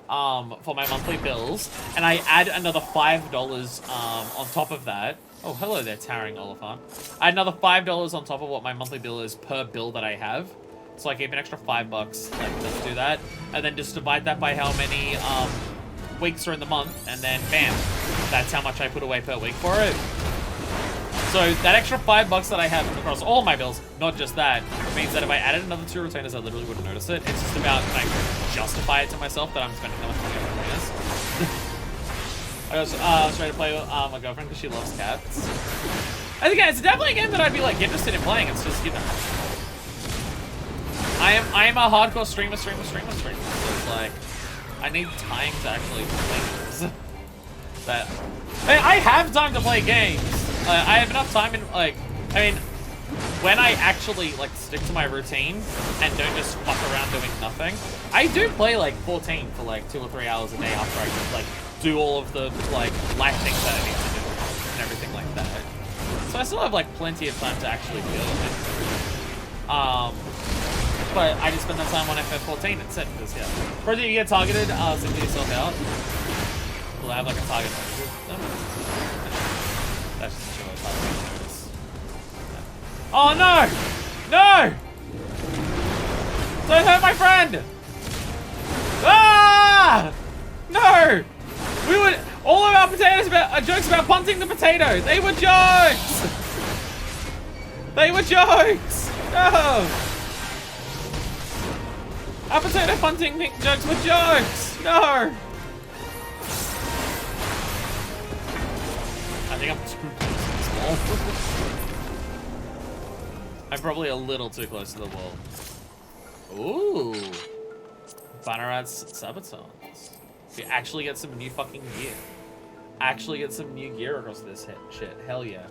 for my monthly bills, and I add another $5 on top of that. Oh, hello there, towering Oliphant. I add another $5 on top of what my monthly bill is per bill that I have. So I keep an extra $5, like, just do that. And then just divide that by how many weeks are in the month, and then bam, that's how much I put away per week for it. So that extra $5 that I have across all my bills, not just that, means that if I added another 2 retainers, I literally wouldn't notice it. It's just about trying to justify it to myself that I'm spending that much money on retainers. I was trying to play with my girlfriend because she loves cats. And again, it's definitely a game that I'd be like interested in playing. It's just, you know, I am a hardcore streamer. So it's like, I need time to actually play games. But I have time to play games. I have enough time in, like, I mean, when I actually, like, stick to my routine and don't just fuck around doing nothing, I do play, like, 14 for, like, 2 or 3 hours a day after I, like, do all of the, like, life things that I need to do and everything like that. So I still have, like, plenty of time to actually deal with it. But I just spend that time on FF14 instead, because, yeah. Project you get targeted, simply yourself out. Will I have, like, a target? No. That's just a target. Oh, no! No! Don't hurt my friend! Ah! No! We would... All of our potatoes jokes about punting the potato. They were jokes! They were jokes! No! Appetite of hunting pink jokes with jokes! No! I think I'm too small. I'm probably a little too close to the wall. Ooh. Bannerad's Sabatons. We actually get some new fucking gear. Actually get some new gear across this shit. Hell yeah.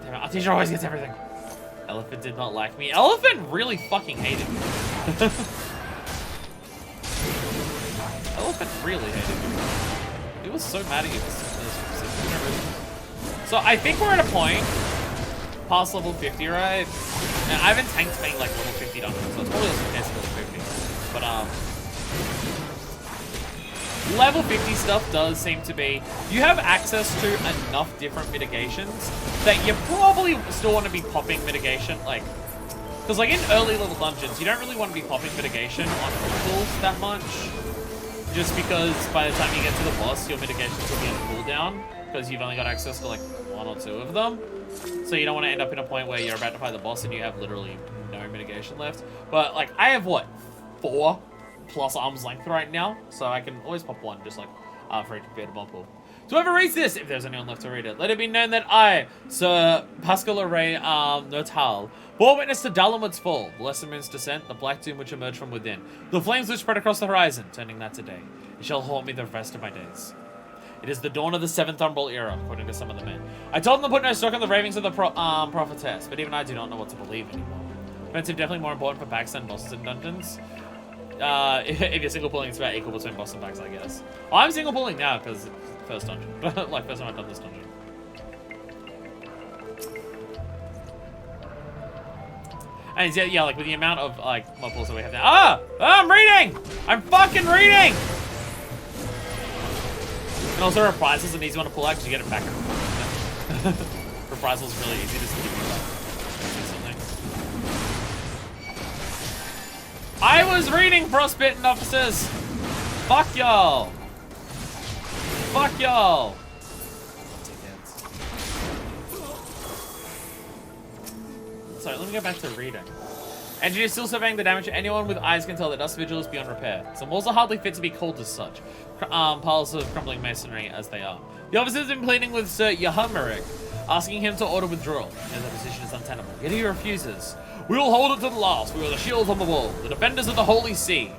Damn it, our teacher always gets everything. Elephant did not like me. Elephant really fucking hated me. Elephant really hated me. He was so mad at you. So I think we're at a point past level 50, right? And I haven't tanked being like level 50 dungeons, so it's probably also past level 50. But level 50 stuff does seem to be, you have access to enough different mitigations that you probably still want to be popping mitigation, like, because like in early level dungeons, you don't really want to be popping mitigation on oracles that much, just because by the time you get to the boss, your mitigations will be on cooldown, because you've only got access to like 1 or 2 of them. So you don't want to end up in a point where you're about to fight the boss and you have literally no mitigation left. But like, I have what, 4 plus arm's length right now, so I can always pop 1 just like for each bit of my pool. So whoever reads this, if there's anyone left to read it, let it be known that I, Sir Pascal Array Notal, bore witness to Dalamud's fall, the Lesser Moon's descent, the black doom which emerged from within, the flames which spread across the horizon, turning that to day. It shall haunt me the rest of my days. It is the dawn of the 7th Umbral era, according to some of the men. I told them to put no stock on the ravings of the prophetess, but even I do not know what to believe anymore. Offensive definitely more important for packs than bosses and dungeons. If you're single pulling, it's about equal between boss and packs, I guess. I'm single pulling now because it's first dungeon. Like, first time I've done this dungeon. And yeah, like with the amount of like mob pulls that we have now. I'm reading! I'm fucking reading! And also reprisals an easy one to pull out because you get it back. Reprisals really easy to skip you up. Something. I was reading Frostbitten officers! Fuck y'all! Fuck y'all! Sorry, let me go back to reading. Engineer still surveying the damage. Anyone with eyes can tell that Dust Vigil is beyond repair. Some walls are hardly fit to be called as such. Piles of crumbling masonry as they are. The officer has been pleading with Sir Yahamaric, asking him to order withdrawal, as the position is untenable. Yet he refuses. We will hold it to the last. We are the shields on the wall, the defenders of the Holy See.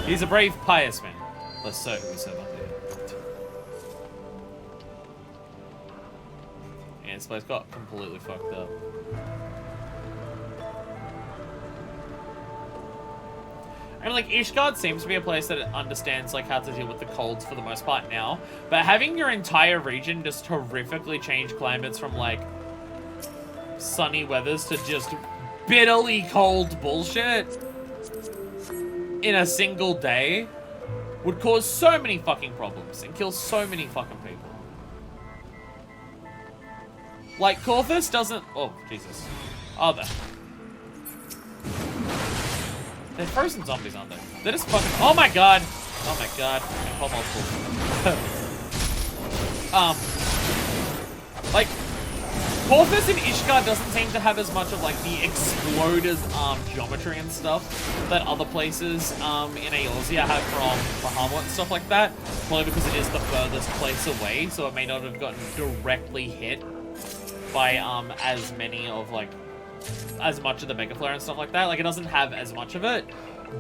He's a brave, pious man. Less so who we serve under here. Yeah, this place got completely fucked up. I mean, like, Ishgard seems to be a place that understands, like, how to deal with the colds for the most part now. But having your entire region just horrifically change climates from, like, sunny weathers to just bitterly cold bullshit in a single day would cause so many fucking problems and kill so many fucking people. Like, Corthus doesn't... Oh, Jesus. Oh, there. They're frozen zombies, aren't they? They're just fucking... Oh my god! Oh my god. Oh, multiple. Like, Porthos and Ishgard doesn't seem to have as much of, like, the exploders, geometry and stuff that other places, in Eorzea have from Bahamut and stuff like that. Probably because it is the furthest place away, so it may not have gotten directly hit by, as many of, like, as much of the Mega Flare and stuff like that. Like, it doesn't have as much of it.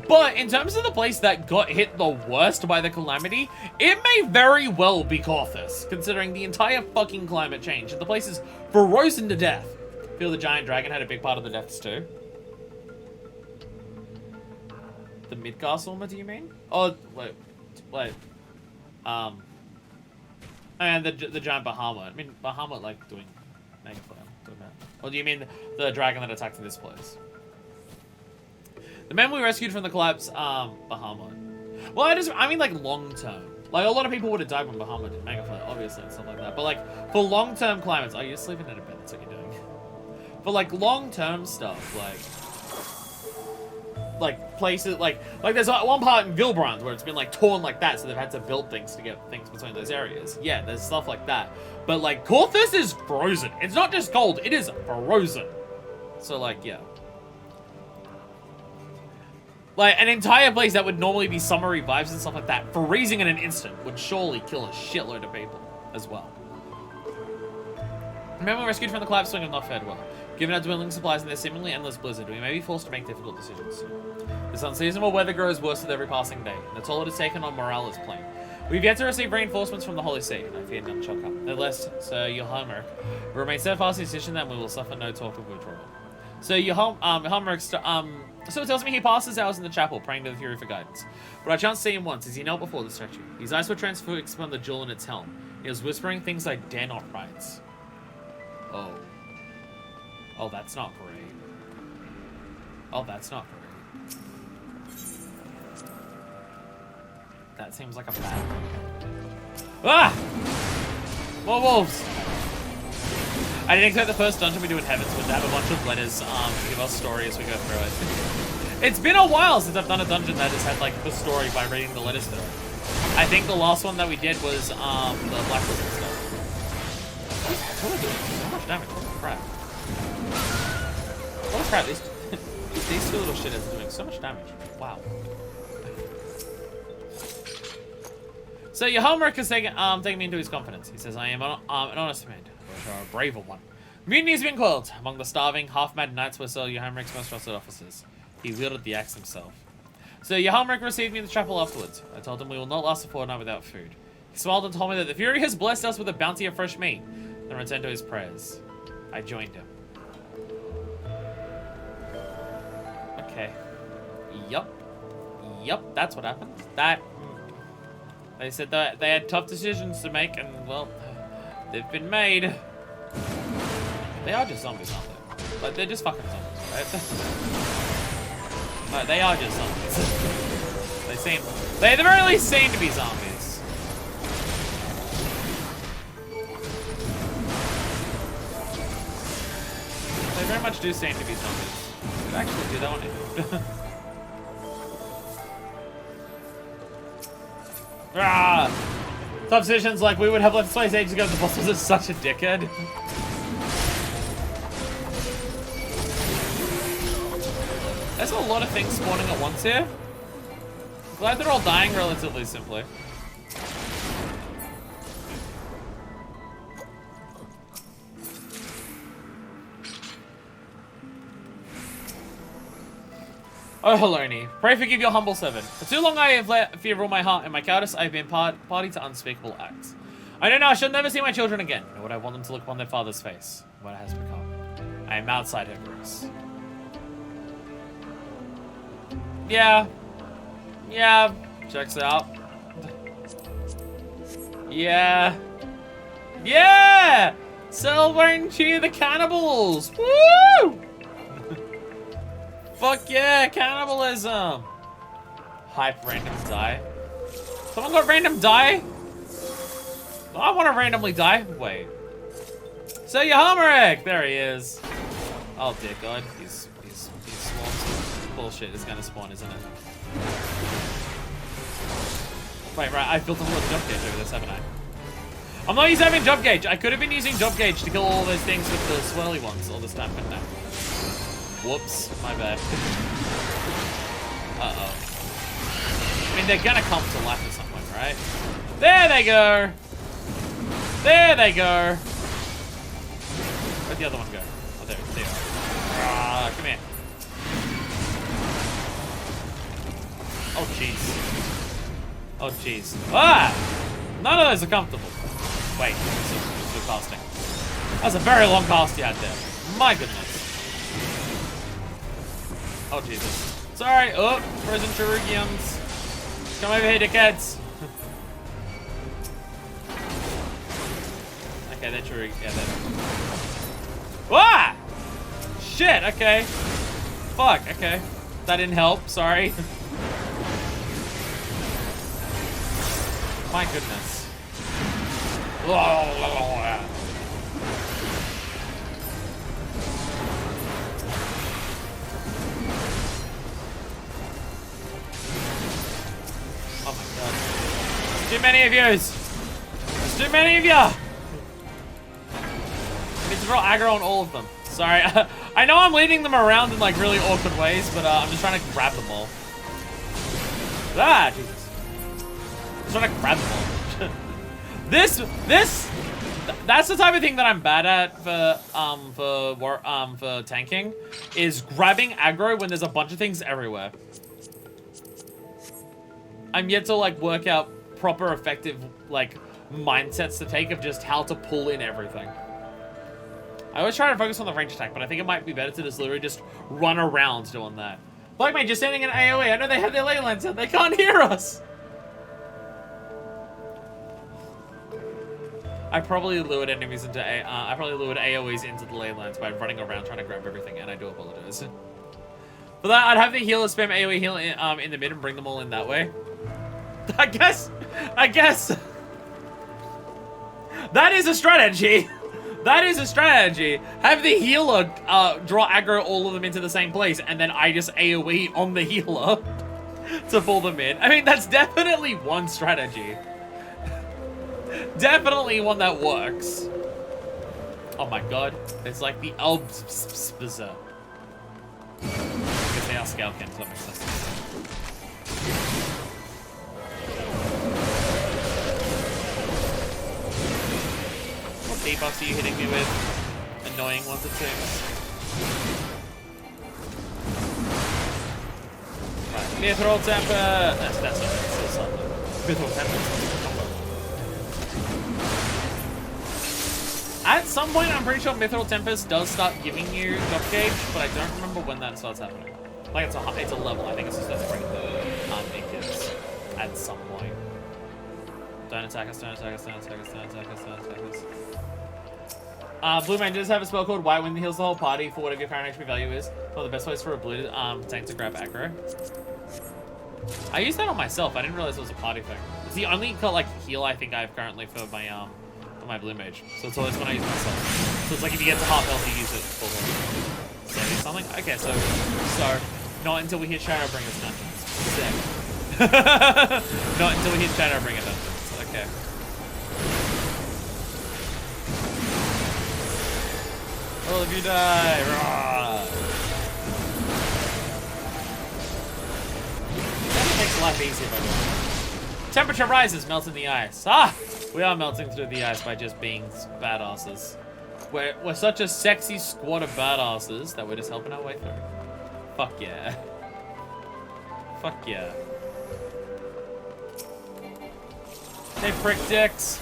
But in terms of the place that got hit the worst by the calamity, it may very well be Corthus, considering the entire fucking climate change. And the place is frozen to death. Feel the giant dragon had a big part of the deaths too. The Midgard armor, do you mean? Oh, wait. And the giant Bahamut. I mean, Bahamut, like, doing Mega Flare. Or do you mean the dragon that attacked this place? The men we rescued from the collapse, Bahamut. Well, I mean, like, long term. Like, a lot of people would have died when Bahamut did Mega Flare, obviously, and stuff like that. But, like, for long-term climates... Oh, you're sleeping in a bed, that's what you're doing. For, like, long-term stuff, like, places, like there's one part in Vilbrand where it's been, like, torn like that, so they've had to build things to get things between those areas. Yeah, there's stuff like that. But, like, Corthus is frozen. It's not just cold, it is frozen. So, like, yeah. Like, an entire place that would normally be summery vibes and stuff like that, freezing in an instant would surely kill a shitload of people as well. Remember, we're rescued from the collapse swing have not fared well. Given our dwindling supplies and their seemingly endless blizzard, we may be forced to make difficult decisions. This unseasonable weather grows worse with every passing day, and the toll it has taken on morale is plain. We've yet to receive reinforcements from the Holy See, and I fear none shall come. Nevertheless, Sir Johanmerk will remain steadfast in his decision that we will suffer no talk of withdrawal. So Johanmerk so tells me he passes hours in the chapel, praying to the Fury for guidance. But I chanced to see him once as he knelt before the statue. His eyes were transfixed upon the jewel in its helm. He was whispering things I dare not write. Oh. Oh, that's not great. Oh, that's not great. That seems like a bad thing. Ah! More wolves! I didn't expect the first dungeon we do in Heavensward to have a bunch of letters to give us story as we go through it. It's been a while since I've done a dungeon that has had, like, the story by reading the letters through it. I think the last one that we did was, the Blacklist and stuff. What are they doing? So much damage. Holy crap. Holy crap, these two little shitters are doing so much damage. Wow. So Johanmerk is taking me into his confidence. He says, I am an honest man, or a braver one. Mutiny has been quelled. Among the starving, half-mad knights were Sir Johanmerk's most trusted officers. He wielded the axe himself. So Johanmerk received me in the chapel afterwards. I told him we will not last a fortnight without food. He smiled and told me that the Fury has blessed us with a bounty of fresh meat, then returned to his prayers. I joined him. Okay. Yup. Yup, that's what happened. They said that they had tough decisions to make, and, well, they've been made. They are just zombies, aren't they? Like, they're just fucking zombies, right? No, they are just zombies. They at the very least seem to be zombies. They very much do seem to be zombies. Could actually do that one. Ah! Tough decisions like we would have left this place ages ago. The boss was such a dickhead. There's a lot of things spawning at once here. Glad they're all dying relatively simply. Oh, Haloni, pray forgive your humble servant. For too long I have let fear rule my heart, and my cowardice I have been party to unspeakable acts. I know now I shall never see my children again, nor would I want them to look upon their father's face, what it has become. I am outside her grace. Yeah. Yeah. Checks out. Yeah. Yeah! Celebrate and cheer the cannibals! Woo! Fuck yeah, cannibalism! Hype random die. Someone got random die? I want to randomly die. Wait. So Johanmerk! There he is. Oh dear god, he's spawned. Bullshit is gonna spawn, isn't it? Wait, right, I've built a little jump gauge over this, haven't I? I'm not using jump gauge. I could have been using jump gauge to kill all those things with the swirly ones all this time, but no. Whoops, my bad. Uh-oh. I mean, they're gonna come to life at some point, right? There they go! There they go! Where'd the other one go? Oh, there they are. Ah, come here. Oh, jeez. Oh, jeez. Ah! None of those are comfortable. Wait, still casting. That was a very long cast you had there. My goodness. Oh, Jesus. Sorry. Oh, frozen Cherugians. Come over here, dickheads. Okay, they're Cherugians. Yeah, they're... Ah! Shit, okay. Fuck, okay. That didn't help, sorry. My goodness. Oh my god. There's too many of yous! There's too many of ya! I need to roll aggro on all of them. Sorry, I know I'm leading them around in like really awkward ways, but I'm just trying to grab them all. Ah, Jesus. I'm just trying to grab them all. That's the type of thing that I'm bad at for tanking, is grabbing aggro when there's a bunch of things everywhere. I'm yet to like work out proper effective like mindsets to take of just how to pull in everything. I always try to focus on the range attack, but I think it might be better to just literally just run around doing that. Black Mage, just standing in AoE. I know they have their ley lines and they can't hear us. I probably lured enemies into I probably lured AoEs into the ley lines by running around trying to grab everything, and I do apologize. For that, I'd have the healer spam AoE heal in the mid and bring them all in that way. I guess. That is a strategy. That is a strategy. Have the healer draw aggro all of them into the same place, and then I just AoE on the healer to pull them in. I mean, that's definitely one strategy. Definitely one that works. Oh my god. It's like the Elbs. I guess they are scale cans, so that makes sense. What debuffs are you hitting me with? Annoying ones it seems. Right. Mithril Temper. That's not it. Something. Mithril Temper. At some point, I'm pretty sure Mithril Tempest does start giving you drop gauge, but I don't remember when that starts happening. Like, it's a level. I think it's just to bring the kids at some point. Don't attack us, don't attack us, don't attack us, don't attack us, don't attack us. Blue Man does have a spell called White Wind that heals the whole party for whatever your current HP value is. One of the best ways for a blue tank to grab aggro. I used that on myself. I didn't realize it was a party thing. It's the only like heal I think I have currently for my blue mage. So it's always when I use myself. So it's like if you get to half health, you use it for saving something. Okay, so not until we hit Shadowbringer's dungeons. Sick. Not until we hit Shadowbringer dungeons. Okay. All of you die. Rawr. That makes life easier by the way. Temperature rises, melting the ice. Ah! We are melting through the ice by just being badasses. We're such a sexy squad of badasses that we're just helping our way through. Fuck yeah. Fuck yeah. Hey, prick dicks.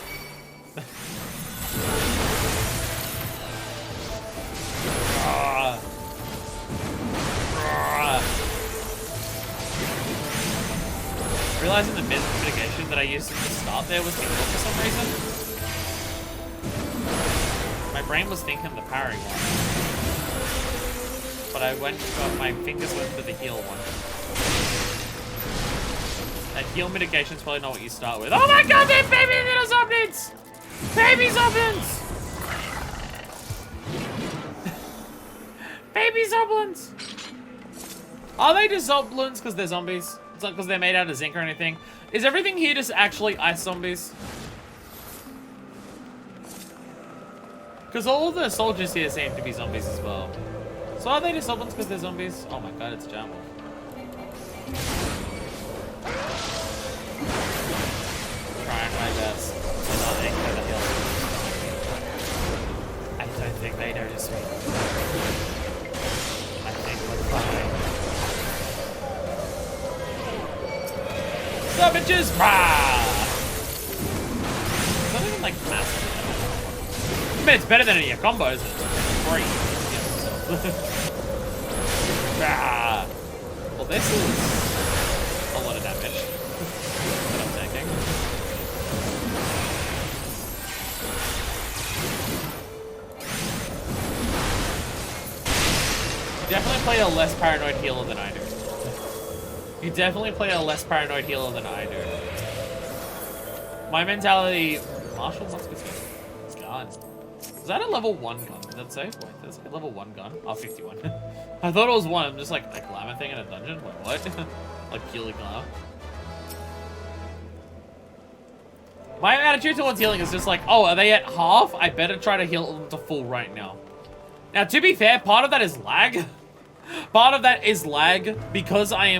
Realizing the mitigation that I used at the start there was the kill for some reason. My brain was thinking the parry one. But my fingers went for the heal one. That heal mitigation's probably not what you start with. Oh my god, they're baby little zombies! Baby zombies! Baby zoblins! Are they just zoblins because they're zombies? It's not because they're made out of zinc or anything. Is everything here just actually ice zombies? Because all of the soldiers here seem to be zombies as well. So are they just zoblins because they're zombies? Oh my god, it's a jamble. Trying my best to not ignore the hill. I don't think they notice me. I think we're fine. So bitches! Rah! It's not even like massive. I mean, it's better than any of your combos. It's great. Rah! Well, this is a lot of damage that I'm taking. You definitely play a less paranoid healer than I do. You definitely play a less paranoid healer than I do. My mentality... Marshall must be safe. It's gone. Is that a level 1 gun? Did that say? Wait, that's a level 1 gun? Oh, 51. I thought it was 1. I'm just like a glamour thing in a dungeon? Wait, what? Like purely glamour? My attitude towards healing is just like, oh, are they at half? I better try to heal them to full right now. Now, to be fair, part of that is lag. Part of that is lag because I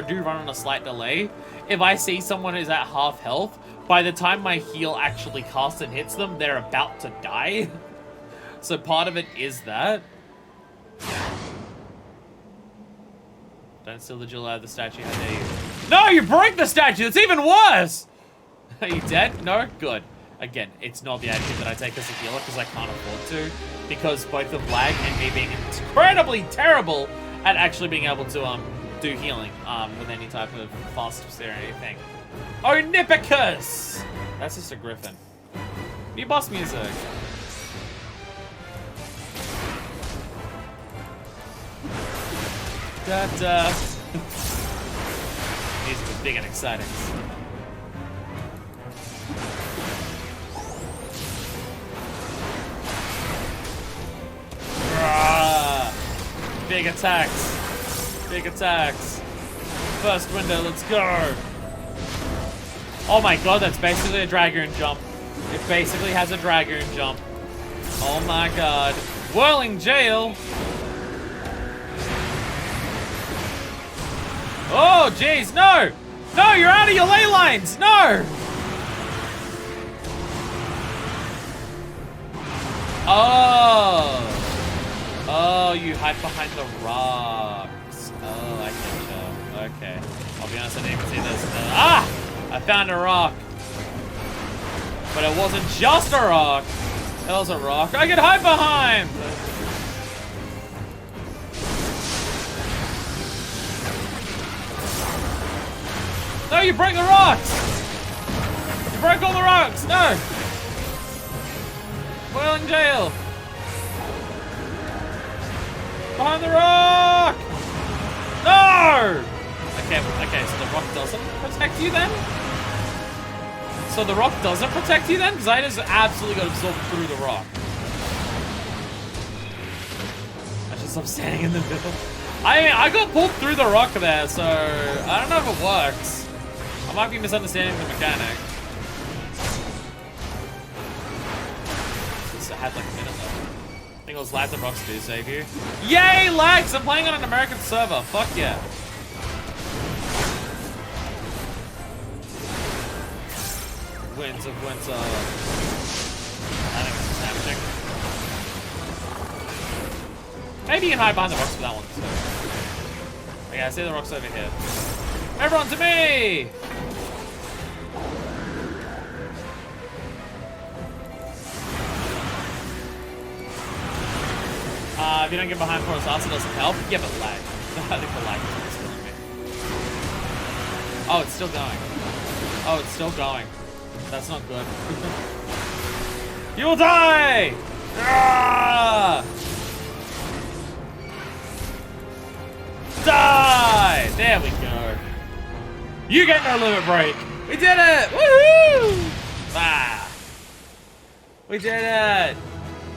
do run on a slight delay. If I see someone who's at half health, by the time my heal actually casts and hits them, they're about to die. So part of it is that. Don't steal the jewel out of the statue, how dare you. No, you broke the statue! That's even worse! Are you dead? No? Good. Again, it's not the attitude that I take as a healer because I can't afford to. Because both of lag and me being incredibly terrible at actually being able to do healing with any type of fast or anything. Onippicus! That's just a griffin. New boss music. Da-da. Music is big and exciting. Big attacks. Big attacks. First window, let's go. Oh my god, that's basically a Dragoon jump. It basically has a Dragoon jump. Oh my god. Whirling jail. Oh, jeez, no! No, you're out of your ley lines! No! Oh! Oh, you hide behind the rocks. Oh, I get you. Okay. I'll be honest, I didn't even see this. Ah! I found a rock. But it wasn't just a rock. It was a rock I could hide behind! No, you broke the rocks! You broke all the rocks! No! Whirling jail! Behind the rock! No! Okay, so the rock doesn't protect you then? So the rock doesn't protect you then? Because I just absolutely got absorbed through the rock. I just stop standing in the middle. I mean, I got pulled through the rock there, so I don't know if it works. I might be misunderstanding the mechanic. Just had like a minute left. I think it was lag the rocks do save you. Yay, lags! I'm playing on an American server. Fuck yeah. Winds of winter. I think this is happening. Maybe you can hide behind the rocks for that one. So. Okay, I see the rocks over here. Everyone to me! If you don't get behind for us, also doesn't help. Yeah, but lag. I think the lag is killing me. Oh, it's still going. Oh, it's still going. That's not good. You will die! Ah! Die! There we go. You get no limit break. We did it! Woohoo! Ah! We did it!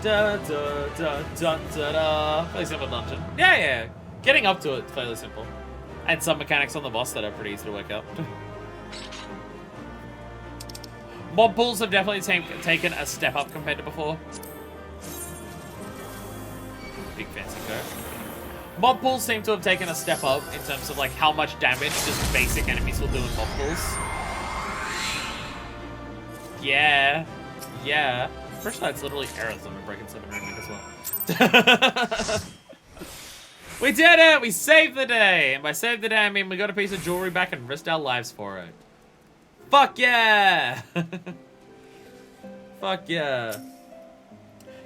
Da da da da da da. Fairly simple dungeon. Yeah. Getting up to it, fairly simple. And some mechanics on the boss that are pretty easy to work out. Mob pools have definitely taken a step up compared to before. Big fancy curve. Mob pools seem to have taken a step up in terms of like how much damage just basic enemies will do in mob pools. Yeah. First that's literally arrows that we're breaking 7 remake as well. We did it! We saved the day! And by save the day, I mean we got a piece of jewelry back and risked our lives for it. Fuck yeah! Fuck yeah.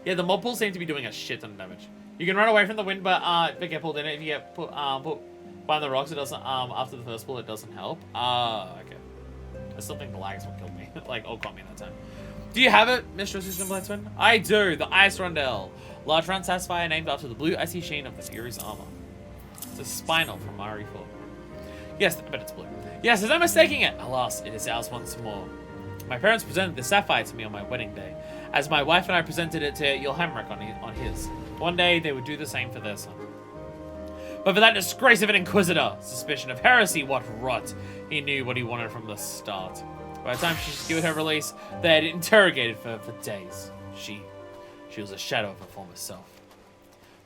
Yeah, the mob pools seem to be doing a shit ton of damage. You can run away from the wind, but if you get pulled in it, if you get put behind the rocks, it doesn't, after the first pull, it doesn't help. Okay. I still think the lag is what killed me. Like, got me that time. Do you have it, Mistress Susan Blitzman? I do, the Ice Rondelle. Large round satisfier named after the blue icy sheen of the Fury's armor. It's a spinal from Mari 4. Yes, I bet it's blue. Yes, there's no mistaking it. Alas, it is ours once more. My parents presented the sapphire to me on my wedding day, as my wife and I presented it to Ilhamrik on his. One day, they would do the same for their son. But for that disgrace of an inquisitor, suspicion of heresy, what rot. He knew what he wanted from the start. By the time she secured her release, they had interrogated her for days. She was a shadow of her former self.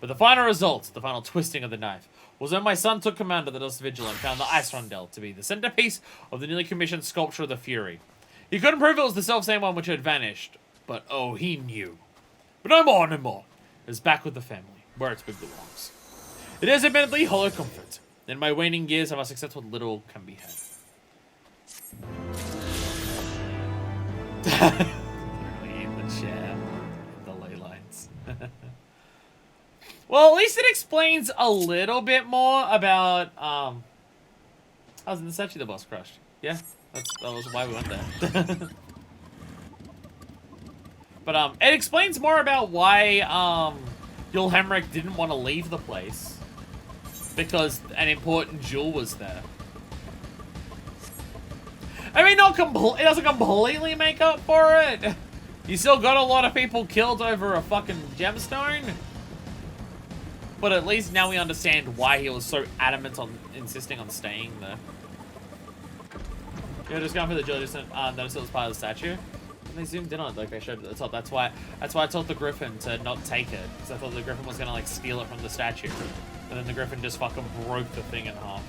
But the final result, the final twisting of the knife, was when my son took command of the Dust Vigil and found the Ice Rondel to be the centerpiece of the newly commissioned sculpture of the Fury. He couldn't prove it was the self-same one which had vanished, but oh, he knew. But no more, no more. It is back with the family, where it belongs. It is admittedly hollow comfort. In my waning years, I must accept what little can be had. Literally in the chair. The ley lines. Well, at least it explains a little bit more about, I was in the statue the boss crushed. Yeah, that was why we went there. But, it explains more about why, Yulhemric didn't want to leave the place. Because an important jewel was there. I mean, it doesn't completely make up for it. You still got a lot of people killed over a fucking gemstone. But at least now we understand why he was so adamant on insisting on staying there. You're just going for the jewel, just notice it was part of the statue. And they zoomed in on it, like they showed at the top. That's why I told the Griffin to not take it. Because I thought the Griffin was gonna like steal it from the statue. And then the Griffin just fucking broke the thing in half.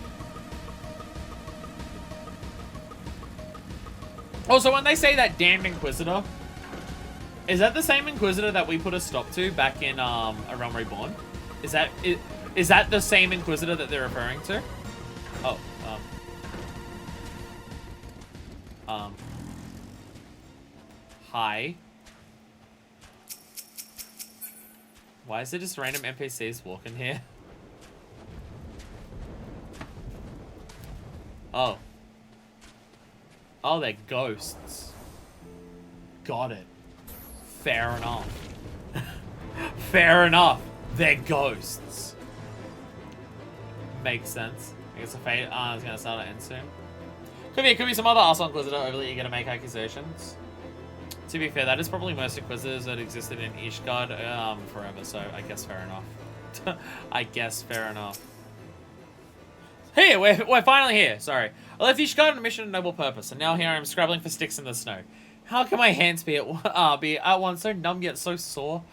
Also, when they say that damned Inquisitor, is that the same Inquisitor that we put a stop to back in A Realm Reborn? Is that the same Inquisitor that they're referring to? Oh, hi. Why is there just random NPCs walking here? Oh. Oh, they're ghosts. Got it. Fair enough. Fair enough. They're ghosts. Makes sense. I guess the fate is gonna start to end soon. Could be some other arsehole Inquisitor overly eager to make accusations. To be fair, that is probably most Inquisitors that existed in Ishgard forever, so I guess fair enough. I guess fair enough. Here, we're finally here. Sorry. I left Ishgard on a mission of noble purpose, and now here I am scrabbling for sticks in the snow. How can my hands be at once so numb yet so sore?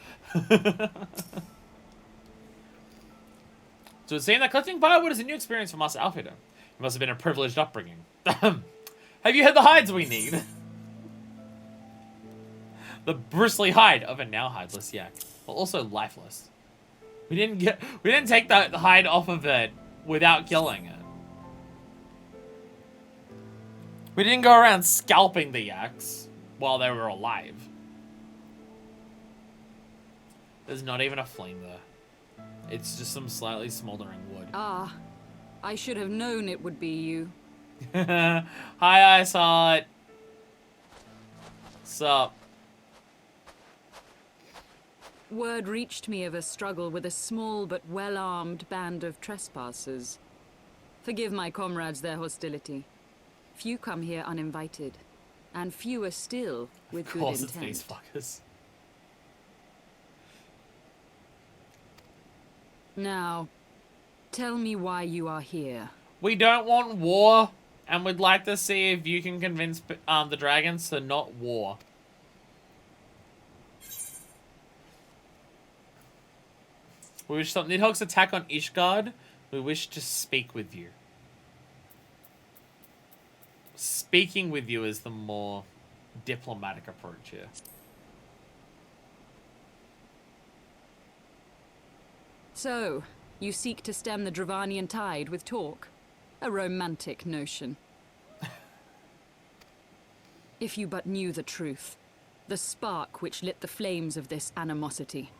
So it seems that collecting firewood is a new experience for Master Alfredo. It must have been a privileged upbringing. Have you had the hides we need? The bristly hide of a now hideless yak, but also lifeless. We didn't take the hide off of it without killing it. We didn't go around scalping the yaks while they were alive. There's not even a flame there. It's just some slightly smoldering wood. Ah, I should have known it would be you. Hi, Iceheart. Sup? Word reached me of a struggle with a small but well-armed band of trespassers. Forgive my comrades their hostility. Few come here uninvited, and fewer still with good intent. Of course it's these fuckers. Now, tell me why you are here. We don't want war, and we'd like to see if you can convince the dragons to not war. We wish some Nidhogg's attack on Ishgard. We wish to speak with you. Speaking with you is the more diplomatic approach here. So, you seek to stem the Dravanian tide with talk? A romantic notion. If you but knew the truth, the spark which lit the flames of this animosity,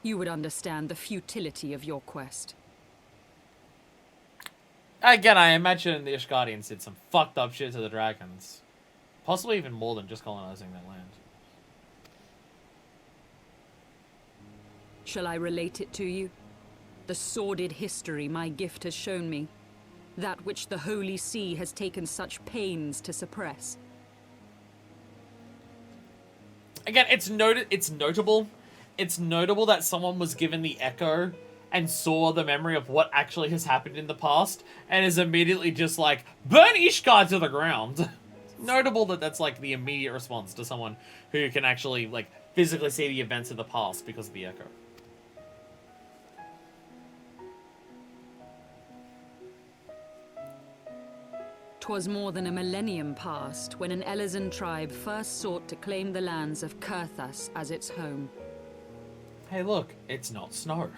you would understand the futility of your quest. Again, I imagine the Ishgardians did some fucked up shit to the dragons. Possibly even more than just colonizing their land. Shall I relate it to you? The sordid history my gift has shown me. That which the Holy See has taken such pains to suppress. Again, it's notable. It's notable that someone was given the echo and saw the memory of what actually has happened in the past and is immediately just like, burn Ishgard to the ground. It's notable that that's like the immediate response to someone who can actually like physically see the events of the past because of the echo. 'Twas more than a millennium past when an Elezen tribe first sought to claim the lands of Kurthas as its home. Hey look, it's not snow.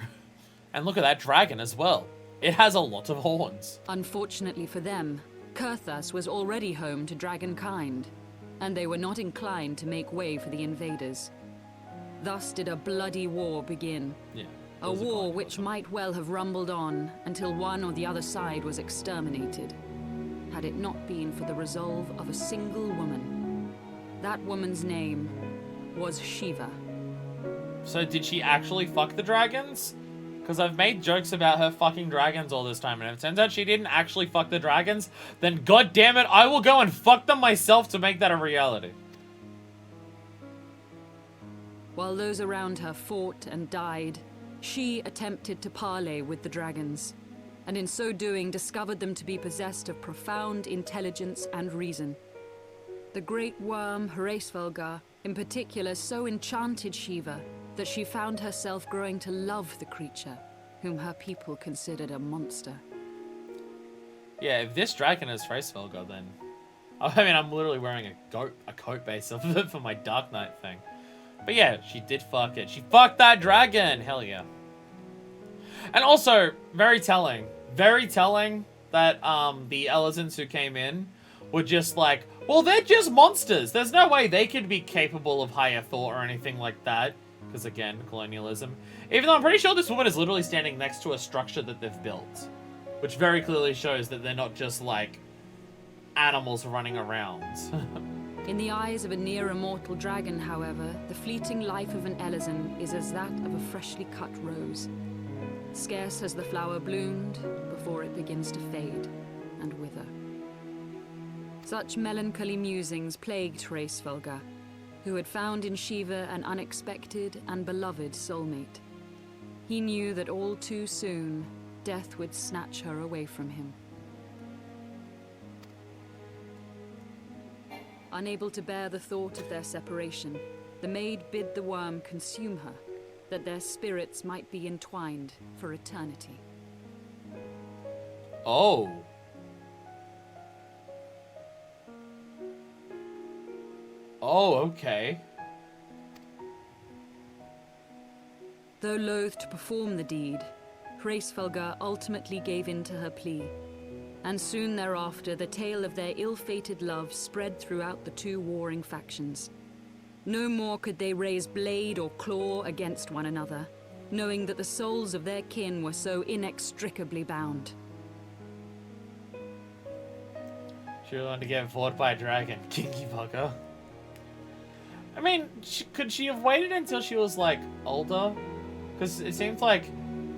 And look at that dragon as well. It has a lot of horns. Unfortunately for them, Kurthas was already home to dragonkind, and they were not inclined to make way for the invaders. Thus did a bloody war begin. Yeah. A war which might well have rumbled on until one or the other side was exterminated, had it not been for the resolve of a single woman. That woman's name was Shiva. So did she actually fuck the dragons? Because I've made jokes about her fucking dragons all this time, and if it turns out she didn't actually fuck the dragons, then god damn it, I will go and fuck them myself to make that a reality. While those around her fought and died, she attempted to parley with the dragons, and in so doing discovered them to be possessed of profound intelligence and reason. The great worm, Heavensward, in particular, so enchanted Shiva that she found herself growing to love the creature, whom her people considered a monster. Yeah, if this dragon is Heavensward, then... I mean, I'm literally wearing a coat base of it for my Dark Knight thing. But yeah, she did fuck it. She fucked that dragon! Hell yeah. And also, very telling that the Elezens who came in were just like, well, they're just monsters. There's no way they could be capable of higher thought or anything like that. Because again, colonialism. Even though I'm pretty sure this woman is literally standing next to a structure that they've built. Which very clearly shows that they're not just like animals running around. In the eyes of a near-immortal dragon, however, the fleeting life of an Elezen is as that of a freshly cut rose. Scarce has the flower bloomed before it begins to fade and wither. Such melancholy musings plagued Heavensward, who had found in Shiva an unexpected and beloved soulmate. He knew that all too soon, death would snatch her away from him. Unable to bear the thought of their separation, the maid bid the worm consume her, that their spirits might be entwined for eternity. Oh. Oh, okay. Though loath to perform the deed, Heavensward ultimately gave in to her plea, and soon thereafter the tale of their ill-fated love spread throughout the two warring factions. No more could they raise blade or claw against one another, knowing that the souls of their kin were so inextricably bound. She was going to get fought by a dragon. Kinky fucker. I mean, could she have waited until she was, like, older? Because it seems like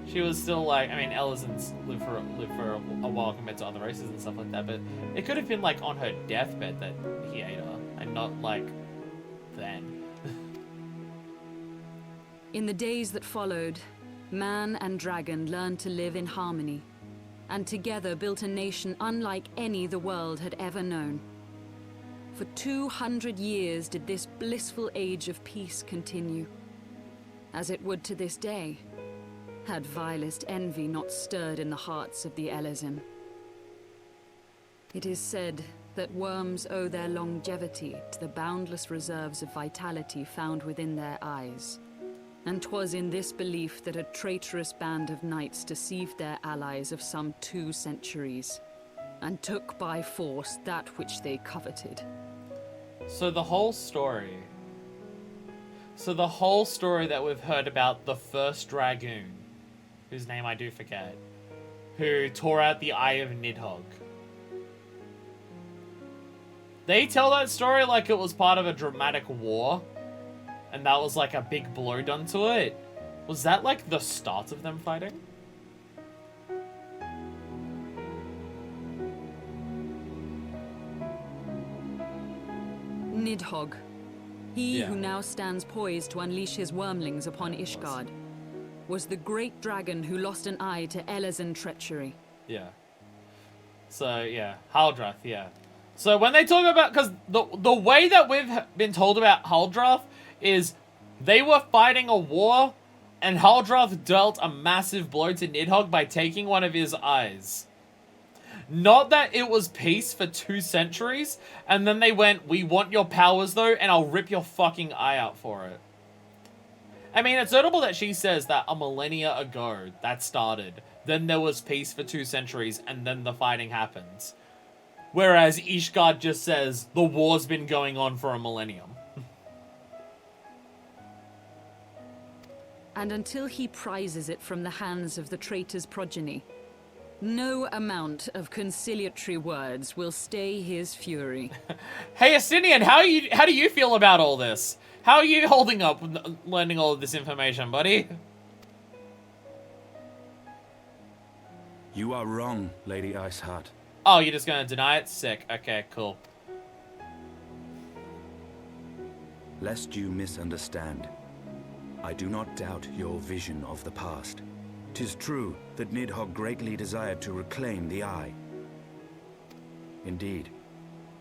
she was still, like... I mean, Elezens live for a while compared to other races and stuff like that, but it could have been, like, on her deathbed that he ate her, and not, like, then. In the days that followed, man and dragon learned to live in harmony, and together built a nation unlike any the world had ever known. For 200 years did this blissful age of peace continue, as it would to this day, had vilest envy not stirred in the hearts of the Elezen. It is said that worms owe their longevity to the boundless reserves of vitality found within their eyes, and 'twas in this belief that a traitorous band of knights deceived their allies of some 2 centuries, and took by force that which they coveted. So the whole story that we've heard about the first dragoon, whose name I do forget, who tore out the eye of Nidhogg. They tell that story like it was part of a dramatic war, and that was like a big blow done to it. Was that like the start of them fighting? Nidhogg. He who now stands poised to unleash his wormlings upon Ishgard, was the great dragon who lost an eye to Elezen treachery. Yeah. So, yeah. Haldrath, yeah. So when they talk about... Because the way that we've been told about Haldrath is they were fighting a war, and Haldrath dealt a massive blow to Nidhogg by taking one of his eyes. Not that it was peace for 2 centuries, and then they went, we want your powers though, and I'll rip your fucking eye out for it. I mean, it's notable that she says that a millennia ago, that started. Then there was peace for 2 centuries, and then the fighting happens. Whereas Ishgard just says, the war's been going on for a millennium. And until he prizes it from the hands of the traitor's progeny, no amount of conciliatory words will stay his fury. Hey, Astinian, how do you feel about all this? How are you holding up learning all of this information, buddy? You are wrong, Lady Iceheart. Oh, you're just gonna deny it? Sick. Okay, cool. Lest you misunderstand, I do not doubt your vision of the past. 'Tis true that Nidhogg greatly desired to reclaim the Eye. Indeed,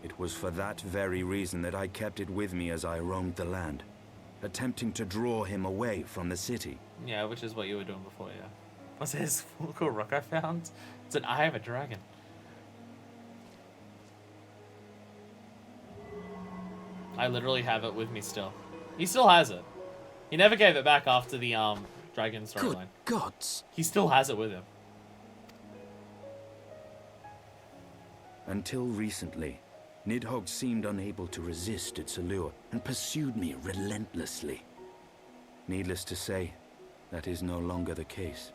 it was for that very reason that I kept it with me as I roamed the land, attempting to draw him away from the city. Yeah, which is what you were doing before, yeah. What's this cool rock I found? It's an eye of a dragon. I literally have it with me still. He still has it. He never gave it back after the dragon storyline. Good gods. He still has it with him. Until recently, Nidhogg seemed unable to resist its allure and pursued me relentlessly. Needless to say, that is no longer the case.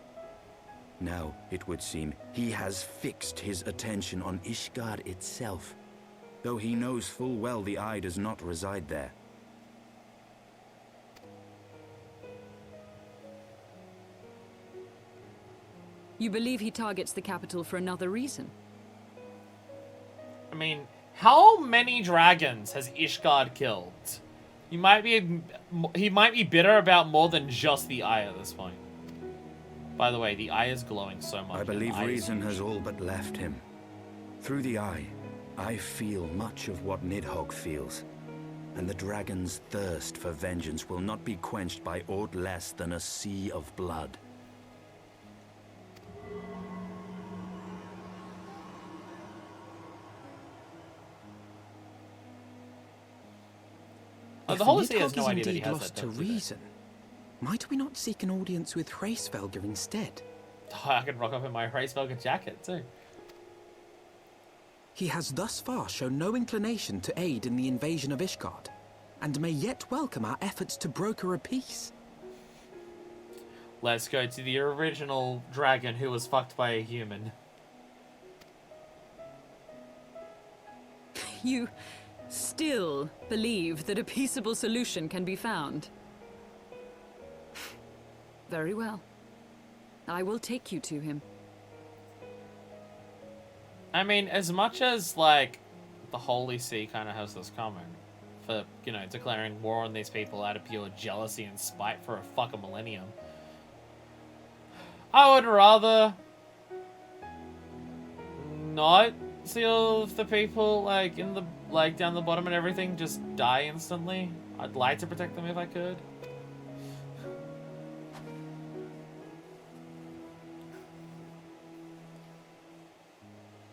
Now, it would seem, he has fixed his attention on Ishgard itself, though he knows full well the Eye does not reside there. You believe he targets the capital for another reason? I mean, how many dragons has Ishgard killed? He might be bitter about more than just the Eye at this point. By the way, the Eye is glowing so much. I believe reason has all but left him. Through the Eye, I feel much of what Nidhogg feels, and the dragon's thirst for vengeance will not be quenched by aught less than a sea of blood. The Holy See has no Nidhogg is idea that he indeed has lost that to depth, do they? reason, might we not seek an audience with Hraesvelgr instead? Oh, I could rock up in my Hraesvelgr jacket too. He has thus far shown no inclination to aid in the invasion of Ishgard, and may yet welcome our efforts to broker a peace. Let's go to the original dragon who was fucked by a human. You still believe that a peaceable solution can be found? Very well. I will take you to him. I mean, as much as, like, the Holy See kind of has this comment for, you know, declaring war on these people out of pure jealousy and spite for a fucking millennium, I would rather not see all of the people, like, in the, like, down the bottom and everything just die instantly. I'd like to protect them if I could.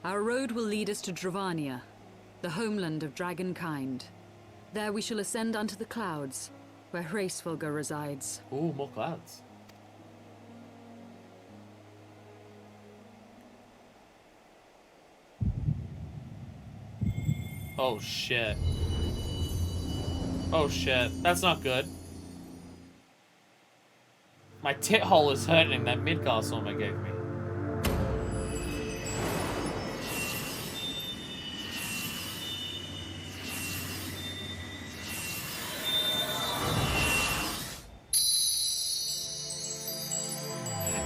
Our road will lead us to Dravania, the homeland of dragonkind. There we shall ascend unto the clouds, where Hraesvelgr resides. Ooh, more clouds. Oh shit. Oh shit, that's not good. My tit hole is hurting, that Midgar Swarmer gave me.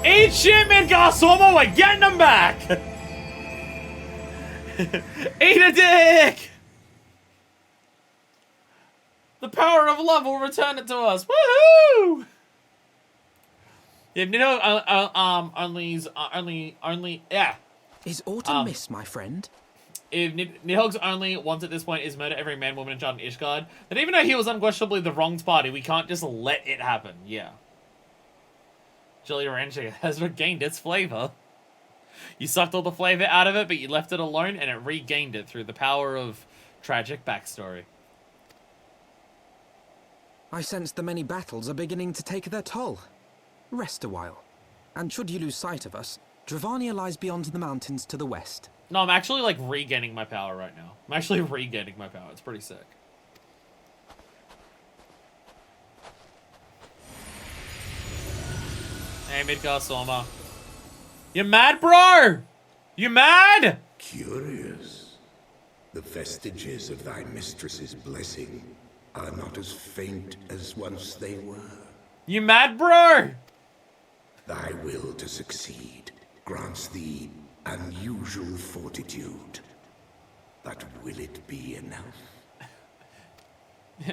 Eat shit, Midgar Swarmer, we're getting them back! Eat a dick! The power of love will return it to us. Woohoo! If Nidhogg only yeah. Is autumn mist, my friend? If Nidhogg's only wants at this point is murder every man, woman, and child in Ishgard, then even though he was unquestionably the wronged party, we can't just let it happen. Yeah. Jelly Rancher has regained its flavor. You sucked all the flavor out of it, but you left it alone, and it regained it through the power of tragic backstory. I sense the many battles are beginning to take their toll. Rest a while. And should you lose sight of us, Dravania lies beyond the mountains to the west. No, I'm actually, like, regaining my power right now. I'm actually regaining my power. It's pretty sick. Hey, Midgard Soma. You mad, bro? You mad? Curious. The vestiges of thy mistress's blessing are not as faint as once they were. You mad, bro? Thy will to succeed grants thee unusual fortitude. But will it be enough?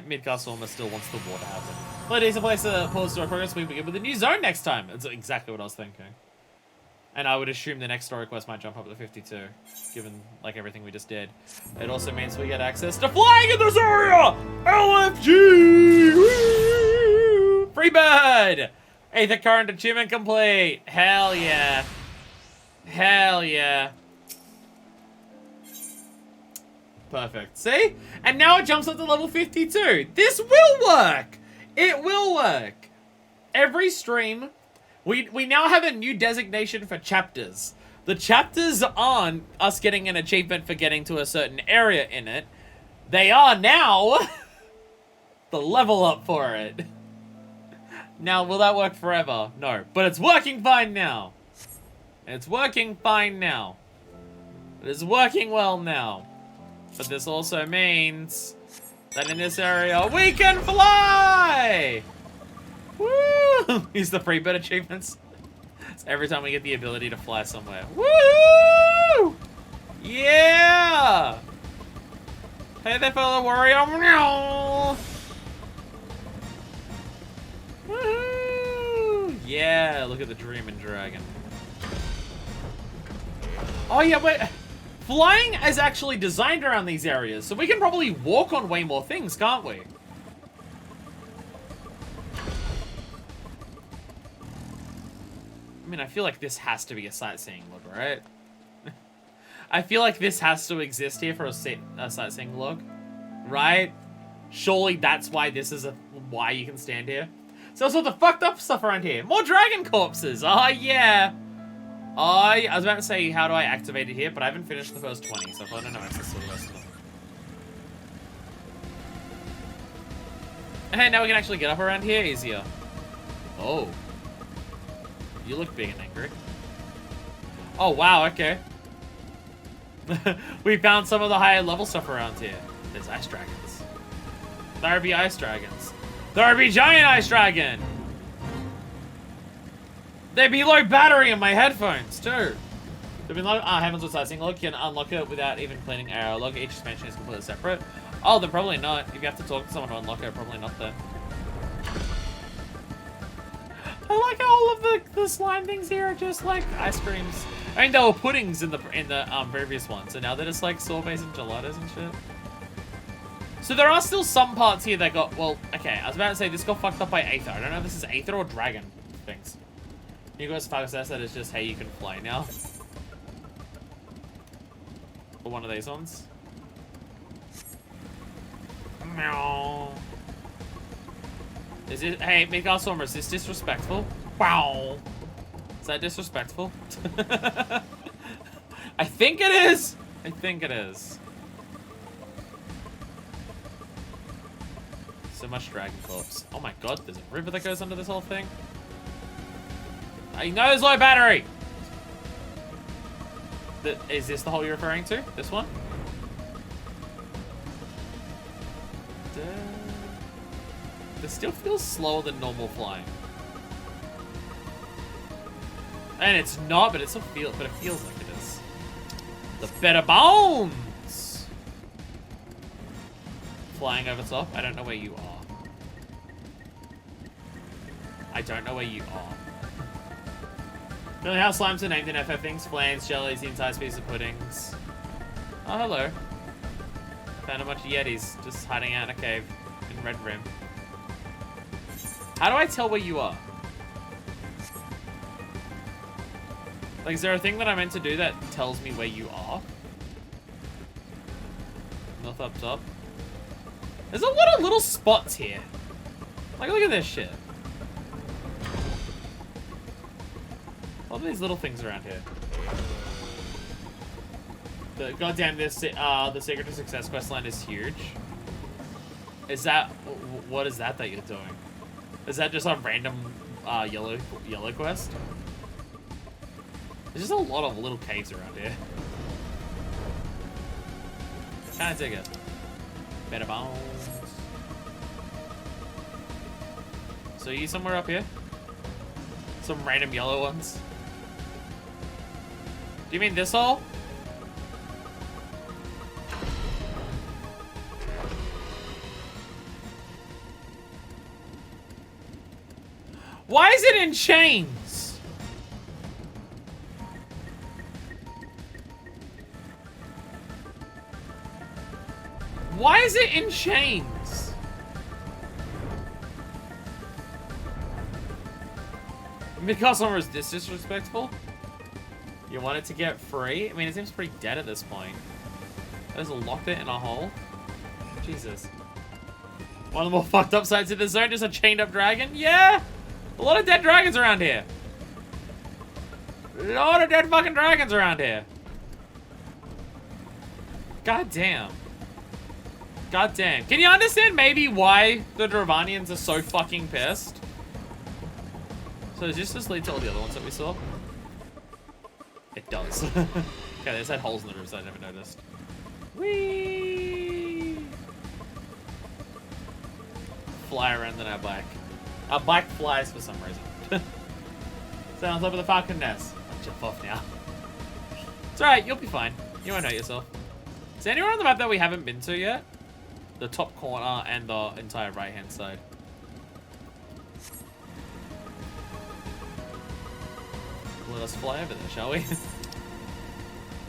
Midgard Soma still wants the war to happen. Well, it is a place to pause story progress. We begin with a new zone next time. That's exactly what I was thinking. And I would assume the next story quest might jump up to 52, given, like, everything we just did. It also means we get access to flying in this area! LFG! Woo! Free bird! Aether current achievement complete! Hell yeah. Hell yeah. Perfect. See? And now it jumps up to level 52. This will work! It will work! Every stream... We now have a new designation for chapters. The chapters aren't us getting an achievement for getting to a certain area in it. They are now the level up for it. Now, will that work forever? No. But it's working fine now. It's working fine now. It is working well now. But this also means that in this area, we can fly! Woo! Use the free bird achievements. It's every time we get the ability to fly somewhere. Woo! Yeah! Hey there, fellow warrior. Woo! Yeah, look at the dreaming dragon. Oh yeah, wait. Flying is actually designed around these areas, so we can probably walk on way more things, can't we? I mean, I feel like this has to be a sightseeing log, right? I feel like this has to exist here for a sightseeing log, right? Surely that's why this is why you can stand here. So what's all the fucked up stuff around here? More dragon corpses! Oh, yeah! I was about to say, how do I activate it here? But I haven't finished the first 20, so I don't have access to the rest of them. Hey, now we can actually get up around here easier. Oh. You look big and angry. Oh, wow, okay. We found some of the higher level stuff around here. There's ice dragons. There be ice dragons. There be giant ice dragon! There be low battery in my headphones, too. There be low Heavensward sightseeing log can unlock it without even cleaning arrow log. Each expansion is completely separate. Oh, then probably not. If you have to talk to someone to unlock it, probably not then. I like how all of the slime things here are just like ice creams. I mean, there were puddings in the previous one, so now they're just like sorbets and gelatos and shit. So there are still some parts here that got, well, okay, I was about to say this got fucked up by Aether. I don't know if this is Aether or Dragon things. You guys focus that it's just, hey, you can fly now. Or one of these ones. Meow. Is it, hey, Midgard Soma, is this disrespectful? Wow. Is that disrespectful? I think it is. I think it is. So much dragon corpse. Oh my god, there's a river that goes under this whole thing. I know there's low battery. Is this the hole you're referring to? This one? This still feels slower than normal flying. And it's not, but it still feels, but it feels like it is. The better bones! Flying over top. I don't know where you are. I don't know where you are. Really, how slimes are named in FF things? Flans, jellies, the entire species of puddings. Oh, hello. Found a bunch of yetis just hiding out in a cave in Red Rim. How do I tell where you are? Like, is there a thing that I meant to do that tells me where you are? North up top. There's a lot of little spots here. Like, look at this shit. What are these little things around here? The goddamn the Secret to Success questline is huge. Is that what is that you're doing? Is that just a random yellow quest? There's just a lot of little caves around here. Kinda dig it. Better bones. So you somewhere up here? Some random yellow ones? Do you mean this hole? Why is it in chains? Why is it in chains? Because someone was this disrespectful? You want it to get free? I mean, it seems pretty dead at this point. There's a locked it in a hole. Jesus. One of the more fucked up sides of the zone, just a chained up dragon? Yeah! A lot of dead dragons around here. A lot of dead fucking dragons around here. God damn. God damn. Can you understand maybe why the Dravanians are so fucking pissed? So does this lead to all the other ones that we saw? It does. Okay, there's had holes in the roofs I never noticed. Whee! Fly around in our bike. Our bike flies for some reason. Stand on top of the falcon nest. I'll jump off now. It's alright, you'll be fine. You won't hurt yourself. Is there anywhere on the map that we haven't been to yet? The top corner and the entire right-hand side. Let us fly over there, shall we?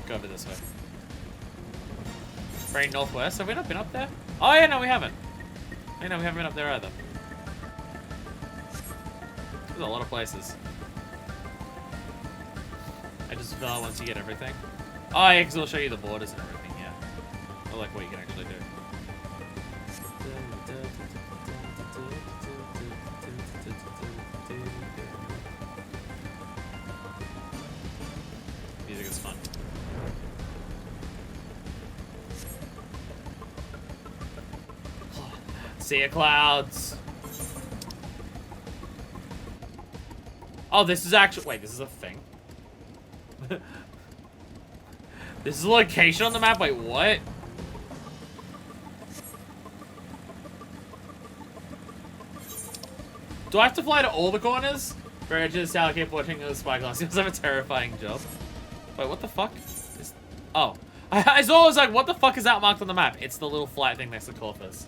Go over this way. Very northwest. Have we not been up there? Oh yeah, no we haven't. Yeah, no, we haven't been up there either. There's a lot of places. I just feel once you get everything. Oh yeah, because it'll show you the borders and everything, yeah. I like what you can actually do. Music is fun. Sea of clouds. Oh, this is actually... Wait, this is a thing? This is a location on the map? Wait, what? Do I have to fly to all the corners? Very just how I keep watching the spyglass. Seems like a terrifying job. Wait, what the fuck? Oh. I saw I was like, what the fuck is that marked on the map? It's the little flight thing next to Corvus.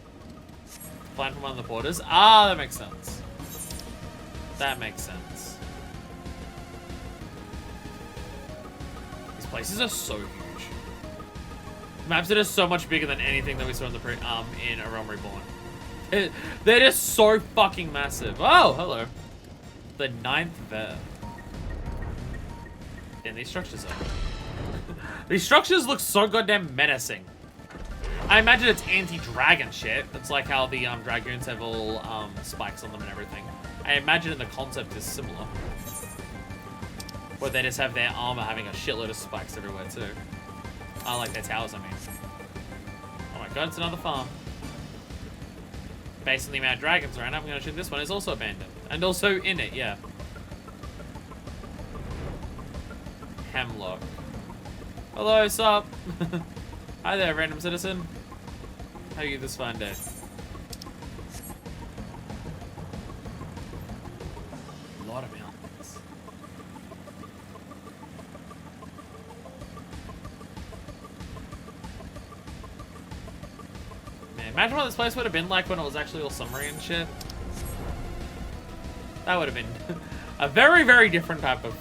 Flying from one of the borders. Ah, that makes sense. That makes sense. These places are so huge. Maps that are so much bigger than anything that we saw in the in A Realm Reborn. They're just so fucking massive. Oh, hello. The 9th Ver. And these structures are. These structures look so goddamn menacing. I imagine it's anti-dragon shit. It's like how the dragoons have all spikes on them and everything. I imagine the concept is similar. Where they just have their armor having a shitload of spikes everywhere too. Like their towers, I mean. Oh my god, it's another farm. Based on the amount of dragons around, I'm gonna assume this one is also abandoned. And also in it, yeah. Hemlock. Hello, sup? Hi there, random citizen. How are you this fine day? A lot of mountains. Man, imagine what this place would have been like when it was actually all summery and shit. That would have been a very, very different type of,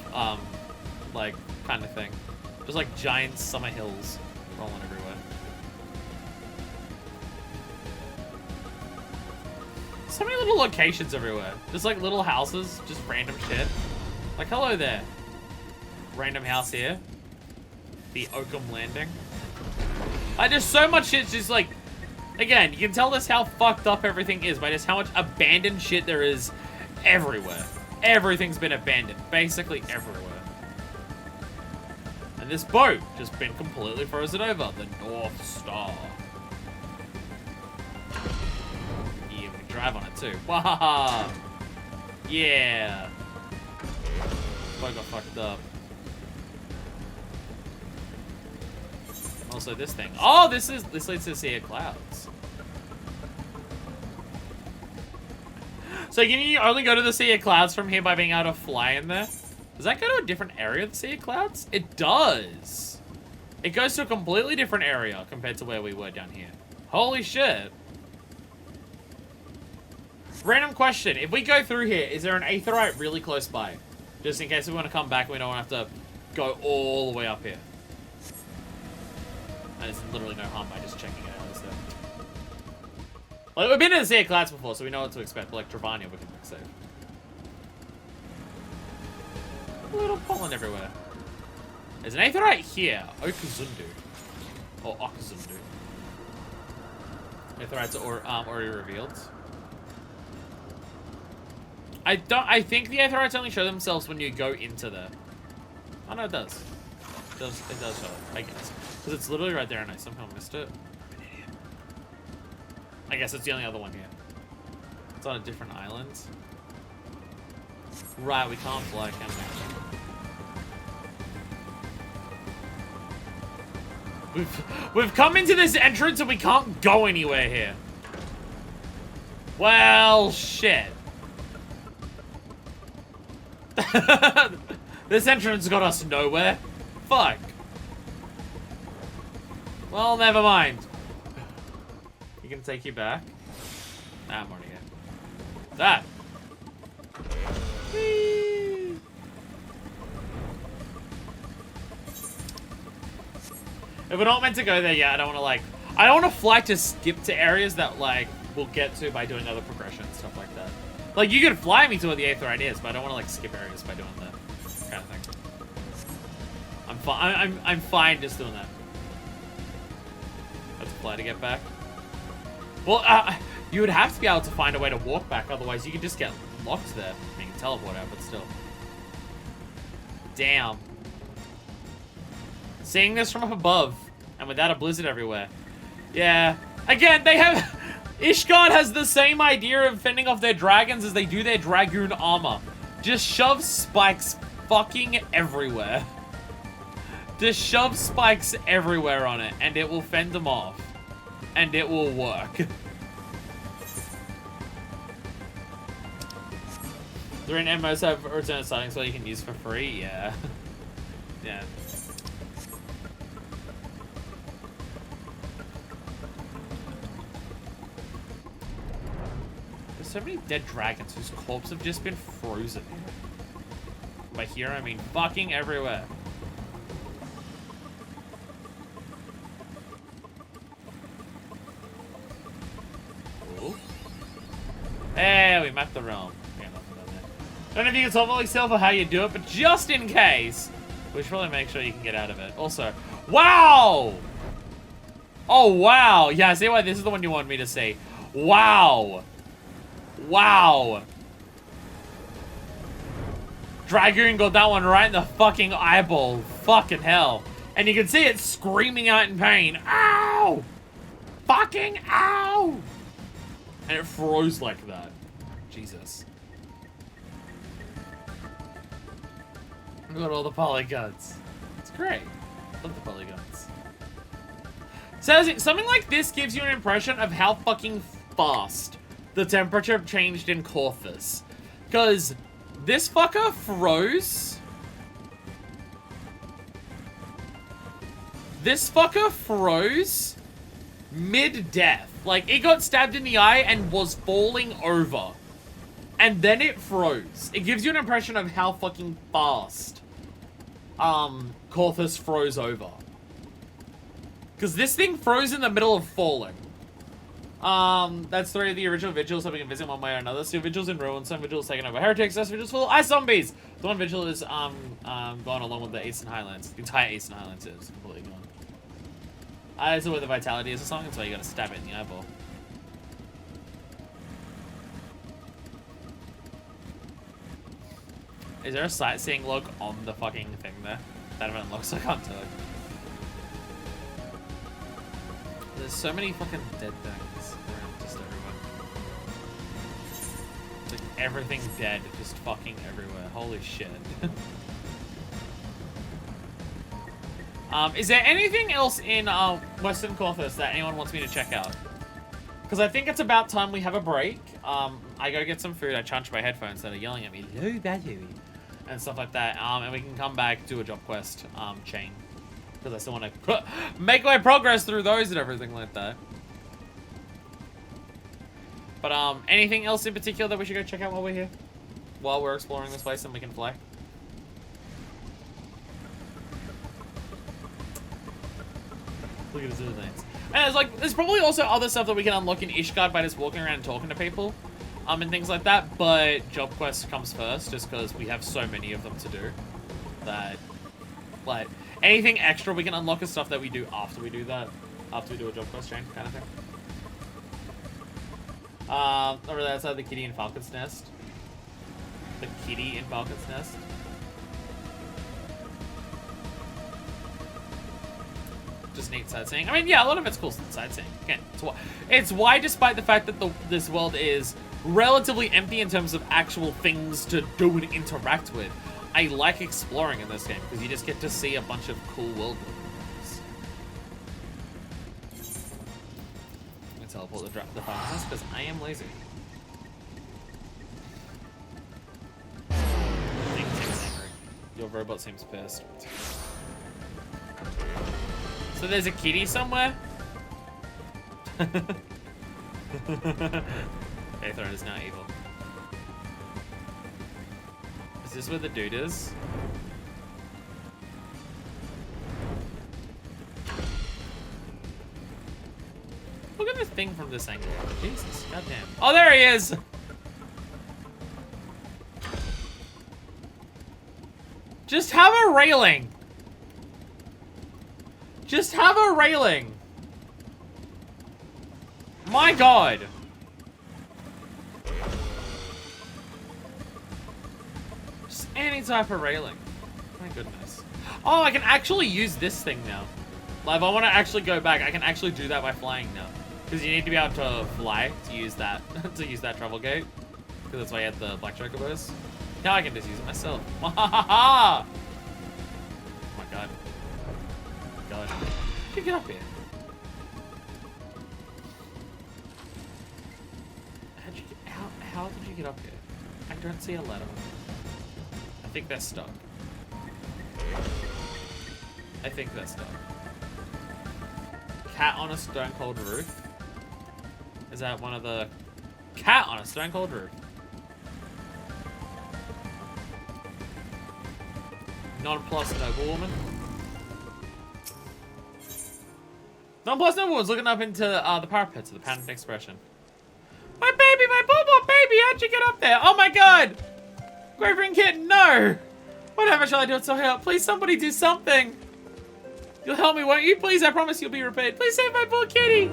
like, kind of thing. Just like giant summer hills rolling everywhere. So many little locations everywhere. Just like little houses, just random shit. Like, hello there. random house here. The Oakham Landing. Just so much shit's just like... Again, you can tell this how fucked up everything is by just how much abandoned shit there is everywhere. Everything's been abandoned. Basically everywhere. And this boat just been completely frozen over. The North Star. Yeah, we can drive on it too. Wahaha! Yeah! Boat got fucked up. Also this thing. Oh, this leads to the Sea of Clouds. So can you only go to the Sea of Clouds from here by being able to fly in there? Does that go to a different area of the Sea of Clouds? It does. It goes to a completely different area compared to where we were down here. Holy shit. Random question. If we go through here, is there an aetheryte really close by? Just in case we want to come back and we don't want to have to go all the way up here. And there's literally no harm by just checking it out, is there? Like, we've been in the Sea of Clouds before, so we know what to expect. But like Travania, we can save. Little pollen everywhere. There's an aetheryte here. Okazundu. Or Okazundu. Aetherytes are already revealed. I think the aetherytes only show themselves when you go into there. Oh no, it does. It does show it, I guess. Because it's literally right there and I somehow missed it. I'm an idiot. I guess it's the only other one here. It's on a different island. Right, we can't fly, can we? We've come into this entrance and we can't go anywhere here. Well, shit. This entrance got us nowhere. Fuck. Well, never mind. You can take you back. Nah, I'm already here. That. Whee! If we're not meant to go there yet, I don't want to like... I don't want to fly to skip to areas that like we'll get to by doing other progressions, stuff like that. Like, you can fly me to where the aetheryte is, but I don't want to like skip areas by doing that kind of thing. I'm fine just doing that. Have to fly to get back. Well, you would have to be able to find a way to walk back, otherwise you could just get locked there. I mean, you can teleport out, but still. Damn. Seeing this from up above, and without a blizzard everywhere. Yeah. Again, they have... Ishgard has the same idea of fending off their dragons as they do their dragoon armor. Just shove spikes fucking everywhere. Just shove spikes everywhere on it, and it will fend them off. And it will work. The MMOs have return starting so you can use for free? Yeah. Yeah. There's so many dead dragons whose corpses have just been frozen. By here, I mean fucking everywhere. Ooh. Hey, we mapped the realm. Don't know if you can solve it yourself or how you do it, but just in case, we should probably make sure you can get out of it. Also, wow! Oh, wow! Yeah, I see why this is the one you wanted me to see. Wow! Wow! Dragoon got that one right in the fucking eyeball. Fucking hell. And you can see it screaming out in pain. Ow! Fucking ow! And it froze like that. Jesus. Look at all the polygons. It's great. Love the polygons. So something like this gives you an impression of how fucking fast the temperature changed in Corthus. Because this fucker froze. This fucker froze mid-death. Like, it got stabbed in the eye and was falling over. And then it froze. It gives you an impression of how fucking fast Corthus froze over. Because this thing froze in the middle of falling. That's 3 of the original vigils, so we can visit one way or another. So vigils in ruins, some vigils taken over heretics, some vigils full of ice zombies. The one vigil is gone along with the Eastern Highlands. The entire Eastern Highlands is completely gone. That's where the vitality is or something, so you gotta stab it in the eyeball. Is there a sightseeing log on the fucking thing there? That event looks, I can't tell. There's so many fucking dead things around just everywhere. It's like everything dead, just fucking everywhere. Holy shit. Is there anything else in Western Corthus that anyone wants me to check out? Because I think it's about time we have a break. I go get some food. I charge my headphones that are yelling at me, low battery, and stuff like that. And we can come back, do a job quest chain. Because I still want to make my progress through those and everything like that. But anything else in particular that we should go check out while we're here? While we're exploring this place and we can fly? Look at his other things. And there's probably also other stuff that we can unlock in Ishgard by just walking around and talking to people. And things like that. But job quest comes first, just because we have so many of them to do. That, like, anything extra we can unlock is stuff that we do after we do that. After we do a job quest chain, kind of thing. Over there outside the kitty in Falcon's Nest. The kitty in Falcon's Nest. Just neat sightseeing. I mean, yeah, a lot of it's cool sightseeing. Again, it's why despite the fact that this world is relatively empty in terms of actual things to do and interact with, I like exploring in this game because you just get to see a bunch of cool world things. I'm gonna teleport the fastness because I am lazy. Your robot seems pissed. So there's a kitty somewhere? Aether is now evil. Is this where the dude is? Look at this thing from this angle. Jesus, goddamn. Oh, there he is! Just have a railing. Just have a railing. My god. Just any type of railing. My goodness. Oh, I can actually use this thing now. Like, if I want to actually go back, I can actually do that by flying now. Because you need to be able to fly to use that to use that travel gate. Because that's why you had the black chocobos. Now I can just use it myself. Oh my god. God. How'd you get up here? How did you get up here? I don't see a ladder. I think that's stuck. I think that's stuck. Cat on a stone cold roof? Is that one of the... Cat on a stone cold roof? Nonplussed noblewoman? Nonplussed noblewoman's looking up into the parapets of the panicked expression. My baby, my boo-boo baby, how'd you get up there? Oh my god! Quavering kitten, no! Whatever shall I do to help? Please, somebody do something! You'll help me, won't you? Please, I promise you'll be repaid. Please save my poor kitty!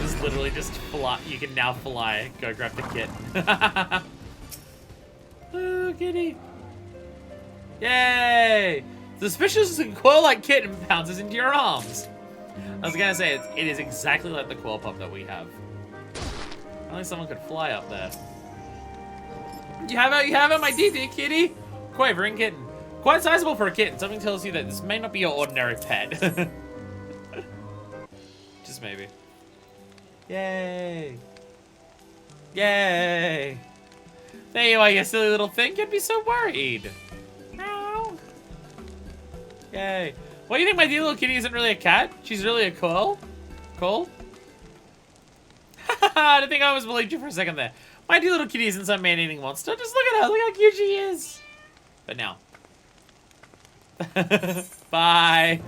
This is literally just fly. You can now fly. Go grab the kitten. Oh, kitty. Yay! Suspicious coil-like kitten pounces into your arms. I was gonna say, it is exactly like the coil pup that we have. Only someone could fly up there. You have it, my dear kitty? Quavering kitten. Quite sizable for a kitten. Something tells you that this may not be your ordinary pet. Just maybe. Yay. Yay. There you are, you silly little thing. You'd be so worried. Meow. Yay. What do you think, my dear little kitty isn't really a cat? She's really a coil? Coil? I don't think I almost believed you for a second there. My dear little kitty isn't some man-eating monster. Just look at her. Look how cute she is. But now. Bye.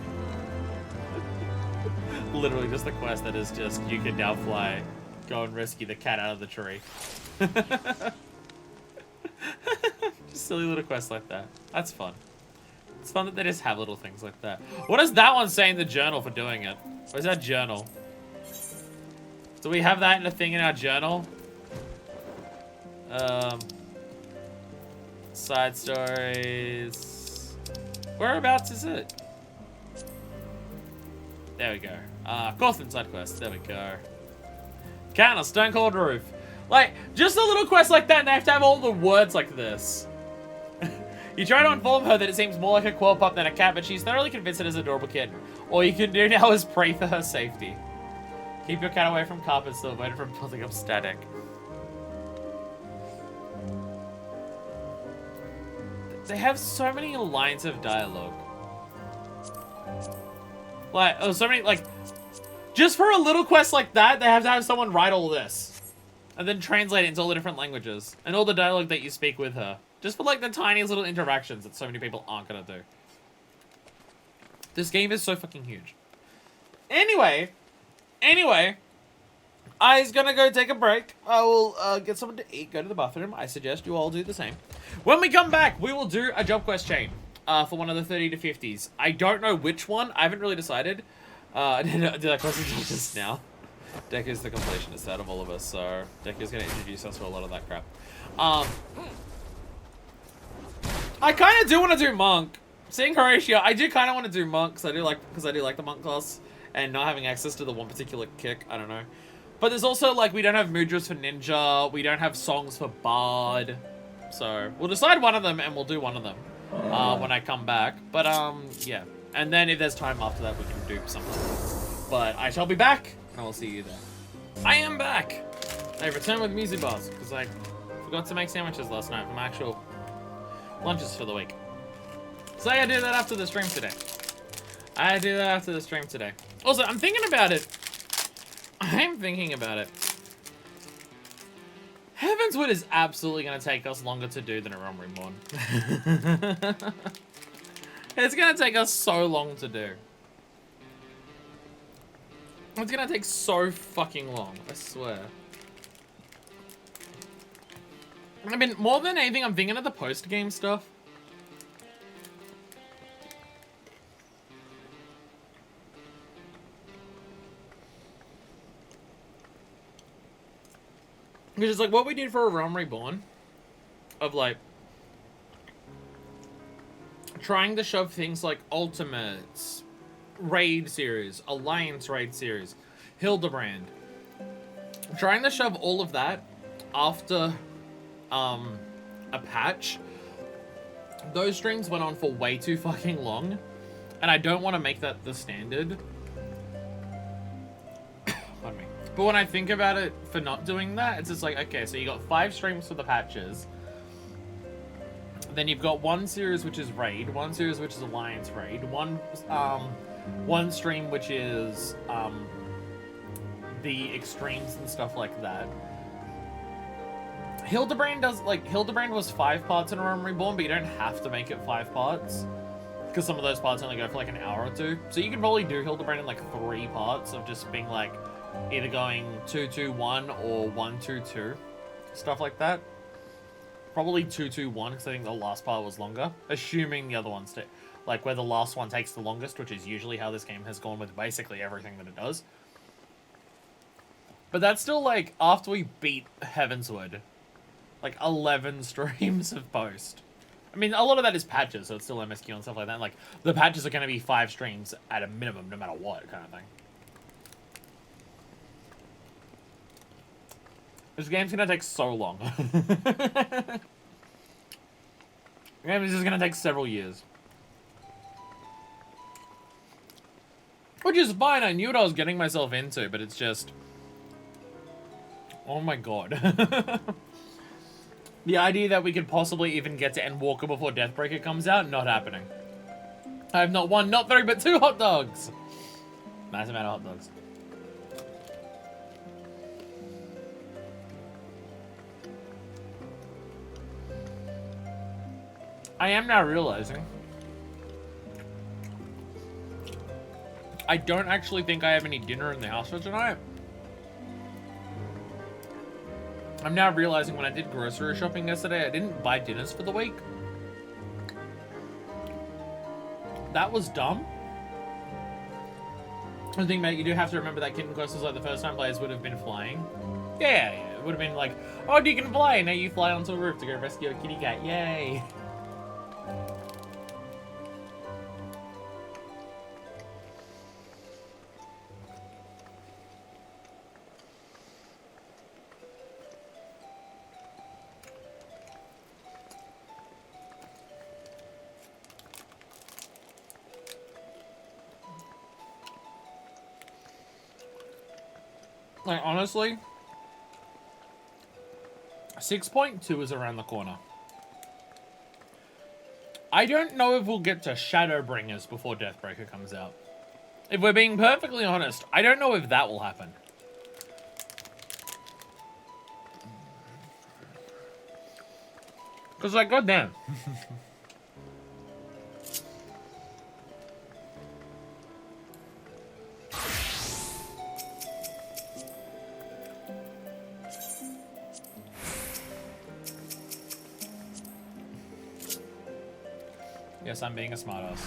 Literally just the quest that is just, you can now fly. Go and rescue the cat out of the tree. Just silly little quests like that. That's fun. It's fun that they just have little things like that. What does that one say in the journal for doing it? Where's that journal? Do we have that in a thing in our journal? Side stories. Whereabouts is it? There we go. Cawthon side quest. There we go. Cat on a stone cold roof. Like, just a little quest like that, and they have to have all the words like this. You try to inform her that it seems more like a quail pup than a cat, but she's thoroughly convinced it is an adorable kitten. All you can do now is pray for her safety. Keep your cat away from carpets to avoid it from building up static. They have so many lines of dialogue. Like, oh, so many, like, just for a little quest like that, they have to have someone write all this. And then translate it into all the different languages. And all the dialogue that you speak with her. Just for, like, the tiniest little interactions that so many people aren't gonna do. This game is so fucking huge. Anyway, I's gonna go take a break. I will get something to eat, go to the bathroom. I suggest you all do the same. When we come back, we will do a job quest chain for one of the 30 to 50s. I don't know which one. I haven't really decided. Did I question just now? Deku's the completionist out of all of us, so Deku's gonna introduce us to a lot of that crap. I kind of do want to do monk. Seeing Horatio, I do kind of want to do monk because I do like the monk class and not having access to the one particular kick. I don't know, but there's also like we don't have mudras for ninja, we don't have songs for bard, so we'll decide one of them and we'll do one of them when I come back. But yeah, and then if there's time after that, we can do something. But I shall be back, and I will see you there. I am back. I returned with music bars because I forgot to make sandwiches last night for my actual lunches for the week. So I gotta do that after the stream today. Also, I'm thinking about it. Heavensward is absolutely gonna take us longer to do than a Realm Reborn. It's gonna take us so long to do. It's gonna take so fucking long, I swear. I mean, more than anything, I'm thinking of the post-game stuff. Which is like what we did for a Realm Reborn. Of like... trying to shove things like Ultimates, Raid series, Alliance Raid series, Hildebrand. Trying to shove all of that after... a patch. Those streams went on for way too fucking long, and I don't want to make that the standard. Pardon me. But when I think about it for not doing that, it's just like, okay, so you got 5 streams for the patches, then you've got 1 series which is Raid, 1 series which is Alliance Raid, one stream which is the extremes and stuff like that. Hildebrand was 5 parts in a Realm Reborn, but you don't have to make it 5 parts. Because some of those parts only go for like an hour or 2. So you can probably do Hildebrand in like 3 parts of just being like, either going 2-2-1 or 1-2-2. Stuff like that. Probably 2-2-1, because I think the last part was longer. Assuming the other ones do. Like where the last one takes the longest, which is usually how this game has gone with basically everything that it does. But that's still like, after we beat Heavensward, like 11 streams of post. I mean, a lot of that is patches, so it's still MSQ and stuff like that. Like, the patches are going to be 5 streams at a minimum, no matter what, kind of thing. This game's going to take so long. The game is just going to take several years. Which is fine, I knew what I was getting myself into, but it's just... oh my god. The idea that we could possibly even get to Endwalker before Deathbreaker comes out, not happening. I have not 1, not 3, but 2 hot dogs! Nice amount of hot dogs. I am now realizing I don't actually think I have any dinner in the house for tonight. I'm now realizing when I did grocery shopping yesterday, I didn't buy dinners for the week. That was dumb. I think, mate, you do have to remember that Kitten Quest was like the first time players would have been flying. Yeah. It would have been like, oh, you can fly. Now you fly onto a roof to go rescue a kitty cat. Yay. Like, honestly, 6.2 is around the corner. I don't know if we'll get to Shadowbringers before Deathbreaker comes out. If we're being perfectly honest, I don't know if that will happen. Because, like, goddamn. Yes, I'm being a smartass.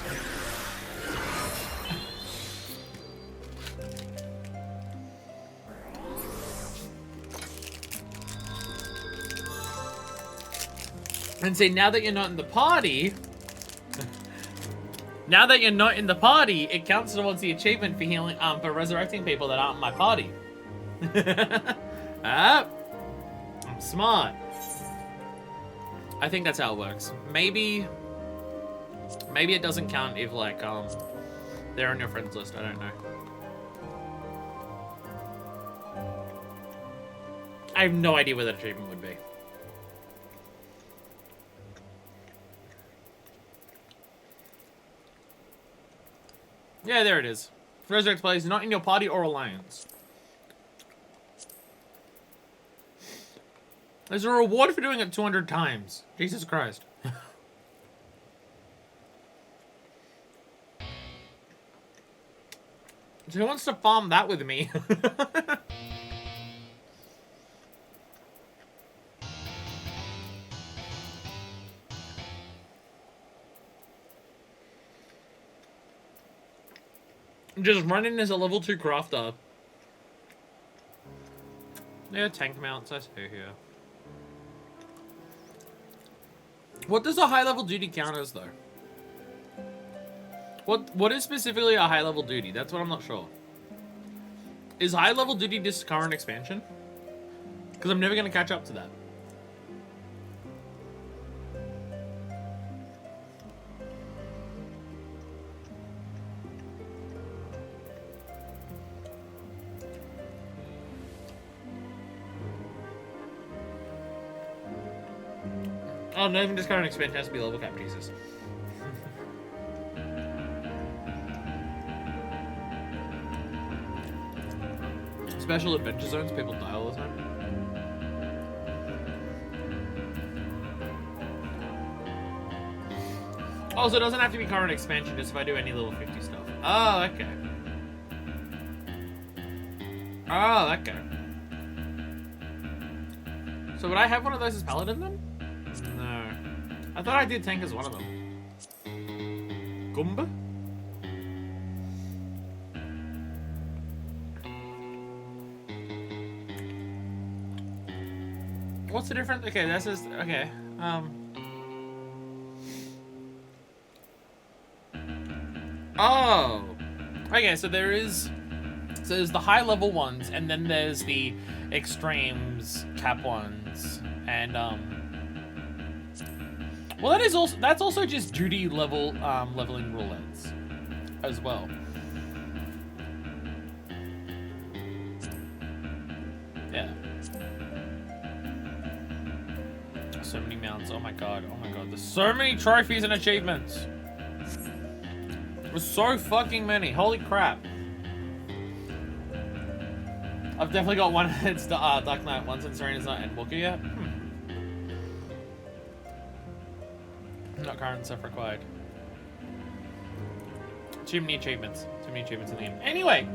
And see, now that you're not in the party, it counts towards the achievement for healing, for resurrecting people that aren't in my party. Ah, I'm smart. I think that's how it works. Maybe it doesn't count if, like, they're on your friends list. I don't know. I have no idea where that achievement would be. Yeah, there it is. Resurrect players not in your party or alliance. There's a reward for doing it 200 times. Jesus Christ. So who wants to farm that with me? Just running as a level 2 crafter. Yeah, tank mounts, I see here. What does a high level duty count as, though? What is specifically a high level duty? That's what I'm not sure. Is high level duty just current expansion? Because I'm never going to catch up to that. Oh, not even just current expansion, has to be level cap, Jesus. Special adventure zones, people die all the time. Oh, so it doesn't have to be current expansion, just if I do any level 50 stuff. Oh, okay. Oh, okay. So would I have one of those as Paladin then? No. I thought I did tank as one of them. Gumba? What's the difference? Okay, that's just okay. Oh. Okay, so there's the high level ones, and then there's the extremes cap ones, and well, that's also just duty level leveling roulettes as well. Yeah. So many mounts. Oh my god. There's so many trophies and achievements. There's so fucking many. Holy crap. I've definitely got one. It's the Dark Knight ones, and Serena's not in Booker yet. Not current stuff required. Too many achievements. Too many achievements in the game. Anyway.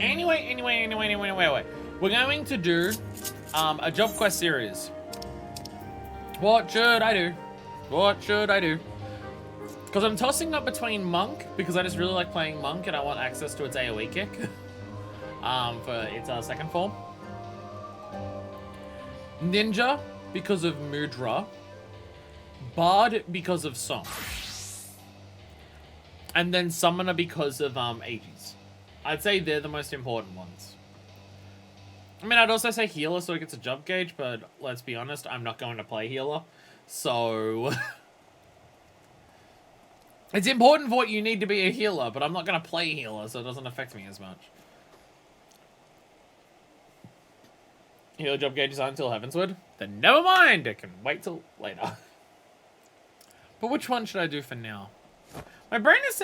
We're going to do a job quest series. What should I do? What should I do? Because I'm tossing up between Monk, because I just really like playing Monk and I want access to its AoE kick. For its second form. Ninja, because of Mudra. Bard, because of Song. And then Summoner, because of Aegis. I'd say they're the most important ones. I mean, I'd also say Healer so it gets a jump gauge, but let's be honest, I'm not going to play Healer. So... it's important for what you need to be a healer, but I'm not going to play Healer, so it doesn't affect me as much. Healer job gauge is on until Heavensward? Then never mind! I can wait till later. But which one should I do for now? My brain's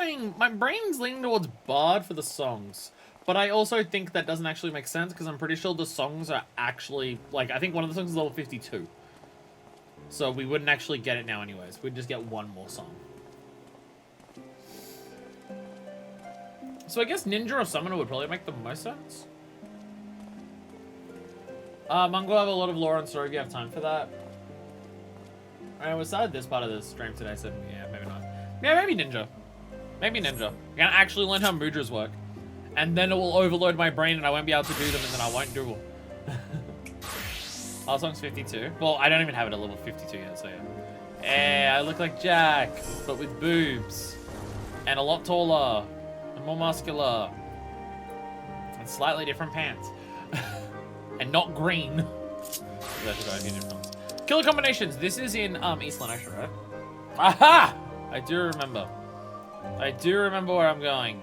leaning towards Bard for the songs. But I also think that doesn't actually make sense, because I'm pretty sure the songs are actually, like, I think one of the songs is level 52. So we wouldn't actually get it now anyways. We'd just get one more song. So I guess Ninja or Summoner would probably make the most sense. Monk will have a lot of lore and story if you have time for that. Alright, we started this part of the stream today, so yeah, maybe not. Yeah, maybe Ninja. Maybe Ninja. I'm gonna actually learn how mudras work. And then it will overload my brain and I won't be able to do them and then I won't do them. Our song's 52. Well, I don't even have it at level 52 yet, so yeah. Hey, I look like Jack, but with boobs. And a lot taller. And more muscular. And slightly different pants. And not green. Killer combinations. This is in East Lanarkshire, right? Aha! I do remember. I do remember where I'm going.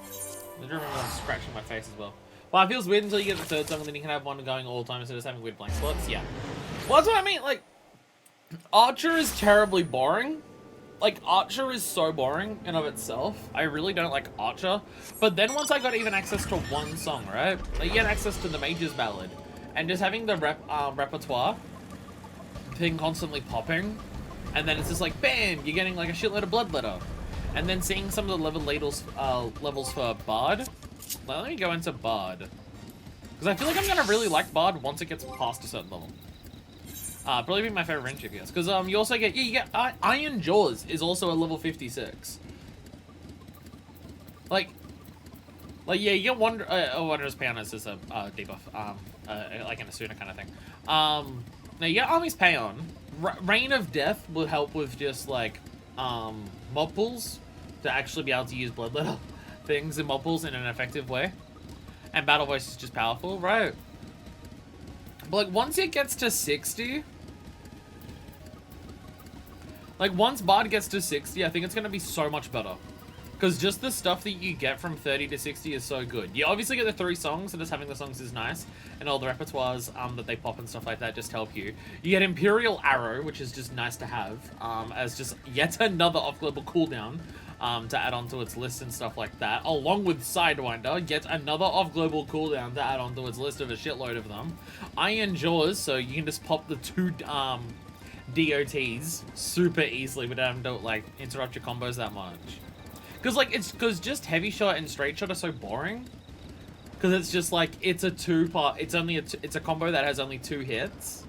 I do remember I'm scratching my face as well. Well, it feels weird until you get the third song and then you can have one going all the time instead of having weird blank slots. Yeah. Well, that's what I mean. Like, Archer is terribly boring. Like, Archer is so boring in of itself. I really don't like Archer. But then once I got even access to one song, right? Like, you get access to the Mage's Ballad. And just having the repertoire thing constantly popping. And then it's just like, bam, you're getting like a shitload of Bloodletter. And then seeing some of the levels for Bard. Let me go into Bard. Because I feel like I'm going to really like Bard once it gets past a certain level. Probably be my favorite range GPS. Because you also get, you get Iron Jaws is also a level 56. Like yeah, you get Wanderer's Paeon is just a debuff. Like an Asuna kind of thing. Now you get Army's Paeon. Rain of Death will help with just like mob pools to actually be able to use Bloodletter things in mob pools in an effective way. And Battle Voice is just powerful, right? But like once it gets to 60, like once Bard gets to 60, I think it's gonna be so much better. Because just the stuff that you get from 30 to 60 is so good. You obviously get the 3 songs, and just having the songs is nice. And all the repertoires that they pop and stuff like that just help you. You get Imperial Arrow, which is just nice to have, as just yet another off-global cooldown to add on to its list and stuff like that. Along with Sidewinder, yet another off-global cooldown to add on to its list of a shitload of them. Iron Jaws, so you can just pop the 2 DOTs super easily without having to like interrupt your combos that much. Because just Heavy Shot and Straight Shot are so boring. Because it's just like, it's a 2-part, it's a combo that has only 2 hits.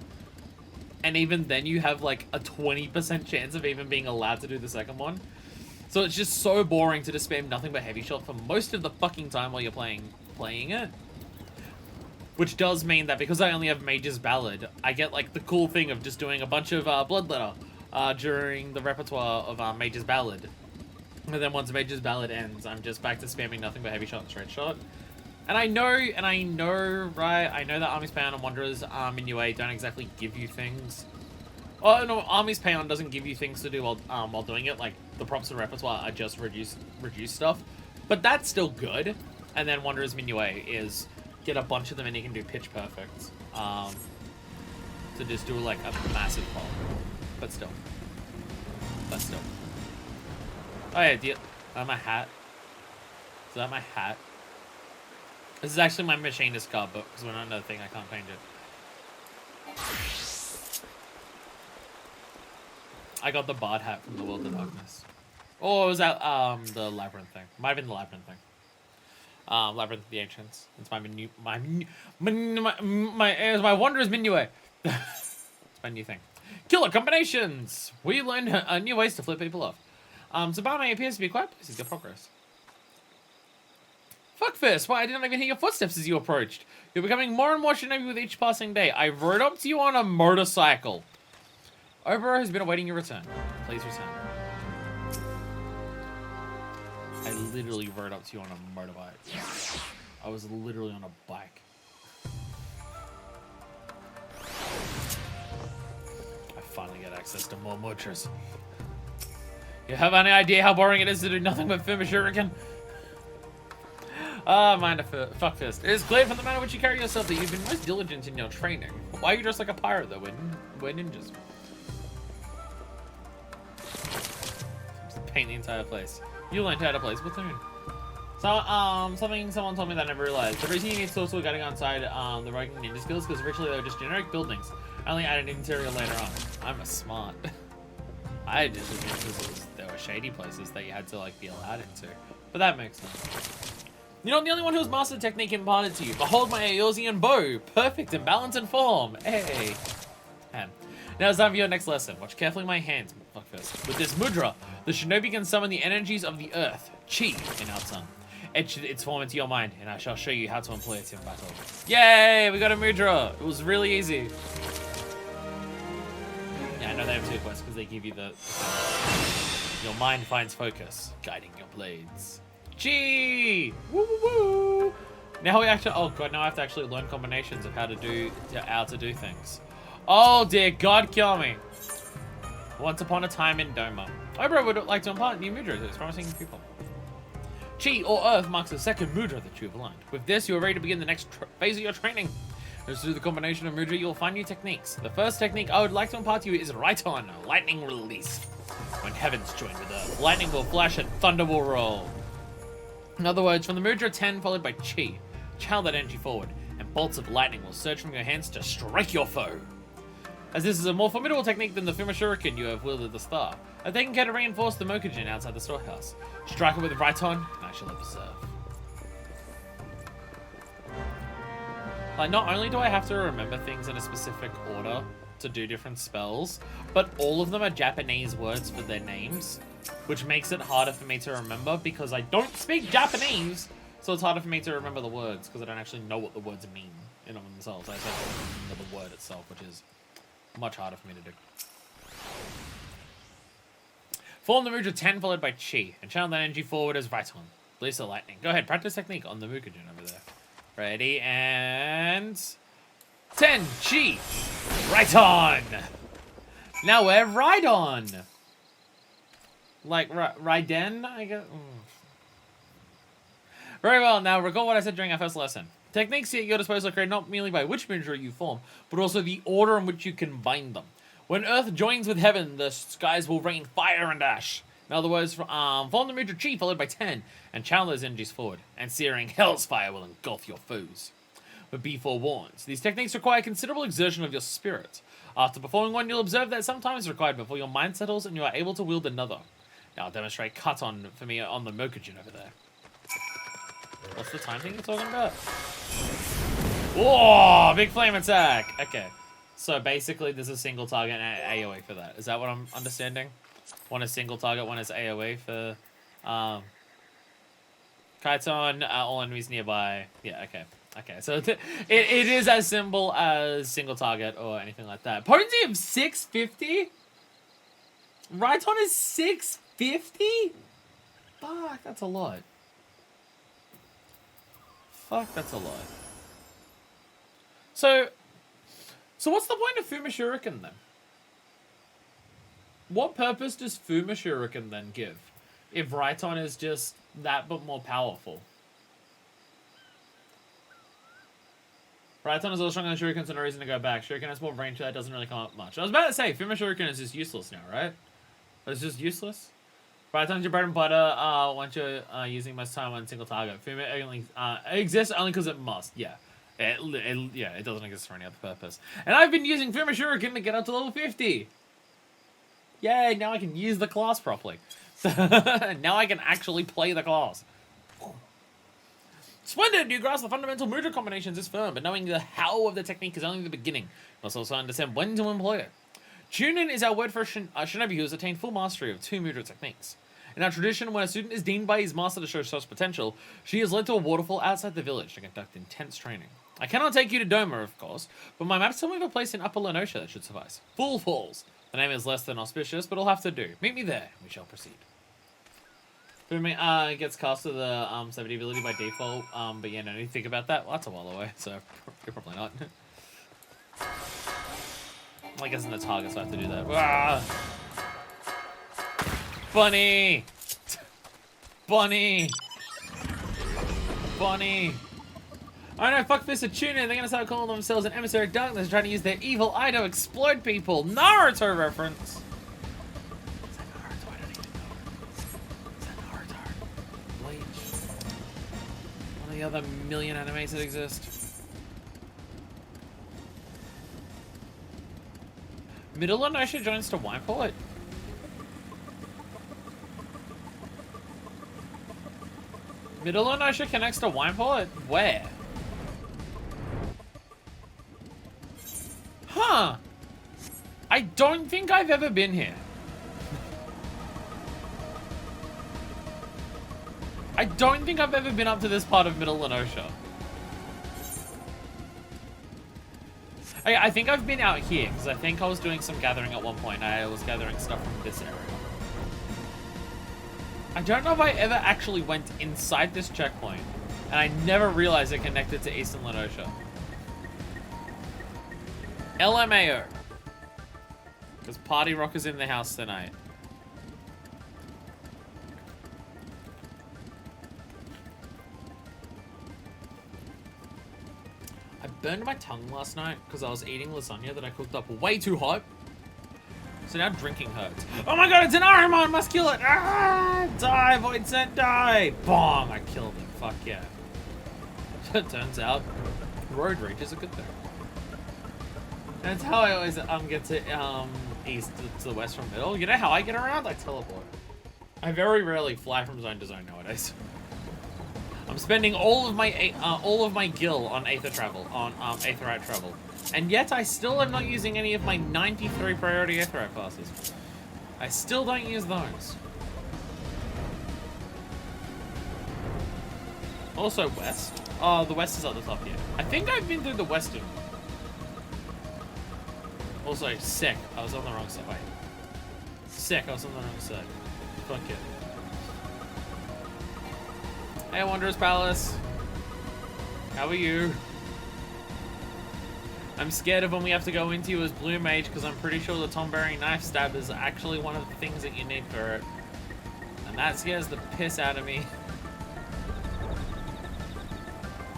And even then you have like a 20% chance of even being allowed to do the second one. So it's just so boring to just spam nothing but Heavy Shot for most of the fucking time while you're playing it. Which does mean that because I only have Mage's Ballad, I get like the cool thing of just doing a bunch of Bloodletter during the repertoire of Mage's Ballad. And then once Mage's Ballad ends, I'm just back to spamming nothing but Heavy Shot and Straight Shot. And I know, right? I know that Army's Paeon and Wanderers in UA don't exactly give you things. Oh no, Army's Paeon doesn't give you things to do while doing it. Like the props and repertoire are just reduce stuff, but that's still good. And then Wanderers in UA is get a bunch of them and you can do Pitch Perfect to just do like a massive pop. But still. Oh yeah, is that my hat? Is that my hat? This is actually my machinist card book, because when I know the thing, I can't change it. I got the Bard hat from the World of Darkness. Oh, was that the Labyrinth thing? Might have been the Labyrinth thing. Labyrinth of the Ancients. It's my menu, it's my wondrous menu. It's my new thing. Killer combinations. We learn new ways to flip people off. Zabame appears to be quite pleased with your progress. Fuckfist, why I didn't even hear your footsteps as you approached. You're becoming more and more shinobi with each passing day. I rode up to you on a motorcycle. Obero has been awaiting your return. Please return. I literally rode up to you on a motorbike. I was literally on a bike. I finally get access to more mudras. You have any idea how boring it is to do nothing but Fuma Shuriken? Mind a fuckfist. It is clear from the manner in which you carry yourself that you've been most diligent in your training. Why are you dressed like a pirate though? We're ninjas. Just paint the entire place. You learned how to play Splatoon. So, something someone told me that I never realized. The reason you need social getting outside the Rogan Ninja skills because originally they were just generic buildings. I only added interior later on. I'm a smart. I just think there were shady places that you had to like be allowed into. But that makes sense. You're not the only one who's mastered technique imparted to you. Behold my Eosian bow, perfect in balance and form. Hey. Now it's time for your next lesson. Watch carefully my hands. Fuck first. With this mudra, the shinobi can summon the energies of the earth, chi, in our tongue. Etch its form into your mind, and I shall show you how to employ it in battle. Yay! We got a mudra. It was really easy. Yeah, I know they have 2 quests because they give you the your mind finds focus, guiding your blades. Gee! Woo woo woo! Now we actually, oh god, now I have to actually learn combinations of how to do things. Oh dear god, kill me. Once upon a time in Doma. Obero would like to impart new mudras to its promising people. Chi, or Earth, marks the second mudra that you have learned. With this, you are ready to begin the next phase of your training. As through the combination of mudra, you will find new techniques. The first technique I would like to impart to you is Raiton, lightning release. When heavens join with Earth, lightning will flash and thunder will roll. In other words, from the mudra 10 followed by Chi, channel that energy forward, and bolts of lightning will surge from your hands to strike your foe. As this is a more formidable technique than the Fuma Shuriken you have wielded the star, I've taken care to reinforce the Mokujin outside the storehouse. Strike it with Raiton, and I shall observe. Like, not only do I have to remember things in a specific order to do different spells, but all of them are Japanese words for their names, which makes it harder for me to remember because I don't speak Japanese, so it's harder for me to remember the words because I don't actually know what the words mean in and of themselves. I just have to remember the word itself, which is much harder for me to do. Form the mudra 10 followed by Chi, and channel that energy forward as Raiton. Release the lightning. Go ahead, practice technique on the Mukujin over there. Ready, and 10, Chi, Raiton. Now we're Rhydon. Like Raiden, I guess. Very well, now recall what I said during our first lesson. Techniques at your disposal are created not merely by which mudra you form, but also the order in which you combine them. When Earth joins with Heaven, the skies will rain fire and ash. In other words, form the mudra Chi followed by 10, and channel those energies forward, and searing hell's fire will engulf your foes. But be forewarned, these techniques require considerable exertion of your spirit. After performing one, you'll observe that sometimes it's required before your mind settles and you are able to wield another. Now I'll demonstrate cut on for me on the Mokujin over there. What's the time thing you're talking about? Whoa, big flame attack. Okay, so basically there's a single target and AoE for that. Is that what I'm understanding? One is single target, one is AoE for Kaiton, all enemies nearby. Yeah, okay. Okay, so it is as simple as single target or anything like that. Potency of 650? Raiton is 650? Fuck, that's a lot. Fuck, that's a lot. So what's the point of Fuma Shuriken then? What purpose does Fuma Shuriken then give? If Raiton is just that but more powerful. Raiton is all stronger than Shuriken, so no reason to go back. Shuriken has more range, that doesn't really come up much. I was about to say, Fuma Shuriken is just useless now, right? It's just useless? Raiton's your bread and butter once you're using most time on a single target. Fuma only exists only because it must, yeah. It doesn't exist for any other purpose. And I've been using Fuma Shuriken to get up to level 50. Yay, now I can use the class properly. Now I can actually play the class. Splendid! You grasp the fundamental mudra combinations is firm, but knowing the how of the technique is only the beginning. You must also understand when to employ it. Chunin is our word for a shinobi who has attained full mastery of 2 mudra techniques. In our tradition, when a student is deemed by his master to show such potential, she is led to a waterfall outside the village to conduct intense training. I cannot take you to Doma, of course, but my maps tell me of a place in Upper Lenosha that should suffice. Full Falls. The name is less than auspicious, but it'll have to do. Meet me there, and we shall proceed. It gets cast to the 70 ability by default, but yeah, no need to think about that. Well, that's a while away, so you're probably not. I guess in the targets I have to do that. Ah! Bunny! Bunny! Bunny! Oh no, fuck this, a tuna. They're gonna start calling themselves an emissary of darkness, trying to use their evil eye to exploit people. Naruto reference! Is that Naruto? I don't even know. Is that Naruto? Bleach? One of the other million animes that exist. Middle Lenosha joins to Wineport? Middle Lenosha connects to Wineport? Where? Huh. I don't think I've ever been here. I don't think I've ever been up to this part of Middle Lenosha. I think I've been out here, because I think I was doing some gathering at one point. I was gathering stuff from this area. I don't know if I ever actually went inside this checkpoint, and I never realized it connected to Eastern Lenosha. LMAO. Because Party Rock is in the house tonight. I burned my tongue last night because I was eating lasagna that I cooked up way too hot. So now drinking hurts. Oh my god, it's an Aramon! Must kill it! Ah! Die, Void Scent, die! Bong! I killed it. Fuck yeah. It turns out, road rage is a good thing. That's how I always get to east to the west from middle. You know how I get around? I teleport. I very rarely fly from zone to zone nowadays. I'm spending all of my gil on Aether travel, on Aetherite travel, and yet I still am not using any of my 93 priority Aetherite passes. I still don't use those. Also west. Oh, the west is at the top here. I think I've been through the western. Also, sick. I was on the wrong side. Wait. Sick. I was on the wrong side. Fuck it. Hey, Wanderer's Palace. How are you? I'm scared of when we have to go into you as Blue Mage because I'm pretty sure the Tom-bearing knife stab is actually one of the things that you need for it. And that scares the piss out of me.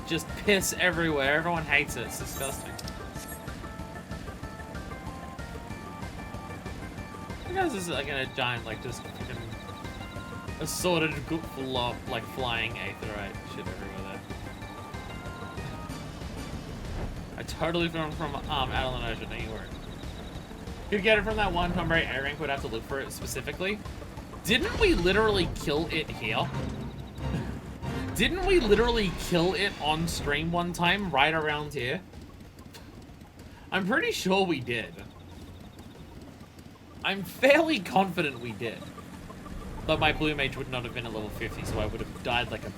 Just piss everywhere. Everyone hates it. It's disgusting. You guys is like in a giant, like just fucking assorted, like flying aetherite shit everywhere there. I totally found from out of the ocean, don't you worry. Could get it from that one Tomberry A rank, would have to look for it specifically. Didn't we literally kill it here? Didn't we literally kill it on stream one time, right around here? I'm pretty sure we did. I'm fairly confident we did. But my Blue Mage would not have been at level 50, so I would have died like a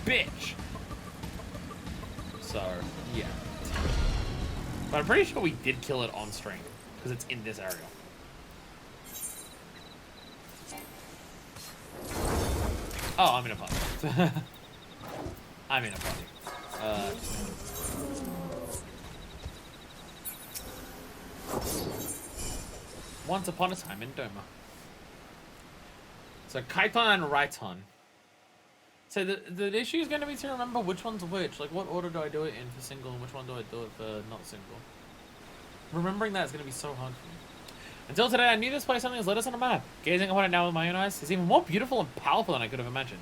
bitch. So, yeah. But I'm pretty sure we did kill it on stream, because it's in this area. Oh, I'm in a party. I'm in a party. Once upon a time in Doma. So Kaiton and Raiton. So the issue is going to be to remember which one's which. Like, what order do I do it in for single and which one do I do it for not single? Remembering that is going to be so hard for me. Until today, I knew this place only has letters on a map. Gazing upon it now with my own eyes is even more beautiful and powerful than I could have imagined.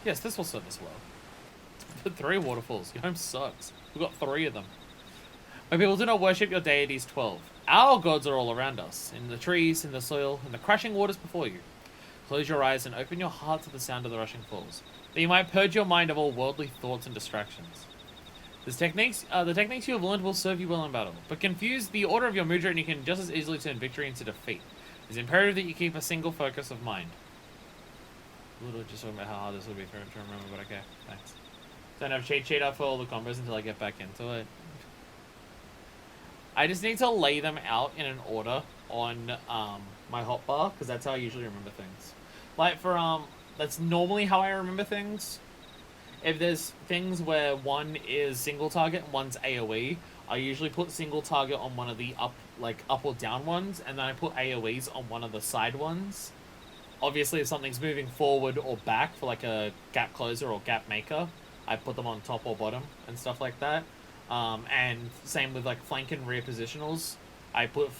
Yes, this will serve us well. The 3 waterfalls. Your home sucks. We've got 3 of them. My people do not worship your deities 12. Our gods are all around us. In the trees, in the soil, in the crashing waters before you. close your eyes and open your heart to the sound of the rushing falls, that you might purge your mind of all worldly thoughts and distractions. The techniques you have learned will serve you well in battle, but confuse the order of your mudra and you can just as easily turn victory into defeat. It's imperative that you keep a single focus of mind. A little just talking about how hard this will be for him to remember, but okay, thanks. Don't have cheat sheet up for all the combos until I get back into it. I just need to lay them out in an order on my hotbar, because that's how I usually remember things. Like for that's normally how I remember things. If there's things where one is single target and one's AoE, I usually put single target on one of the up or down ones, and then I put AoEs on one of the side ones. Obviously, if something's moving forward or back for like a gap closer or gap maker, I put them on top or bottom and stuff like that. And same with like flank and rear positionals. I put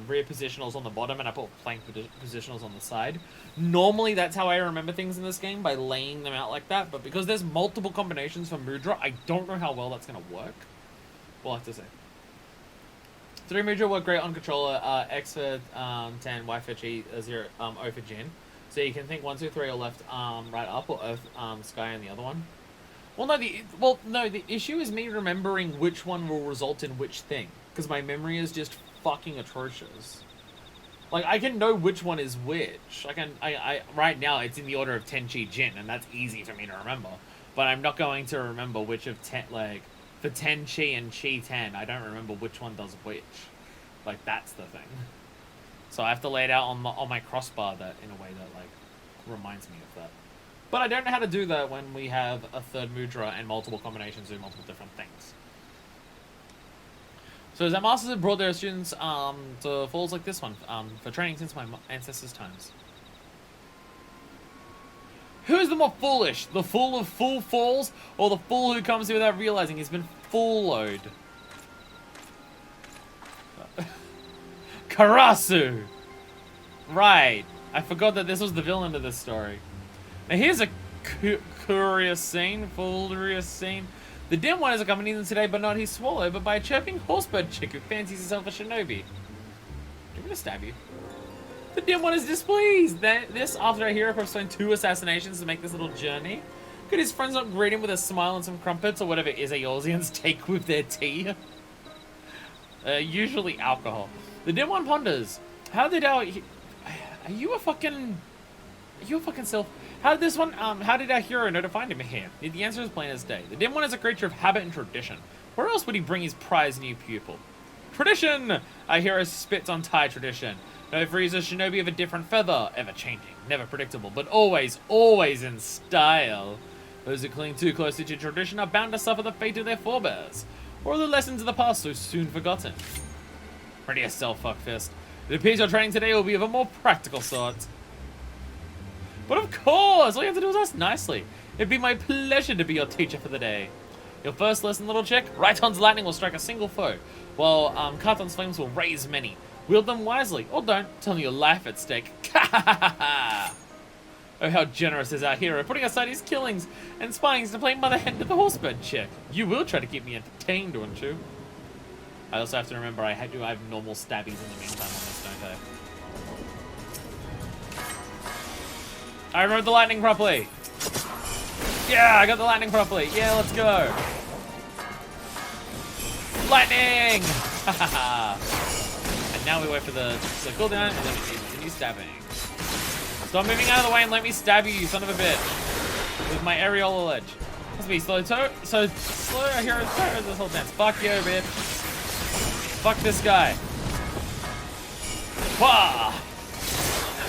rear positionals on the bottom and I put flank positionals on the side. Normally that's how I remember things in this game, by laying them out like that, but because there's multiple combinations for mudra, I don't know how well that's going to work. We'll have to see. 3 mudra work great on controller, X for 10, Y for G, 0, O for Jin. So you can think 1, 2, 3 or left, right up, or Earth, Sky and the other one. Well, no, the issue is me remembering which one will result in which thing, because my memory is just fucking atrocious. Like, I can know which one is which. I right now it's in the order of Tenchi Jin, and that's easy for me to remember. But I'm not going to remember which of for Tenchi and Chi 10, I don't remember which one does which. Like, that's the thing. So I have to lay it out on my crossbar that in a way that like reminds me of that. But I don't know how to do that when we have a third mudra and multiple combinations do multiple different things. So Zen Masters have brought their students to falls like this one for training since my ancestors' times. Who is the more foolish? The fool of full falls, or the fool who comes here without realizing he's been fooloed? Karasu! Right. I forgot that this was the villain of this story. Now here's a curious scene. The dim one is accompanying them today, but not his swallow, but by a chirping horsebird chick who fancies herself a shinobi. Do you want me to stab you? The dim one is displeased that this, after our hero postponed 2 assassinations to make this little journey. Could his friends not greet him with a smile and some crumpets, or whatever Eorzeans take with their tea? Usually alcohol. The dim one ponders. How did our... Are you a fucking self... How did our hero know to find him here? The answer is plain as day. The dim one is a creature of habit and tradition. Where else would he bring his prize new pupil? Tradition! Our hero spits on Thai tradition. No, for he's a shinobi of a different feather. Ever changing, never predictable, but always, always in style. Those who cling too closely to tradition are bound to suffer the fate of their forebears, or the lessons of the past so soon forgotten. Ready yourself, fuckfist. It appears your training today will be of a more practical sort. But of course, all you have to do is ask nicely. It'd be my pleasure to be your teacher for the day. Your first lesson, little chick, Raiton's lightning will strike a single foe, while Karton's flames will raise many. Wield them wisely, or don't, tell your life at stake. Oh, how generous is our hero, putting aside his killings and spyings to play mother hen to the horsebird chick. You will try to keep me entertained, won't you? I also have to remember I have normal stabbies in the meantime on this, don't I? I remembered the lightning properly. Yeah, I got the lightning properly. Yeah, let's go. Lightning! And now we wait for the cooldown, and then we continue stabbing. Stop moving out of the way and let me stab you, you son of a bitch. With my areola ledge. Must be slow here this whole dance. Fuck you, bitch. Fuck this guy. Wah!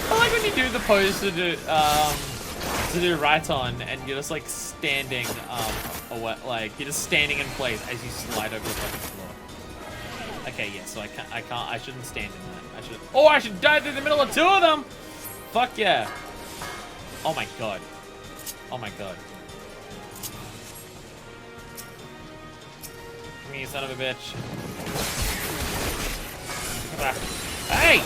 I like when you do the pose to do Raiton and you're just like standing like you're just standing in place as you slide over the fucking floor. Okay, yeah, so I shouldn't stand in that. I should dive through the middle of 2 of them! Fuck yeah. Oh my god. Oh my god. Come here, you son of a bitch. Come back. Hey!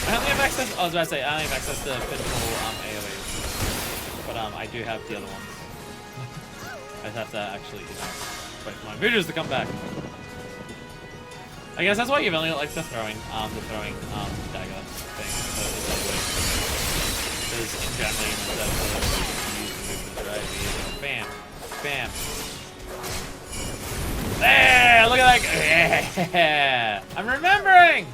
I only have access. I was about to say I only have access to physical AoE, but I do have the other ones. I just have to actually, wait for my mudras to come back. I guess that's why you've only got like the throwing dagger. Because in general, you know, that's what you use the movements, right? You bam, bam. There! Look at that! Yeah! I'm remembering!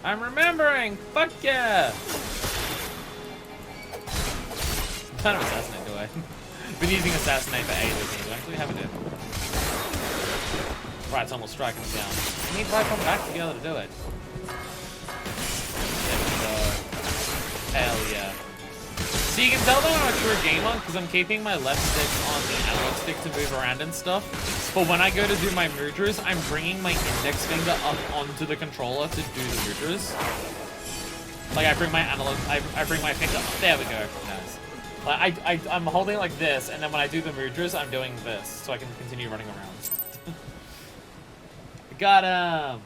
I'm remembering! Fuck yeah! I'm trying to assassinate, do I? Been using assassinate for ages. Do I actually have it in? Right, it's almost striking me down. I need right from back to be able to do it. There we go. Hell yeah. So you can tell that I'm a true gamer because I'm keeping my left stick on the analog stick to move around and stuff. But when I go to do my mudras, I'm bringing my index finger up onto the controller to do the mudras. Like I bring my analog, I bring my finger up. There we go. Nice. Like I'm holding like this, and then when I do the mudras, I'm doing this, so I can continue running around. Got him.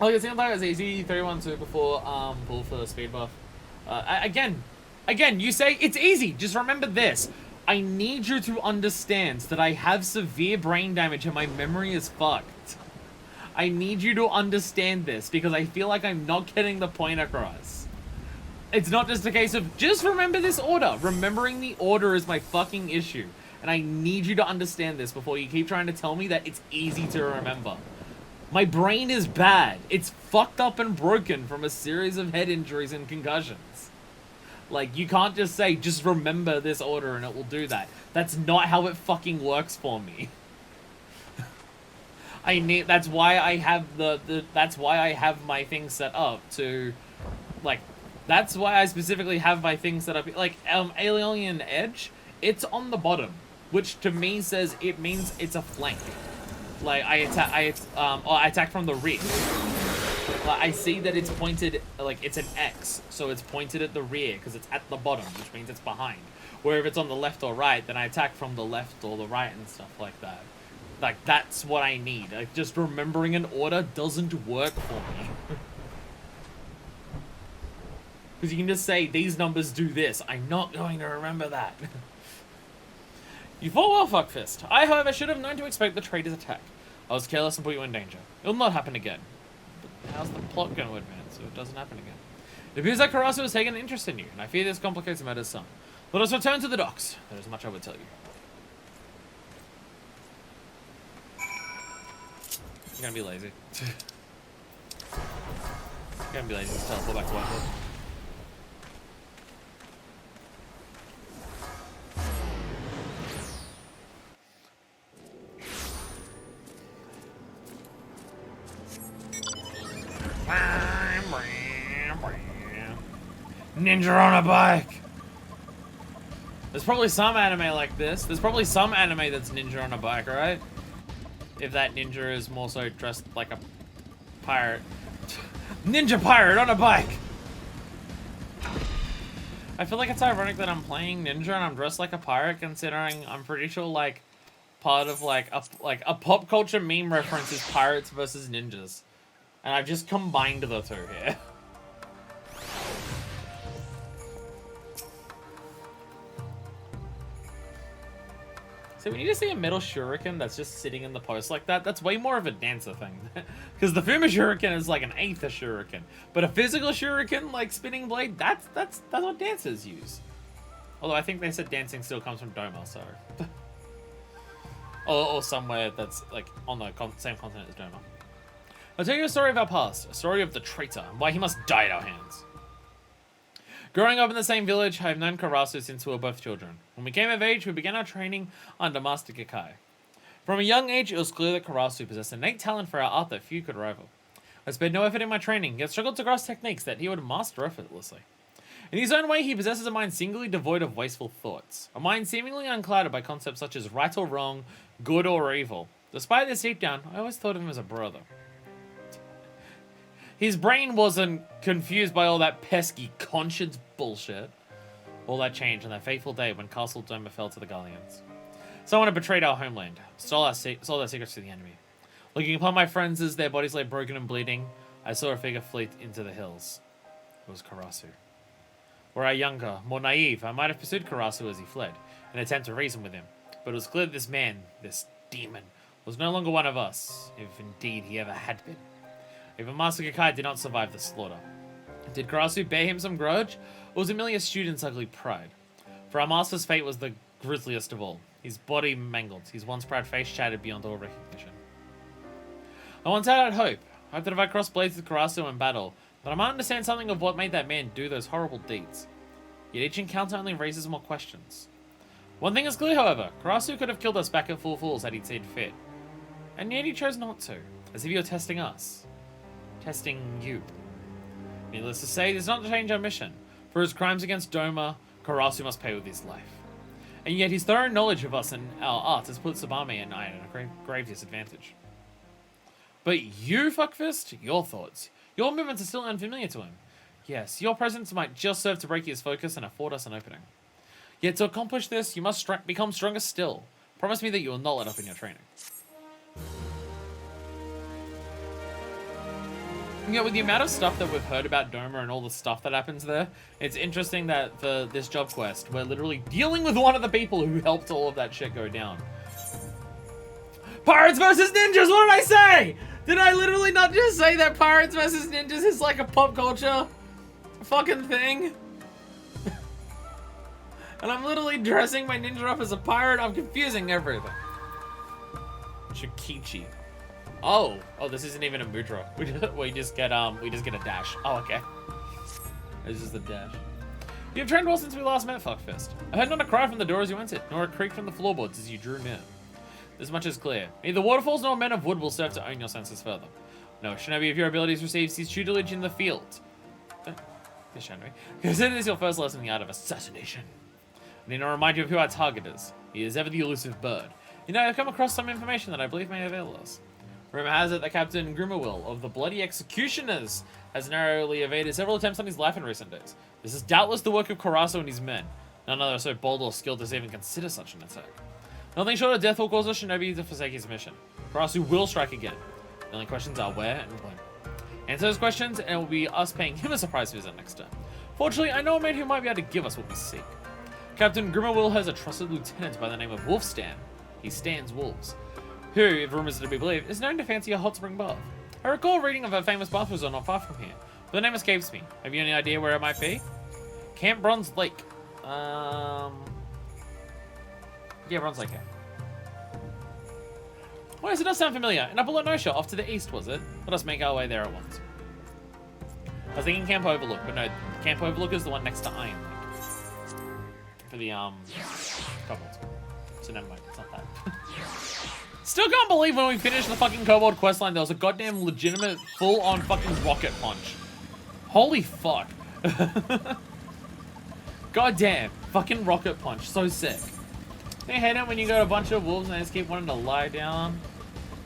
Oh, it seemed like it was easy. 31-2 before pull for the speed buff. Again, you say it's easy. Just remember this. I need you to understand that I have severe brain damage and my memory is fucked. I need you to understand this because I feel like I'm not getting the point across. It's not just a case of just remember this order. Remembering the order is my fucking issue. And I need you to understand this before you keep trying to tell me that it's easy to remember. My brain is bad. It's fucked up and broken from a series of head injuries and concussions. Like, you can't just say, just remember this order and it will do that. That's not how it fucking works for me. That's why I have that's why I have my thing set up to, like, that's why I specifically have my thing set up, like, Alien Edge, it's on the bottom, which to me says it means it's a flank. Like, I attack from the rear. Like, I see that it's pointed, like, it's an X, so it's pointed at the rear, because it's at the bottom, which means it's behind. Where if it's on the left or right, then I attack from the left or the right and stuff like that. Like, that's what I need. Like, just remembering an order doesn't work for me. Because you can just say, these numbers do this. I'm not going to remember that. You fought well, Fuckfist. I, however, should have known to expect the traitor's attack. I was careless and put you in danger. It'll not happen again. But how's the plot going to advance so it doesn't happen again? It appears that Karasu has taken an interest in you, and I fear this complicates matters some. Let us return to the docks. There is much I would tell you. I'm gonna be lazy. I'm gonna be lazy. Just teleport back to Whitewood. Ninja on a bike! There's probably some anime like this. There's probably some anime that's ninja on a bike, right? If that ninja is more so dressed like a pirate. Ninja pirate on a bike! I feel like it's ironic that I'm playing ninja and I'm dressed like a pirate, considering I'm pretty sure like part of like a pop culture meme reference is pirates versus ninjas. And I've just combined the two here. So when you just see a metal shuriken that's just sitting in the post like that, that's way more of a dancer thing. Because the Fuma shuriken is like an eighth of shuriken. But a physical shuriken, like spinning blade, that's what dancers use. Although I think they said dancing still comes from Doma, so... or somewhere that's like on the same continent as Doma. I'll tell you a story of our past, a story of the traitor, and why he must die at our hands. Growing up in the same village, I have known Karasu since we were both children. When we came of age, we began our training under Master Kakai. From a young age, it was clear that Karasu possessed innate talent for our art that few could rival. I spared no effort in my training, yet struggled to grasp techniques that he would master effortlessly. In his own way, he possesses a mind singularly devoid of wasteful thoughts, a mind seemingly unclouded by concepts such as right or wrong, good or evil. Despite this deep down, I always thought of him as a brother. His brain wasn't confused by all that pesky conscience bullshit. All that changed on that fateful day when Castle Doma fell to the Galleons. Someone had betrayed our homeland, sold our secrets to the enemy. Looking upon my friends as their bodies lay broken and bleeding, I saw a figure fleet into the hills. It was Karasu. Were I younger, more naive, I might have pursued Karasu as he fled, in an attempt to reason with him. But it was clear that this man, this demon, was no longer one of us, if indeed he ever had been. Even Master Kakai did not survive the slaughter. Did Karasu bear him some grudge, or was it merely a student's ugly pride? For our master's fate was the grisliest of all. His body mangled, his once proud face shattered beyond all recognition. I once had hope that if I crossed blades with Karasu in battle, that I might understand something of what made that man do those horrible deeds. Yet each encounter only raises more questions. One thing is clear, however, Karasu could have killed us back at Full Falls had he seen fit. And yet he chose not to, as if he were testing us. Testing you. Needless to say, this does not change our mission. For his crimes against Doma, Karasu must pay with his life. And yet his thorough knowledge of us and our arts has put Tsubame and I at a grave disadvantage. But you, Fuckfist, your thoughts. Your movements are still unfamiliar to him. Yes, your presence might just serve to break his focus and afford us an opening. Yet to accomplish this, you must become stronger still. Promise me that you will not let up in your training. Yeah, with the amount of stuff that we've heard about Doma and all the stuff that happens there, it's interesting that for this job quest, we're literally dealing with one of the people who helped all of that shit go down. Pirates versus ninjas, what did I say? Did I literally not just say that Pirates versus ninjas is like a pop culture fucking thing? And I'm literally dressing my ninja up as a pirate. I'm confusing everything. Shikichi. Oh, this isn't even a mudra. We just get a dash. Oh, okay. This is the dash. You have trained well since we last met, Fuckfist. I heard not a cry from the door as you entered, nor a creak from the floorboards as you drew near. This much is clear. Neither waterfalls nor men of wood will serve to own your senses further. No shinobi of your abilities receives his tutelage in the field. Yes, shinobi. Consider this your first lesson in the art of assassination. I need to remind you of who our target is. He is ever the elusive bird. You know, I've come across some information that I believe may avail us. Rumor has it that Captain Grimmerwill of the Bloody Executioners has narrowly evaded several attempts on his life in recent days. This is doubtless the work of Karasu and his men. None other so bold or skilled as to even consider such an attack. Nothing short of death will cause a shinobi to forsake his mission. Karasu will strike again. The only questions are where and when. Answer those questions, and it will be us paying him a surprise visit next time. Fortunately, I know a man who might be able to give us what we seek. Captain Grimmerwill has a trusted lieutenant by the name of Wolfstan. He stands wolves. Who, if rumors are to be believed, is known to fancy a hot spring bath. I recall reading of a famous bath resort not far from here, but the name escapes me. Have you any idea where it might be? Camp Bronze Lake. Yeah, Bronze Lake, yeah. Well, yes, it does sound familiar. And up below Nosha, off to the east, was it? Let us make our way there at once. I was thinking Camp Overlook, but no, Camp Overlook is the one next to Iron Lake. For the, kobolds. So never mind, it's not that. Still can't believe when we finished the fucking kobold questline, there was a goddamn legitimate, full-on fucking rocket punch. Holy fuck. Goddamn, fucking rocket punch, so sick. They hate it when you got a bunch of wolves and they just keep wanting to lie down.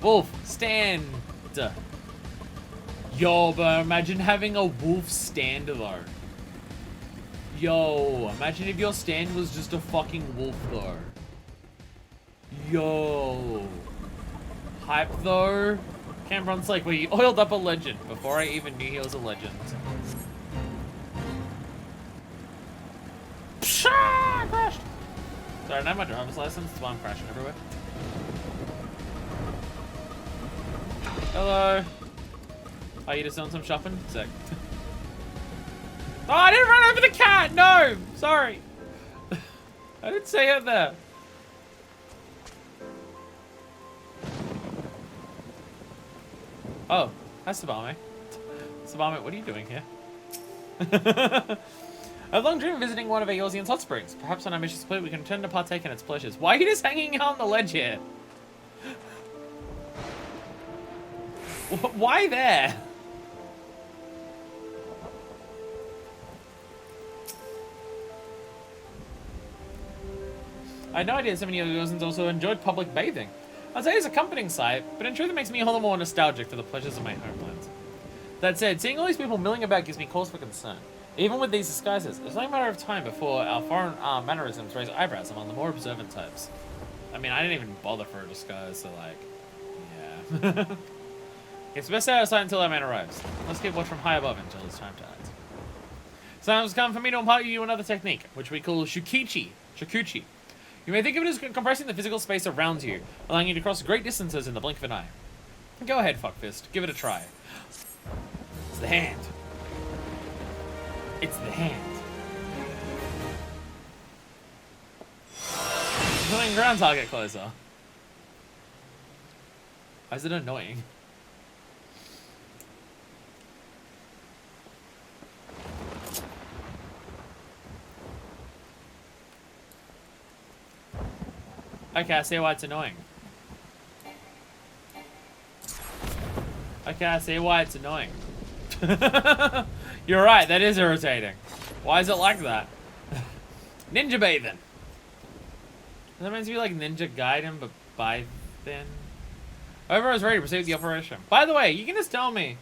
Wolf, stand. Yo, but imagine having a wolf stand though. Yo, imagine if your stand was just a fucking wolf though. Yo. Hype though. Cameron's like, we oiled up a legend before I even knew he was a legend. Pshaw! Crashed. Sorry, I don't have my driver's license, that's why I'm crashing everywhere. Hello. Oh, you just doing some shopping? Sick. Oh, I didn't run over the cat! No! Sorry. I didn't see it there. Oh, hi Tsubame. Tsubame, what are you doing here? I've long dreamed of visiting one of Eorzean's hot springs. Perhaps when our mission is complete, we can return to partake in its pleasures. Why are you just hanging out on the ledge here? Why there? I had no idea so many of Eorzeans also enjoyed public bathing. I'd say it's a comforting sight, but in truth it makes me all the more nostalgic for the pleasures of my homeland. That said, seeing all these people milling about gives me cause for concern. Even with these disguises, it's only a matter of time before our foreign mannerisms raise eyebrows among the more observant types. I mean, I didn't even bother for a disguise, so like, yeah. It's best out of sight until our man arrives. Let's keep watch from high above until it's time to act. So now it's come for me to impart you another technique, which we call Shukichi. You may think of it as compressing the physical space around you, allowing you to cross great distances in the blink of an eye. Go ahead, Fuckfist. Give it a try. It's the hand. It's the hand. Annoying ground target closer. Why is it annoying? Okay, I see why it's annoying. Okay, I see why it's annoying. You're right, that is irritating. Why is it like that? Ninja bathing. That means you like Ninja Gaiden, but by then. Overall is ready to proceed with the operation. By the way, you can just tell me,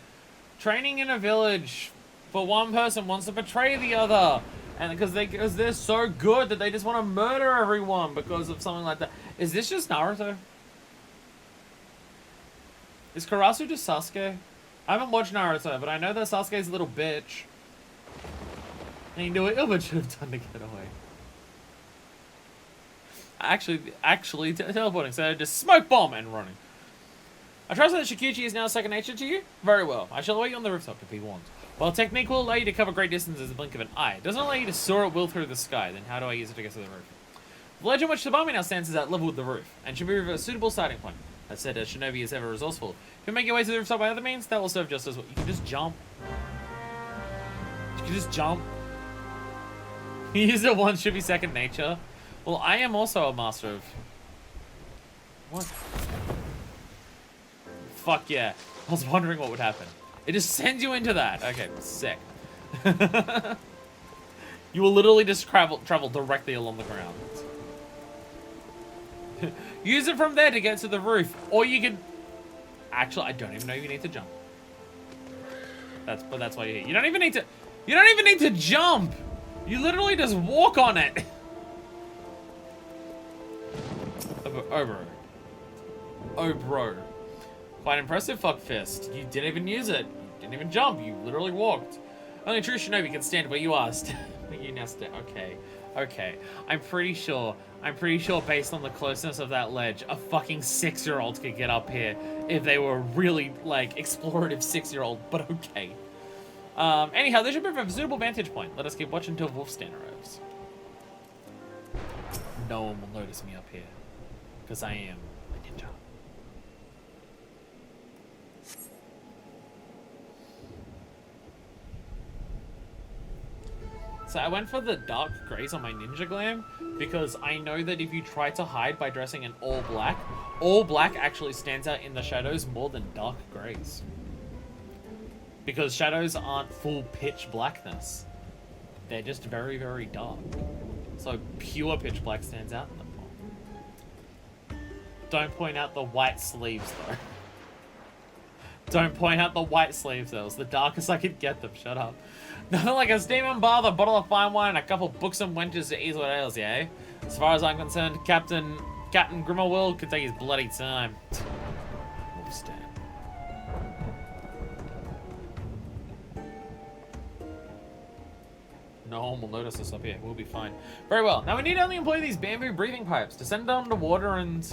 training in a village for one person wants to betray the other. And because they're so good that they just want to murder everyone because of something like that. Is this just Naruto? Is Karasu just Sasuke? I haven't watched Naruto, but I know that Sasuke's a little bitch. And you knew what Ilbert should have done to get away. Actually teleporting, so just smoke bomb and running. I trust that Shikuchi is now second nature to you? Very well. I shall await you on the rooftop if he wants. While technique will allow you to cover great distances in the blink of an eye, it doesn't allow you to soar at will through the sky, then how do I use it to get to the roof? The ledge on which Tsubame now stands is at level with the roof, and should be a suitable starting point. That said, as Shinobi is ever resourceful, if you make your way to the rooftop by other means, that will serve just as well. You can just jump. You can just jump. You use it once, should be second nature. Well, I am also a master of... What? Fuck yeah. I was wondering what would happen. It just sends you into that. Okay, sick. You will literally just travel directly along the ground. Use it from there to get to the roof. Or you can... Actually, I don't even know you need to jump. But that's why you're here. You don't even need to... You don't even need to jump! You literally just walk on it. Oh, bro. Oh, bro. Quite impressive, fuckfist. You didn't even use it. You didn't even jump. You literally walked. Only true Shinobi can stand where you are. You now stand. Okay. Okay. I'm pretty sure based on the closeness of that ledge, a fucking 6-year-old could get up here if they were really, like, explorative 6-year-old, but okay. Anyhow, there should be a suitable vantage point. Let us keep watching until Wolfstan arrives. No one will notice me up here, because I am a ninja. So I went for the dark grays on my ninja glam because I know that if you try to hide by dressing in all black actually stands out in the shadows more than dark grays. Because shadows aren't full pitch blackness. They're just very, very dark. So pure pitch black stands out in them more. Don't point out the white sleeves though. Don't point out the white sleeves though. It's the darkest I could get them. Shut up. Nothing like a steaming bath, a bottle of fine wine, and a couple books and wenches to ease what ails, yeah? As far as I'm concerned, Captain Grimmelwild could take his bloody time. Wolfstan. No one will notice us up here. We'll be fine. Very well. Now we need to only employ these bamboo breathing pipes to send down the water and...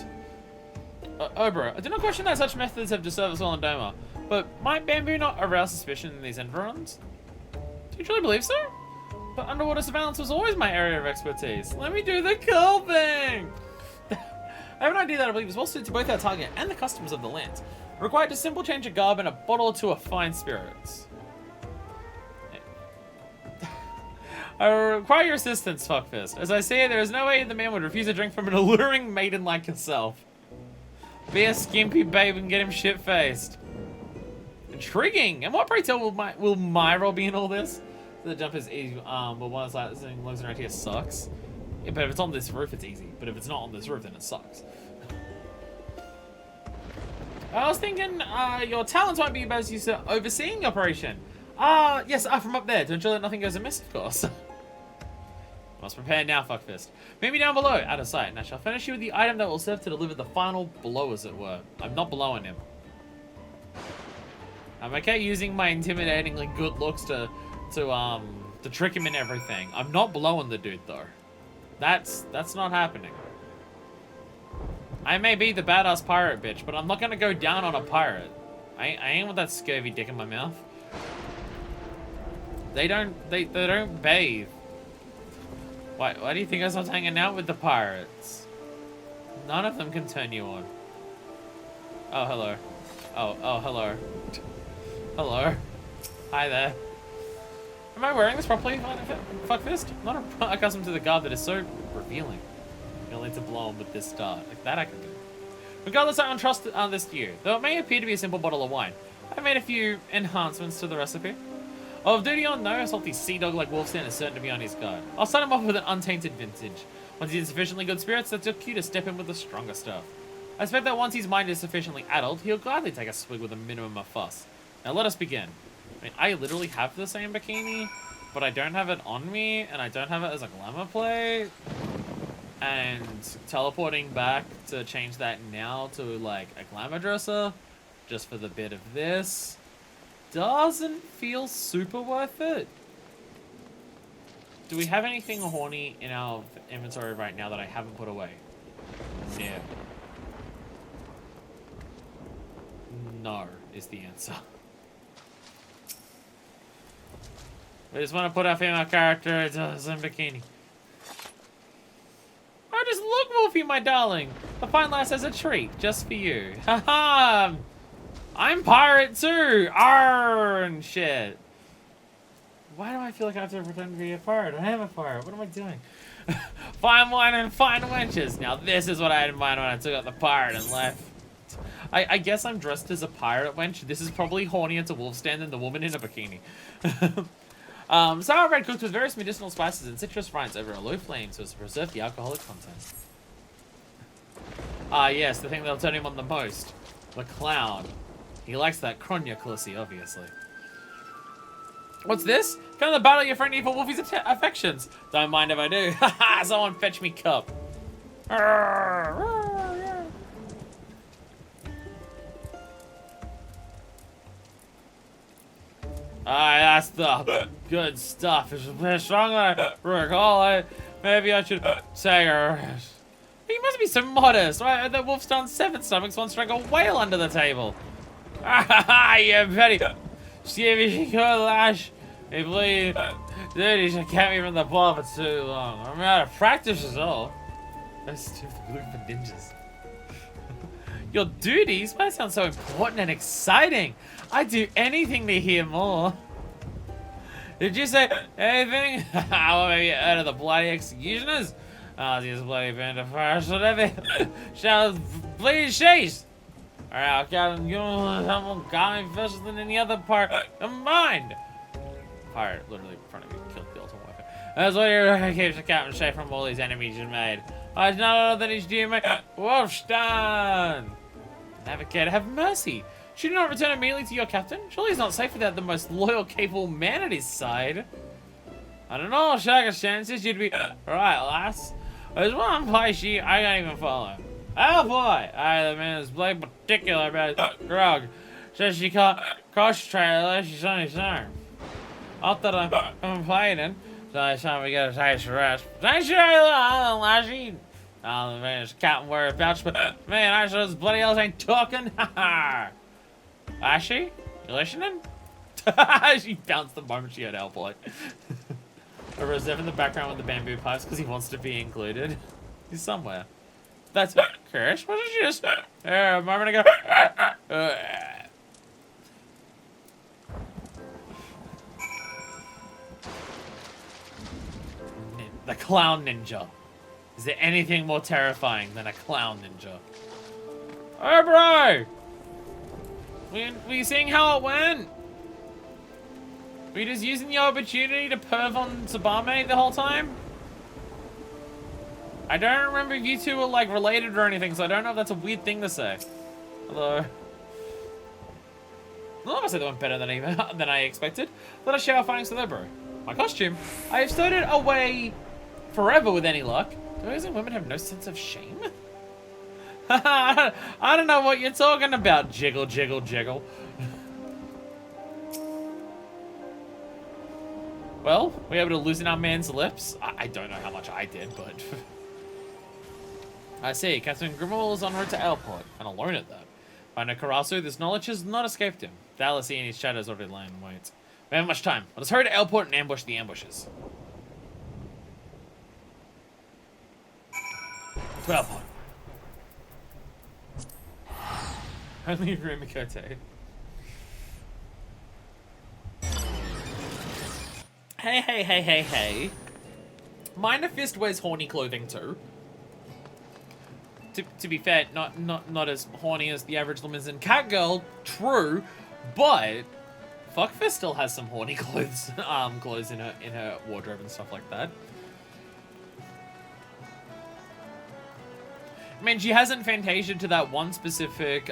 oh, bro. I do not question that such methods have disturbed us all in Doma, but might bamboo not arouse suspicion in these environs? Do you truly believe so? But underwater surveillance was always my area of expertise. Let me do the cool thing! I have an idea that I believe is well suited to both our target and the customs of the land. Required a simple change of garb and a bottle or two of fine spirits. I require your assistance, fuckfist. As I say, there is no way the man would refuse a drink from an alluring maiden like yourself. Be a skimpy babe and get him shit-faced. Intriguing! And what, pray tell, will my role be in all this? The jump is easy, but one of those lungs around here sucks. Yeah, but if it's on this roof, it's easy. But if it's not on this roof, then it sucks. I was thinking, your talents might be best used to overseeing the operation. Yes, from up there, to ensure that nothing goes amiss, of course. Must prepare now, fuckfist. Meet me down below, out of sight, and I shall furnish you with the item that will serve to deliver the final blow, as it were. I'm not blowing him. I'm okay using my intimidatingly good looks to trick him in everything. I'm not blowing the dude, though. That's not happening. I may be the badass pirate bitch, but I'm not gonna go down on a pirate. I ain't with that scurvy dick in my mouth. They don't bathe. Why do you think I was hanging out with the pirates? None of them can turn you on. Oh, hello. Oh, hello. Hello. Hi there. Am I wearing this properly, Fuckfist? I'm not accustomed to the garb that is so revealing. You'll need to blow on with this start. Like that I can do. Regardless, I don't trust this to you. Though it may appear to be a simple bottle of wine, I made a few enhancements to the recipe. Of duty or no, a salty sea dog like Wolfstand is certain to be on his guard. I'll start him off with an untainted vintage. Once he's in sufficiently good spirits, that's your cue to step in with the stronger stuff. I expect that once his mind is sufficiently addled, he'll gladly take a swig with a minimum of fuss. Now let us begin. I mean, I literally have the same bikini, but I don't have it on me, and I don't have it as a glamour plate. And teleporting back to change that now to, like, a glamour dresser, just for the bit of this, doesn't feel super worth it. Do we have anything horny in our inventory right now that I haven't put away? No. No is the answer. We just want to put our female character into some bikini. Oh, just look, Wolfie, my darling. The fine lass has a treat just for you. Haha! I'm pirate too! Arr and shit. Why do I feel like I have to pretend to be a pirate? I am a pirate. What am I doing? Fine wine and fine wenches. Now this is what I had in mind when I took out the pirate and left. I guess I'm dressed as a pirate wench. This is probably hornier to Wolfstand than the woman in a bikini. Sour bread cooked with various medicinal spices and citrus rinds over a low flame so as to preserve the alcoholic content. Ah, yes, the thing that'll turn him on the most. The clown. He likes that Kronya Clussy, obviously. What's this? Come to battle your friend for Wolfie's affections. Don't mind if I do. Haha, someone fetch me cup. That's the good stuff. It's stronger than I recall. Maybe I should take a rest. He must be so modest, right? The wolf's done 7 stomachs wants to drink a whale under the table. Ah, you petty. Skivvy, she could lash. Hey, please. Dude, you should kept me from the ball for too long. I'm out of practice is all. That's stupid. We're looking for ninjas. Your duties? That sounds so important and exciting. I'd do anything to hear more. Did you say anything? Well, maybe you heard of the bloody executioners? Oh, these bloody band of fire shall bleed chase. Alright, I'll count you got me faster than any other part combined. Pirate literally in front of you killed the ultimate weapon. That's what your keeps the captain safe from all these enemies you made. I do not know that he's due mate. Wolfstand! Navigator, have mercy. Should you not return immediately to your captain? Surely he's not safe without the most loyal, capable man at his side. I don't know, circumstances you'd be right, lass. There's one place I can't even follow. Oh boy! The man is blade particular about grog. Says she can't concentrate unless she's on his arm. Not that I'm complaining, so it's time we get a taste of rest. Thanks, lassie. Oh, the man is captain worried about, but man, I saw this bloody elves ain't talking. Ha ha! Lassie, you listening? She bounced the moment she heard Alport. A reserve in the background with the bamboo pipes because he wants to be included. He's somewhere. That's Kirsch. What did you just a moment ago? The clown ninja. Is there anything more terrifying than a clown ninja? Oh, bro! Were you seeing how it went? Were you just using the opportunity to perv on Tsubame the whole time? I don't remember if you two were like related or anything, so I don't know if that's a weird thing to say. Although, I must say that went better than I expected. Let us share our findings with her, bro. My costume. I have stowed it away forever with any luck. Do Asian women have no sense of shame? I don't know what you're talking about. Jiggle, jiggle, jiggle. Well, we were able to loosen our man's lips. I don't know how much I did, but... I see. Captain Grimwald is en route to Alport, and alone at that. By no Karasu, this knowledge has not escaped him. Dallasy and his shadows already lie in wait. We have much time. Let us hurry to Airport and ambush the ambushes. To Airport. Only Rumikote. Hey. Minor Fist wears horny clothing too. To be fair, not as horny as the average Limousine Catgirl, true, but Fuckfist still has some horny clothes in her wardrobe and stuff like that. I mean, she hasn't fantasied to that one specific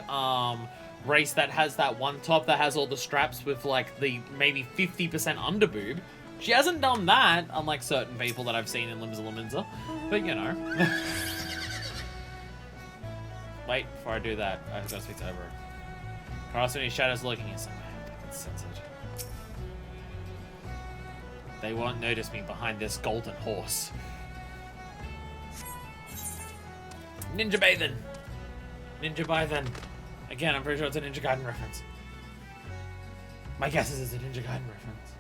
race that has that one top that has all the straps with like the maybe 50% underboob. She hasn't done that, unlike certain people that I've seen in Limsa Liminza. But you know. Wait, before I do that, I gotta speak to Oberon. Carlson shadows lurking here somewhere. I can sense it. They won't notice me behind this golden horse. Ninja Bathin! Ninja Bathin. Again, I'm pretty sure it's a Ninja Gaiden reference. My guess is it's a Ninja Gaiden reference.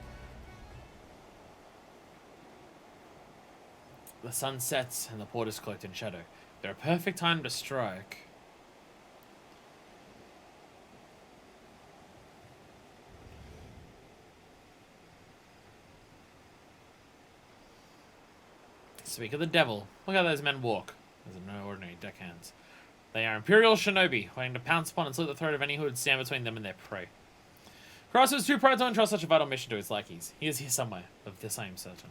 The sun sets and the port is cloaked in shadow. They're a perfect time to strike. Speak of the devil. Look how those men walk. Those are no ordinary deckhands. They are Imperial shinobi, waiting to pounce upon and slit the throat of any who would stand between them and their prey. Cross was too proud to entrust such a vital mission to his lackeys. He is here somewhere, of this I am certain.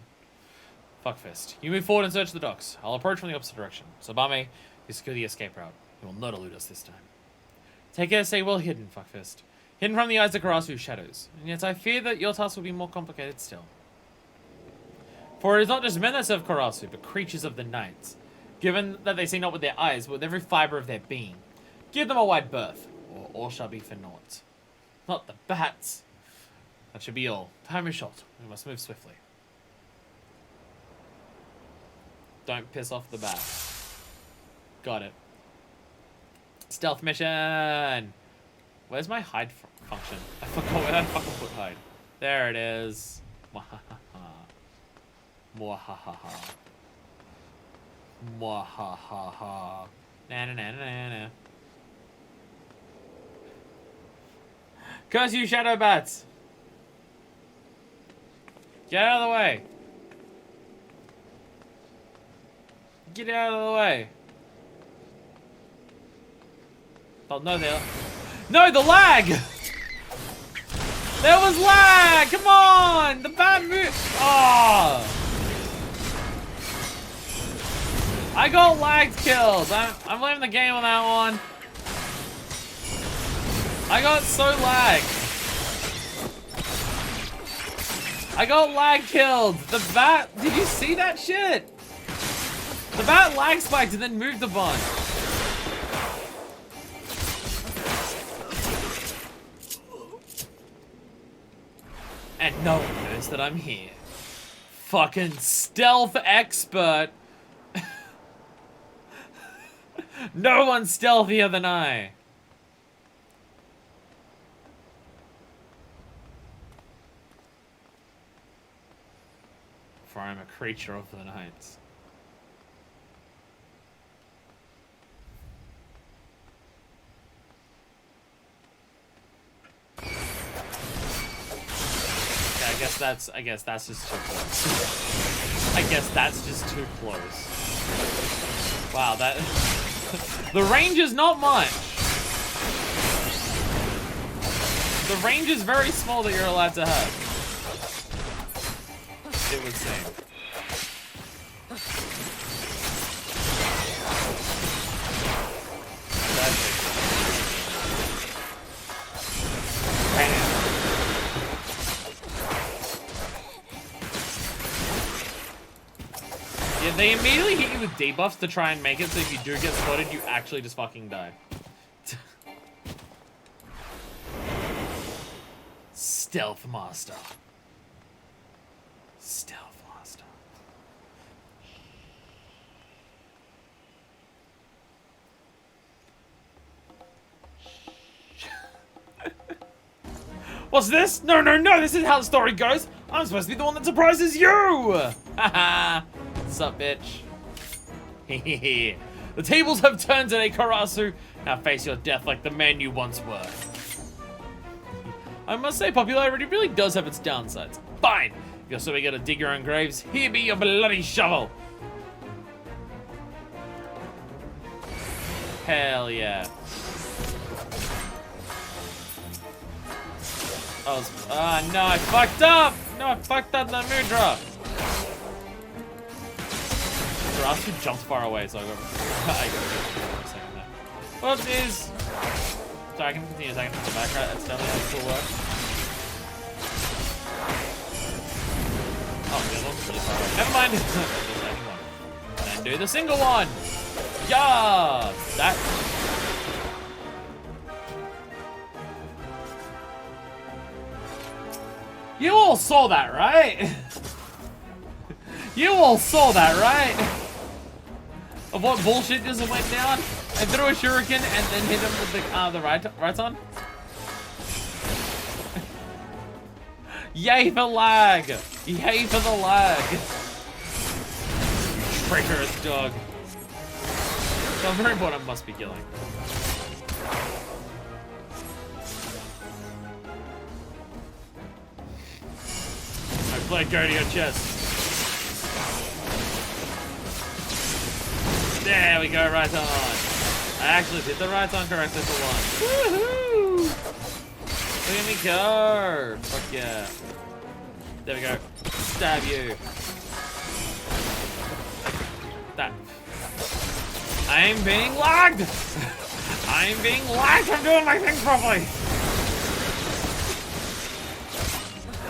Fuckfist. You move forward and search the docks. I'll approach from the opposite direction. Sabame, you secure the escape route. You will not elude us this time. Take care, stay well hidden, Fuckfist. Hidden from the eyes of Karasu's shadows. And yet I fear that your task will be more complicated still. For it is not just men that serve Karasu, but creatures of the night. Given that they see not with their eyes, but with every fibre of their being. Give them a wide berth, or all shall be for naught. Not the bats. That should be all. Time is short. We must move swiftly. Don't piss off the bat. Got it. Stealth mission! Where's my hide function? I forgot where I fucking put hide. There it is. Mwahaha. Mwahaha. Na na na na na. Curse you, shadow bats! Get out of the way! Get out of the way! Oh no, there. No, the lag! There was lag! Come on! The bat moved. Oh! I got lagged killed. I'm blaming the game on that one. I got so lagged. I got lag killed. The bat. Did you see that shit? The bat lag spiked and then moved a bunch. And no one knows that I'm here. Fucking stealth expert. No one's stealthier than I. For I'm a creature of the night. I guess that's just too close. I guess that's just too close. Wow, that the range is not much. The range is very small that you're allowed to have. It would seem. Bam. Yeah, they immediately hit you with debuffs to try and make it so if you do get spotted, you actually just fucking die. Stealth Master. Stealth Master. What's this? No, no, no, this isn't how the story goes. I'm supposed to be the one that surprises you. Haha. What's up, bitch? Hehehe. The tables have turned today, Karasu. Now face your death like the man you once were. I must say, popularity really does have its downsides. Fine. If you're so eager to dig your own graves, here be your bloody shovel. Hell yeah. Oh, no, I fucked up! No, I fucked up the Mudra! Karasu jumped far away, so I got for a second there. Whoopsies! So I can continue a second to the back, right? That's definitely how this will work. Oh, the other one's really far away. Never mind! Do the second one. And do the single one! Yeah! That... You all saw that, right? You all saw that, right? Of what bullshit just went down? I threw a shuriken and then hit him with the right on. Yay for lag! Yay for the lag! You traitorous dog. So very important must be killing. I play go to your chest. There we go, right on. I actually did the right on correctly for one. Woohoo! Look at me go! Fuck yeah. There we go. Stab you. That. I'm being lagged! I'm being lagged from doing my thing properly!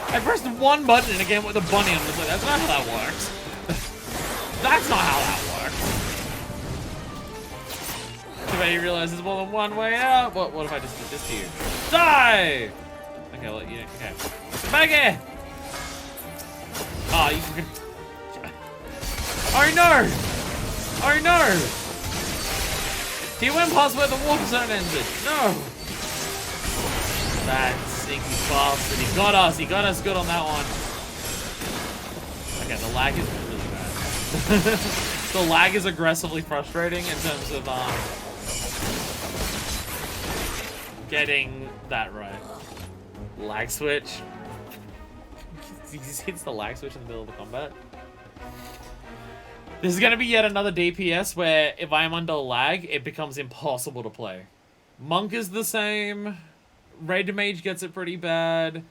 I pressed one button and again with the bunny and was like, that's not how that works. That's not how that works. Too bad you realize there's more than one way out. What if I just did this to you? Die! Okay, well, yeah, okay. Come back here! Oh, you can... Oh no! Oh no! He went past where the water zone ended. No! That sneaky bastard. He got us. He got us good on that one. Okay, the lag is really bad. The lag is aggressively frustrating in terms of getting that right. Lag switch. He just hits the lag switch in the middle of the combat. This is going to be yet another DPS where if I'm under lag, it becomes impossible to play. Monk is the same. Raid Mage gets it pretty bad.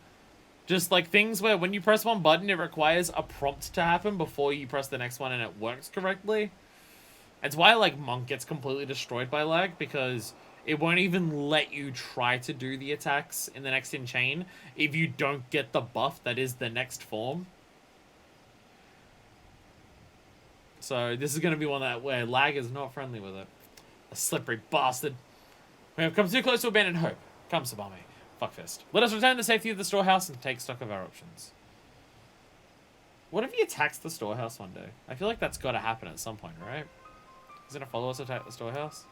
Just like things where when you press one button, it requires a prompt to happen before you press the next one and it works correctly. It's why like Monk gets completely destroyed by lag, because it won't even let you try to do the attacks in the next in chain if you don't get the buff that is the next form. So this is going to be one that where lag is not friendly with it. A slippery bastard. We have come too close to abandoned hope. Come, Sabami. Fuckfist. Let us return to the safety of the storehouse and take stock of our options. What if he attacks the storehouse one day? I feel like that's got to happen at some point, right? Isn't a follow us attack the storehouse?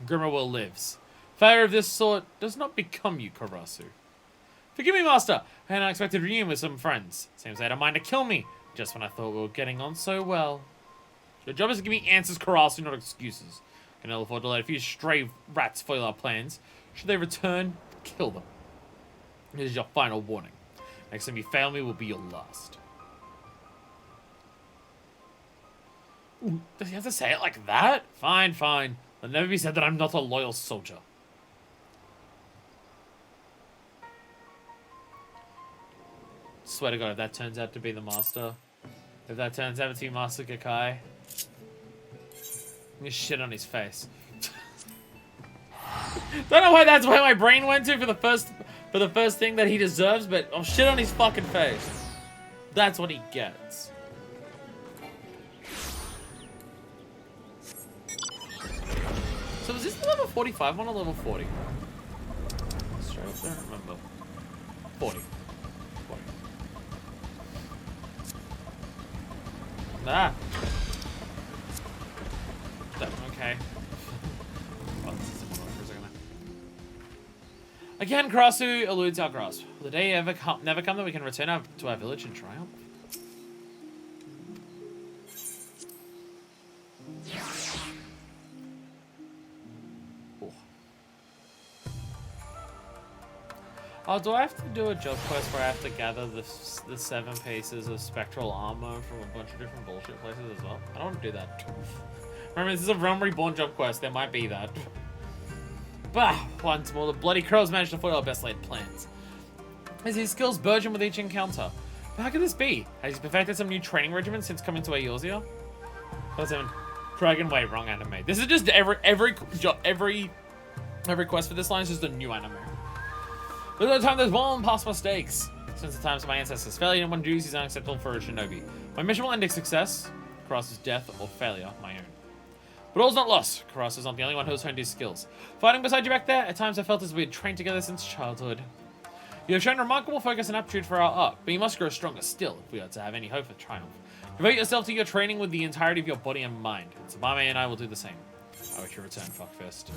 Grimmerwill lives. Failure of this sort does not become you, Karasu. Forgive me, Master. I had an unexpected reunion with some friends. Seems they had a mind to kill me, just when I thought we were getting on so well. Your job is to give me answers, Karasu, not excuses. I can afford to let a few stray rats foil our plans. Should they return, kill them. This is your final warning. Next time you fail me will be your last. Ooh, does he have to say it like that? Fine, fine. It'll never be said that I'm not a loyal soldier. Swear to God, if that turns out to be the Master. If that turns out to be Master Gakai. I'm gonna shit on his face. Don't know why that's where my brain went to for the first thing that he deserves, but I'll shit on his fucking face. That's what he gets. So was this the level 45 one or level 40? Straight up, I don't remember. 40. Ah. Okay. Oh, this is for a second. Again, Karasu eludes our grasp. Will the day never come that we can return to our village in triumph? Oh, do I have to do a job quest where I have to gather the 7 pieces of spectral armor from a bunch of different bullshit places as well? I don't want to do that. Remember, this is a Realm Reborn job quest. There might be that. Bah! Once more, the bloody crows managed to foil our best laid plans. As his skills burgeon with each encounter. But how could this be? Has he perfected some new training regimen since coming to Eorzea? That's a Dragon Way, wrong anime. This is just every quest for this line is just a new anime. There's no time there's one past mistakes. Since the times of my ancestors, failure in one duty is unacceptable for a shinobi. My mission will end in success, Karasu's death, or failure, my own. But all's not lost. Karasu's not the only one who has honed his skills. Fighting beside you back there, at times I felt as we had trained together since childhood. You have shown remarkable focus and aptitude for our art, but you must grow stronger still if we are to have any hope of triumph. Devote yourself to your training with the entirety of your body and mind. And Tsubame and I will do the same. I wish you return, fuckfist.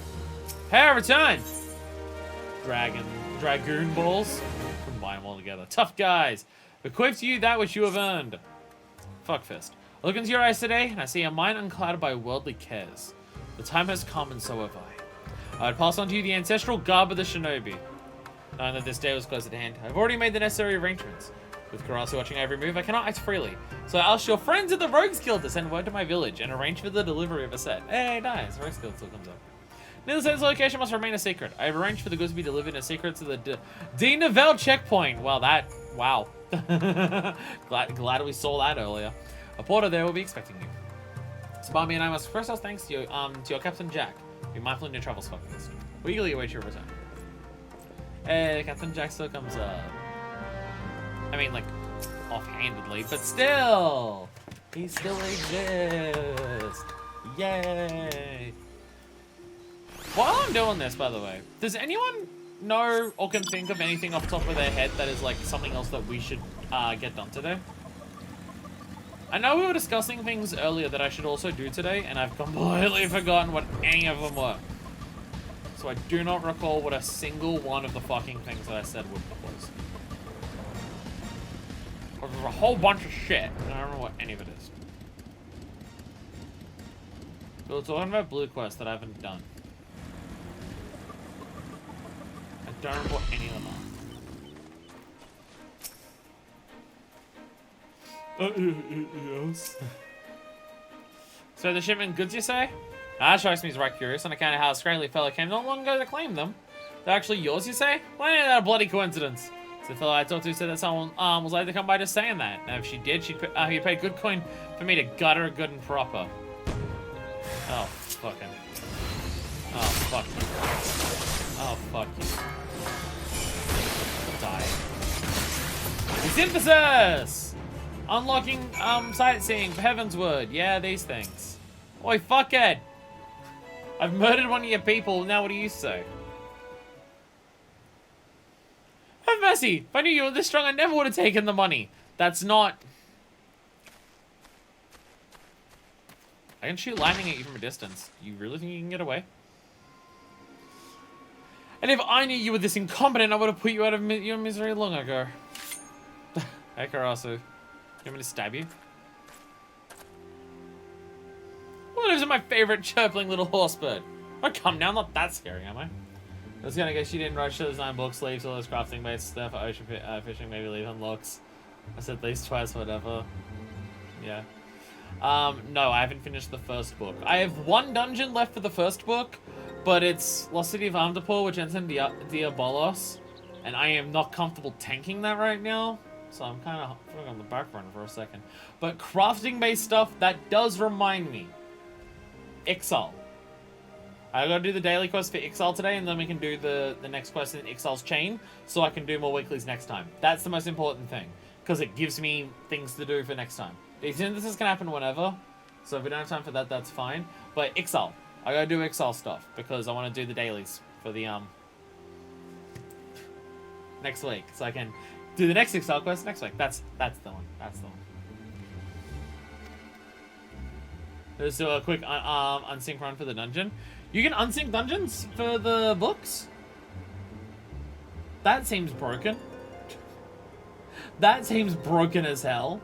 Hey, return! Dragoon balls. Combine them all together. Tough guys. Bequeath to you that which you have earned. Fuckfist. I look into your eyes today, and I see a mind unclouded by worldly cares. The time has come, and so have I. I would pass on to you the ancestral garb of the shinobi. Knowing that this day was close at hand, I've already made the necessary arrangements. With Karasu watching every move, I cannot act freely. So I asked your friends at the Rogues Guild to send word to my village and arrange for the delivery of a set. Hey, nice. Rogues Guild still comes up. Neither set's location must remain a secret. I have arranged for the goods to be delivered in a secret to the Dinavel checkpoint. Well, wow. glad we saw that earlier. A porter there will be expecting you. Tsubame and I must express our thanks to your Captain Jack. Be mindful in your travels, fuckfist. We eagerly await your return. Hey, Captain Jack still comes up. I mean, like, offhandedly, but still! He still exists! Yay! While I'm doing this, by the way, does anyone know or can think of anything off the top of their head that is, like, something else that we should get done today? I know we were discussing things earlier that I should also do today, and I've completely forgotten what any of them were. So I do not recall what a single one of the fucking things that I said was. There's a whole bunch of shit, and I don't know what any of it is. We were talking about Blue Quest that I haven't done. I don't remember what any of them are. Yes. So the shipment goods, you say? That strikes me as right curious on account of how a scraggly fella came not long ago to claim them. They're actually yours, you say? Well, ain't that a bloody coincidence? The fellow I talked to said that someone was like to come by just saying that. And if she did, he'd pay good coin for me to gut her good and proper. Oh, fucking. Oh, fuck you. Oh, fuck you. Die. Synthesis! Unlocking, sightseeing for Heavensward. Yeah, these things. Oi, fuckhead! I've murdered one of your people, now what do you say? Have mercy! If I knew you were this strong, I never would have taken the money. That's not... I can shoot lightning at you from a distance. You really think you can get away? And if I knew you were this incompetent, I would have put you out of your misery long ago. Hey, Karasu. You want me to stab you? Well, those are my favorite chirping little horse bird. Oh, come now, I'm not that scary, am I? I was gonna guess she didn't rush to design books, leaves, all this crafting based stuff, ocean fishing, maybe leave unlocks. I said these twice, whatever. Yeah. No, I haven't finished the first book. I have one dungeon left for the first book, but it's Lost City of Amdapur, which ends in Diabolos, and I am not comfortable tanking that right now, so I'm kind of putting on the back burner for a second. But crafting-based stuff, that does remind me. Ixal. I gotta do the daily quest for Ixal today, and then we can do the next quest in Ixal's chain, so I can do more weeklies next time. That's the most important thing, because it gives me things to do for next time. The synthesis can happen whenever, so if we don't have time for that, that's fine. But Ixal, I gotta do Ixal stuff, because I want to do the dailies for the, next week, so I can do the next Ixal quest next week. That's the one, that's the one. Let's do a quick, unsync run for the dungeon. You can unsync dungeons for the books? That seems broken. That seems broken as hell.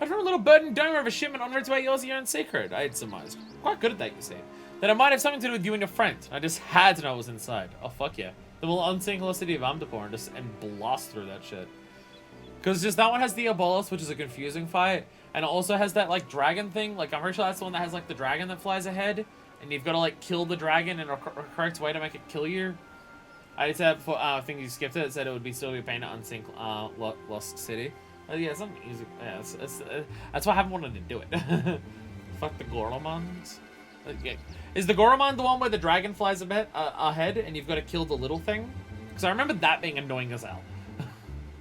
I found a little burden donor of a shipment on its way yours your own secret. I had surmised. Quite good at that, you see. That it might have something to do with you and your friend. I just had to know what was inside. Oh, fuck yeah. Then we'll unsink the city of Amdapor and blast through that shit. Because just that one has the Diabolos, which is a confusing fight. And it also has that, like, dragon thing. Like, I'm pretty sure that's the one that has, like, the dragon that flies ahead. And you've got to, like, kill the dragon in a correct way to make it kill you. I just said before, I think you skipped it. It said it would be still be a pain to unsink Lost City. Yeah, it's not easy. Yeah, that's why I haven't wanted to do it. Fuck the Goromons. Yeah. Is the Goromon the one where the dragon flies a bit ahead and you've got to kill the little thing? Because I remember that being annoying as hell.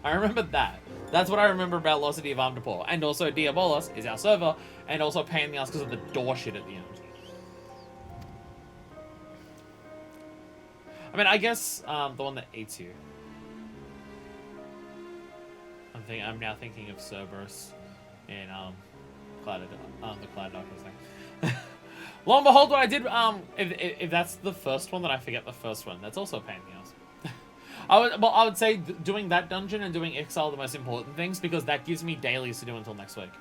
I remember that. That's what I remember about Lost City of Amdapor. And also Diabolos is our server, and also a pain in the ass because of the door shit at the end. I mean, I guess the one that eats you. I'm now thinking of Cerberus in the Cloud-Darkness thing. Lo and behold, what I did, if that's the first one, then I forget the first one. That's also a pain in the ass. I would say doing that dungeon and doing Exile are the most important things, because that gives me dailies to do until next week.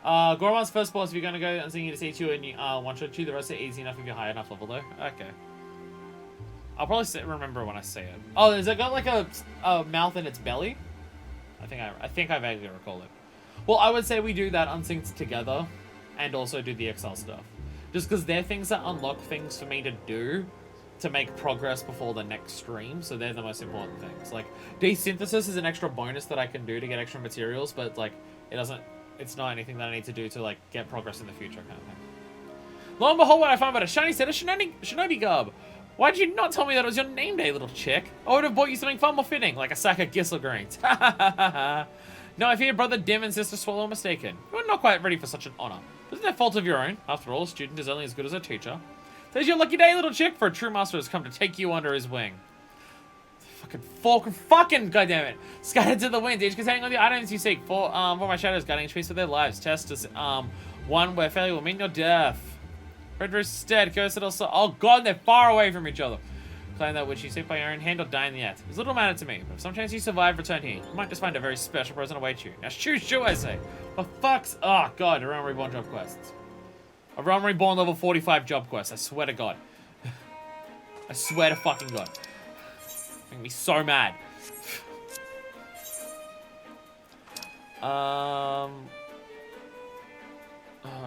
Goromon's first boss, if you're going to go and sing you to see you and you one-shot you, the rest are easy enough if you're high enough level though. Okay. I'll probably remember when I say it. Oh, has it got like a mouth in its belly? I think I vaguely recall it. Well, I would say we do that unsynced together, and also do the Exile stuff. Just because they're things that unlock things for me to do to make progress before the next stream, so they're the most important things. Like, desynthesis is an extra bonus that I can do to get extra materials, but like, it's not anything that I need to do to like get progress in the future kind of thing. Lo and behold, what I found about a shiny set of shinobi garb. Why did you not tell me that it was your name day, little chick? I would have bought you something far more fitting, like a sack of Gisel greens. No, I fear brother Dim and sister Swallow are mistaken. You are not quite ready for such an honor. Isn't that fault of your own? After all, a student is only as good as a teacher. Today's your lucky day, little chick, for a true master has come to take you under his wing. Fucking goddammit. Scattered to the wind, each containing all the items you seek. For my shadows, guiding a trees for their lives. Test is one where failure will mean your death. Frederick's dead, cursed also. Oh god, they're far away from each other. Claim that which you seek by your own hand or die in the act. It's little matter to me, but if some chance you survive, return here. You might just find a very special present await you. Now choose, I say. For fuck's... Oh god, a Realm Reborn job quests. A Realm Reborn level 45 job quest, I swear to god. I swear to fucking god. Making me so mad. Oh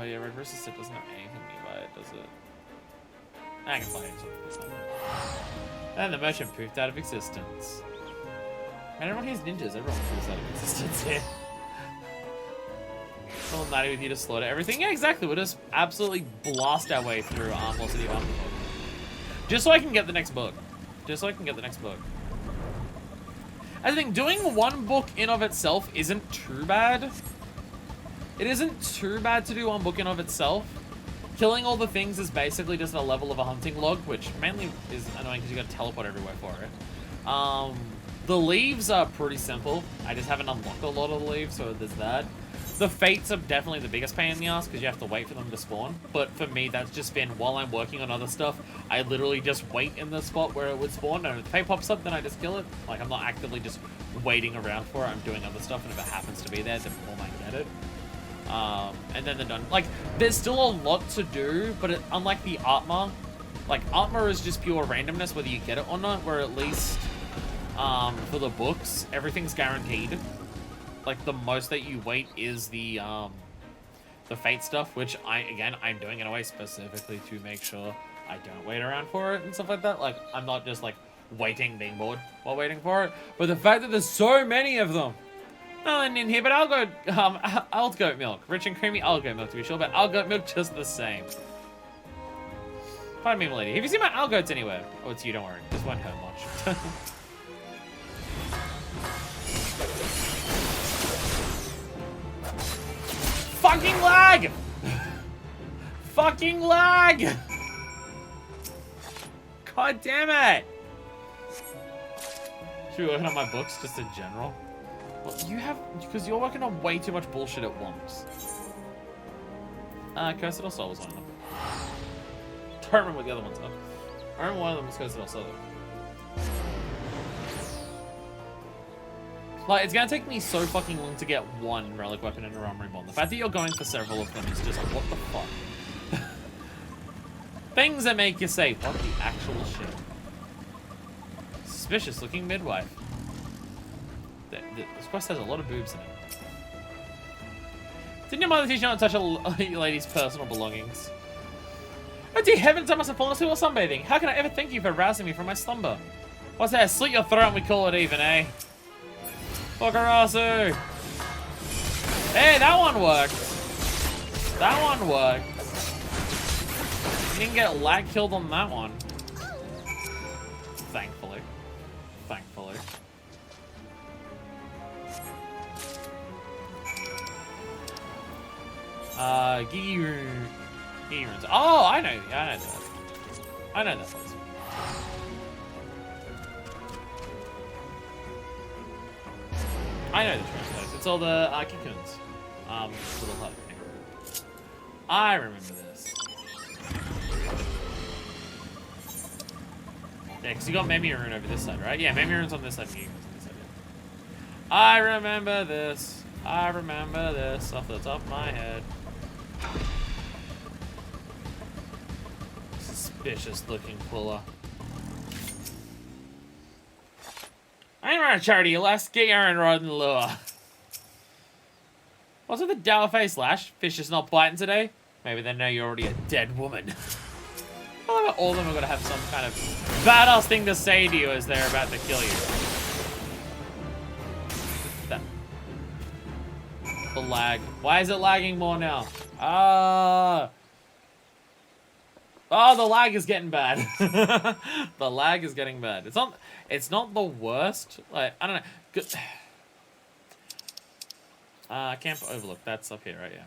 yeah, Red vs. Sid doesn't have anything nearby it, does it? I can find it. And the merchant poofed out of existence. Man, everyone here's ninjas. Everyone poofs out of existence here. All natty with you to slaughter everything. Yeah, exactly. We'll just absolutely blast our way through Lost City of Amdapor. Just so I can get the next book. I think doing one book in of itself isn't too bad. It isn't too bad to do one book in of itself. Killing all the things is basically just a level of a hunting log, which mainly is annoying because you got to teleport everywhere for it. The leaves are pretty simple. I just haven't unlocked a lot of the leaves, so there's that. The fates are definitely the biggest pain in the ass because you have to wait for them to spawn. But for me, that's just been while I'm working on other stuff, I literally just wait in the spot where it would spawn, and if the fate pops up, then I just kill it. Like, I'm not actively just waiting around for it. I'm doing other stuff, and if it happens to be there, then boom, I get it. And then they're done. Like, there's still a lot to do, but unlike the Atma, like, Atma is just pure randomness whether you get it or not, where at least, for the books, everything's guaranteed. Like, the most that you wait is the fate stuff, which I'm doing in a way specifically to make sure I don't wait around for it and stuff like that. Like, I'm not just, like, being bored while waiting for it, but the fact that there's so many of them. Nothing in here, but I'll goat milk. Rich and creamy I'll goat milk to be sure, but I'll goat milk just the same. Pardon me, my lady. Have you seen my Algoats anywhere? Oh, it's you, don't worry. This won't hurt much. Fucking lag! Fucking lag! God damn it! Should we be working on my books just in general? Well, because you're working on way too much bullshit at once. Cursed Soul was on them. don't remember what the other ones are. I remember one of them was Coast of Southern. Like, it's gonna take me so fucking long to get one relic weapon in a armory bomb. The fact that you're going for several of them is just like, what the fuck? Things that make you say, what the actual shit? Suspicious looking midwife. This quest has a lot of boobs in it. Didn't your mother teach you not to touch a lady's personal belongings? Oh dear heavens, I must have fallen asleep while sunbathing. How can I ever thank you for rousing me from my slumber? What's that? Slit your throat and we call it even, eh? Fuckarasu! Hey, that one worked. That one worked. You didn't get lag killed on that one. Thankfully. Thankfully. Gigi runes. Oh, I know that. I know that place. I know this rune place. It's all the cocoons. Little hut thing. I remember this. Yeah, because you got Memi rune over this side, right? Yeah, Memi rune's on this side. Gigi rune's on this side. Yeah. I remember this. I remember this off the top of my head. Suspicious looking puller. I ain't run a charity, let's get your own rod and lure. What's with the dour face, Lash? Fish is not biting today? Maybe they know you're already a dead woman. I love how all of them are gonna have some kind of badass thing to say to you as they're about to kill you. That. The lag. Why is it lagging more now? Oh, the lag is getting bad. The lag is getting bad. It's not the worst. Like, I don't know. Good. Camp Overlook. That's up here, right? Yeah.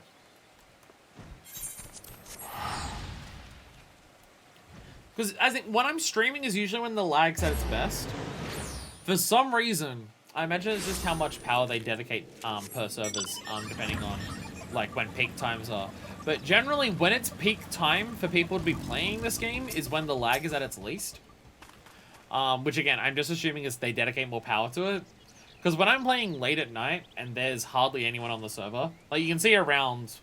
Because I think when I'm streaming is usually when the lag's at its best. For some reason, I imagine it's just how much power they dedicate per servers, depending on like when peak times are. But generally, when it's peak time for people to be playing this game is when the lag is at its least. Which again, I'm just assuming is they dedicate more power to it. Because when I'm playing late at night and there's hardly anyone on the server, like you can see around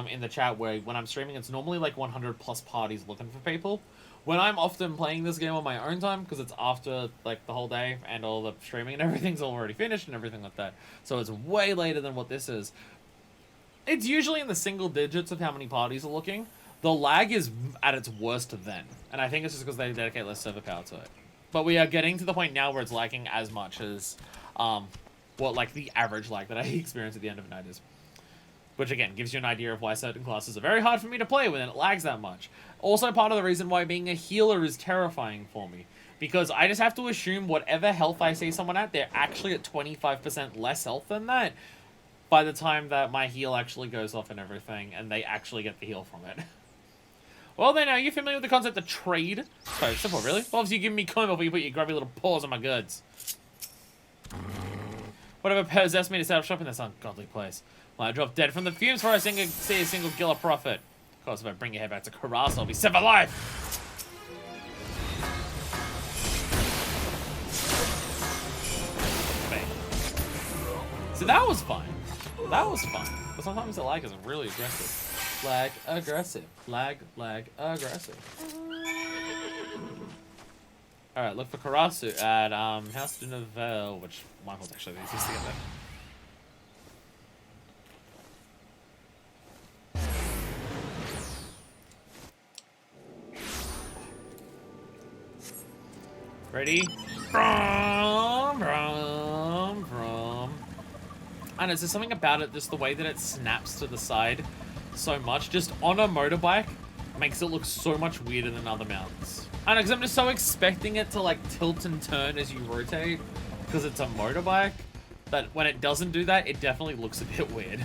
in the chat where when I'm streaming, it's normally like 100 plus parties looking for people. When I'm often playing this game on my own time, because it's after like the whole day and all the streaming and everything's already finished and everything like that. So it's way later than what this is. It's usually in the single digits of how many parties are looking. The lag is at its worst then. And I think it's just because they dedicate less server power to it. But we are getting to the point now where it's lagging as much as what like the average lag that I experience at the end of a night is. Which again, gives you an idea of why certain classes are very hard for me to play when it lags that much. Also part of the reason why being a healer is terrifying for me. Because I just have to assume whatever health I see someone at, they're actually at 25% less health than that. By the time that my heal actually goes off and everything, and they actually get the heal from it. Well then, are you familiar with the concept of trade? So simple, really? Well, obviously you give me coin before you put your grubby little paws on my goods. Whatever possessed me to set up shop in this ungodly place. Well, I drop dead from the fumes before I see a single gill of profit. Of course, if I bring your head back to Karas, I'll be set for life! So that was fine. That was fun. But sometimes the lag is really aggressive. Lag aggressive. Lag aggressive. Alright, look for Karasu at House de Novelle, which Michael's actually the easiest to get there. Ready? Brum, brum, brum. I know, there's something about it, just the way that it snaps to the side so much, just on a motorbike, makes it look so much weirder than other mounts. I know, because I'm just so expecting it to, like, tilt and turn as you rotate, because it's a motorbike, that when it doesn't do that, it definitely looks a bit weird.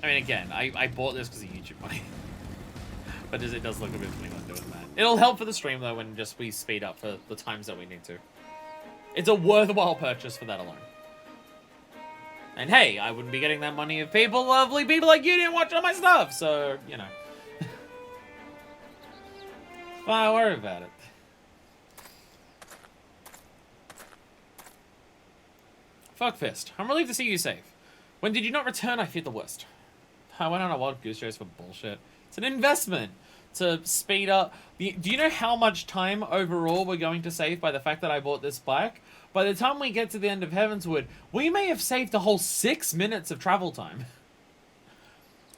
I mean, again, I bought this because of YouTube money. But it does look a bit funny when doing that. It'll help for the stream, though, when just we speed up for the times that we need to. It's a worthwhile purchase for that alone. And hey, I wouldn't be getting that money if lovely people like you didn't watch all my stuff, so, you know. Don't worry about it. Fuckfist. I'm relieved to see you safe. When did you not return? I feared the worst. I went on a wild goose chase for bullshit. It's an investment to speed up. Do you know how much time overall we're going to save by the fact that I bought this bike? By the time we get to the end of Heavensward, we may have saved a whole 6 minutes of travel time.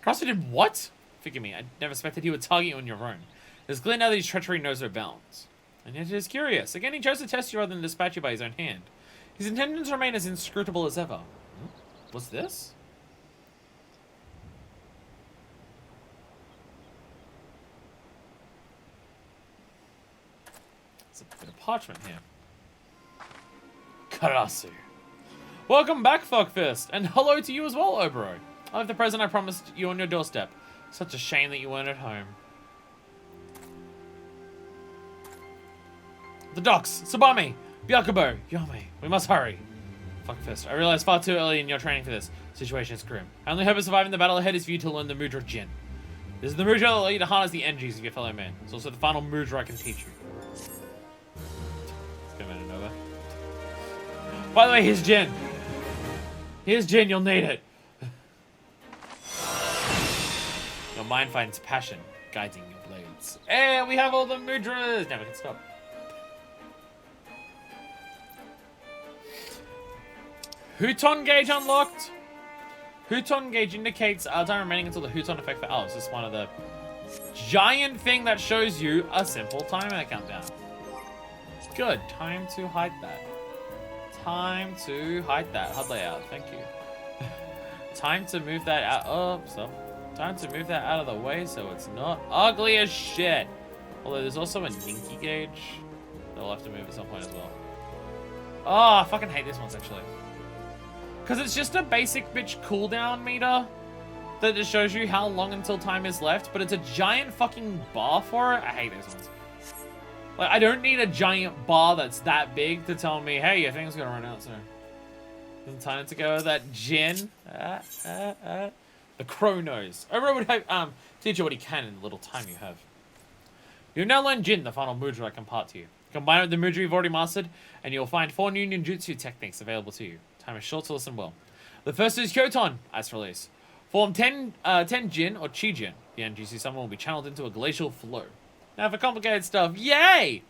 Crossfit did what? Forgive me, I never expected he would target you on your own. It's clear now that his treachery knows no bounds. And yet it is curious. Again, he chose to test you rather than dispatch you by his own hand. His intentions remain as inscrutable as ever. What's this? There's a bit of parchment here. Karasu. Welcome back, Fuckfist, and hello to you as well, Obero. I have the present I promised you on your doorstep. Such a shame that you weren't at home. The docks! Tsubame! Byakubo! Yome! We must hurry. Fuckfist, I realized far too early in your training for this. Situation is grim. I only hope of surviving the battle ahead is for you to learn the Mudra Jin. This is the Mudra that will allow you to harness the energies of your fellow man. It's also the final Mudra I can teach you. Let's go out of nowhere. By the way, here's Jin. Here's Jin, you'll need it. Your mind finds passion guiding your blades. And we have all the Mudras! Now we can stop. Huton gauge unlocked. Huton gauge indicates time remaining until the Huton effect for Alice. This is one of the giant thing that shows you a simple timer countdown. Good. Time to hide that. Time to hide that. HUD layout. Thank you. Time to move that out. Oh, stop. Time to move that out of the way so it's not ugly as shit. Although there's also a Ninky gauge that we'll have to move at some point as well. Oh, I fucking hate this one actually. Because it's just a basic bitch cooldown meter that just shows you how long until time is left, but it's a giant fucking bar for it. I hate those ones. Like, I don't need a giant bar that's that big to tell me, hey, your thing's gonna run out soon. It's time to go with that Jin. The Chronos. Obero would hope, teach you what he can in the little time you have. You've now learned Jin, the final Mudra I can impart to you. Combine it with the Mudra you've already mastered, and you'll find 4 new ninjutsu techniques available to you. Time is short, so listen well. The first is Hyoton, as release. Form 10 Jin or Chi Jin. The energy you summon will be channeled into a glacial flow. Now for complicated stuff, yay!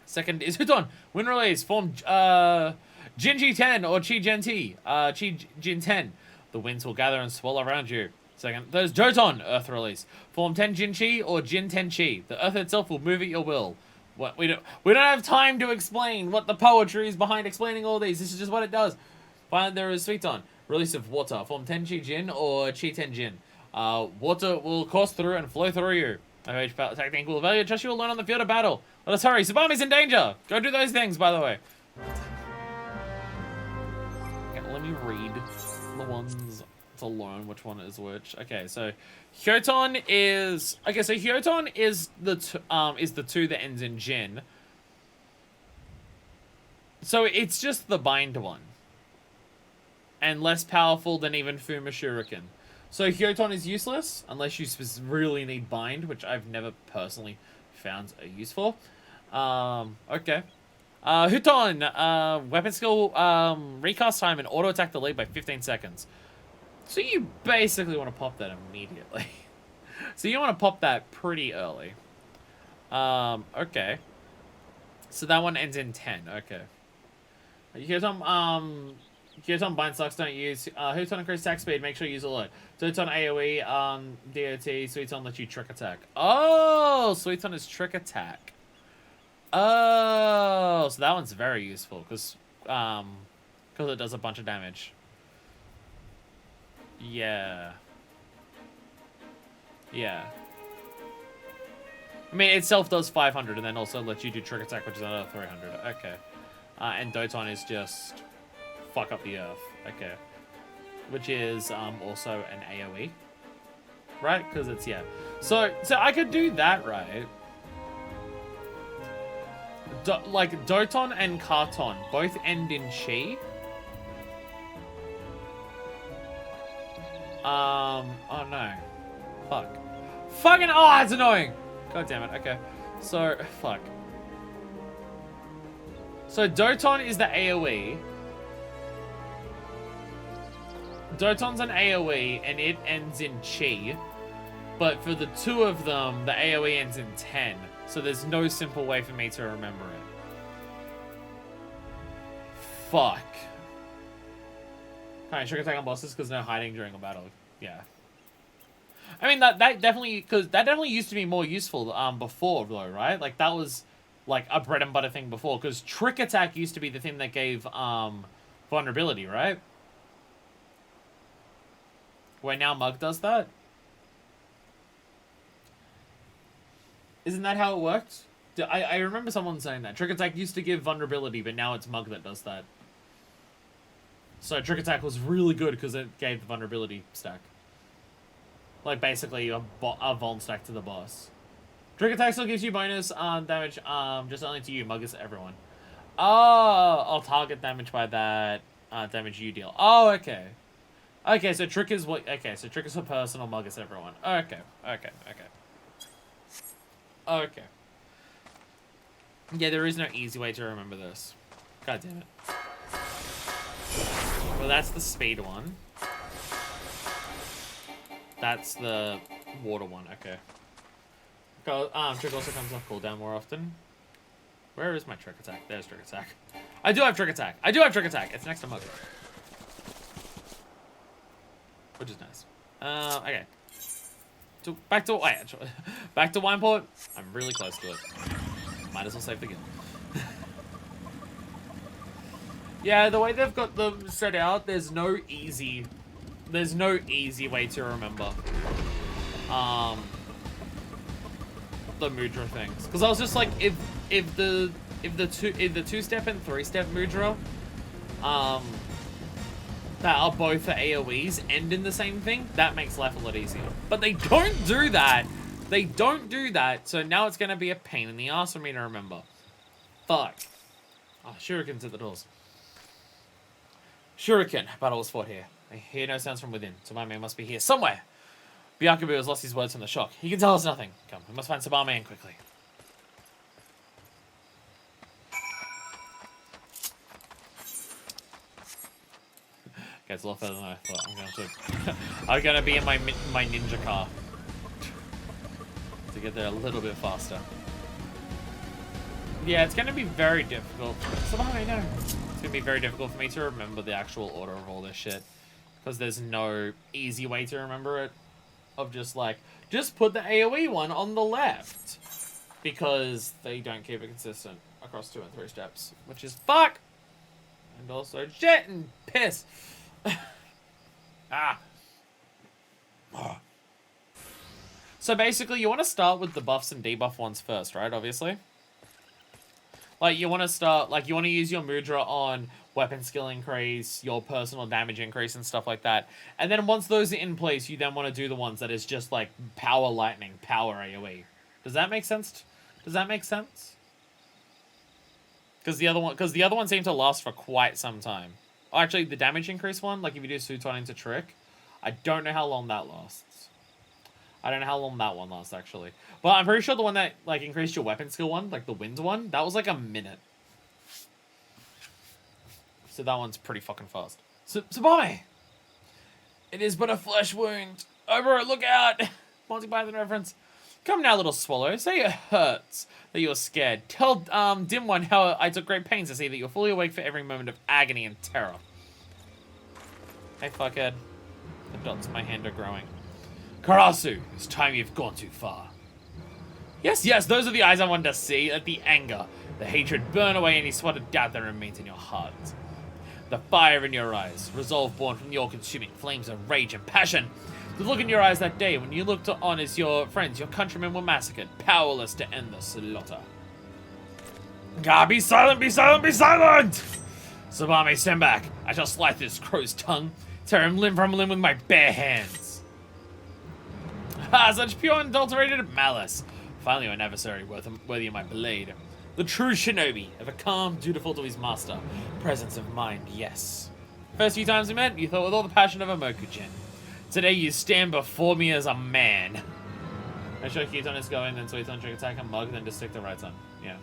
Second is Huton. When release, form Jinji 10 or Chi Jin T. Chi Jin 10. The winds will gather and swirl around you. Second, there's Joton, Earth release. Form 10 Jin Chi or Jin 10 Chi. The Earth itself will move at your will. What we don't have time to explain what the poetry is behind explaining all these. This is just what it does. Finally, there is Suiton, release of water. Form 10 Chi Jin or Chi 10 Jin. Water will course through and flow through you. Each technique will value trust you will learn on the field of battle. Let us hurry. Tsubame's in danger. Go do those things, by the way. Okay, let me read the ones to learn which one is which. Okay, so Hyoton is Hyoton is the 2 that ends in Jin. So it's just the bind one. And less powerful than even Fuma Shuriken. So Hyoton is useless unless you really need bind, which I've never personally found useful. Okay. Huton, weapon skill, recast time and auto attack delayed by 15 seconds. So you basically want to pop that immediately. So you want to pop that pretty early. Okay. So that one ends in 10. Okay. Hyoton bind sucks, don't use. Huton increase attack speed, make sure you use a lot. Huton AoE, DOT, Suiton lets you trick attack. Oh, Suiton is trick attack. Oh, so that one's very useful because it does a bunch of damage. Yeah. Yeah. I mean, itself does 500 and then also lets you do trick attack, which is another 300. Okay. And Doton is just fuck up the earth. Okay. Which is also an AoE. Right? Because it's, yeah. So I could do that, right? Like, Doton and Karton both end in Chi. Oh no. Fuck. Fucking, oh, it's annoying. God damn it. Okay. So, fuck. So, Doton is the AoE. Doton's an AoE, and it ends in Chi. But for the two of them, the AoE ends in 10. So there's no simple way for me to remember it. Fuck. Alright, trick attack on bosses because no hiding during a battle. Yeah. I mean, that definitely, because that definitely used to be more useful before, though, right? Like, that was, like, a bread and butter thing before, because trick attack used to be the thing that gave vulnerability, right? Where now Mug does that? Isn't that how it worked? I remember someone saying that. Trick attack used to give vulnerability, but now it's Mug that does that. So trick attack was really good because it gave the vulnerability stack. Like, basically, a vuln stack to the boss. Trick attack still gives you bonus damage, just only to you. Mug is everyone. Oh, I'll target damage by that damage you deal. Oh, okay. Okay, so trick is what... Okay, so trick is for personal, Mug is everyone. Okay. Yeah, there is no easy way to remember this. God damn it. Well, that's the speed one. That's the water one, okay. Trick also comes off cooldown more often. Where is my trick attack? There's trick attack. I do have trick attack. It's next to Mug. Which is nice. Okay. Back to Wineport. I'm really close to it. Might as well save the guild. Yeah, the way they've got them set out, there's no easy way to remember the Mudra things. Because I was just like, if the 2-step and 3-step Mudra that are both for AoEs end in the same thing, that makes life a lot easier. But they don't do that. So now it's going to be a pain in the ass for me to remember. Fuck. Oh, shurikens at the doors. Shuriken. Battle was fought here. I hear no sounds from within. So my man must be here somewhere. Byakubu has lost his words from the shock. He can tell us nothing. Come, we must find Sabame quickly. Okay, it's a lot further than I thought. I'm gonna be in my ninja car to get there a little bit faster. Yeah, it's gonna be very difficult. I know. It's gonna be very difficult for me to remember the actual order of all this shit, because there's no easy way to remember it. Of just like, just put the AoE one on the left, because they don't keep it consistent across 2 and 3 steps, which is fuck, and also shit and piss. So basically, you want to start with the buffs and debuff ones first, right? Obviously. Like, you want to start, like, you want to use your Mudra on weapon skill increase, your personal damage increase, and stuff like that. And then once those are in place, you then want to do the ones that is just, like, power lightning, power AoE. Does that make sense? Because the other one seemed to last for quite some time. Oh, actually, the damage increase one, like if you do Suton into Trick, I don't know how long that lasts. I don't know how long that one lasts, actually. But I'm pretty sure the one that, like, increased your weapon skill one, like the wind one, that was like a minute. So that one's pretty fucking fast. Sabame! It is but a flesh wound. Over it, look out! Monty Python reference. Come now, little swallow. Say it hurts that you're scared. Tell Dim One how I took great pains to see that you're fully awake for every moment of agony and terror. Hey, fuckhead. The dots in my hand are growing. Karasu, it's time you've gone too far. Yes, those are the eyes I wanted to see. Let the anger, the hatred burn away any spot of doubt that remains in your heart. The fire in your eyes, resolve born from your consuming flames of rage and passion. The look in your eyes that day when you looked on as your friends, your countrymen were massacred, powerless to end the slaughter. God, be silent, be silent, be silent! Sabame, stand back. I shall slice this crow's tongue, tear him limb from limb with my bare hands. Ah, such pure unadulterated malice. Finally, an adversary worthy of my blade. The true shinobi, ever calm, dutiful to his master. Presence of mind, yes. First few times we met, you thought with all the passion of a Mokujin. Today you stand before me as a man. Make sure Keaton is going, then Sweet on trick attack and mug, then just stick the right on. Yeah.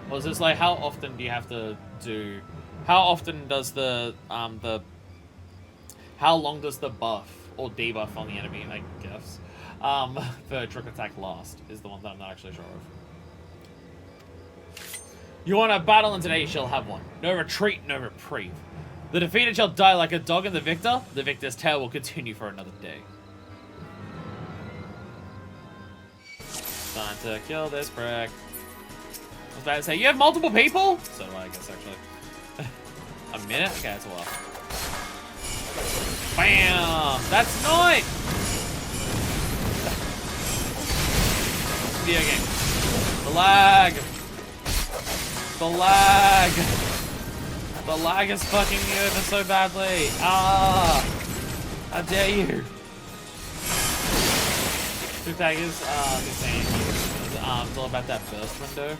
Well, it's just like, how often do you have to do... How often does the how long does the buff or debuff on the enemy, I guess, for trick attack last, is the one that I'm not actually sure of. You want a battle, and today you shall have one. No retreat, no reprieve. The defeated shall die like a dog, and the victor's tale will continue for another day. Time to kill this prick. I was about to say, you have multiple people? So I guess, actually. A minute? Okay, that's a while. Bam! That's not! Video game. The lag! The lag! The lag is fucking me over so badly. Ah! How dare you? Two taggers, the same. It's all about that burst window.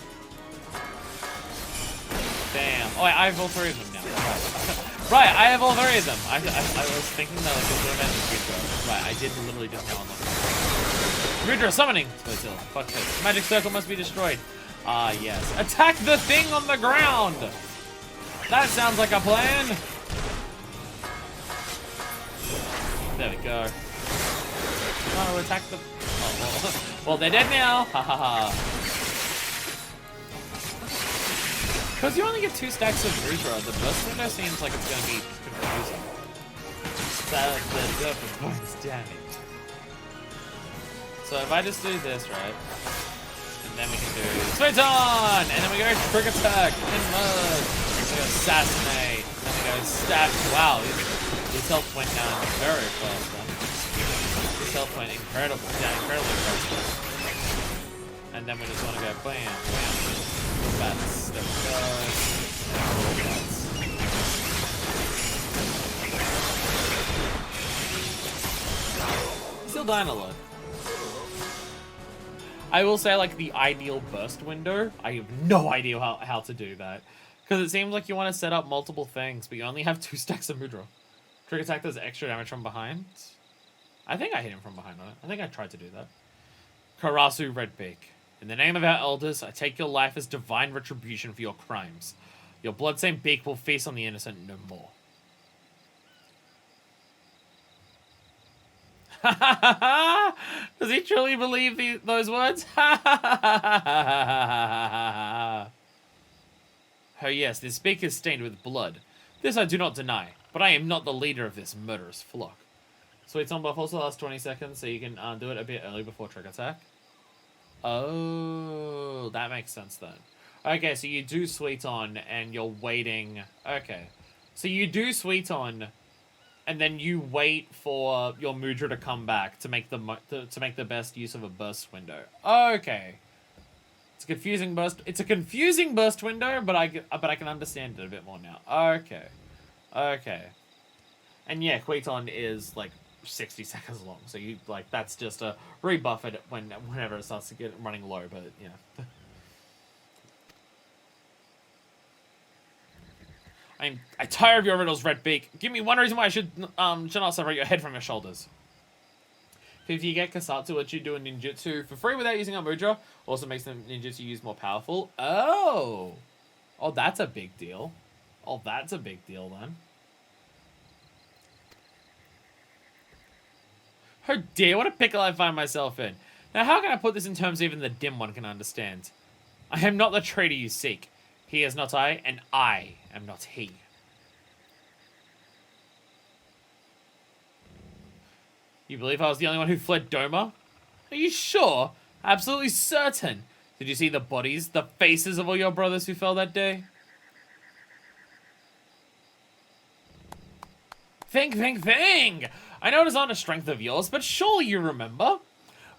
Damn. Oh, wait, I have all three of them now. Right, I have all three of them. I was thinking that like, this event is good. Right, I did literally just now unlock it. Mudra summoning! Spotilla. Fuck this. Magic circle must be destroyed. Ah, yes. Attack the thing on the ground! That sounds like a plan. There we go. Oh, attack the... Oh, well, they're dead now. Ha ha ha. Because you only get 2 stacks of Mudra, the burst window seems like it's going to be confusing. That's the bonus damage. So if I just do this, right? And then we can do Switch on! And then we go Trick Attack and Mud. We go Assassinate. And then we go Stab. Wow, his health went down very fast then. His health went incredibly fast. And then we just want to go bam, bam. Bats. There we go. Bats. Still dying a lot. I will say, like, the ideal burst window, I have no idea how to do that. Because it seems like you want to set up multiple things, but you only have 2 stacks of Mudra. Trick attack does extra damage from behind. I think I hit him from behind on it. I think I tried to do that. Karasu Redbeak. In the name of our elders, I take your life as divine retribution for your crimes. Your bloodstained beak will feast on the innocent no more. Does he truly believe those words? Oh yes, this beak is stained with blood. This I do not deny, but I am not the leader of this murderous flock. Sweet on buff also lasts 20 seconds, so you can do it a bit early before trick attack. Oh, that makes sense then. Okay, so you do Sweet on and you're waiting. Okay, so you do Sweet on, and then you wait for your Mudra to come back to make the best use of a burst window. Okay, it's a confusing burst. It's a confusing burst window, but I can understand it a bit more now. Okay, okay, and yeah, Quaton is like 60 seconds long, so you like that's just a rebuff it whenever it starts to get running low, but yeah. I tire of your riddles, Red Beak. Give me one reason why I should not separate your head from your shoulders. If you get Kasatsu, let you do a ninjutsu for free without using a Mudra. Also makes the ninjutsu use more powerful. Oh, that's a big deal. Oh, that's a big deal then. Oh dear, what a pickle I find myself in. Now how can I put this in terms even the dim one can understand? I am not the traitor you seek. He is not I, and I am not he. You believe I was the only one who fled Doma? Are you sure? Absolutely certain. Did you see the bodies, the faces of all your brothers who fell that day? Think. I know it is not a strength of yours, but surely you remember.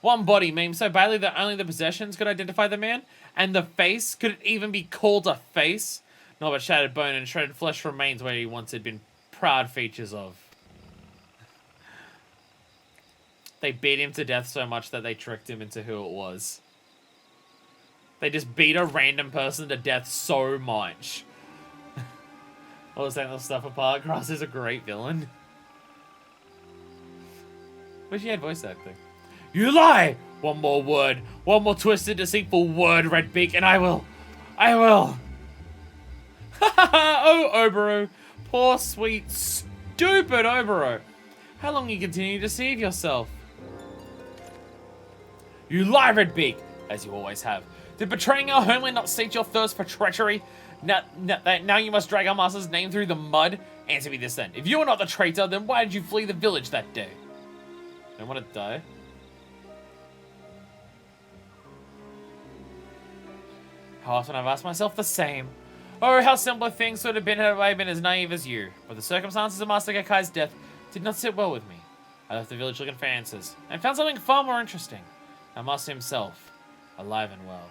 One body maimed so badly that only the possessions could identify the man, and the face, could it even be called a face? Not but shattered bone and shredded flesh remains where he once had been proud features of. They beat him to death so much that they tricked him into who it was. They just beat a random person to death so much. All this stuff apart, Cross is a great villain. Wish you had voice acting. You lie! One more word. One more twisted, deceitful word, Redbeak, and I will. Ha ha ha! Oh, Oboro. Poor, sweet, stupid Oboro. How long you continue to deceive yourself? You lie, Redbeak, as you always have. Did betraying our homeland not sate your thirst for treachery? Now you must drag our master's name through the mud? Answer me this then. If you are not the traitor, then why did you flee the village that day? I don't want to die. How often I've asked myself the same. Oh, how simpler things would have been had I been as naive as you. But the circumstances of Master Gakkai's death did not sit well with me. I left the village looking for answers, and found something far more interesting. Our master himself, alive and well.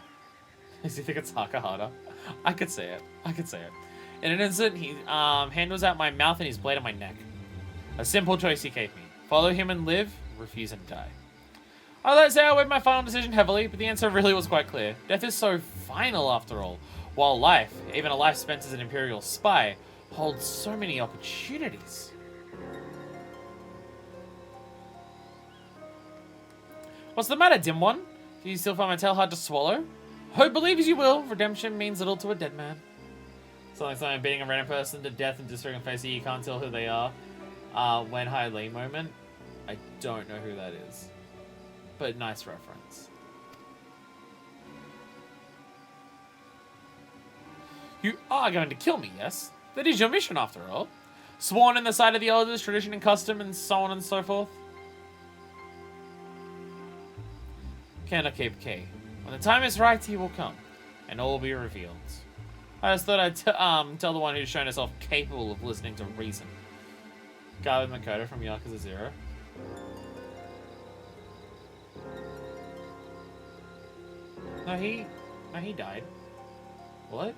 Does he think it's Hakahara? I could say it. In an instant, his hand was at my mouth and his blade at my neck. A simple choice he gave me. Follow him and live, refuse and die. I'd say I weighed my final decision heavily, but the answer really was quite clear. Death is so final after all, while life, even a life spent as an Imperial spy, holds so many opportunities. What's the matter, dim one? Do you still find my tale hard to swallow? Hope believes you will. Redemption means little to a dead man. Something beating a random person to death and destroying a face that you can't tell who they are. When Hai Li moment. I don't know who that is. But nice reference. You are going to kill me, yes? That is your mission after all. Sworn in the sight of the elders, tradition and custom, and so on and so forth. Cannot keep key. When the time is right, he will come, and all will be revealed. I just thought I'd tell the one who's shown herself capable of listening to reason. Guy with Makoto from Yakuza 0. No, he died. What?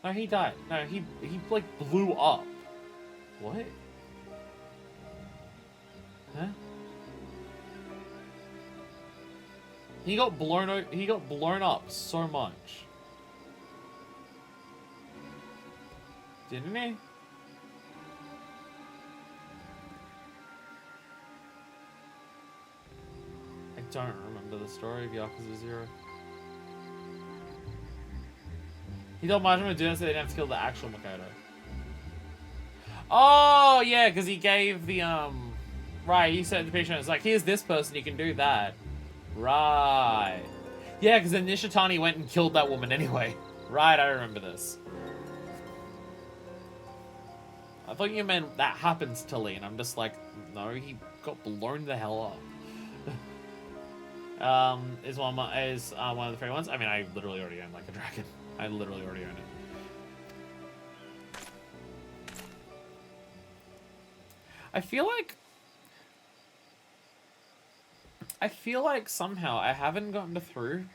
No, he died. No, he like blew up. What? Huh? He got blown up so much. Didn't he? I don't remember the story of Yakuza 0. He told Majima to do it so they didn't have to kill the actual Makoto. Oh, yeah, because he gave the, right, he said the patient, it's like, here's this person, you can do that. Right. Yeah, because then Nishitani went and killed that woman anyway. Right, I remember this. I thought you meant that happens to Lee, and I'm just like, no, he got blown the hell up. Is one of the free ones? I mean, I literally already own like a dragon. I literally already own it. I feel like somehow I haven't gotten through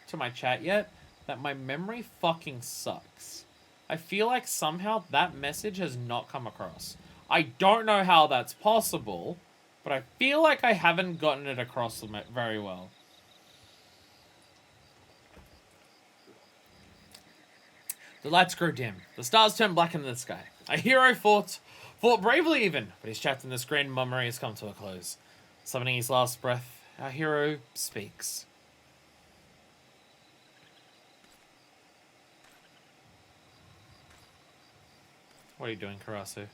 to my chat yet that my memory fucking sucks. I feel like somehow that message has not come across. I don't know how that's possible, but I feel like I haven't gotten it across very well. The lights grow dim. The stars turn black in the sky. A hero fought bravely even, but his chapter in this grand mummery has come to a close. Summoning his last breath, our hero speaks. What are you doing, Karasu? I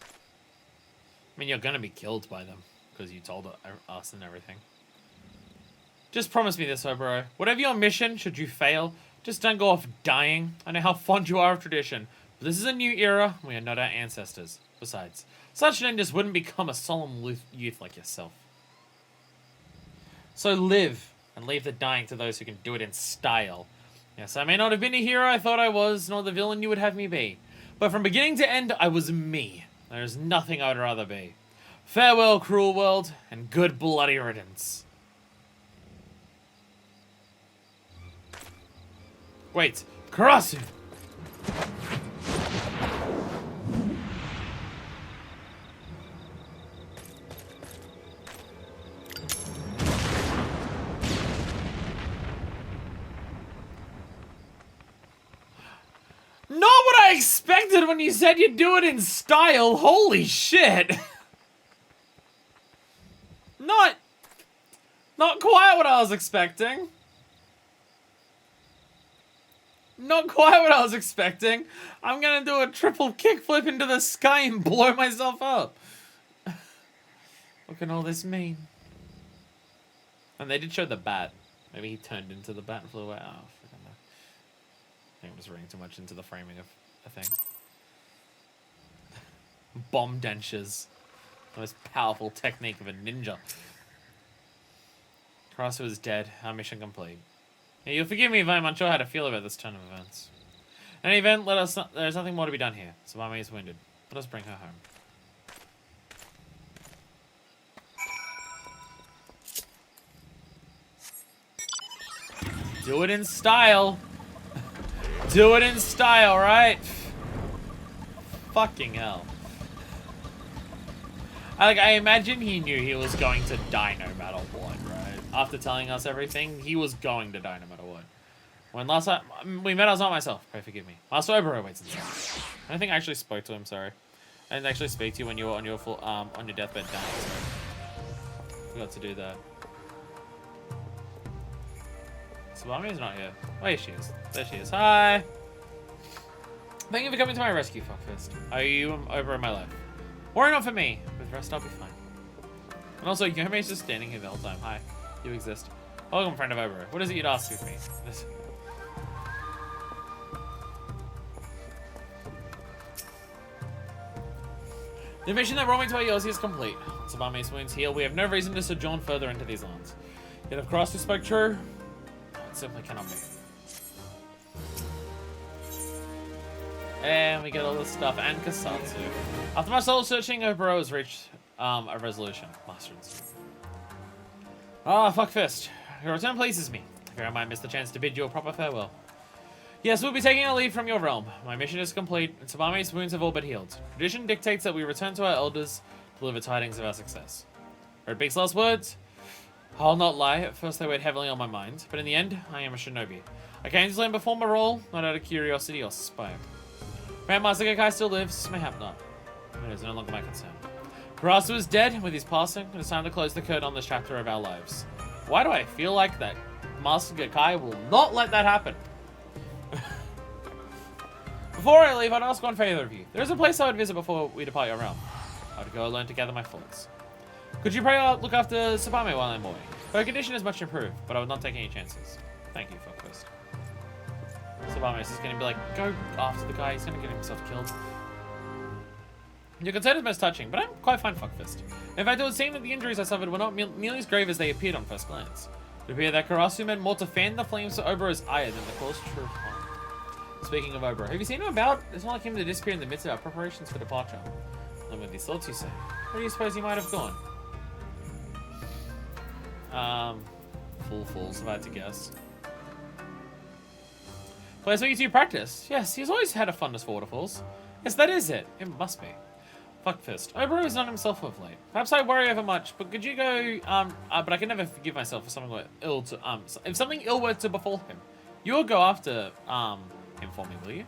mean, you're gonna be killed by them, because you told us and everything. Just promise me this, Oboro. Whatever your mission, should you fail, just don't go off dying. I know how fond you are of tradition, but this is a new era, and we are not our ancestors. Besides, such ninjas wouldn't become a solemn youth like yourself. So live, and leave the dying to those who can do it in style. Yes, I may not have been a hero I thought I was, nor the villain you would have me be. But from beginning to end, I was me. There is nothing I would rather be. Farewell, cruel world, and good bloody riddance. Wait, Karasu! Not what I expected when you said you'd do it in style. Holy shit. Not quite what I was expecting. Not quite what I was expecting. I'm gonna do a triple kickflip into the sky and blow myself up. What can all this mean? And they did show the bat. Maybe he turned into the bat and flew away. Oh, freaking no. I think I'm just reading too much into the framing of a thing. Bomb dentures. The most powerful technique of a ninja. Cross was dead. Our mission complete. Yeah, you'll forgive me if I'm unsure how to feel about this turn of events. In any event, there's nothing more to be done here. Tsubame is wounded. Let us bring her home. Do it in style. Do it in style, right? Fucking hell. I imagine he knew he was going to die no matter what, right? After telling us everything, he was going to die no matter what. When last time we met, I was not myself. Pray forgive me. Master Obero waits inside. I don't think I actually spoke to him, sorry. I didn't actually speak to you when you were on your full on your deathbed dying, so forgot to do that. Tsubame not here. Oh, here she is. There she is. Hi! Thank you for coming to my rescue, fuckfist. Are you over in my life? Worry not for me. With rest, I'll be fine. And also, Yome's just standing here the whole time. Hi. You exist. Welcome, friend of Obero. What is it you'd ask of me? The mission that brought me to Ayosi is complete. Tsubame's wounds heal. We have no reason to sojourn further into these lands. Yet if Cross who spoke true, it simply cannot be. And we get all this stuff, and Kasatsu. After my soul searching, Obero has reached a resolution. Master Instinct. Ah, fuckfist. Your return pleases me. I fear I might miss the chance to bid you a proper farewell. Yes, we'll be taking a leave from your realm. My mission is complete, and Tsubame's wounds have all but healed. Tradition dictates that we return to our elders to deliver tidings of our success. Heard Beak's last words? I'll not lie, at first they weighed heavily on my mind, but in the end, I am a shinobi. I came to this land before my role, not out of curiosity or spite. Grandmaster Gekai still lives, mayhap not. It is no longer my concern. Karasu is dead, and with his passing, it is time to close the curtain on this chapter of our lives. Why do I feel like that Master Gekai will not let that happen? Before I leave, I'd ask one favor of you. There is a place I would visit before we depart your realm. I would go alone to gather my thoughts. Could you pray look after Tsubame while I'm away? Her condition is much improved, but I would not take any chances. Thank you, fuckfist. Tsubame is going to be like, go after the guy, he's going to get himself killed. Your concern is most touching, but I'm quite fine, fuckfist. In fact, it would seem that the injuries I suffered were not nearly as grave as they appeared on first glance. It appeared that Karasu meant more to fan the flames of Obero's ire than the cause true harm. Speaking of Obero, have you seen him about? It's not like him to disappear in the midst of our preparations for departure. And with these thoughts you say, where do you suppose he might have gone? Full fools, if I had to guess. Place where you two practice. Yes, he's always had a fondness for waterfalls. Yes, that is it. It must be. Fuckfist. Obero is not himself of late. Perhaps I worry over much, but could you go, but I can never forgive myself if something were ill to, if something ill were to befall him. You will go after, him for me, will you?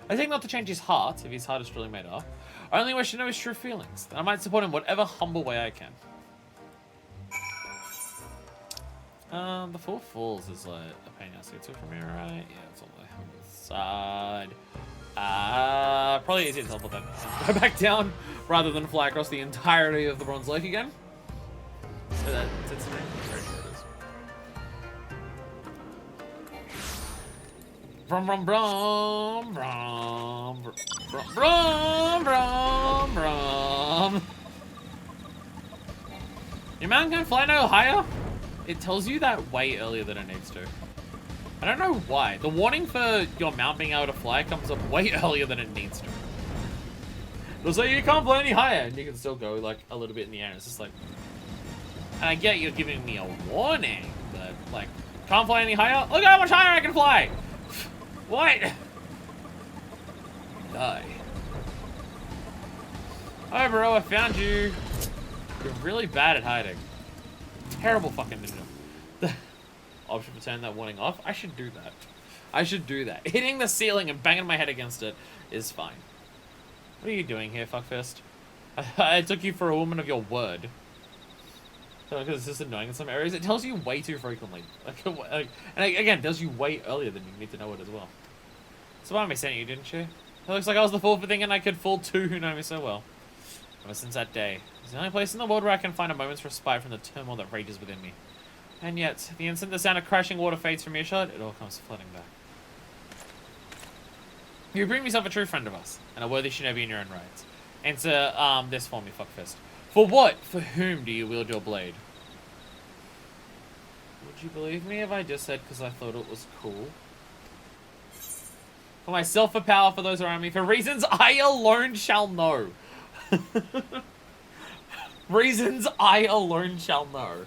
I think not to change his heart, if his heart is truly made up. I only wish to know his true feelings, that I might support him whatever humble way I can. The Four Falls is like a pain I see too from here, right? Yeah, it's on the side. Probably easier to teleport that. Go back down rather than fly across the entirety of the Bronze Lake again. So that's its name. Very sure it is. Brum brum brum brum brum brum brum brum. Your man can fly no higher? It tells you that way earlier than it needs to. I don't know why. The warning for your mount being able to fly comes up way earlier than it needs to. It'll say you can't fly any higher, and you can still go like a little bit in the air. It's just like, and I get you're giving me a warning, but like, can't fly any higher? Look at how much higher I can fly! What? Die. Hi, bro, I found you. You're really bad at hiding. Terrible fucking ninja. Option to turn that warning off. I should do that. I should do that. Hitting the ceiling and banging my head against it is fine. What are you doing here, fuckfist? I took you for a woman of your word. So, because it's just annoying in some areas. It tells you way too frequently. And again, it tells you way earlier than you need to know it as well. Sabami sent you, didn't she? It looks like I was the fool for thinking I could fool two who know me so well. Ever since that day, it's the only place in the world where I can find a moment's respite from the turmoil that rages within me. And yet, the instant the sound of crashing water fades from Ishgard, it all comes flooding back. You bring yourself a true friend of us, and a worthy shinobi in your own right. Answer this for me, fuckfist. For what? For whom do you wield your blade? Would you believe me if I just said because I thought it was cool? For myself, for power, for those around me, for reasons I alone shall know. Reasons I alone shall know.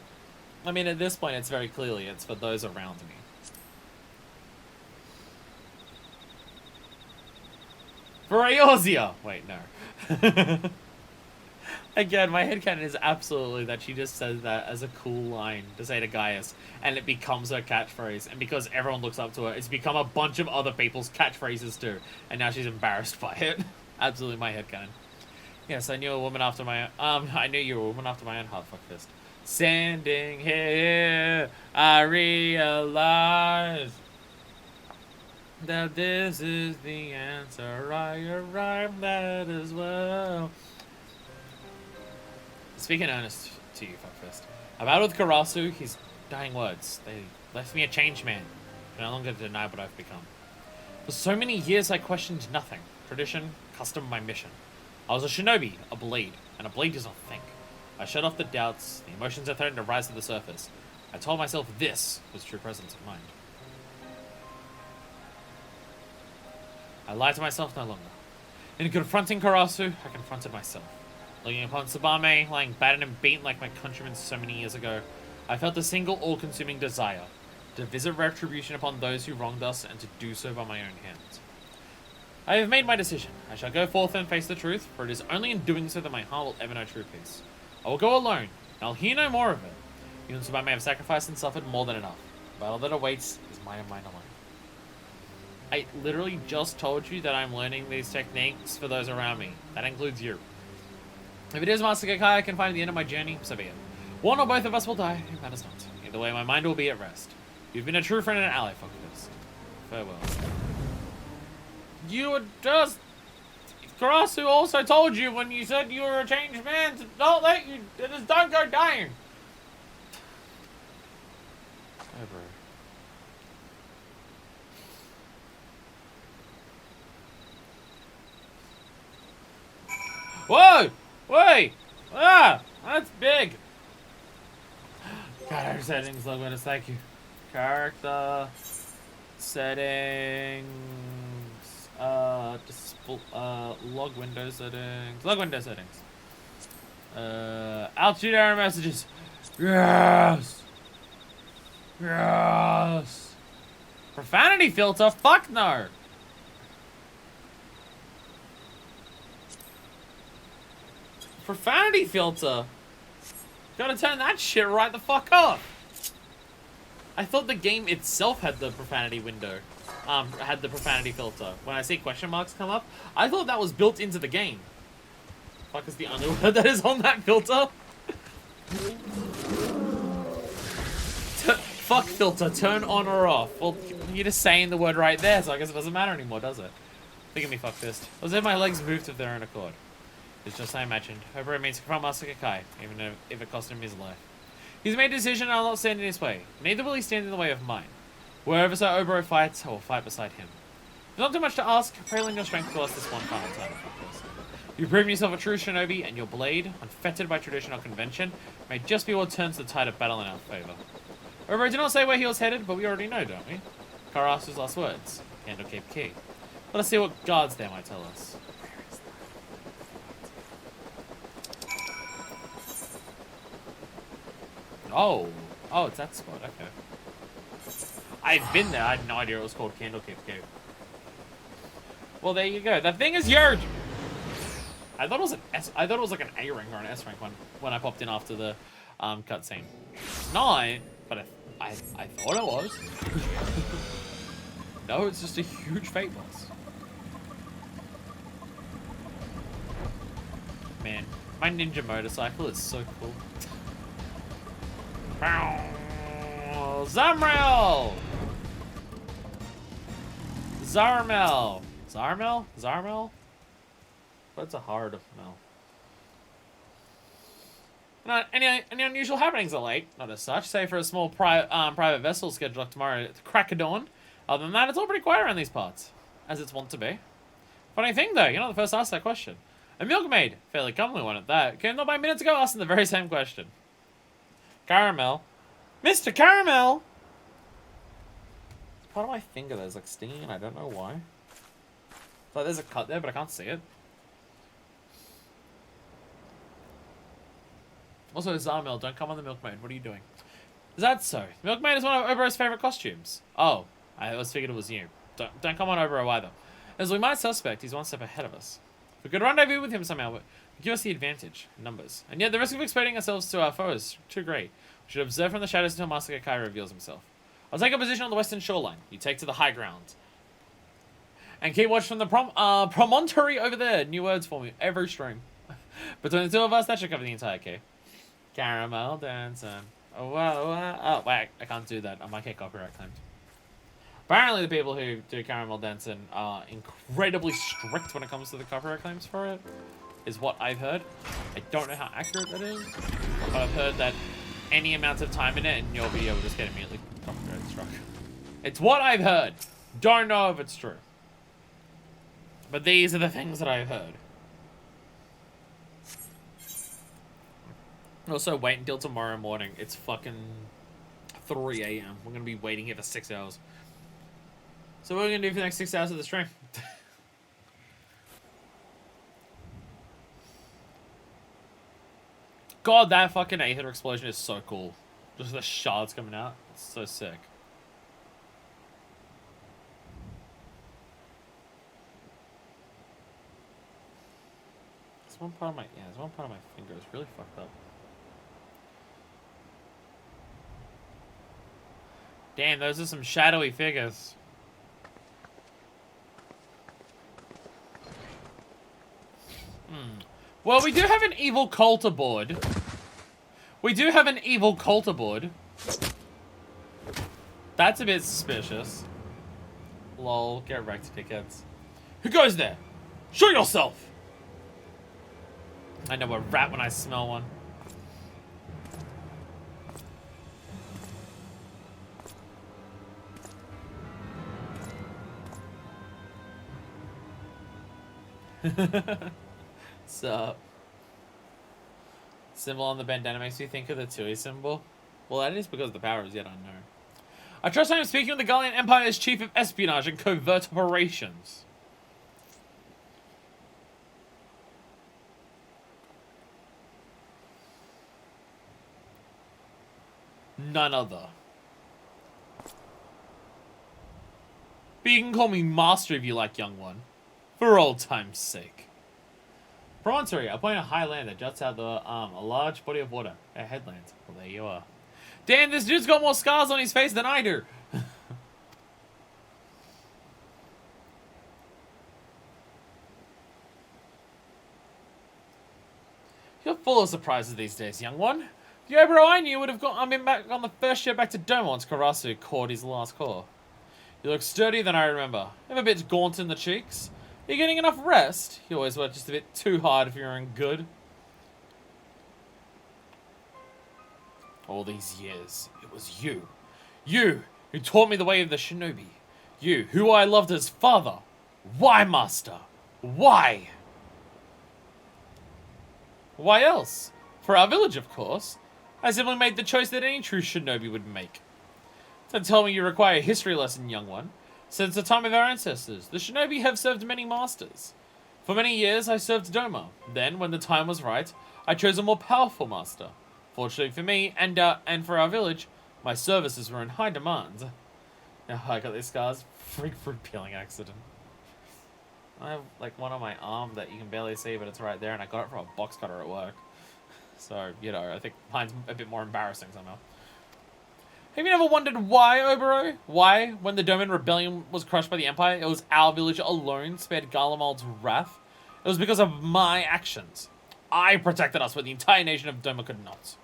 I mean, at this point, it's very clearly, it's for those around me. For Eorzea! Wait, no. Again, my headcanon is absolutely that she just says that as a cool line to say to Gaius, and it becomes her catchphrase. And because everyone looks up to her, it's become a bunch of other people's catchphrases too. And now she's embarrassed by it. Absolutely my headcanon. Yes, I knew a woman after my I knew you were a woman after my own heart, fuckfist. Standing here, I realize that this is the answer. I arrived at as well. Speaking earnest to you, fuckfist. I battled with Karasu, his dying words. They left me a changed man. I no longer deny what I've become. For so many years I questioned nothing. Tradition, custom, my mission. I was a shinobi, a blade, and a blade does not think. I shut off the doubts, the emotions that threatened to rise to the surface. I told myself this was true presence of mind. I lied to myself no longer. In confronting Karasu, I confronted myself. Looking upon Tsubame, lying battered and beaten like my countrymen so many years ago, I felt a single all-consuming desire to visit retribution upon those who wronged us and to do so by my own hands. I have made my decision. I shall go forth and face the truth, for it is only in doing so that my heart will ever know true peace. I will go alone, and I'll hear no more of it. You and Tsubame have sacrificed and suffered more than enough. The battle that awaits is mine and mine alone. I literally just told you that I'm learning these techniques for those around me. That includes you. If it is Master Kekai I can find at the end of my journey, so be it. One or both of us will die, it matters not. Either way, my mind will be at rest. You've been a true friend and an ally, fuckers. Farewell. You were just... Karasu also told you when you said you were a changed man to not let you... Just don't go dying. Over. Whoa! Wait! Ah! That's big! Character settings, log windows, thank you. Character settings. Log window settings. Log window settings. Altitude error messages. Yes! Yes! Profanity filter? Fuck no! Profanity filter? Gotta turn that shit right the fuck up. I thought the game itself had the profanity window. Had the profanity filter. When I see question marks come up, I thought that was built into the game. Fuck is the only word that is on that filter? Fuck filter, turn on or off. Well, you're just saying the word right there, so I guess it doesn't matter anymore, does it? Forgive me, fuckfist. It was if my legs moved of their own accord. It's just as I imagined. However, it means to confront Master Kekai, even if it cost him his life. He's made a decision and I'll not stand in his way. Neither will he stand in the way of mine. Wherever Sir Oboro fights, I will fight beside him. There's not too much to ask. Pray lend your strength to us this one final time. You've proven yourself a true shinobi, and your blade, unfettered by tradition or convention, may just be what turns the tide of battle in our favor. Oboro did not say where he was headed, but we already know, don't we? Karasu's last words. Candlekeep Key. Let us see what guards there might tell us. Oh, it's that spot, okay. I've been there, I had no idea it was called Candlekeep Cave. Well, there you go. That thing is huge! I thought it was like an A rank or an S rank when I popped in after the cutscene. Not, but I thought it was. No, it's just a huge fate boss. Man, my ninja motorcycle is so cool. Zamrail! Zarmel! Zarmel? Zarmel? That's a hard mel. Not any unusual happenings are late, not as such, save for a small private vessel scheduled tomorrow at the crack of dawn. Other than that, it's all pretty quiet around these parts, as it's wont to be. Funny thing though, you're not the first to ask that question. A milkmaid, fairly comely one at that, came up by minutes ago asking the very same question. Caramel. Mr. Caramel! It's part of my finger that's like stinging and I don't know why. It's like there's a cut there, but I can't see it. Also, Zarmel, don't come on the milkmaid. What are you doing? Is that so? Milkmaid is one of Obero's favorite costumes. Oh, I always figured it was you. Don't come on Obero either. As we might suspect, he's one step ahead of us. If we could rendezvous with him somehow, but give us the advantage in numbers. And yet the risk of exposing ourselves to our foes is too great. We should observe from the shadows until Master Kakai reveals himself. I'll take a position on the western shoreline. You take to the high ground. And keep watch from the promontory over there. New words for me every stream. Between the two of us, that should cover the entire key. Caramel dancing. Oh, wait, I can't do that. I might get copyright claimed. Apparently the people who do caramel dancing are incredibly strict when it comes to the copyright claims for it, is what I've heard. I don't know how accurate that is, but I've heard that any amount of time in it and your video will just get immediately copyright struck. It's what I've heard. Don't know if it's true. But these are the things that I've heard. Also, wait until tomorrow morning. It's fucking 3 a.m. We're going to be waiting here for 6 hours. So what are we going to do for the next 6 hours of the stream? God, that fucking Aether explosion is so cool. Just the shards coming out. It's so sick. There's one part of my finger is really fucked up. Damn, those are some shadowy figures. Well, we do have an evil cult aboard. That's a bit suspicious. Lol, get wrecked, dickheads. Who goes there? Show yourself! I know a rat when I smell one. Sup? Symbol on the bandana makes me think of the Tui symbol. Well, that is because the power is yet unknown. I trust I am speaking of the Gallian Empire's Chief of Espionage and Covert Operations. None other. But you can call me Master if you like, young one. For old time's sake. Promontory, a point of high land that juts out a large body of water. A headland. Well, there you are. Damn, this dude's got more scars on his face than I do. You're full of surprises these days, young one. The Obero I knew would have been back on the first ship back to Doma once Karasu caught his last core. You look sturdier than I remember. You have a bit gaunt in the cheeks. Are you getting enough rest? You always work just a bit too hard if you're in good. All these years, it was you. You, who taught me the way of the shinobi. You, who I loved as father. Why, master? Why? Why else? For our village, of course. I simply made the choice that any true shinobi would make. Don't tell me you require a history lesson, young one. Since the time of our ancestors, the shinobi have served many masters. For many years, I served Doma. Then, when the time was right, I chose a more powerful master. Fortunately for me, and for our village, my services were in high demand. Now, I got these scars. Freak fruit peeling accident. I have, like, one on my arm that you can barely see, but it's right there, and I got it from a box cutter at work. So, you know, I think mine's a bit more embarrassing somehow. Have you ever wondered why, Obero? Why, when the Doman Rebellion was crushed by the Empire, it was our village alone spared Garlemald's wrath? It was because of my actions. I protected us when the entire nation of Doma could not.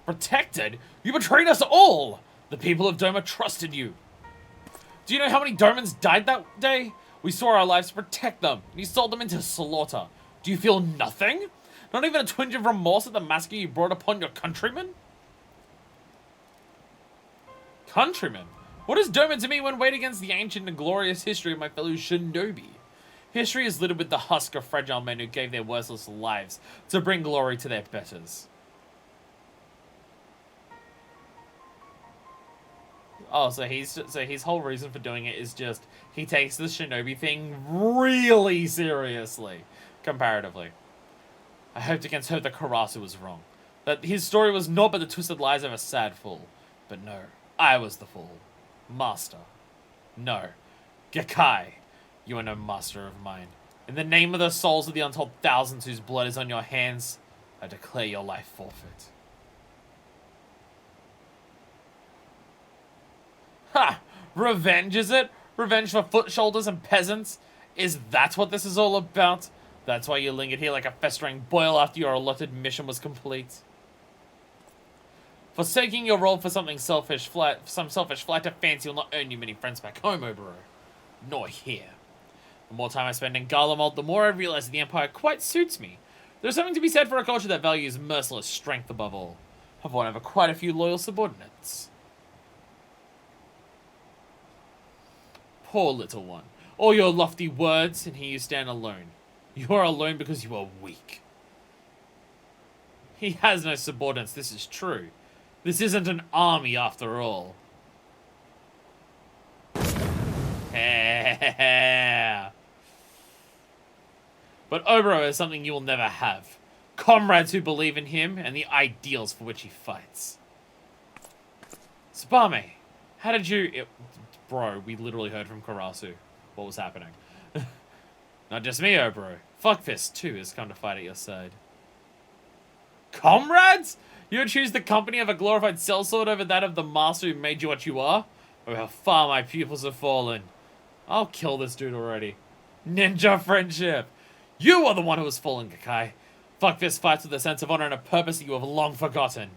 Protected? You betrayed us all! The people of Doma trusted you. Do you know how many Domans died that day? We saw our lives protect them, and you sold them into slaughter. Do you feel nothing? Not even a twinge of remorse at the massacre you brought upon your countrymen? Countrymen? What is Doma to me when weighed against the ancient and glorious history of my fellow shinobi? History is littered with the husk of fragile men who gave their worthless lives to bring glory to their betters. Oh, so his whole reason for doing it is just he takes the shinobi thing really seriously, comparatively. I hoped against hope that Karasu was wrong. That his story was not but the twisted lies of a sad fool. But no, I was the fool. Master. No. Gakai, you are no master of mine. In the name of the souls of the untold thousands whose blood is on your hands, I declare your life forfeit. Ha! Revenge, is it? Revenge for foot soldiers and peasants? Is that what this is all about? That's why you lingered here like a festering boil after your allotted mission was complete? Forsaking your role for something selfish, some selfish flight of fancy will not earn you many friends back home, Obero. Nor here. The more time I spend in Garlemald, the more I realize that the Empire quite suits me. There's something to be said for a culture that values merciless strength above all. I've won over quite a few loyal subordinates. Poor little one. All your lofty words, and here you stand alone. You are alone because you are weak. He has no subordinates, this is true. This isn't an army after all. But Obero is something you will never have. Comrades who believe in him and the ideals for which he fights. Tsubame, how did you... Bro, we literally heard from Karasu what was happening. Not just me, Obero. Fuckfist, too, has come to fight at your side. Comrades? You would choose the company of a glorified sellsword over that of the master who made you what you are? Oh, how far my pupils have fallen. I'll kill this dude already. Ninja friendship. You are the one who has fallen, Gakai. Fuckfist fights with a sense of honor and a purpose that you have long forgotten.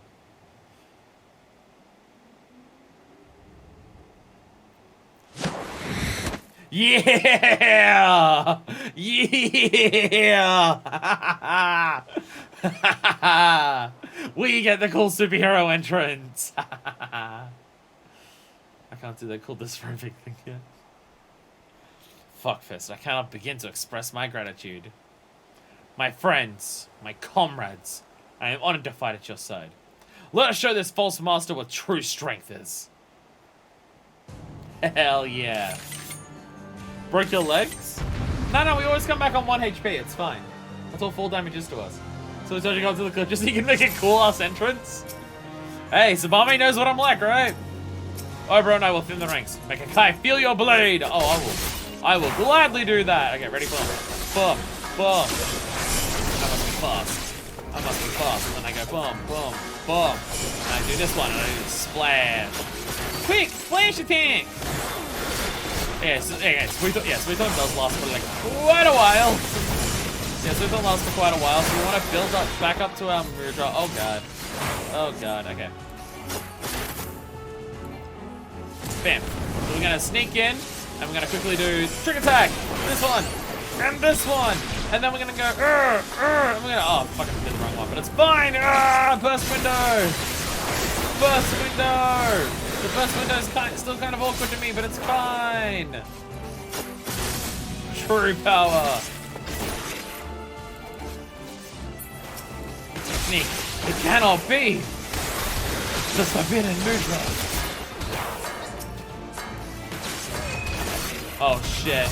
Yeah! Yeah! We get the cool superhero entrance. I can't do that cool dystrophic thing yet. Fuckfist, I cannot begin to express my gratitude. My friends, my comrades, I am honored to fight at your side. Let us show this false master what true strength is. Hell yeah. Broke your legs? No, we always come back on 1 HP. It's fine. That's all full damage is to us. So we told you to go to the cliff just so you can make a cool-ass entrance? Hey, Tsubame knows what I'm like, right? Obero and I will thin the ranks. Make a Kai feel your blade. Oh, I will gladly do that. Okay, ready? Boom. Boom. I must be fast. And then I go boom, boom, boom. And I do this one, and I do splash. Quick, splash attack! Sweet Time does last for like quite a while. Yeah, Sweet Time lasts for quite a while, so we want to build up back up to our Mudra. Oh god, okay. Bam. So we're gonna sneak in, and we're gonna quickly do trick attack. This one, and this one, and then we're gonna go. And we're gonna. Oh, fuck! I did the wrong one, but it's fine. Burst window. The burst window is still kind of awkward to me, but it's fine. True power. Technique. It cannot be. The forbidden Mudra. Oh shit.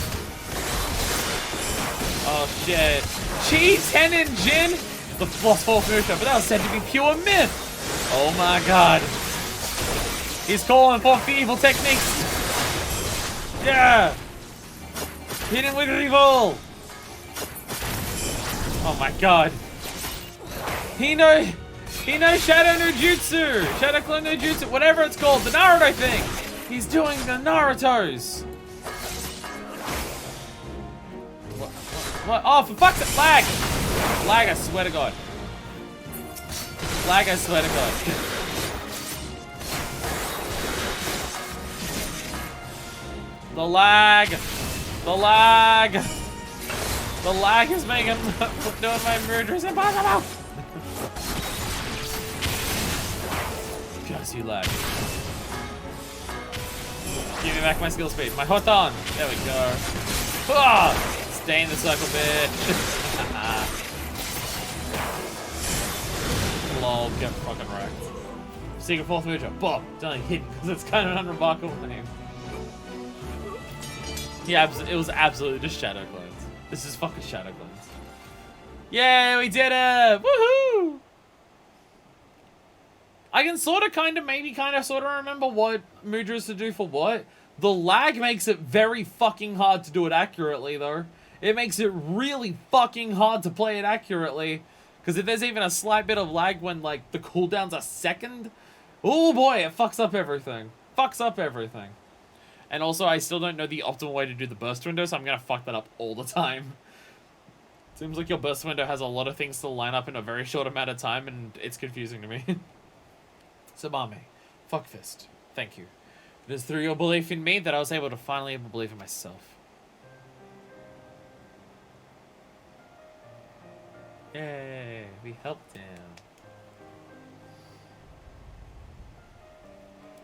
Chi, Ten, and Jin? The Lost Fourth Mudra, but that was said to be pure myth. Oh my god. He's calling for evil techniques. Yeah. Hidden with evil. Oh my god. He He knows Shadow no Jutsu! Shadow Clone no Jutsu, whatever it's called, the Naruto thing! He's doing the Narutos! What? Oh, for fuck's sake, lag! Lag, I swear to God. Lag, I swear to God. The lag! The lag! The lag is making doing my murders impossible! Just you lag. Give me back my skill speed. My hot on! There we go. Ah! Stay in the circle, bitch! Lol, get fucking wrecked. Secret fourth Mujo. Bob! It's only hidden because it's kind of an unremarkable name. Yeah, it was absolutely just Shadow Clones. This is fucking Shadow Clones. Yay, we did it! Woohoo! I can sort of, sort of remember what Mudra's to do for what. The lag makes it very fucking hard to do it accurately, though. It makes it really fucking hard to play it accurately. Because if there's even a slight bit of lag when, like, the cooldown's a second, oh boy, it fucks up everything. Fucks up everything. And also, I still don't know the optimal way to do the burst window, so I'm gonna fuck that up all the time. Seems like your burst window has a lot of things to line up in a very short amount of time, and it's confusing to me. Sabame, fuckfist, thank you. It is through your belief in me that I was able to finally believe in myself. Yay, we helped him.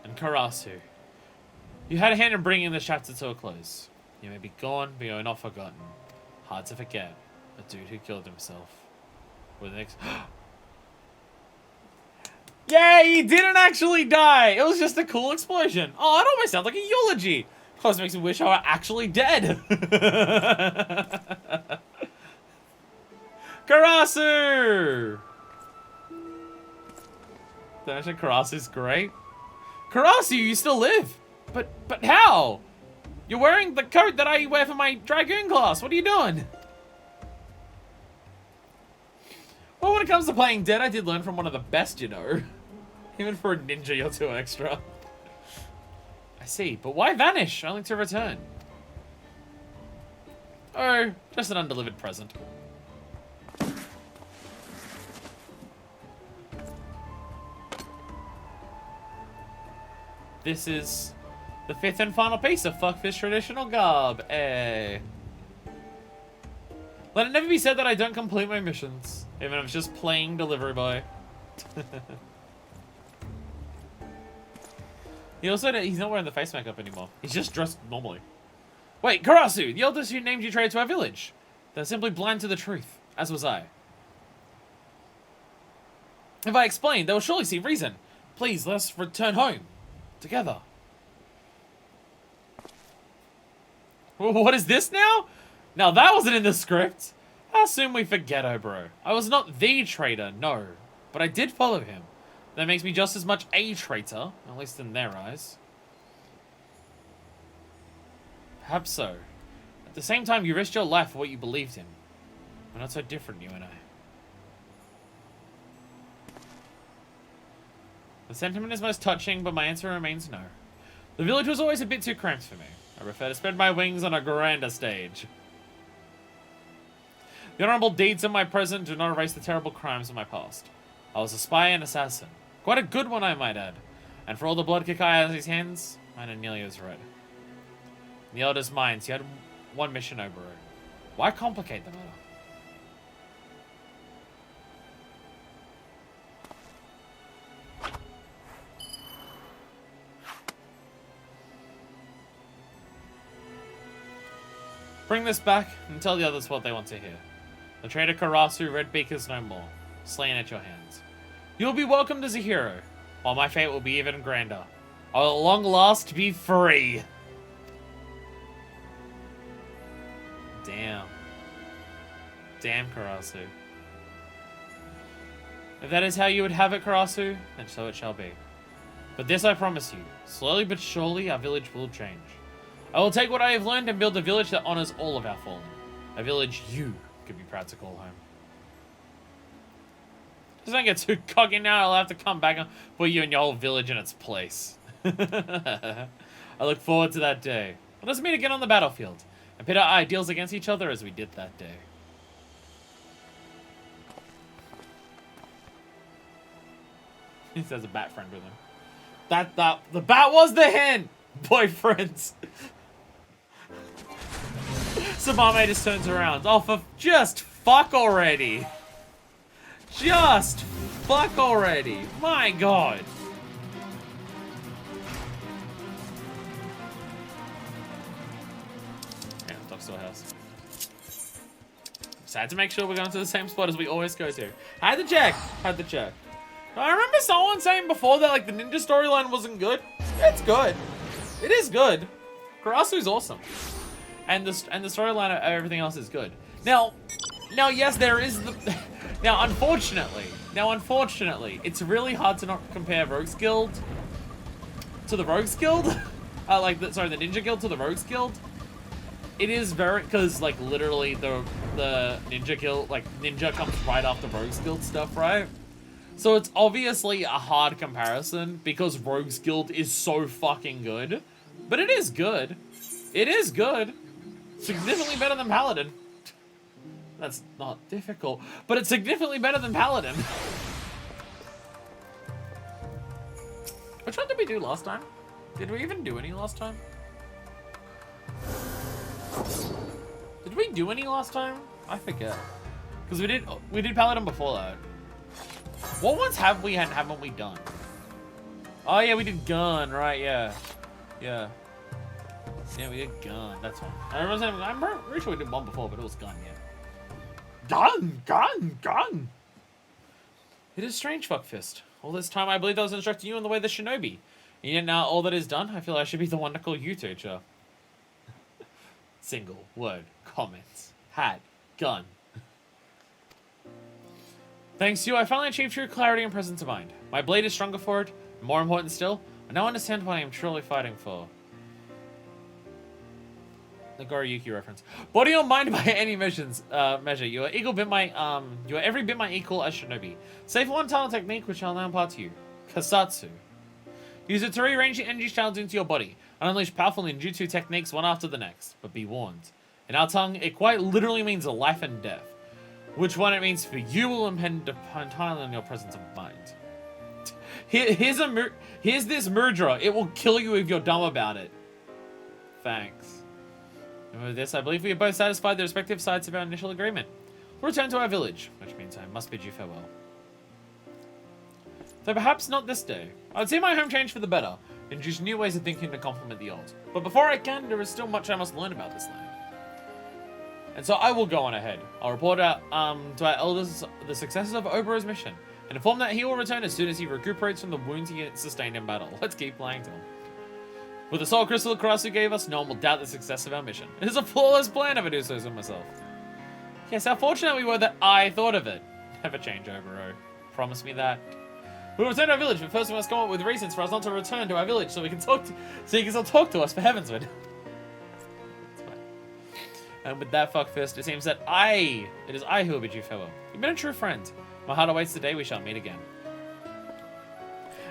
And Karasu. You had a hand in bringing this chapter to a close. You may be gone, but you're not forgotten. Hard to forget. A dude who killed himself. With the next... Yay, he didn't actually die! It was just a cool explosion. Oh, it almost sounds like a eulogy. Close makes me wish I were actually dead. Karasu! Don't you think Karasu's great? Karasu, you still live! But how? You're wearing the coat that I wear for my Dragoon class. What are you doing? Well, when it comes to playing dead, I did learn from one of the best, you know. Even for a ninja, you're too extra. I see, but why vanish, only to return? Oh, just an undelivered present. This is the fifth and final piece of Fuckfish traditional garb. Eh. Let it never be said that I don't complete my missions, even if it's just playing delivery boy. He's not wearing the face makeup anymore. He's just dressed normally. Wait, Karasu, the elders who named you traitor to our village. They're simply blind to the truth, as was I. If I explain, they will surely see reason. Please, let's return home. Together. What is this now? Now that wasn't in the script. How soon we forget, oh bro. I was not the traitor, no. But I did follow him. That makes me just as much a traitor, at least in their eyes. Perhaps so. At the same time, you risked your life for what you believed in. We're not so different, you and I. The sentiment is most touching, but my answer remains no. The village was always a bit too cramped for me. I prefer to spread my wings on a grander stage. The honorable deeds of my present do not erase the terrible crimes of my past. I was a spy and assassin. Quite a good one, I might add. And for all the blood Kakai has in his hands, mine are nearly as red. In the elders' minds, he had one mission over it. Why complicate the matter? Bring this back and tell the others what they want to hear. The traitor Karasu, Redbeak is no more, slain at your hands. You will be welcomed as a hero, while my fate will be even grander. I will at long last be free. Damn. Damn, Karasu. If that is how you would have it, Karasu, then so it shall be. But this I promise you, slowly but surely our village will change. I will take what I have learned and build a village that honors all of our fallen. A village you could be proud to call home. Just don't get too cocky now. I'll have to come back and put you and your whole village in its place. I look forward to that day. Let us meet again on the battlefield and pit our ideals against each other as we did that day. He says a bat friend with him. The bat was the hen! Boyfriends. Samame just turns around. Oh, for just fuck already. Just fuck already. My god. Yeah, dog store house. Just had to make sure we're going to the same spot as we always go to. Had to check. I remember someone saying before that like the ninja storyline wasn't good. It's good. It is good. Karasu's awesome. And the storyline of everything else is good. Now yes, there is the Now unfortunately, it's really hard to not compare Rogue's Guild to the Rogue's Guild. The Ninja Guild to the Rogue's Guild. It is very, because like literally the Ninja Guild, like Ninja comes right after Rogue's Guild stuff, right? So it's obviously a hard comparison because Rogue's Guild is so fucking good. But it is good. It is good. Significantly better than Paladin. That's not difficult, but it's significantly better than Paladin. Which one did we do last time? Did we even do any last time? Did we do any last time? I forget. Because we did Paladin before that. What ones have we and haven't we done? Oh yeah, we did Gun, right? Yeah, we did Gun. That's one. I'm pretty sure we did one before, but it was Gun. Yeah. Gun. It is strange, fuckfist. All this time, I believed I was instructing you in the way of the shinobi. And yet now all that is done, I feel I should be the one to call you teacher. Single word comments. Had gun. Thanks to you, I finally achieved true clarity and presence of mind. My blade is stronger for it. And more important still, I now understand what I am truly fighting for. The Goriyuki reference. Body or mind by any measure. You are every bit my equal as shinobi. Save one talent technique which I'll now impart to you. Kasatsu. Use it to rearrange the energy channels into your body and unleash powerful ninjutsu techniques one after the next. But be warned. In our tongue, it quite literally means a life and death. Which one it means for you will depend entirely on your presence of mind. Here's this murderer. It will kill you if you're dumb about it. Thanks. And with this, I believe we have both satisfied the respective sides of our initial agreement. We'll return to our village, which means I must bid you farewell. Though perhaps not this day. I would see my home change for the better, and introduce new ways of thinking to complement the old. But before I can, there is still much I must learn about this land. And so I will go on ahead. I'll report out to our elders the successes of Oberon's mission, and inform that he will return as soon as he recuperates from the wounds he sustained in battle. Let's keep playing to him. With the soul crystal Karasu gave us, no one will doubt the success of our mission. It is a flawless plan if I do so myself. Yes, how fortunate we were that I thought of it. Never change, Obero. Promise me that. We'll return to our village, but first we must come up with reasons for us not to return to our village so we can talk so you can still talk to us for Heavensward. And with that fuckfist, it seems that it is I who will bid you farewell. You've been a true friend. My heart awaits the day we shall meet again.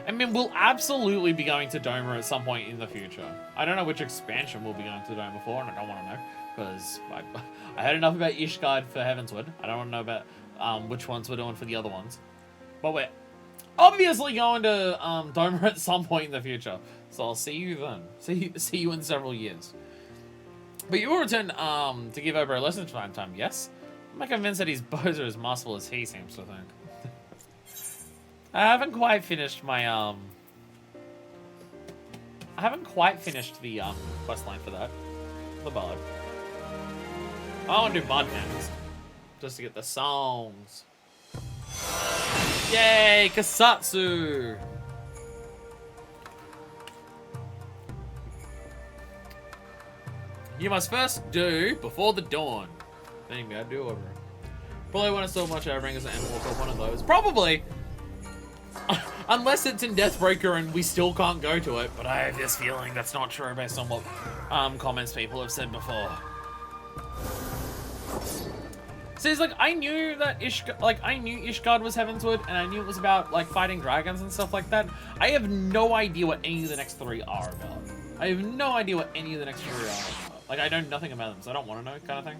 I mean, we'll absolutely be going to Doma at some point in the future. I don't know which expansion we'll be going to Doma for, and I don't want to know, because I heard enough about Ishgard for Heavensward. I don't want to know about which ones we're doing for the other ones. But we're obviously going to Doma at some point in the future. So I'll see you then. See you in several years. But you will return to give over a lesson time, yes? I'm not convinced that his bows are as masterful as he seems to think. I haven't quite finished my the quest line for that. The bard. I want to do bard names. Just to get the songs. Yay! Kasatsu! You must first do before the dawn. Then you gotta do over. Probably want to so much Overbringers and walk up one of those. Probably! Unless it's in Deathbreaker and we still can't go to it, but I have this feeling that's not true based on what comments people have said before. So it's like, I knew that Ishgard was Heavensward, and I knew it was about, like, fighting dragons and stuff like that. I have no idea what any of the next 3 are about. I have no idea what any of the next 3 are about. Like, I know nothing about them, so I don't want to know, kind of thing.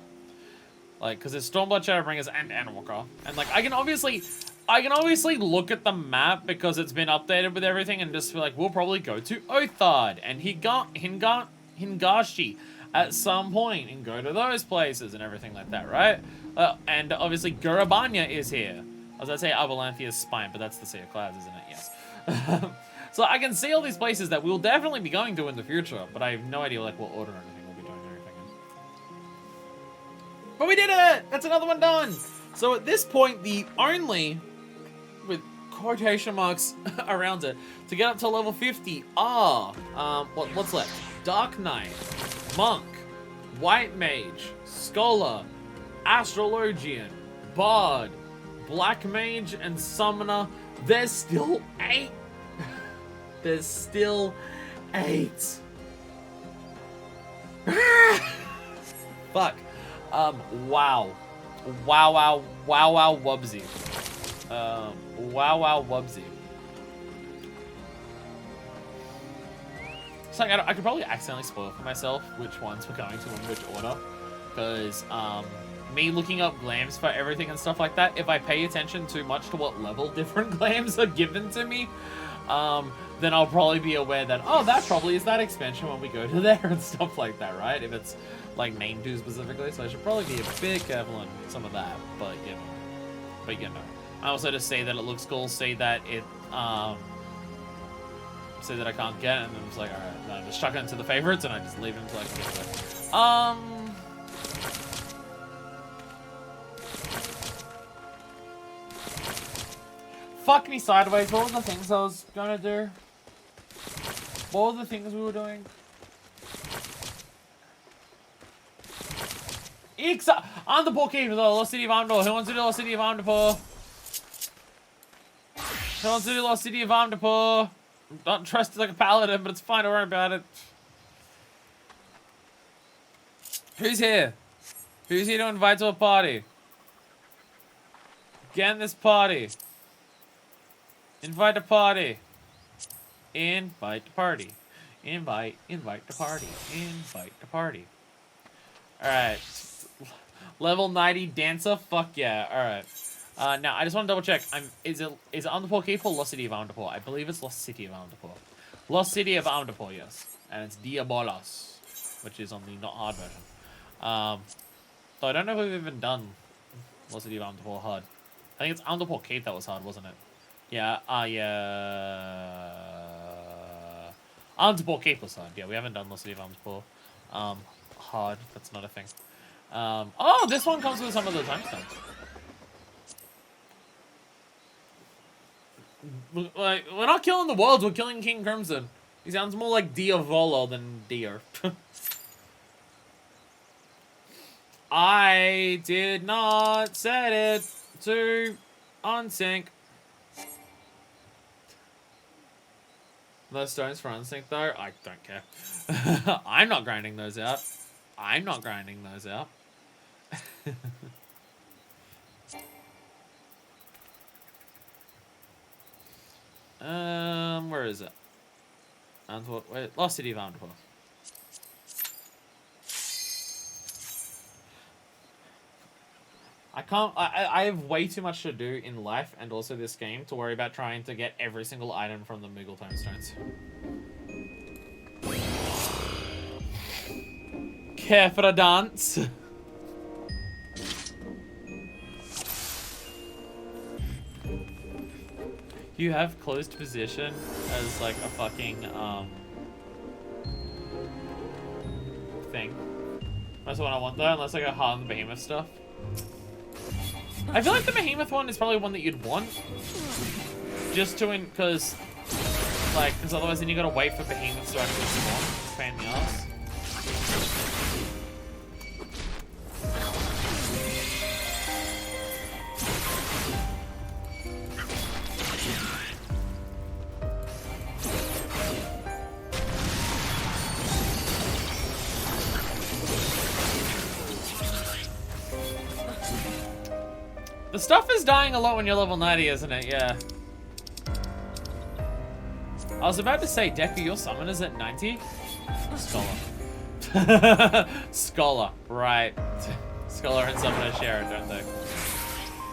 Like, because it's Stormblood, Shadowbringers, and Endwalker. And, like, I can obviously look at the map because it's been updated with everything and just feel like, we'll probably go to Othard and Hingashi at some point and go to those places and everything like that, right? And obviously Gurabanya is here. I was going to say Avalanthia's spine, but that's the Sea of Clouds, isn't it? Yes. So I can see all these places that we'll definitely be going to in the future, but I have no idea like what order or anything we'll be doing everything in. But we did it! That's another one done! So at this point, the only, with quotation marks around it, to get up to level 50 are, what's left? Dark Knight, Monk, White Mage, Scholar, Astrologian, Bard, Black Mage, and Summoner. There's still 8. There's still 8. Fuck. Wow. Wow, wubsy. Wow, wubsy. It's like, I could probably accidentally spoil for myself which ones we're going to in which order. Because, me looking up glams for everything and stuff like that, if I pay attention too much to what level different glams are given to me, then I'll probably be aware that, oh, that probably is that expansion when we go to there and stuff like that, right? If it's, like, named to specifically, so I should probably be a bit careful on some of that, but, you know. I also just say that it looks cool, say that it, say that I can't get it, and then it's like, alright, then I just chuck it into the favorites, and I just leave it until I can get it. Fuck me sideways, what were the things I was gonna do? What were the things we were doing? Underpool Keeper, the Lost City of Amdapur. Who wants to do Lost City of Amdapur? Who wants to do Lost City of Amdapur? Don't trust it like a paladin, but it's fine, don't worry about it. Who's here? Who's here to invite to a party? Get in this party. Invite a party. Invite the party. Invite the party. Invite the party. Alright. Level 90 dancer? Fuck yeah. Alright. Now, I just want to double check. Is it Underpool Keep or Lost City of Amdapur? I believe it's Lost City of Amdapur. Lost City of Amdapur, yes. And it's Diabolos, which is on the not hard version. So I don't know if we've even done Lost City of Amdapur hard. I think it's Amdapur Keep that was hard, wasn't it? Yeah, yeah. Amdapur Keep was hard. Yeah, we haven't done Lost City of Amdapur. Hard. That's not a thing. Oh, this one comes with some of the timestamps. Like, we're not killing the worlds, we're killing King Crimson. He sounds more like Diavolo than Deer. I did not set it to unsync. Those stones for unsync though, I don't care. I'm not grinding those out. I'm not grinding those out. Where is it? Wait, Lost City of Amdapur. I have way too much to do in life and also this game to worry about trying to get every single item from the Moogle Tomestones. Care for a dance? You have closed position as like a fucking thing. That's what I want though, unless I go hard on the behemoth stuff. I feel like the behemoth one is probably one that you'd want. Just to because otherwise then you gotta wait for behemoths to actually spawn. It's a pain in the ass. The stuff is dying a lot when you're level 90, isn't it? Yeah. I was about to say, Deku, your summon is at 90? Scholar. Scholar, right. Scholar and Summoner share it, don't they?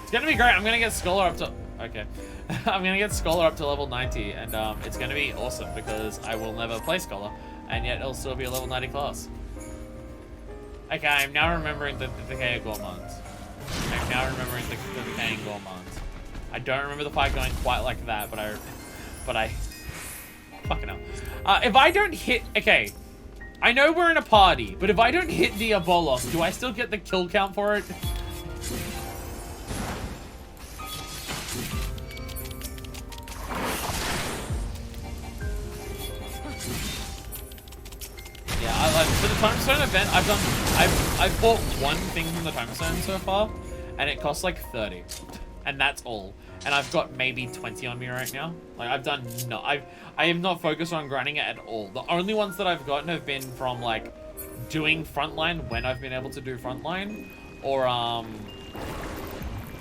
It's gonna be great. I'm gonna get Scholar up to... Okay. I'm gonna get Scholar up to level 90, and it's gonna be awesome because I will never play Scholar, and yet it'll still be a level 90 class. Okay, I'm now remembering the Decay of Gourmands. I'm now remembering the Decaying Gourmands. I don't remember the fight going quite like that, but I... Fucking hell. If I don't hit... Okay. I know we're in a party, but if I don't hit the Bolos, do I still get the kill count for it? Yeah, for the Time Stone event, I've bought one thing from the Time Stone so far, and it costs like 30, and that's all. And I've got maybe 20 on me right now. Like I've done no, I am not focused on grinding it at all. The only ones that I've gotten have been from like doing frontline when I've been able to do frontline, or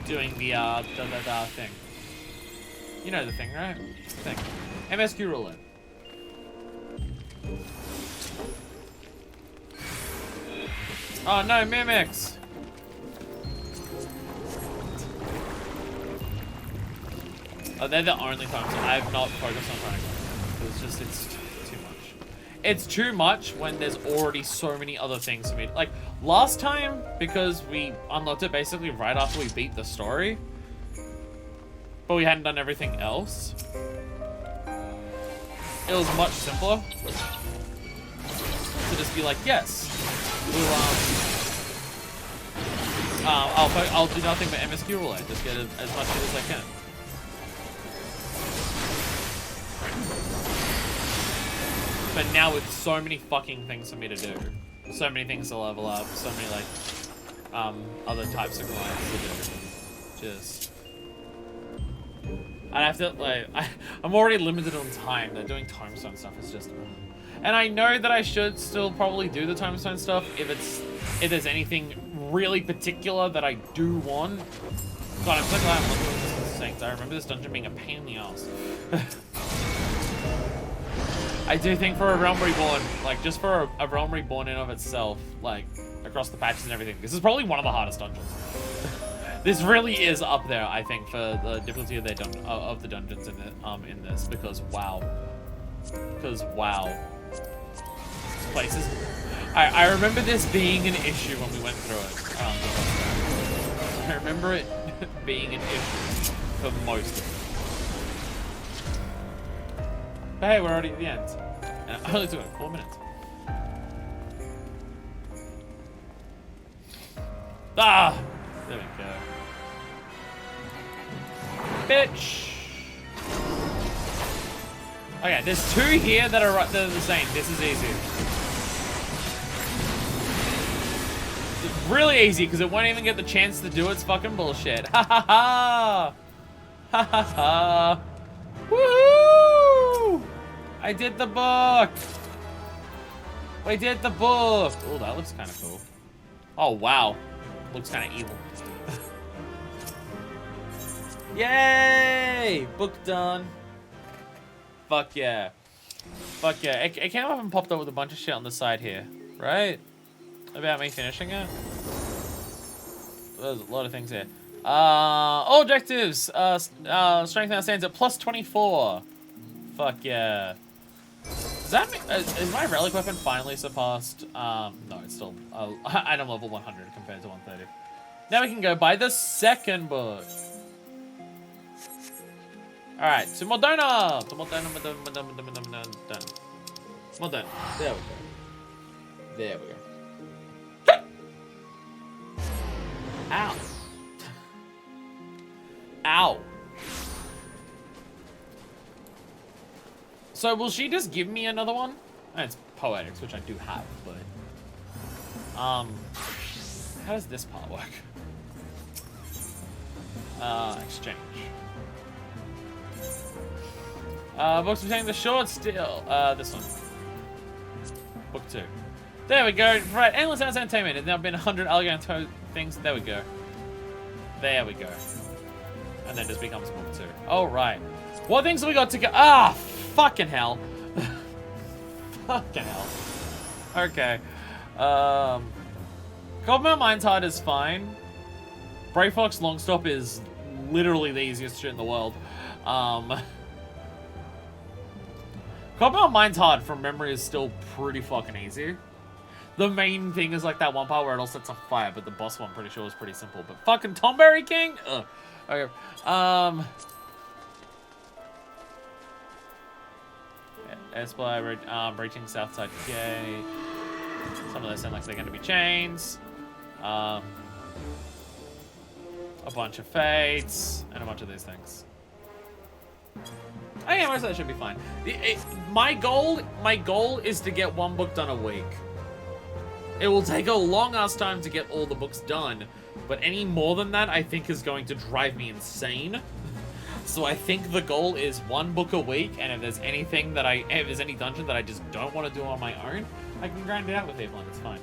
doing the thing. You know the thing, right? Thing. MSQ roulette. Oh no, mimics! Oh, they're the only times I have not focused on trying to go. It's too much. It's too much when there's already so many other things to me. Like, last time, because we unlocked it basically right after we beat the story, but we hadn't done everything else, it was much simpler to just be like, yes, we'll, I'll do nothing but MSQ roulette, just get as much as I can. But now with so many fucking things for me to do, so many things to level up, so many like other types of grinds to do, just I'd have to like I'm already limited on time. That doing Time Stone stuff is just, and I know that I should still probably do the Time Stone stuff if there's anything really particular that I do want. God, I'm so glad I'm looking at this thing. I remember this dungeon being a pain in the ass. I do think for a Realm Reborn, like just for a Realm Reborn in of itself, like across the patches and everything, this is probably one of the hardest dungeons. This really is up there, I think, for the difficulty of the dungeons in this, because wow, this place is. I remember this being an issue when we went through it. I remember it being an issue for most of it. But hey, we're already at the end. And I only took like 4 minutes. Ah! There we go. Bitch! Okay, there's 2 here that are they're the same. This is easy. It's really easy because it won't even get the chance to do its fucking bullshit. Ha ha ha! Ha ha ha! Woohoo! I did the book! We did the book! Oh, that looks kind of cool. Oh, wow. Looks kind of evil. Yay! Book done. Fuck yeah. Fuck yeah. It came up and popped up with a bunch of shit on the side here, right? About me finishing it. There's a lot of things here. All objectives! Strength now stands at plus 24. Fuck yeah. Does that mean, is my relic weapon finally surpassed? No, it's still item level 100 compared to 130. Now we can go buy the second book. Alright, to Moderna! To Moderna. Moderna. There we go. There we go. Ow. Ow. So will she just give me another one? It's Poetics, which I do have, but how does this part work? Exchange. Books containing the short still. This one. Book 2. There we go. Right, endless entertainment. There's now been 100 alligator things. There we go. There we go. And then just becomes book 2. All right. What things have we got to go? Ah, fucking hell. Fucking hell. Okay. Cobblestone Mine's Heart is fine. Brave Fox Longstop is literally the easiest shit in the world. Cobblestone Mine's Heart, from memory, is still pretty fucking easy. The main thing is like that one part where it all sets on fire, but the boss one, I'm pretty sure, is pretty simple. But fucking Tomberry King? Ugh. Okay. Espire, breaching Southside Gate. Some of those sound like they're going to be chains. A bunch of fates, and a bunch of these things. Oh yeah, most of that should be fine. My goal is to get one book done a week. It will take a long ass time to get all the books done, but any more than that, I think, is going to drive me insane. So I think the goal is one book a week, and if there's anything that if there's any dungeon that I just don't want to do on my own, I can grind it out with people, and it's fine.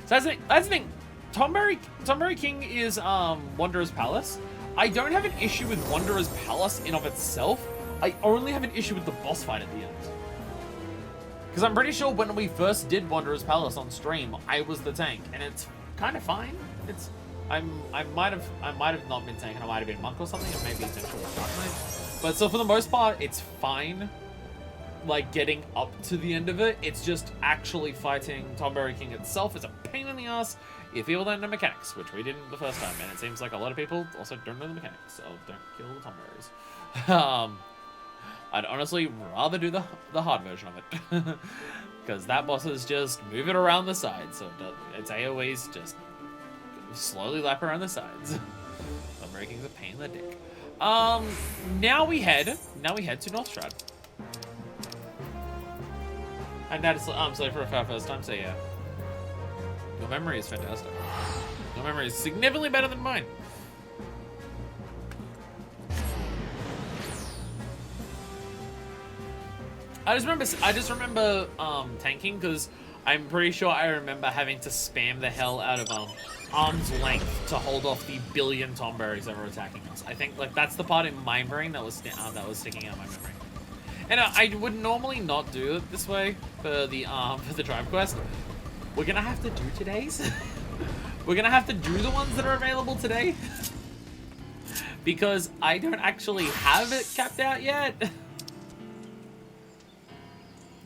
So that's the thing. Tomberry King is Wanderer's Palace. I don't have an issue with Wanderer's Palace in of itself. I only have an issue with the boss fight at the end. Because I'm pretty sure when we first did Wanderer's Palace on stream, I was the tank, and it's kind of fine. I might have not been tank, and I might have been monk or something, and maybe eventually Dark Knight. But so for the most part, it's fine. Like getting up to the end of it, it's just actually fighting Tomberry King itself is a pain in the ass if people don't know mechanics, which we didn't the first time, and it seems like a lot of people also don't know the mechanics, so don't kill the Tomberries. I'd honestly rather do the hard version of it, because that boss is just move it around the sides, so its AoEs just slowly lap around the sides. Tomberry King's a pain in the dick. Now we head to Northstrad. And that is so for our first time, so yeah. Your memory is fantastic. Your memory is significantly better than mine. I just remember tanking, because I'm pretty sure I remember having to spam the hell out of arm's length to hold off the billion Tomberries that were attacking us. I think like that's the part in my brain that was sticking out of my memory. And I would normally not do it this way for the tribe quest. We're gonna have to do today's. We're gonna have to do the ones that are available today, because I don't actually have it capped out yet.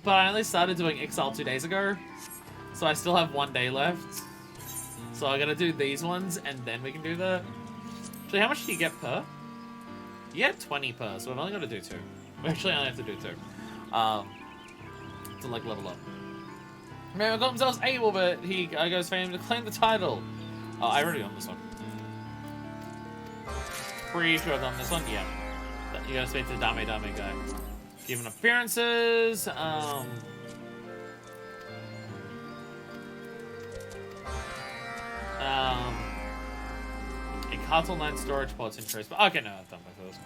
But I only started doing Exile 2 days ago, so I still have 1 day left. So I gotta do these ones, and then we can do the. Actually, how much do you get per? You get 20 per, so I've only got to do 2. Actually, I only have to do 2. To like level up. Man, got himself able, but he goes for him to claim the title. Oh, I already done this one. Pretty sure I've done this one. Yeah. You gotta speak to the Dame guy. Given appearances. A Castle 9 storage pods in trace. Okay, no, I've done both of those.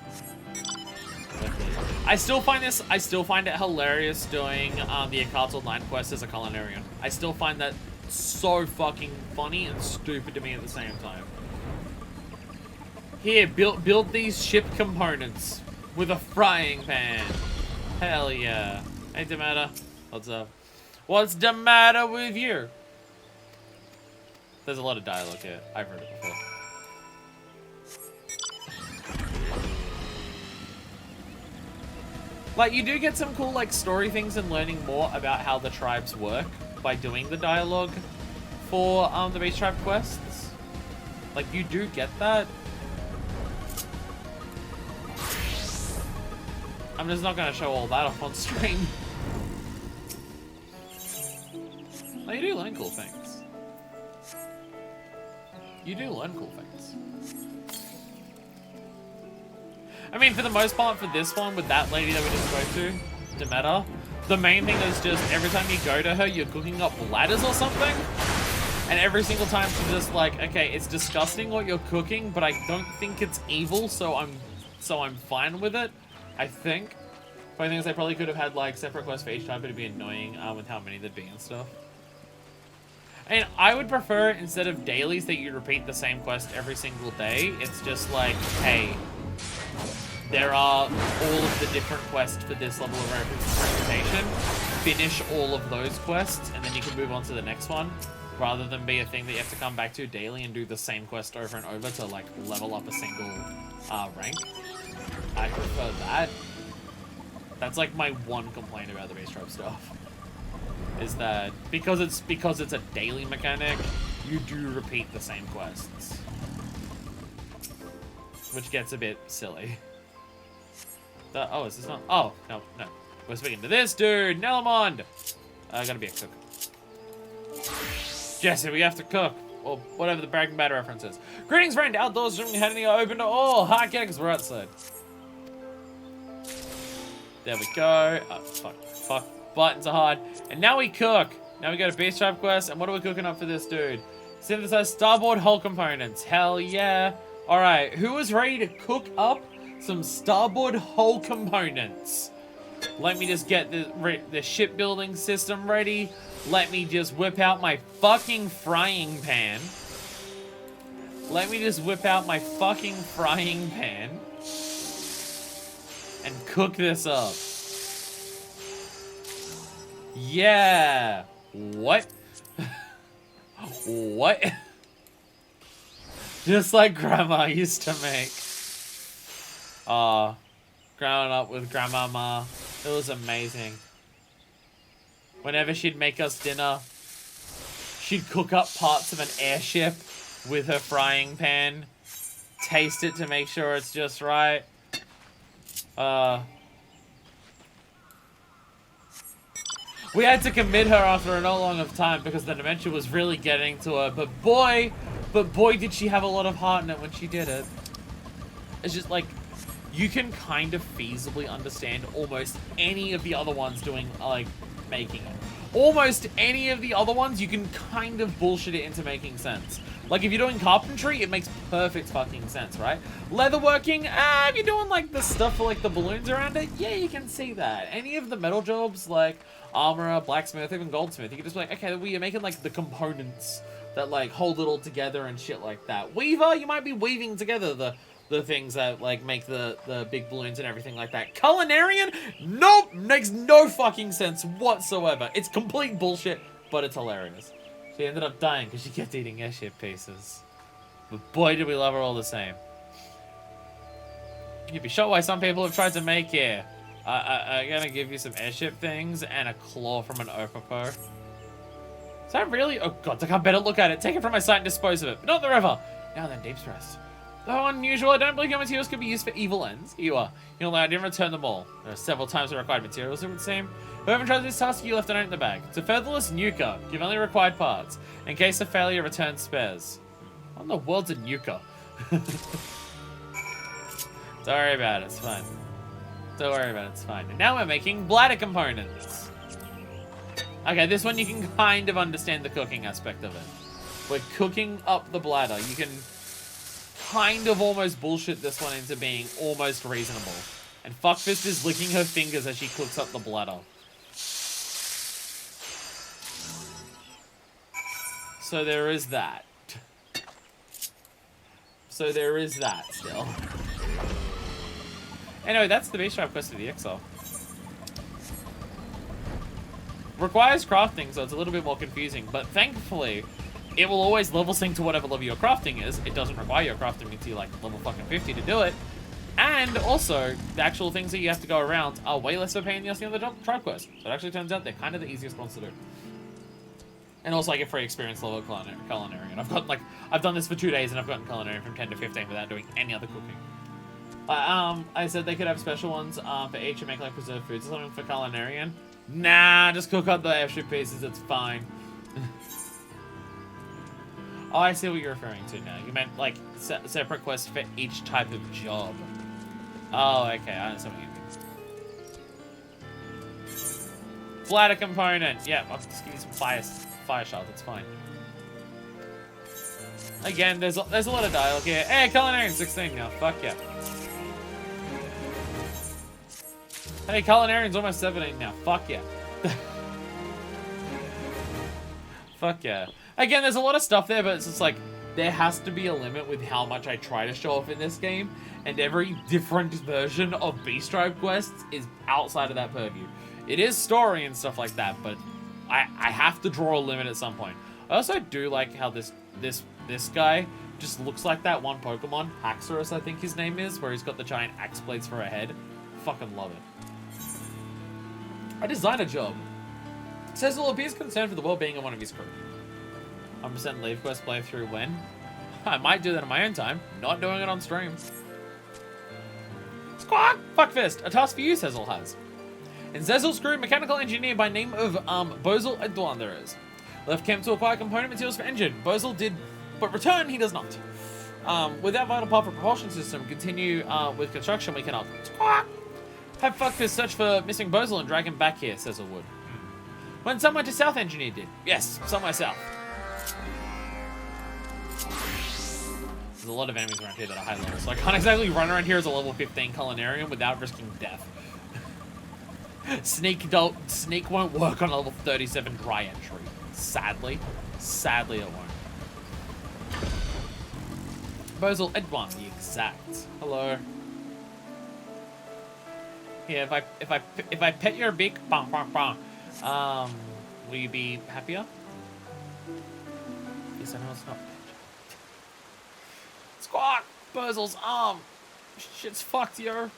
I still find it hilarious doing the Castle 9 quest as a culinarian. I still find that so fucking funny and stupid to me at the same time. Here, build these ship components with a frying pan. Hell yeah. Hey, Demata. What's up? What's the matter with you? There's a lot of dialogue here. I've heard it before. Like, you do get some cool, like, story things and learning more about how the tribes work by doing the dialogue for, the base tribe quests. Like, you do get that. I'm just not gonna show all that off on stream. No, you do learn cool things. You do learn cool things. I mean, for the most part, for this one, with that lady that we just spoke to, Demeter, the main thing is just every time you go to her, you're cooking up ladders or something. And every single time she's just like, okay, it's disgusting what you're cooking, but I don't think it's evil, so I'm fine with it, I think. Funny thing is, they probably could have had like separate quests for each type, but it'd be annoying with how many there'd be and stuff. And I would prefer, instead of dailies, that you repeat the same quest every single day. It's just like, hey, there are all of the different quests for this level of reputation. Finish all of those quests, and then you can move on to the next one, rather than be a thing that you have to come back to daily and do the same quest over and over to, like, level up a single rank. I prefer that. That's, like, my one complaint about the base tribe stuff. Is that because it's a daily mechanic, you do repeat the same quests, which gets a bit silly. Oh, is this not? Oh, no. We're speaking to this dude, Nelamond. Gotta be a cook. Jesse, we have to cook, or whatever the Breaking Bad reference is. Greetings, friend. Outdoors room heading open to all. Hi, because we're outside. There we go. Oh, fuck. Buttons are hard. And now we cook. Now we got a beast tribe quest. And what are we cooking up for this dude? Synthesize starboard hull components. Hell yeah. Alright, who is ready to cook up some starboard hull components? Let me just get the shipbuilding system ready. Let me just whip out my fucking frying pan. And cook this up. Yeah. What? What? Just like Grandma used to make. Growing up with Grandmama, it was amazing. Whenever she'd make us dinner, she'd cook up parts of an airship with her frying pan, taste it to make sure it's just right. We had to commit her after a no long of time because the dementia was really getting to her. But boy did she have a lot of heart in it when she did it. It's just like, you can kind of feasibly understand almost any of the other ones doing, like, making it. Almost any of the other ones, you can kind of bullshit it into making sense. Like, if you're doing carpentry, it makes perfect fucking sense, right? Leatherworking, if you're doing, like, the stuff for, like, the balloons around it, yeah, you can see that. Any of the metal jobs, like armorer, blacksmith, even goldsmith, you can just be like, okay, we are making, like, the components that, like, hold it all together and shit like that. Weaver, you might be weaving together the things that, like, make the big balloons and everything like that. Culinarian? Nope! Makes no fucking sense whatsoever. It's complete bullshit, but it's hilarious. She ended up dying because she kept eating airship pieces. But boy, did we love her all the same. You'd be shocked why some people have tried to make here. I'm gonna give you some airship things and a claw from an Opopo. Is that really? Oh god, I can't better look at it. Take it from my sight and dispose of it. But not the river. Now then, deep stress. Though unusual, I don't believe your materials can be used for evil ends. You'll know I didn't return them all. There are several times the required materials, it would seem. Whoever tried this task, you left a note in the bag. To featherless Nuka, give only required parts. In case of failure, return spares. What in the world's a Nuka? Don't worry about it, it's fine. Don't worry about it, it's fine. And now we're making bladder components. Okay, this one you can kind of understand the cooking aspect of it. We're cooking up the bladder. You can kind of almost bullshit this one into being almost reasonable. And Fuckfist is licking her fingers as she cooks up the bladder. So there is that. So there is that still. Anyway, that's the base tribe quest of the Exile. Requires crafting, so it's a little bit more confusing, but thankfully, it will always level sync to whatever level your crafting is. It doesn't require your crafting until you're like level fucking 50 to do it. And also, the actual things that you have to go around are way less of a pain in the ass than the tribe quest. So it actually turns out they're kind of the easiest ones to do. And also I get free experience level at Culinarian. I've done this for 2 days and I've gotten Culinarian from 10 to 15 without doing any other cooking. I said they could have special ones for each and make like preserved foods or something for Culinarian. Nah, just cook up the airship pieces, it's fine. Oh, I see what you're referring to now. You meant like separate quests for each type of job. Oh, okay, I understand what you mean. Bladder component. Yeah, I'll just give you some fire shards, it's fine. Again, there's a lot of dialogue here. Hey, Culinarian 16 now, fuck yeah. Hey, Culinarian's almost 17 now. Fuck yeah. Fuck yeah. Again, there's a lot of stuff there, but it's just like, there has to be a limit with how much I try to show off in this game, and every different version of Beast Tribe quests is outside of that purview. It is story and stuff like that, but I have to draw a limit at some point. I also do like how this guy just looks like that one Pokemon, Haxorus I think his name is, where he's got the giant axe blades for a head. Fucking love it. A designer job. Cecil appears concerned for the well-being of one of his crew. 100% leave quest playthrough when? I might do that in my own time, not doing it on stream. Squawk! Fuckfist, a task for you, Cecil has. In Cecil's crew, mechanical engineer by name of Bozel Edouan there is. Left camp to acquire component materials for engine. Bozel did, but return he does not. Without vital part for propulsion system, continue with construction we cannot. Squawk! Have Fuckfist search for missing Bozel and drag him back here, Cecil would. When somewhere to south engineer did. Yes, somewhere south. There's a lot of enemies around here that are high level, so I can't exactly run around here as a level 15 culinarian without risking death. Sneak won't work on a level 37 dry entry. Sadly. Sadly it won't. Bozel Edwan, the exact. Hello. Yeah, if I pet your beak, bong, bong, bong, will you be happier? Yes, I know it's not. Squawk! Bozel's arm! Shit's fucked, yo.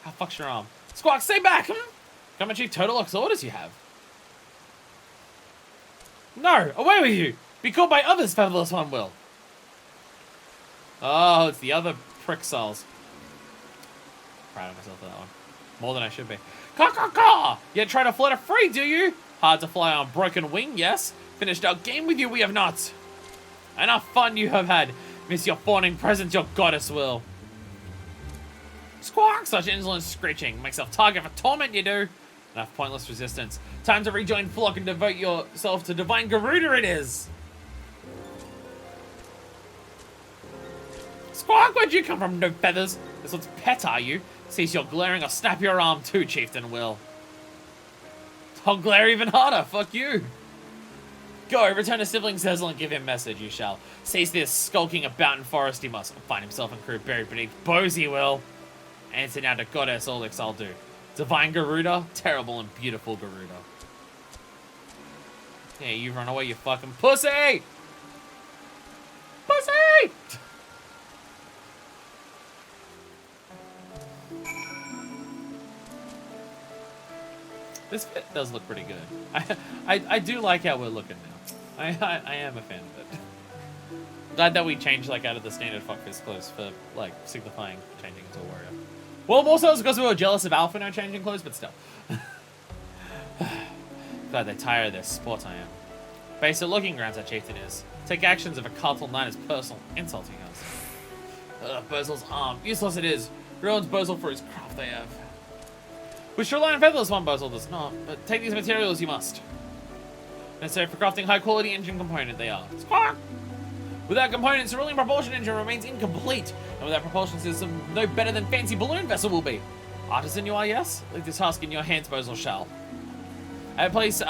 How fuck's your arm? Squawk, stay back! Come and achieve total Ox orders you have. No! Away with you! Be caught by others, Featherless One will. Oh, it's the other prick souls. Proud of myself for that one. More than I should be. Caw-caw-caw! Yet try to flutter free, do you? Hard to fly on broken wing, yes? Finished our game with you, we have not. Enough fun you have had. Miss your fawning presence, your goddess will. Squawk! Such insolent screeching. Makes yourself target for torment, you do. Enough pointless resistance. Time to rejoin flock and devote yourself to divine Garuda it is. Squawk, where'd you come from, no feathers? This one's pet, are you? Sees you're glaring, I'll snap your arm too, Chieftain will. I'll glare even harder, fuck you. Go, return to sibling Cecil and give him message, you shall. Cease this skulking about in forest he must. Find himself and crew buried beneath bows he will. Answer now to goddess Olix I'll do. Divine Garuda, terrible and beautiful Garuda. Yeah, you run away, you fucking pussy! Pussy! This fit does look pretty good. I do like how we're looking now. I am a fan of it. Glad that we changed like out of the standard fuckfist clothes for like signifying changing into a warrior. Well, more so because we were jealous of Alpha now changing clothes, but still. Glad they tire of their sport I am. Base at looking grounds our chieftain is. Take actions of a cartel knight as personal, insulting us. Bozel's arm. Useless it is. Ruins Bozel for his craft they have. We should rely on Featherless One, Bozel does not, but take these materials you must. Necessary for crafting high-quality engine component they are. Squawk! Without components, the ruling propulsion engine remains incomplete, and without propulsion system, no better than fancy balloon vessel will be. Artisan you are, yes? Leave this task in your hands, Bozel shall. At a place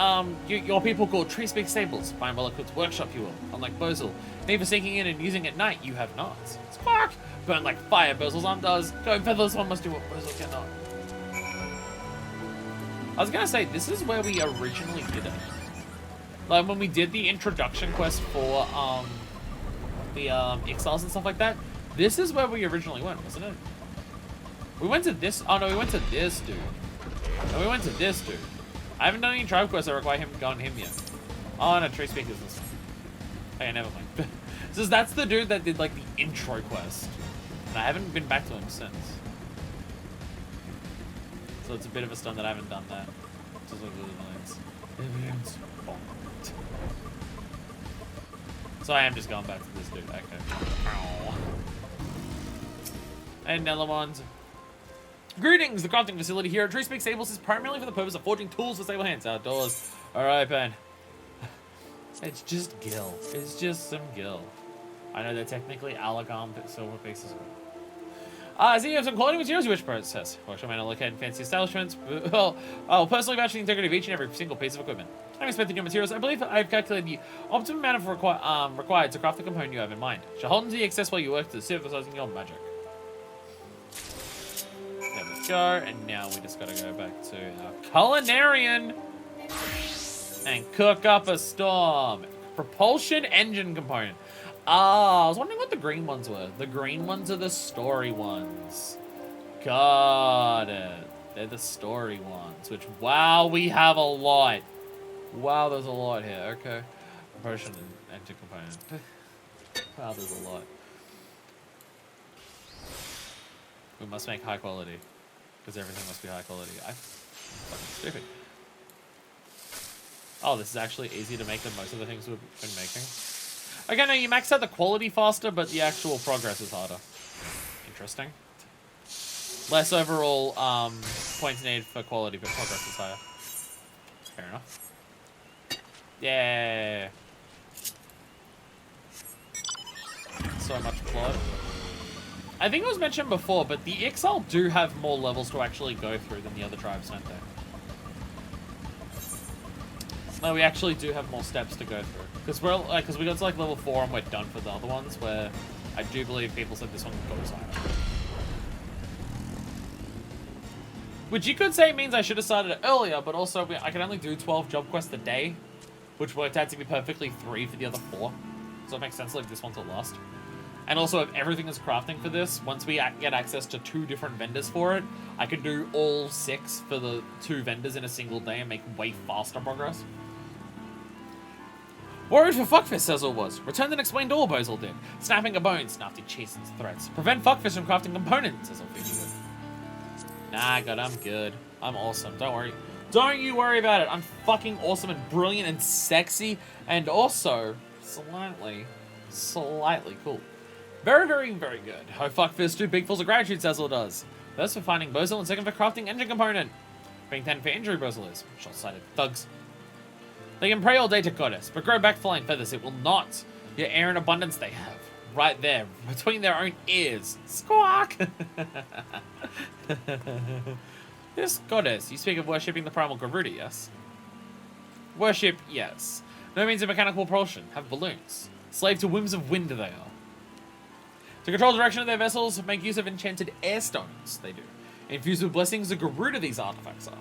your people call Treespeak Stables, fine well-equipped workshop you will, unlike Bozel. Neither sneaking in and using at night, you have not. Squawk! Burn like fire, Bozel's arm does. Go, Featherless One must do what Bozel cannot. I was gonna say, this is where we originally did it. Like, when we did the introduction quest for, the, Exiles and stuff like that, this is where we originally went, wasn't it? We went to this, oh no, we went to this dude. No, we went to this dude. I haven't done any tribe quests that require him to go on him yet. Oh no, Tree Speak is this one. Okay, never mind. So that's the dude that did, like, the intro quest. And I haven't been back to him since. So it's a bit of a stun that I haven't done that. Just like the aliens. So I am just going back to this dude. Okay. Ow. And Nelamons. Greetings! The crafting facility here at Treespeak Stables is primarily for the purpose of forging tools for stable hands outdoors. Alright, Ben. It's just Gil. It's just some Gil. I know they're technically Alagam silver pieces. So you have some quality materials you wish to process. Workshop may not locate in fancy establishments. Well, I'll personally vouch for the integrity of each and every single piece of equipment. Having spent the new materials, I believe I've calculated the optimum amount of required to craft the component you have in mind. Shall hold into the excess while you work to synthesizing your magic. There we go, and now we just gotta go back to our culinarian and cook up a storm. Propulsion engine component. Ah, I was wondering what the green ones were. The green ones are the story ones. Got it. They're the story ones, which, wow, we have a lot. Wow, there's a lot here. Okay. Propulsion engine component. Wow, there's a lot. We must make high quality. Because everything must be high quality. I'm fucking stupid. Oh, this is actually easier to make than most of the things we've been making. Okay, no, you max out the quality faster, but the actual progress is harder. Interesting. Less overall points needed for quality, but progress is higher. Fair enough. Yeah. So much plot. I think it was mentioned before, but the Ixal do have more levels to actually go through than the other tribes, don't they? No, we actually do have more steps to go through. Because we got to like level 4 and we're done for the other ones, where I do believe people said this one goes higher. Which you could say means I should have started it earlier, but also I can only do 12 job quests a day, which worked out to be perfectly 3 for the other 4. So it makes sense to leave this one to last. And also, if everything is crafting for this, once we get access to 2 different vendors for it, I can do all 6 for the 2 vendors in a single day and make way faster progress. Worried for Fuckfist, Cecil was. Returned and explained all Bozel did. Snapping a bone, Snafty chastens threats. Prevent Fuckfist from crafting components, Cecil figured with. Nah, God, I'm good. I'm awesome, don't worry. Don't you worry about it. I'm fucking awesome and brilliant and sexy and also slightly cool. Very, very, very good. Oh, Fuckfist, 2 big fulls of gratitude, Cecil does. First for finding Bozel and second for crafting engine component. Being 10 for injury, Bozel is. Short-sighted thugs. They can pray all day to Goddess, but grow back flying feathers it will not. Your air in abundance they have. Right there, between their own ears. Squawk! This Goddess, you speak of worshipping the primal Garuda, yes? Worship, yes. No means of mechanical propulsion. Have balloons. Slave to whims of wind they are. To control the direction of their vessels, make use of enchanted air stones, they do. Infused with blessings, the Garuda these artifacts are.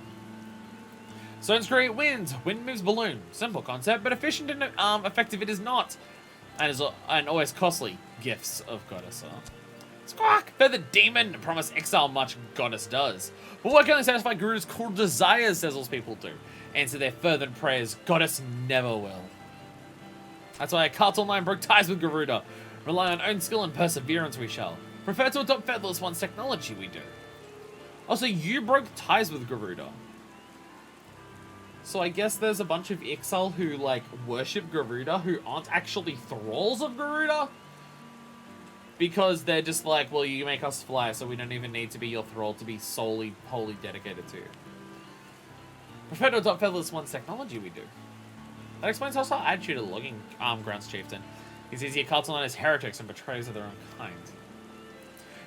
Stones create winds. Wind moves balloon. Simple concept, but efficient and effective it is not. And always costly. Gifts of Goddess are. Squawk! Feathered demon! Promise exile much Goddess does. But what can only satisfy Garuda's cool desires, Cecil's people do. Answer their fervent prayers. Goddess never will. That's why a cartel line broke ties with Garuda. Rely on own skill and perseverance we shall. Prefer to adopt Featherless One's technology we do. Also, you broke ties with Garuda. So I guess there's a bunch of Ixal who, like, worship Garuda who aren't actually thralls of Garuda. Because they're just like, well, you make us fly, so we don't even need to be your thrall to be solely, wholly dedicated to you. Prefer to adopt Featherless One's technology we do. That explains hostile attitude to the logging grounds chieftain. He sees the Cartelon as heretics and betrayers of their own kind.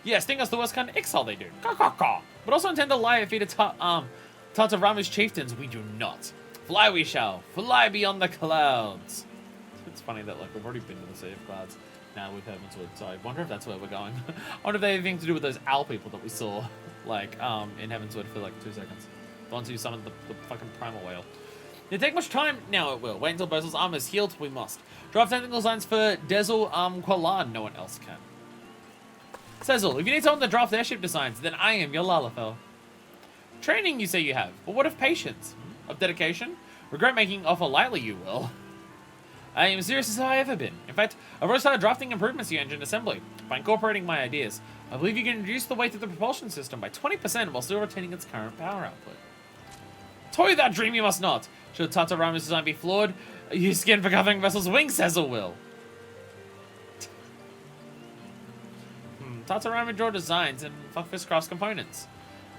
Yes, think us the worst kind of Ixal they do. Caw. But also intend to lie at feet of Tartaramu's chieftains, we do not. Fly we shall, fly beyond the clouds. It's funny that, like, we've already been to the Sea of Clouds. Now with Heavensward, so I wonder if that's where we're going. I wonder if they have anything to do with those owl people that we saw, like, in Heavensward for, like, 2 seconds. The ones who summoned the fucking primal whale. It'll take much time? Now it will. Wait until Bozel's armor is healed, we must. Draft technical designs for Dezel Qualan, no one else can. Cecil, if you need someone to draft airship designs, then I am your Lalafell. Training you say you have, but what of patience? Of dedication? Regret making offer lightly you will. I am as serious as I ever been. In fact, I've already started drafting improvements to your engine assembly. By incorporating my ideas, I believe you can reduce the weight of the propulsion system by 20% while still retaining its current power output. Toy that dream you must not! Should Tataramu's design be flawed, use skin for covering vessel's wings, Cecil will. Tataramu draw designs and Fuckfist crafts components.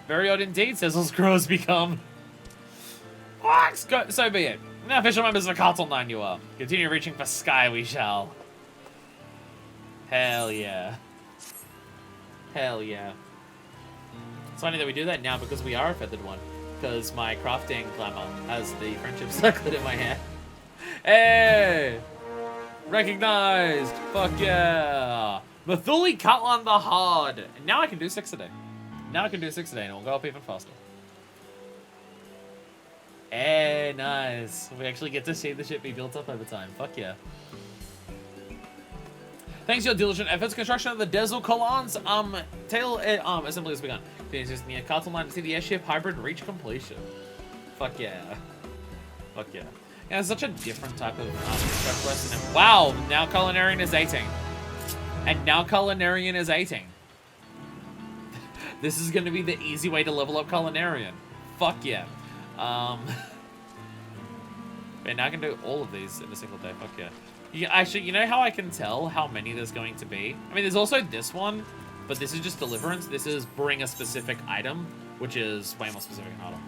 Very odd indeed, Cecil's crews become. So be it. Now official members of the Cartel 9 you are. Continue reaching for sky we shall. Hell yeah. Hell yeah. It's funny that we do that now because we are a feathered one. Because my crafting glamour has the friendship circlet in my hand. Hey! Recognized! Fuck yeah! Mathuli Cutlan the Hard! And now I can do 6 a day. Now I can do 6 a day and it'll go up even faster. Hey, nice. We actually get to see the ship be built up over time. Fuck yeah. Thanks to your diligent efforts, construction of the Dezel Colons tail assembly has begun. Continues near Cartel Line to see the airship hybrid reach completion. Fuck yeah. Fuck yeah. Yeah, it's such a different type of quest. And wow, now Culinarian is 18. And now Culinarian is 18. This is going to be the easy way to level up Culinarian. Fuck yeah. And now I can do all of these in a single day. Fuck yeah. Actually, you know how I can tell how many there's going to be? I mean, there's also this one, but this is just Deliverance. This is bring a specific item, which is way more specific and harder.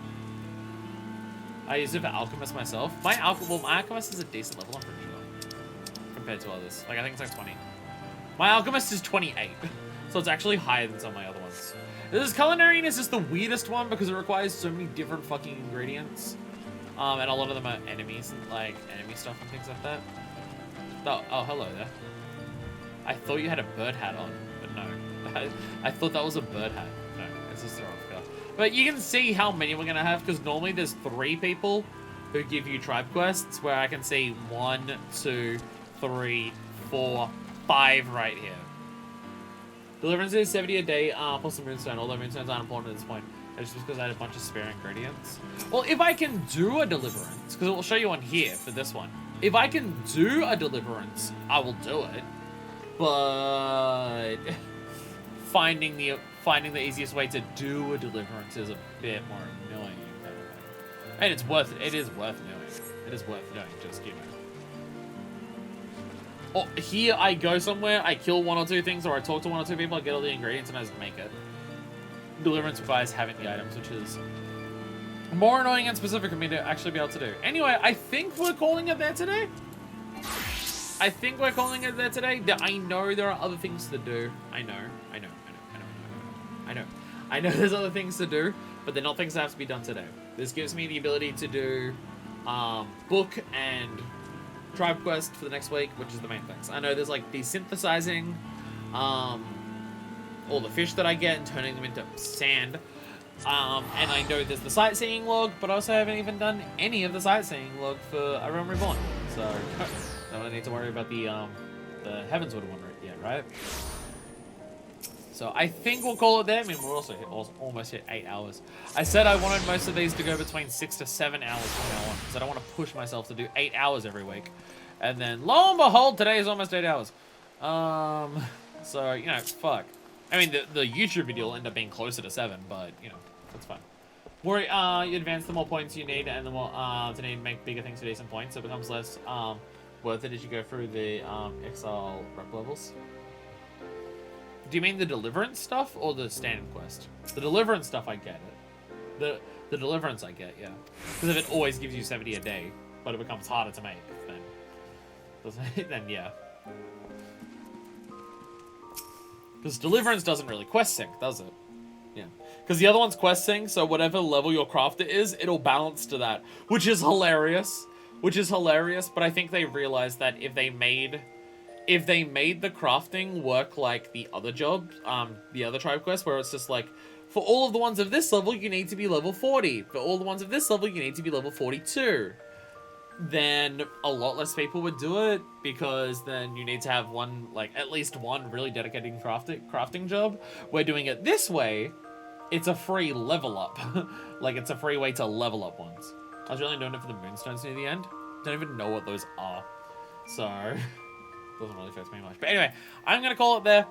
I use it for Alchemist myself. My Alchemist is a decent level, I'm pretty sure, compared to others. Like, I think it's like 20. My Alchemist is 28, so it's actually higher than some of my other ones. This Culinarian is just the weirdest one because it requires so many different fucking ingredients. And a lot of them are enemies, like enemy stuff and things like that. Oh, hello there. I thought you had a bird hat on, but no. I thought that was a bird hat. No, it's just a rough. But you can see how many we're going to have, because normally there's 3 people who give you tribe quests, where I can see 1, 2, 3, 4, 5 right here. Deliverance is 70 a day, plus the Moonstone, although Moonstones aren't important at this point. It's just because I had a bunch of spare ingredients. Well, if I can do a Deliverance, because it will show you on here for this one. If I can do a Deliverance, I will do it. But finding the easiest way to do a Deliverance is a bit more annoying. And it is worth doing. It is worth doing, just, you know. Or here I go somewhere, I kill 1 or 2 things, or I talk to 1 or 2 people, I get all the ingredients, and I just make it. Deliverance requires having the items, which is more annoying and specific for me to actually be able to do. Anyway, I think we're calling it there today. I know there are other things to do. I know there's other things to do, but they're not things that have to be done today. This gives me the ability to do book and tribe quest for the next week, which is the main things. I know there's like desynthesizing all the fish that I get and turning them into sand. And I know there's the sightseeing log, but I also haven't even done any of the sightseeing log for A Realm Reborn. So I don't need to worry about the Heavensward one yet, right? So I think we'll call it there. I mean, we're also almost hit 8 hours. I said I wanted most of these to go between 6 to 7 hours from now on, because I don't want to push myself to do 8 hours every week. And then, lo and behold, today is almost 8 hours. So, you know, fuck. I mean, the YouTube video will end up being closer to 7, but, you know, that's fine. Worry, you advance the more points you need, and the more, to need to make bigger things for decent points, so it becomes less, worth it as you go through the, Exile rep levels. Do you mean the Deliverance stuff, or the standard quest? The Deliverance stuff, I get it. The Deliverance I get, yeah. Because if it always gives you 70 a day, but it becomes harder to make, then, doesn't it? Then, yeah. Because Deliverance doesn't really quest sync, does it? Yeah. Because the other one's quest sync, so whatever level your crafter is, it'll balance to that. Which is hilarious. But I think they realized that if they made the crafting work like the other job, the other tribe quest, where it's just like, for all of the ones of this level, you need to be level 40. For all the ones of this level, you need to be level 42. Then a lot less people would do it, because then you need to have one, like, at least one really dedicated crafting job. We're doing it this way, it's a free level up. Like, it's a free way to level up ones. I was really doing it for the Moonstones near the end. Don't even know what those are. So, doesn't really affect me much. But anyway, I'm gonna call it there.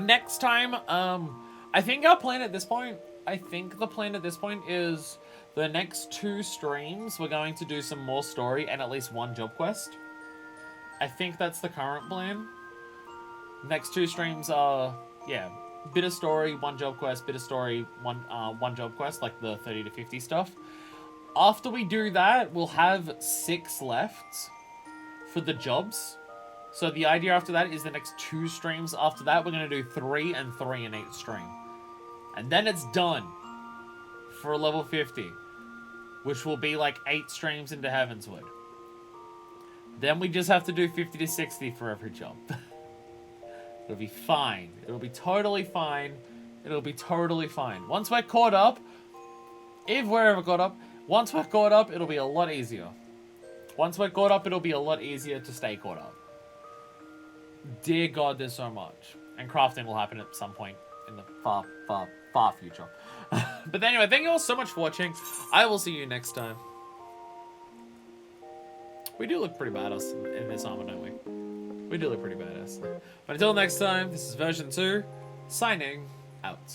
Next time, I think our plan at this point, is the next 2 streams, we're going to do some more story and at least 1 job quest. I think that's the current plan. Next 2 streams are, yeah, bit of story, 1 job quest, bit of story, 1 job quest, like the 30 to 50 stuff. After we do that, we'll have 6 left for the jobs. So the idea after that is the next 2 streams after that, we're going to do 3 and 3 in each stream. And then it's done for level 50, which will be like 8 streams into Heavensward. Then we just have to do 50 to 60 for every jump. It'll be fine. It'll be totally fine. It'll be totally fine. Once we're caught up, if we're ever caught up, once we're caught up, it'll be a lot easier. Once we're caught up, it'll be a lot easier to stay caught up. Dear God, there's so much. And crafting will happen at some point in the far, far, far future. But anyway, thank you all so much for watching. I will see you next time. We do look pretty badass in this armor, don't we? We do look pretty badass. But until next time, this is version 2, signing out.